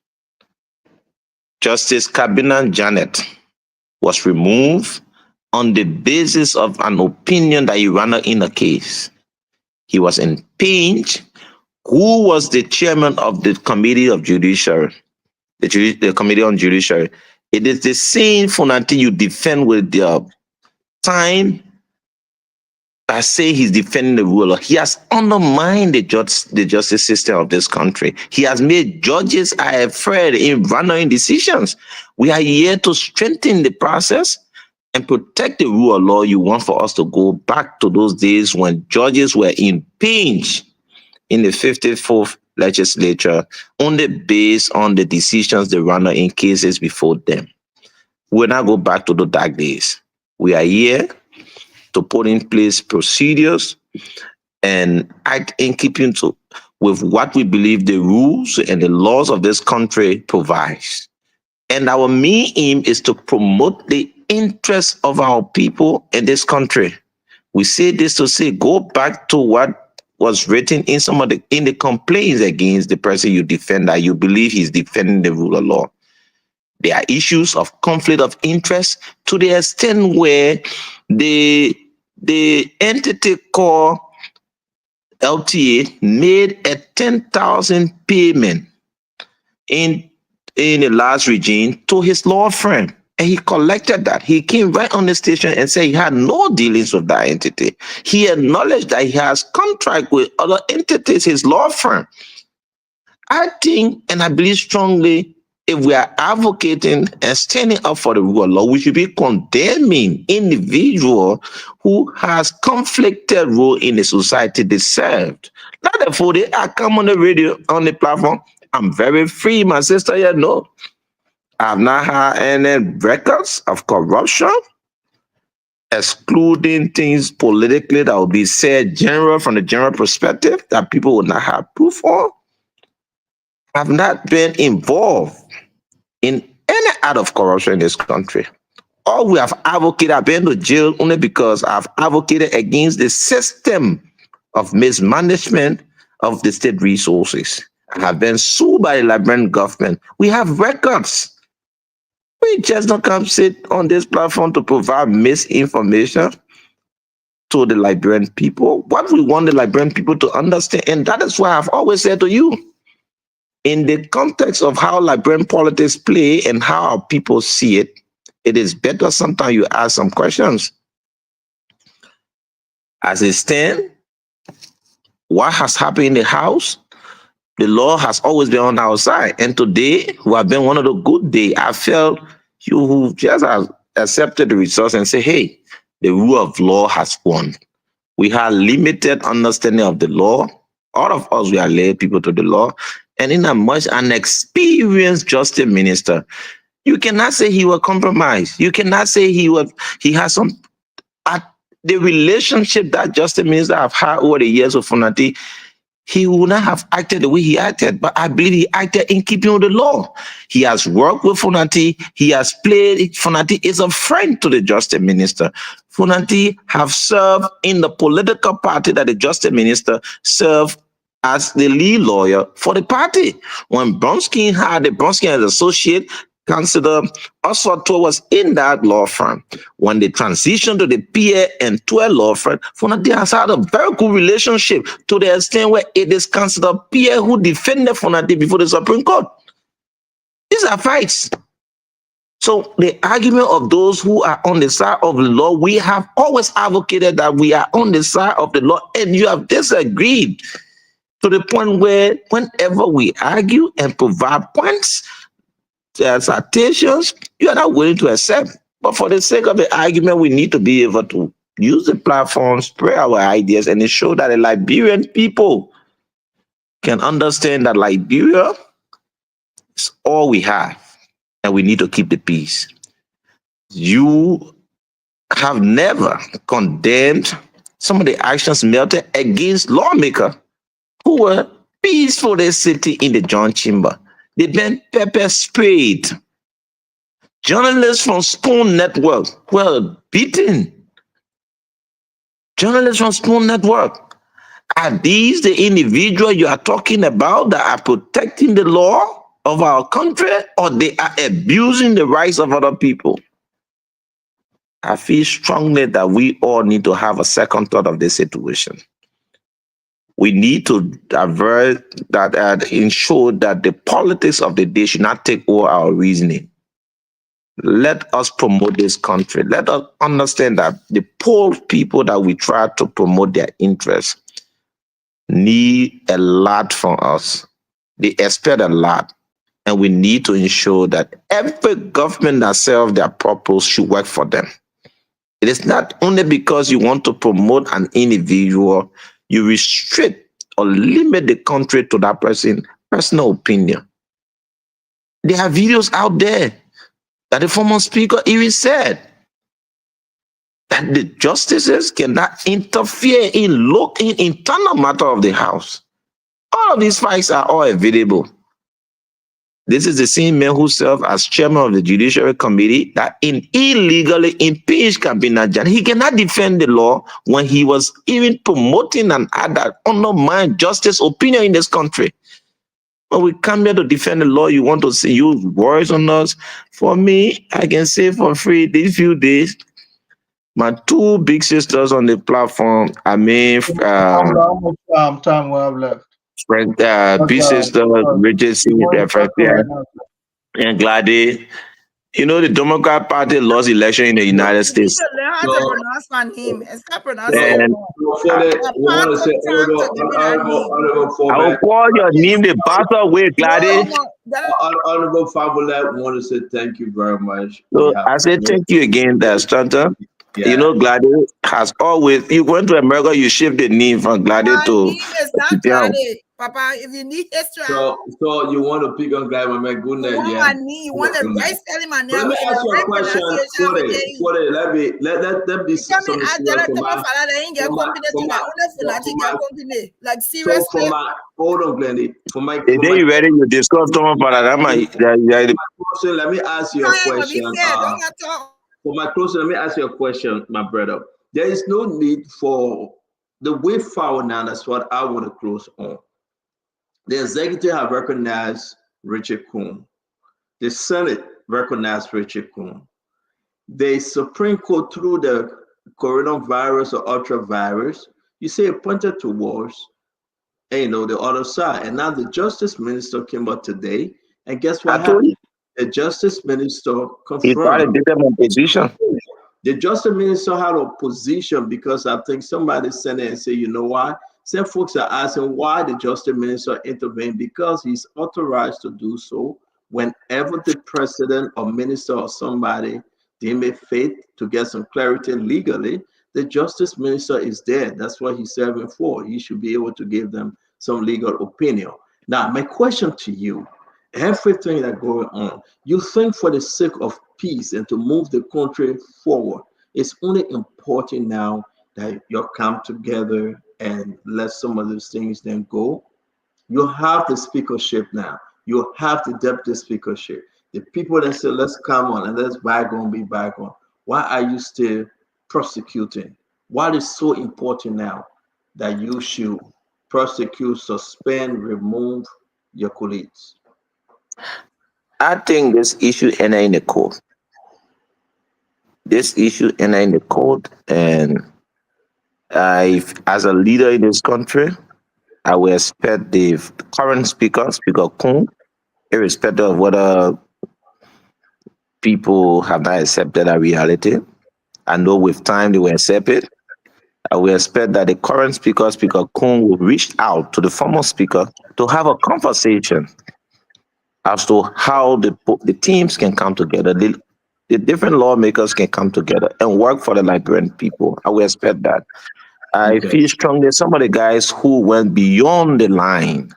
Kabina Janet, was removed on the basis of an opinion that he ran in a case. He was impeached. Who was the chairman of the Committee of Judiciary? The Committee on Judiciary. It is the same Funanti you defend with the time. I say he's defending the rule. He has undermined the justice system of this country. He has made judges afraid in rendering decisions. We are here to strengthen the process and protect the rule of law. You want for us to go back to those days when judges were impinged in the 54th legislature only based on the decisions they render in cases before them. We'll not go back to the dark days. We are here to put in place procedures and act in keeping with what we believe the rules and the laws of this country provides. And our main aim is to promote the interests of our people in this country. We say this to say, go back to what was written in in the complaints against the person you defend, that you believe he's defending the rule of law. There are issues of conflict of interest to the extent where the entity called LTA made a 10,000 payment in the last regime to his law firm, and he collected that. He came right on the station and said he had no dealings with that entity. He acknowledged that he has contract with other entities, his law firm. I think, and I believe strongly, if we are advocating and standing up for the rule of law, we should be condemning individual who has conflicted role in the society they served. Not therefore they I come on the radio, on the platform. I'm very free, my sister. You know, I've not had any records of corruption, excluding things politically that will be said general from the general perspective that people would not have proof for. I've not been involved in any act of corruption in this country. All we have advocated, I've been to jail only because I've advocated against the system of mismanagement of the state resources. I have been sued by the Liberian government. We have records. We just don't come sit on this platform to provide misinformation to the Liberian people. What we want the Liberian people to understand, and that is why I've always said to you, in the context of how Liberian politics play and how our people see it, it is better sometimes you ask some questions. As it stands, what has happened in the House? The law has always been on our side. And today, we have been one of the good days. I felt you who just have accepted the results and say, hey, the rule of law has won. We have limited understanding of the law. All of us, we are lay people to the law. And in a much an experienced justice minister, you cannot say he will compromise. You cannot say he has some the relationship that justice minister have had over the years with Funanti. He would not have acted the way he acted, but I believe he acted in keeping with the law. He has worked with Funanti. He has played. Funanti is a friend to the justice minister. Funanti have served in the political party that the justice minister served as the lead lawyer for the party. When Bronsky had the Bronsky as associate, Consider Oswald was in that law firm. When they transitioned to the PA and to a law firm, Funadi has had a very good relationship to the extent where it is considered PA who defended Funadi before the Supreme Court. These are fights. So the argument of those who are on the side of the law, we have always advocated that we are on the side of the law, and you have disagreed to the point where whenever we argue and provide points, citations, you are not willing to accept. But for the sake of the argument, we need to be able to use the platform, spread our ideas, and ensure that the Liberian people can understand that Liberia is all we have, and we need to keep the peace. You have never condemned some of the actions melted against lawmakers who were peacefully sitting in the joint chamber. They've been pepper sprayed. Journalists from Spoon Network were beaten. Journalists from Spoon Network. Are these the individuals you are talking about that are protecting the law of our country, or they are abusing the rights of other people? I feel strongly that we all need to have a second thought of this situation. We need to divert that and ensure that the politics of the day should not take over our reasoning. Let us promote this country. Let us understand that the poor people that we try to promote their interests need a lot from us. They expect a lot. And we need to ensure that every government that serves their purpose should work for them. It is not only because you want to promote an individual, you restrict or limit the country to that person's personal opinion. There are videos out there that the former speaker even said that the justices cannot interfere in internal matter of the House. All of these facts are all available. This is the same man who served as chairman of the Judiciary Committee that illegally impeached Kabina Jan. He cannot defend the law when he was even promoting and undermine justice opinion in this country. When we come here to defend the law, you want to see use words on us. For me, I can say for free these few days, my two big sisters on the platform, I mean, time we have left. Big sister, Richard and Gladys. You know, the Democrat Party lost election in the United States. Learn how to pronounce my name. Stop pronouncing And it. I will call your name the bastard way, Gladys. Honorable Fabula, I want to say thank you very much. So I say thank you again, Stunter. Yeah. You know, Gladys has always, you went to America, you shift the name from Gladys to. It's not Gladys, Papa. If you need history. So you want to pick on Gladys, my goodness. You want to write spelling my name. Let me ask you a question. Let me like seriously. Hold on, Glendy. Then you ready to discuss Thomas let me ask you a question. For my closing, let me ask you a question, my brother. There is no need for the way forward now. That's what I want to close on. The executive have recognized Richard Coon. The Senate recognized Richard Coon. The Supreme Court, through the coronavirus or ultra-virus, you say it pointed towards, the other side. And now the Justice Minister came out today, and guess what happened? The Justice Minister confirmed. The Justice Minister had a position because I think somebody sent it and said, you know why? Some folks are asking why the Justice Minister intervened, because he's authorized to do so whenever the president or minister or somebody deem it fit to get some clarity legally. The Justice Minister is there. That's what he's serving for. He should be able to give them some legal opinion. Now, my question to you, everything that's going on, you think for the sake of peace and to move the country forward, it's only important now that you come together and let some of those things then go? You have the speakership now. You have the deputy speakership. The people that say, let's come on and let's bygone be bygone. Why are you still prosecuting? What is so important now that you should prosecute, suspend, remove your colleagues? I think this issue enter in the court. This issue enter in the court, and as a leader in this country, I will expect the current speaker, Speaker Kun, irrespective of whether people have not accepted that reality. I know with time they will accept it. I will expect that the current speaker, Speaker Kun, will reach out to the former speaker to have a conversation as to how the teams can come together, the different lawmakers can come together and work for the Liberian people. I will expect that. I feel strongly some of the guys who went beyond the line,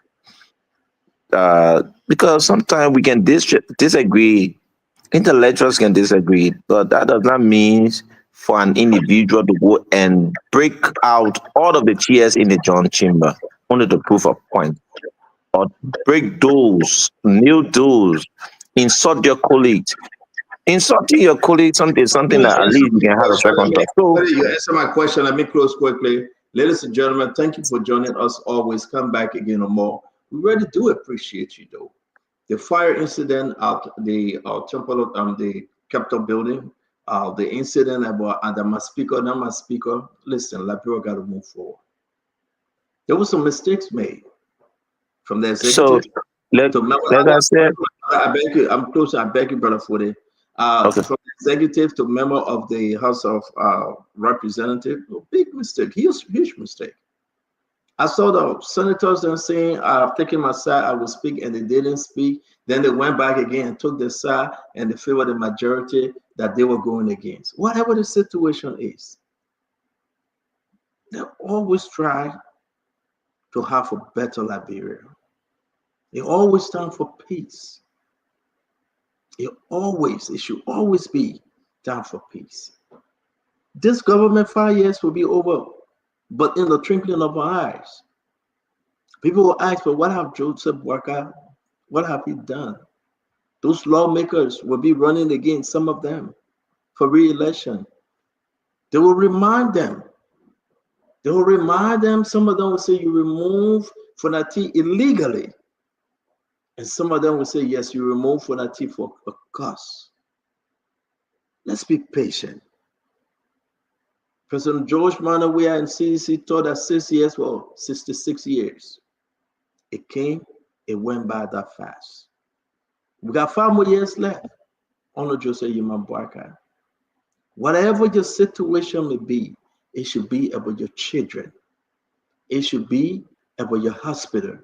because sometimes we can disagree, intellectuals can disagree, but that does not mean for an individual to go and break out all of the chairs in the John chamber only to prove a point, or break doors, new doors, insult your colleagues. Insulting your colleagues is something that at least you can have a second thought. So, you answer my question. Let me close quickly. Ladies and gentlemen, thank you for joining us always. Come back again or more. We really do appreciate you, though. The fire incident at the temple, the Capitol building, the incident about my speaker, not my speaker. Listen, Liberia got to move forward. There were some mistakes made from the executive. So, like I said, I beg you. I'm close. I beg you, brother Fode. Okay. From executive to member of the House of Representatives, big mistake, huge mistake. I saw the senators then saying, I've taken my side, I will speak, and they didn't speak. Then they went back again and took their side and they favored the majority that they were going against. Whatever the situation is, they always try to have a better Liberia. They always stand for peace. It should always be time for peace. This government 5 years will be over, but in the twinkling of our eyes, people will ask, "For what have Joseph Boakai, what have he done?" Those lawmakers will be running against some of them for re-election. They will remind them. Some of them will say, "You remove Fonati illegally," and some of them will say, "Yes, you remove Fonati for a cause." Let's be patient. President George Manawea and CDC taught us 6 years, well, 66 years. It came, it went by that fast. We got 5 more years left. Honor Joseph Yuman Boakai. Whatever your situation may be, it should be about your children. It should be about your hospital.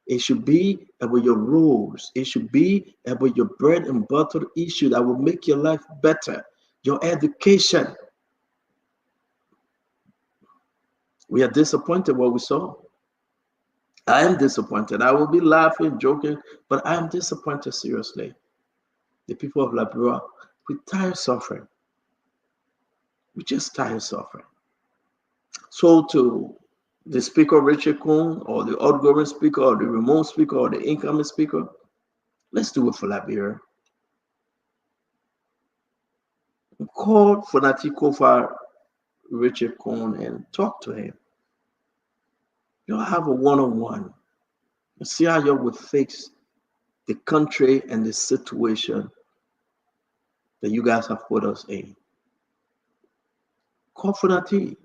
It should be about your roads. It should be about your bread and butter issue that will make your life better. Your education. We are disappointed what we saw. I am disappointed. I will be laughing, joking, but I am disappointed seriously. The people of Liberia, we tired suffering. We just tired suffering. So to the speaker, Richard Kun, or the outgoing speaker, or the remote speaker, or the incoming speaker, let's do it for Liberia. Call Fonati Kofa Richard Kun and talk to him. You'll have a one-on-one. And see how you will fix the country and the situation that you guys have put us in. Call Fonati.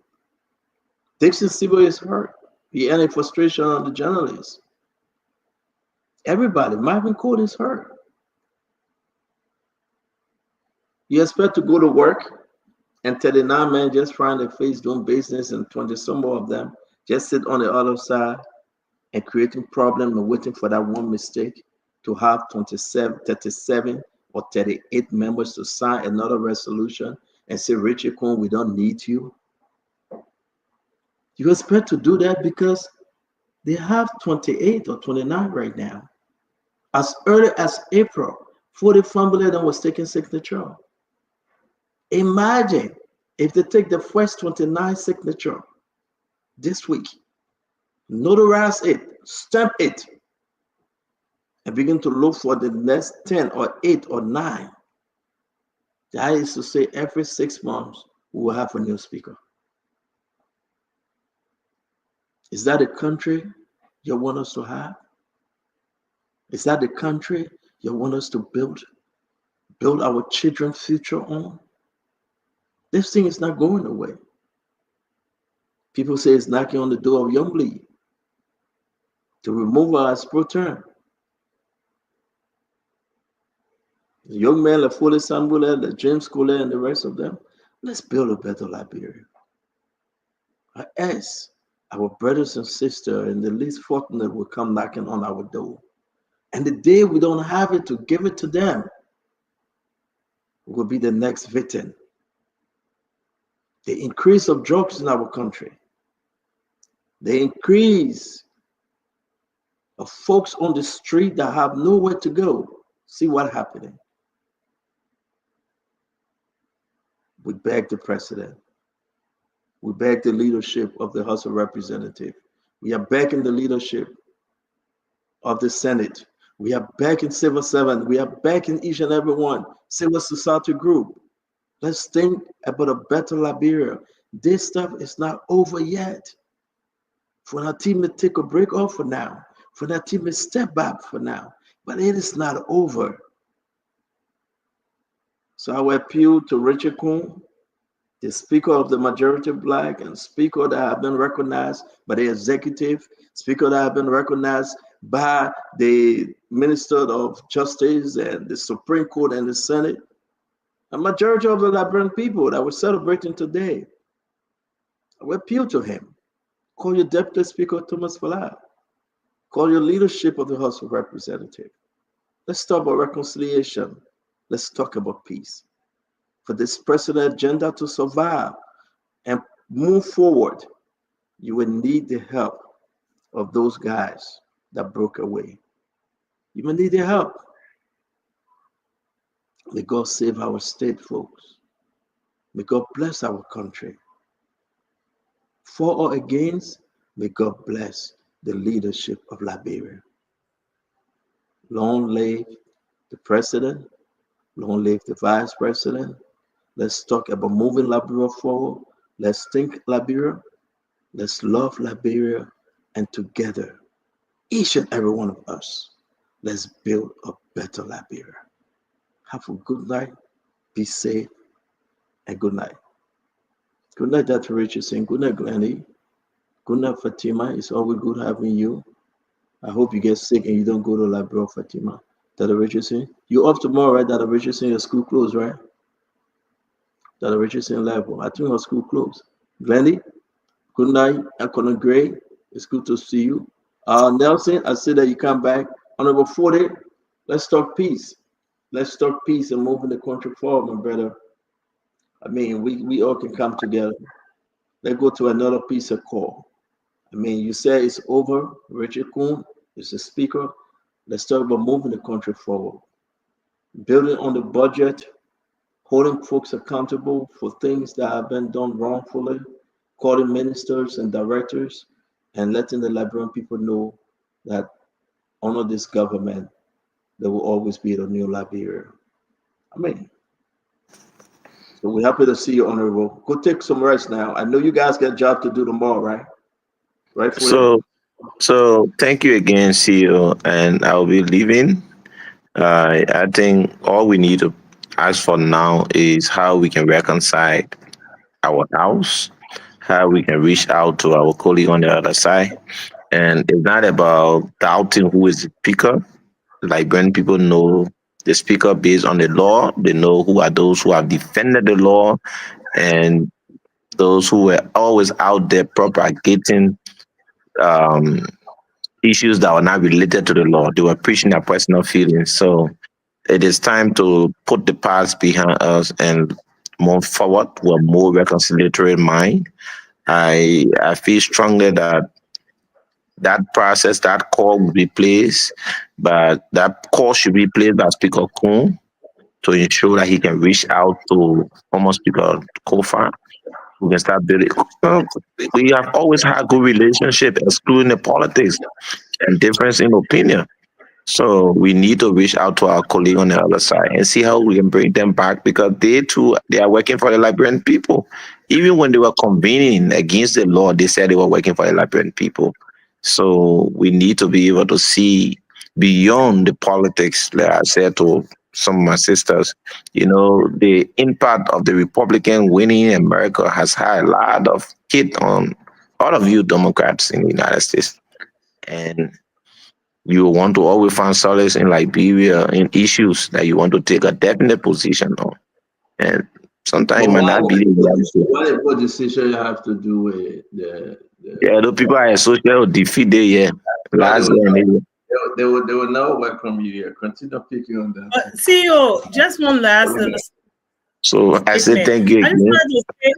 Dixon Sibo is hurt. He had a frustration on the journalists. Everybody, Marvin Code is hurt. You expect to go to work and 39 men just trying their face doing business, and 20 some more of them just sit on the other side and creating problems and waiting for that one mistake to have 37 or 38 members to sign another resolution and say, Richard Kun, we don't need you. You expect to do that because they have 28 or 29 right now. As early as April, 40 family that was taking signature. Imagine if they take the first 29 signature this week, notarize it, stamp it, and begin to look for the next 10 or 8 or 9. That is to say, every 6 months, we will have a new speaker. Is that a country you want us to have? Is that the country you want us to build our children's future on. This thing is not going away. People say it's knocking on the door of Young to remove us as pro term. The young men like Foley Samuel, the James Cole, and the rest of them, let's build a better Liberia. I ask our brothers and sisters and the least fortunate will come knocking on our door. And the day we don't have it to give it to them will be the next victim. The increase of drugs in our country, the increase of folks on the street that have nowhere to go. See what's happening. We beg the president. We beg the leadership of the House of Representatives. We are begging the leadership of the Senate. We are begging civil servants. We are begging each and every one, civil society group. Let's think about a better Liberia. This stuff is not over yet. For our team to take a break off for now. For that team to step back for now. But it is not over. So I will appeal to Richard Kuhn, the Speaker of the Majority Black and Speaker that have been recognized by the executive, Speaker that have been recognized by the Minister of Justice and the Supreme Court and the Senate. A majority of the Liberian people that we're celebrating today. I will appeal to him. Call your Deputy Speaker Thomas Falah. Call your leadership of the House of Representatives. Let's talk about reconciliation. Let's talk about peace. For this president agenda to survive and move forward, you will need the help of those guys that broke away. You will need their help. May God save our state, folks. May God bless our country. For or against, may God bless the leadership of Liberia. Long live the president. Long live the vice president. Let's talk about moving Liberia forward. Let's think Liberia. Let's love Liberia. And together, each and every one of us, let's build a better Liberia. Have a good night. Be safe. And good night. Good night, Dr. Richardson. Good night, Glennie. Good night, Fatima. It's always good having you. I hope you get sick and you don't go to Liberia, Fatima. Dr. Richardson. You off tomorrow, right, Dr. Richardson? Your school closed, right? Dr. Richardson level. I think our school closed. Glennie, good night. Akona Gray, it's good to see you. Nelson, I see that you come back. Honorable 40, let's talk peace. Let's talk peace and moving the country forward, my brother. I mean, we all can come together. Let's go to another piece of call. I mean, you say it's over. Richard Kuhn is the speaker. Let's talk about moving the country forward. Building on the budget, holding folks accountable for things that have been done wrongfully, calling ministers and directors, and letting the Liberian people know that under this government, there will always be a new Liberia. I mean, so we're happy to see you, Honorable. Go take some rest now. I know you guys got a job to do tomorrow, right? Right. So thank you again, CEO, and I'll be leaving. I think all we need to ask for now is how we can reconcile our house, how we can reach out to our colleague on the other side. And it's not about doubting who is the speaker. Like when people know the speaker based on the law, they know who are those who have defended the law and those who were always out there propagating issues that were not related to the law. They were preaching their personal feelings. So it is time to put the past behind us and move forward with a more reconciliatory mind. I feel strongly that process, that call will be placed, but that call should be placed by Speaker Kuhn to ensure that he can reach out to former Speaker Kofa. We can start building. We have always had good relationship, excluding the politics and difference in opinion. So we need to reach out to our colleague on the other side and see how we can bring them back, because they too, they are working for the Liberian people. Even when they were convening against the law, they said they were working for the Liberian people. So we need to be able to see beyond the politics, like I said to some of my sisters, the impact of the Republican winning in America has had a lot of hit on all of you Democrats in the United States. And you want to always find solace in Liberia in issues that you want to take a definite position on. And sometimes it might not be the what decision you have to do with the yeah, those people are social defeat there, yeah. Last year, they will not welcome you here. Continue picking on that. CEO, just one last little so I say thank you I just again. wanted to say,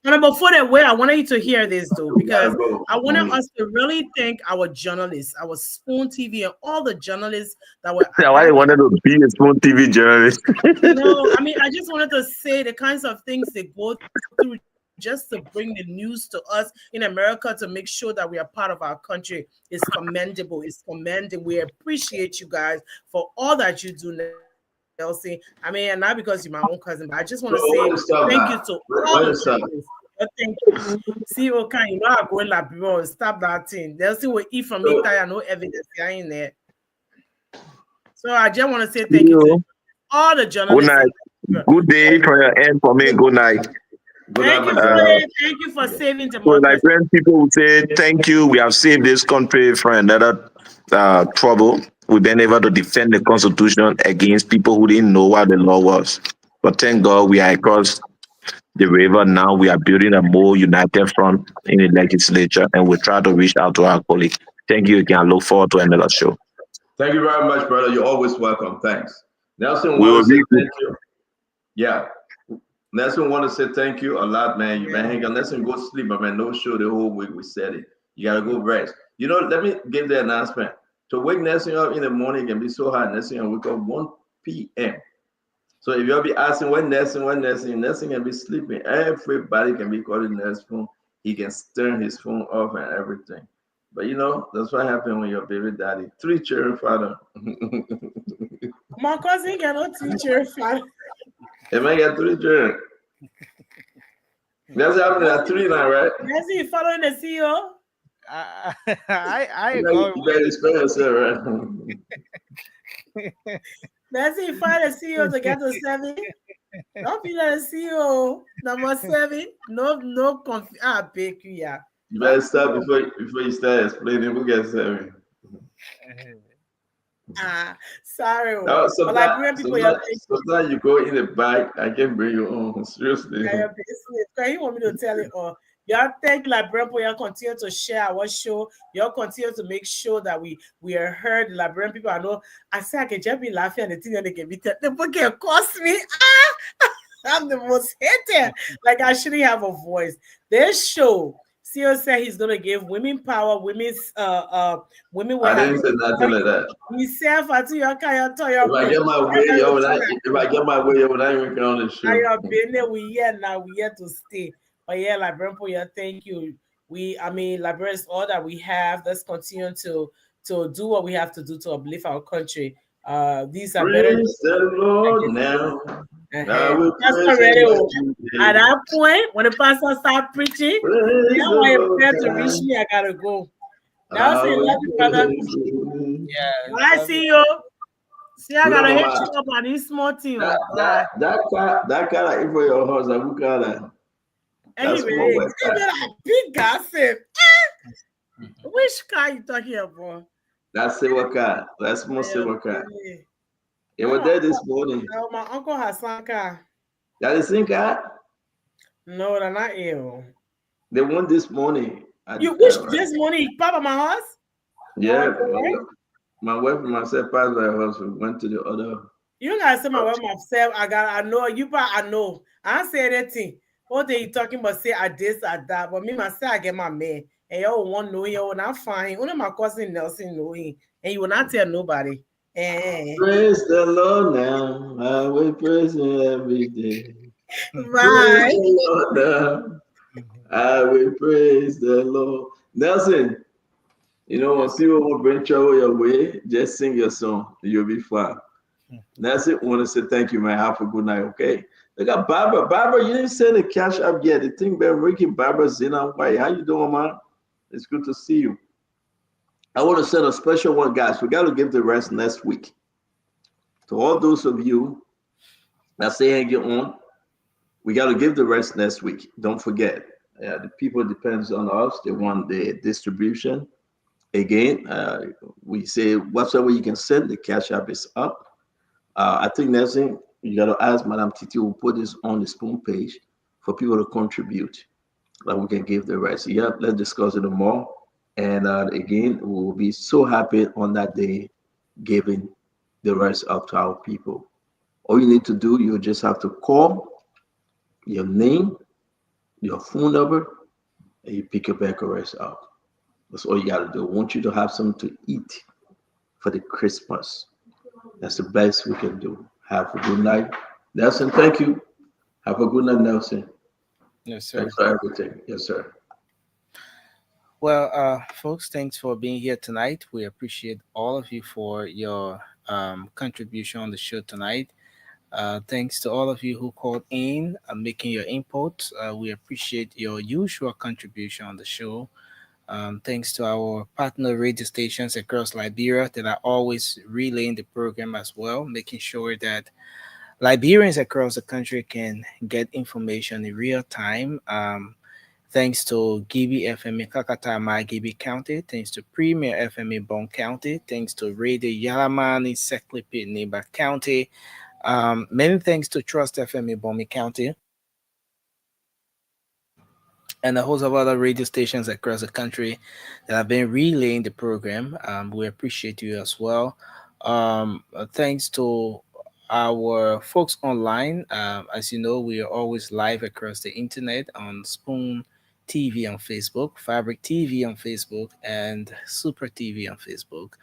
and before that way, I wanted you to hear this though, because I wanted us to really thank our journalists, our Spoon TV, and all the journalists that were. Yeah, why you wanted to be a Spoon TV journalist? No, I mean, I just wanted to say the kinds of things they go through just to bring the news to us in America to make sure that we are part of our country is commendable. It's commendable. We appreciate you guys for all that you do, Nelson. I mean, and not because you're my own cousin, but I just want to say thank you to all the journalists. Thank you. See, okay, you know, I go in Liberia, stop that thing. They'll see what eat from me, no evidence in there. So I just want to say thank you to all the journalists. Good night. Good day for your end for me. Good night. Thank you for saving democracy. So Liberian people will say, thank you. We have saved this country from another trouble. We've been able to defend the Constitution against people who didn't know what the law was. But thank God we are across the river now. We are building a more united front in the legislature, and we try to reach out to our colleagues. Thank you again. I look forward to another show. Thank you very much, brother. You're always welcome. Thanks. Nelson, want to say thank you. Yeah. Nelson want to say thank you a lot, man. You've been hanging. Nelson, go sleep, but man, no show the whole week. We said it. You gotta go rest. You know, let me give the announcement. To wake Nelson up in the morning can be so hard. Nelson can wake up 1 p.m. So if you'll be asking when Nelson can be sleeping. Everybody can be calling Nelson's phone. He can turn his phone off and everything. But you know, that's what happened when your baby daddy, 3 children father. My cousin cannot teach your father. It might get 3 children. That's happening at 3 now, right? That's you following the CEO. You better explain yourself, right? That's it. Find the CEO to get to 7. Don't be like the CEO. Number 7. No confusion. I beg you, yeah. You better stop before you start explaining who gets 7. Sorry. No, sometimes you go in the back, I can bring you on. Seriously. You want me to tell it all? Y'all thank Liberian people. Y'all continue to share our show. Y'all continue to make sure that we are heard. Liberian people, I know. I say I can just be laughing and the thing that they can be telling. The book can cost me. I'm the most hated. Like I shouldn't have a voice. This show. CEO said he's gonna give women power, women's women. I didn't say nothing like that. He said, "If I get my way, if I get my way, when I even on the show." We here to stay. But yeah, Liberian, thank you. Liberia is all that we have. Let's continue to do what we have to do to uplift our country. These are better. The Lord now. That's already at that point when the pastor start preaching. Now I am there to reach me. I gotta go. Now say love you, brother. Yeah. I see you. See, I gotta hit you up on this small team. That kind of info your house. I look at that. Anyway, big gossip. Which car you talking about? That's silver car. That's more silver car. It was there this morning. No, my uncle has some car. That is same car? No, they're not ill. They won this morning. You wish this morning Papa my house? Yeah. My wife and myself passed by her house. We went to the other. You guys say my wife myself. I know you, but I know. I don't say anything. What they talking about? Say I this, I that. But me myself, I get my man. And you won't know you will not find. Only my cousin Nelson know him. And you will not tell nobody. Praise the Lord now. I will praise him every day. Right. Praise the Lord now. I will praise the Lord. Nelson, you know, when people will bring trouble your way, just sing your song. You'll be fine. Nelson, want to say thank you, man. Have a good night, okay? Look at Barbara. Barbara, you didn't send the cash up yet. The thing about Ricky, Barbara, Zena, White. How you doing, man? It's good to see you. I want to send a special one, guys. We got to give the rest next week. To all those of you that say hang your own, we got to give the rest next week. Don't forget. The people depends on us. They want the distribution. Again, we say whatsoever you can send, the cash app is up. I think that's it. You got to ask Madam Titi will put this on the spoon page for people to contribute. That we can give the rest. Yeah, let's discuss it more. And again, we will be so happy on that day giving the rest up to our people. All you need to do, you just have to call your name, your phone number, and you pick your bank rest up. That's all you got to do. I want you to have something to eat for the Christmas. That's the best we can do. Have a good night. Nelson, thank you. Have a good night, Nelson. Yes, sir. Thanks for everything. Yes, sir. Well, folks, thanks for being here tonight. We appreciate all of you for your contribution on the show tonight. Thanks to all of you who called in and making your input. We appreciate your usual contribution on the show. Thanks to our partner radio stations across Liberia that are always relaying the program as well, making sure that Liberians across the country can get information in real time. Thanks to Gibi FM in Kakata, my Gibi County. Thanks to Premier FM in Bon County. Thanks to Radio Yalaman in Seklipi, Neighbor County. Many thanks to Trust FM in Bomi County and a host of other radio stations across the country that have been relaying the program. We appreciate you as well. Thanks to our folks online. As you know, we are always live across the internet on Spoon TV on Facebook, Fabric TV on Facebook, and Super TV on Facebook.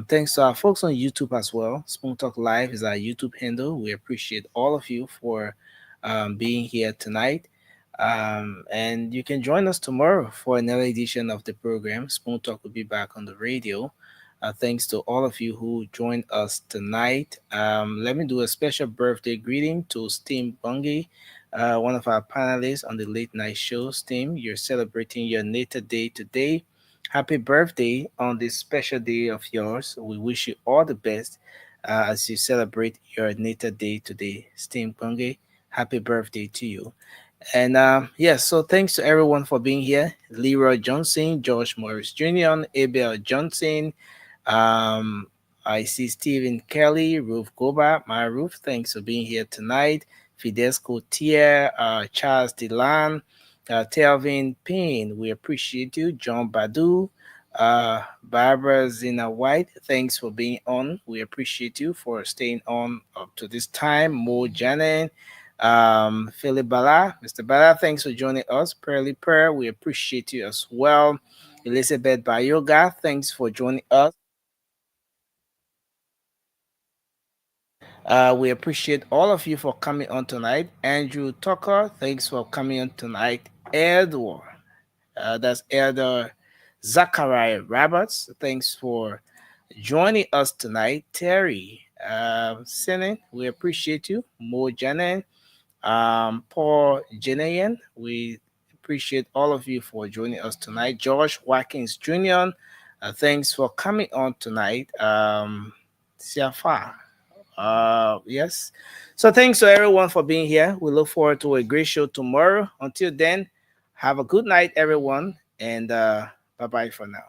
Thanks to our folks on YouTube as well. Spoon Talk Live is our YouTube handle. We appreciate all of you for being here tonight. And you can join us tomorrow for another edition of the program. Spoon Talk will be back on the radio. Thanks to all of you who joined us tonight. Let me do a special birthday greeting to Steam Bungie, one of our panelists on the late night show. Steam, you're celebrating your natal day today. Happy birthday on this special day of yours. We wish you all the best as you celebrate your natal day today. Steam Bungie, happy birthday to you. And yes, so thanks to everyone for being here. Leroy Johnson, George Morris Jr., Abel Johnson. I see Stephen Kelly, Ruth Goba, my Ruth. Thanks for being here tonight. Fidesco Tier, Charles Delan, Telvin Payne. We appreciate you. John Badu, Barbara Zina White. Thanks for being on. We appreciate you for staying on up to this time. Mo Janen. Philip Bala, Mr. Bala, thanks for joining us. Pearly Prayer, we appreciate you as well. Elizabeth Bayoga, thanks for joining us. We appreciate all of you for coming on tonight. Andrew Tucker, thanks for coming on tonight. Edward, that's Elder Zachariah Roberts, thanks for joining us tonight. Terry Senen, we appreciate you. Mo Janen, Paul Janayan, we appreciate all of you for joining us tonight. George Watkins Jr., thanks for coming on tonight. Siafa, yes. So thanks to everyone for being here. We look forward to a great show tomorrow. Until then, have a good night, everyone, and bye-bye for now.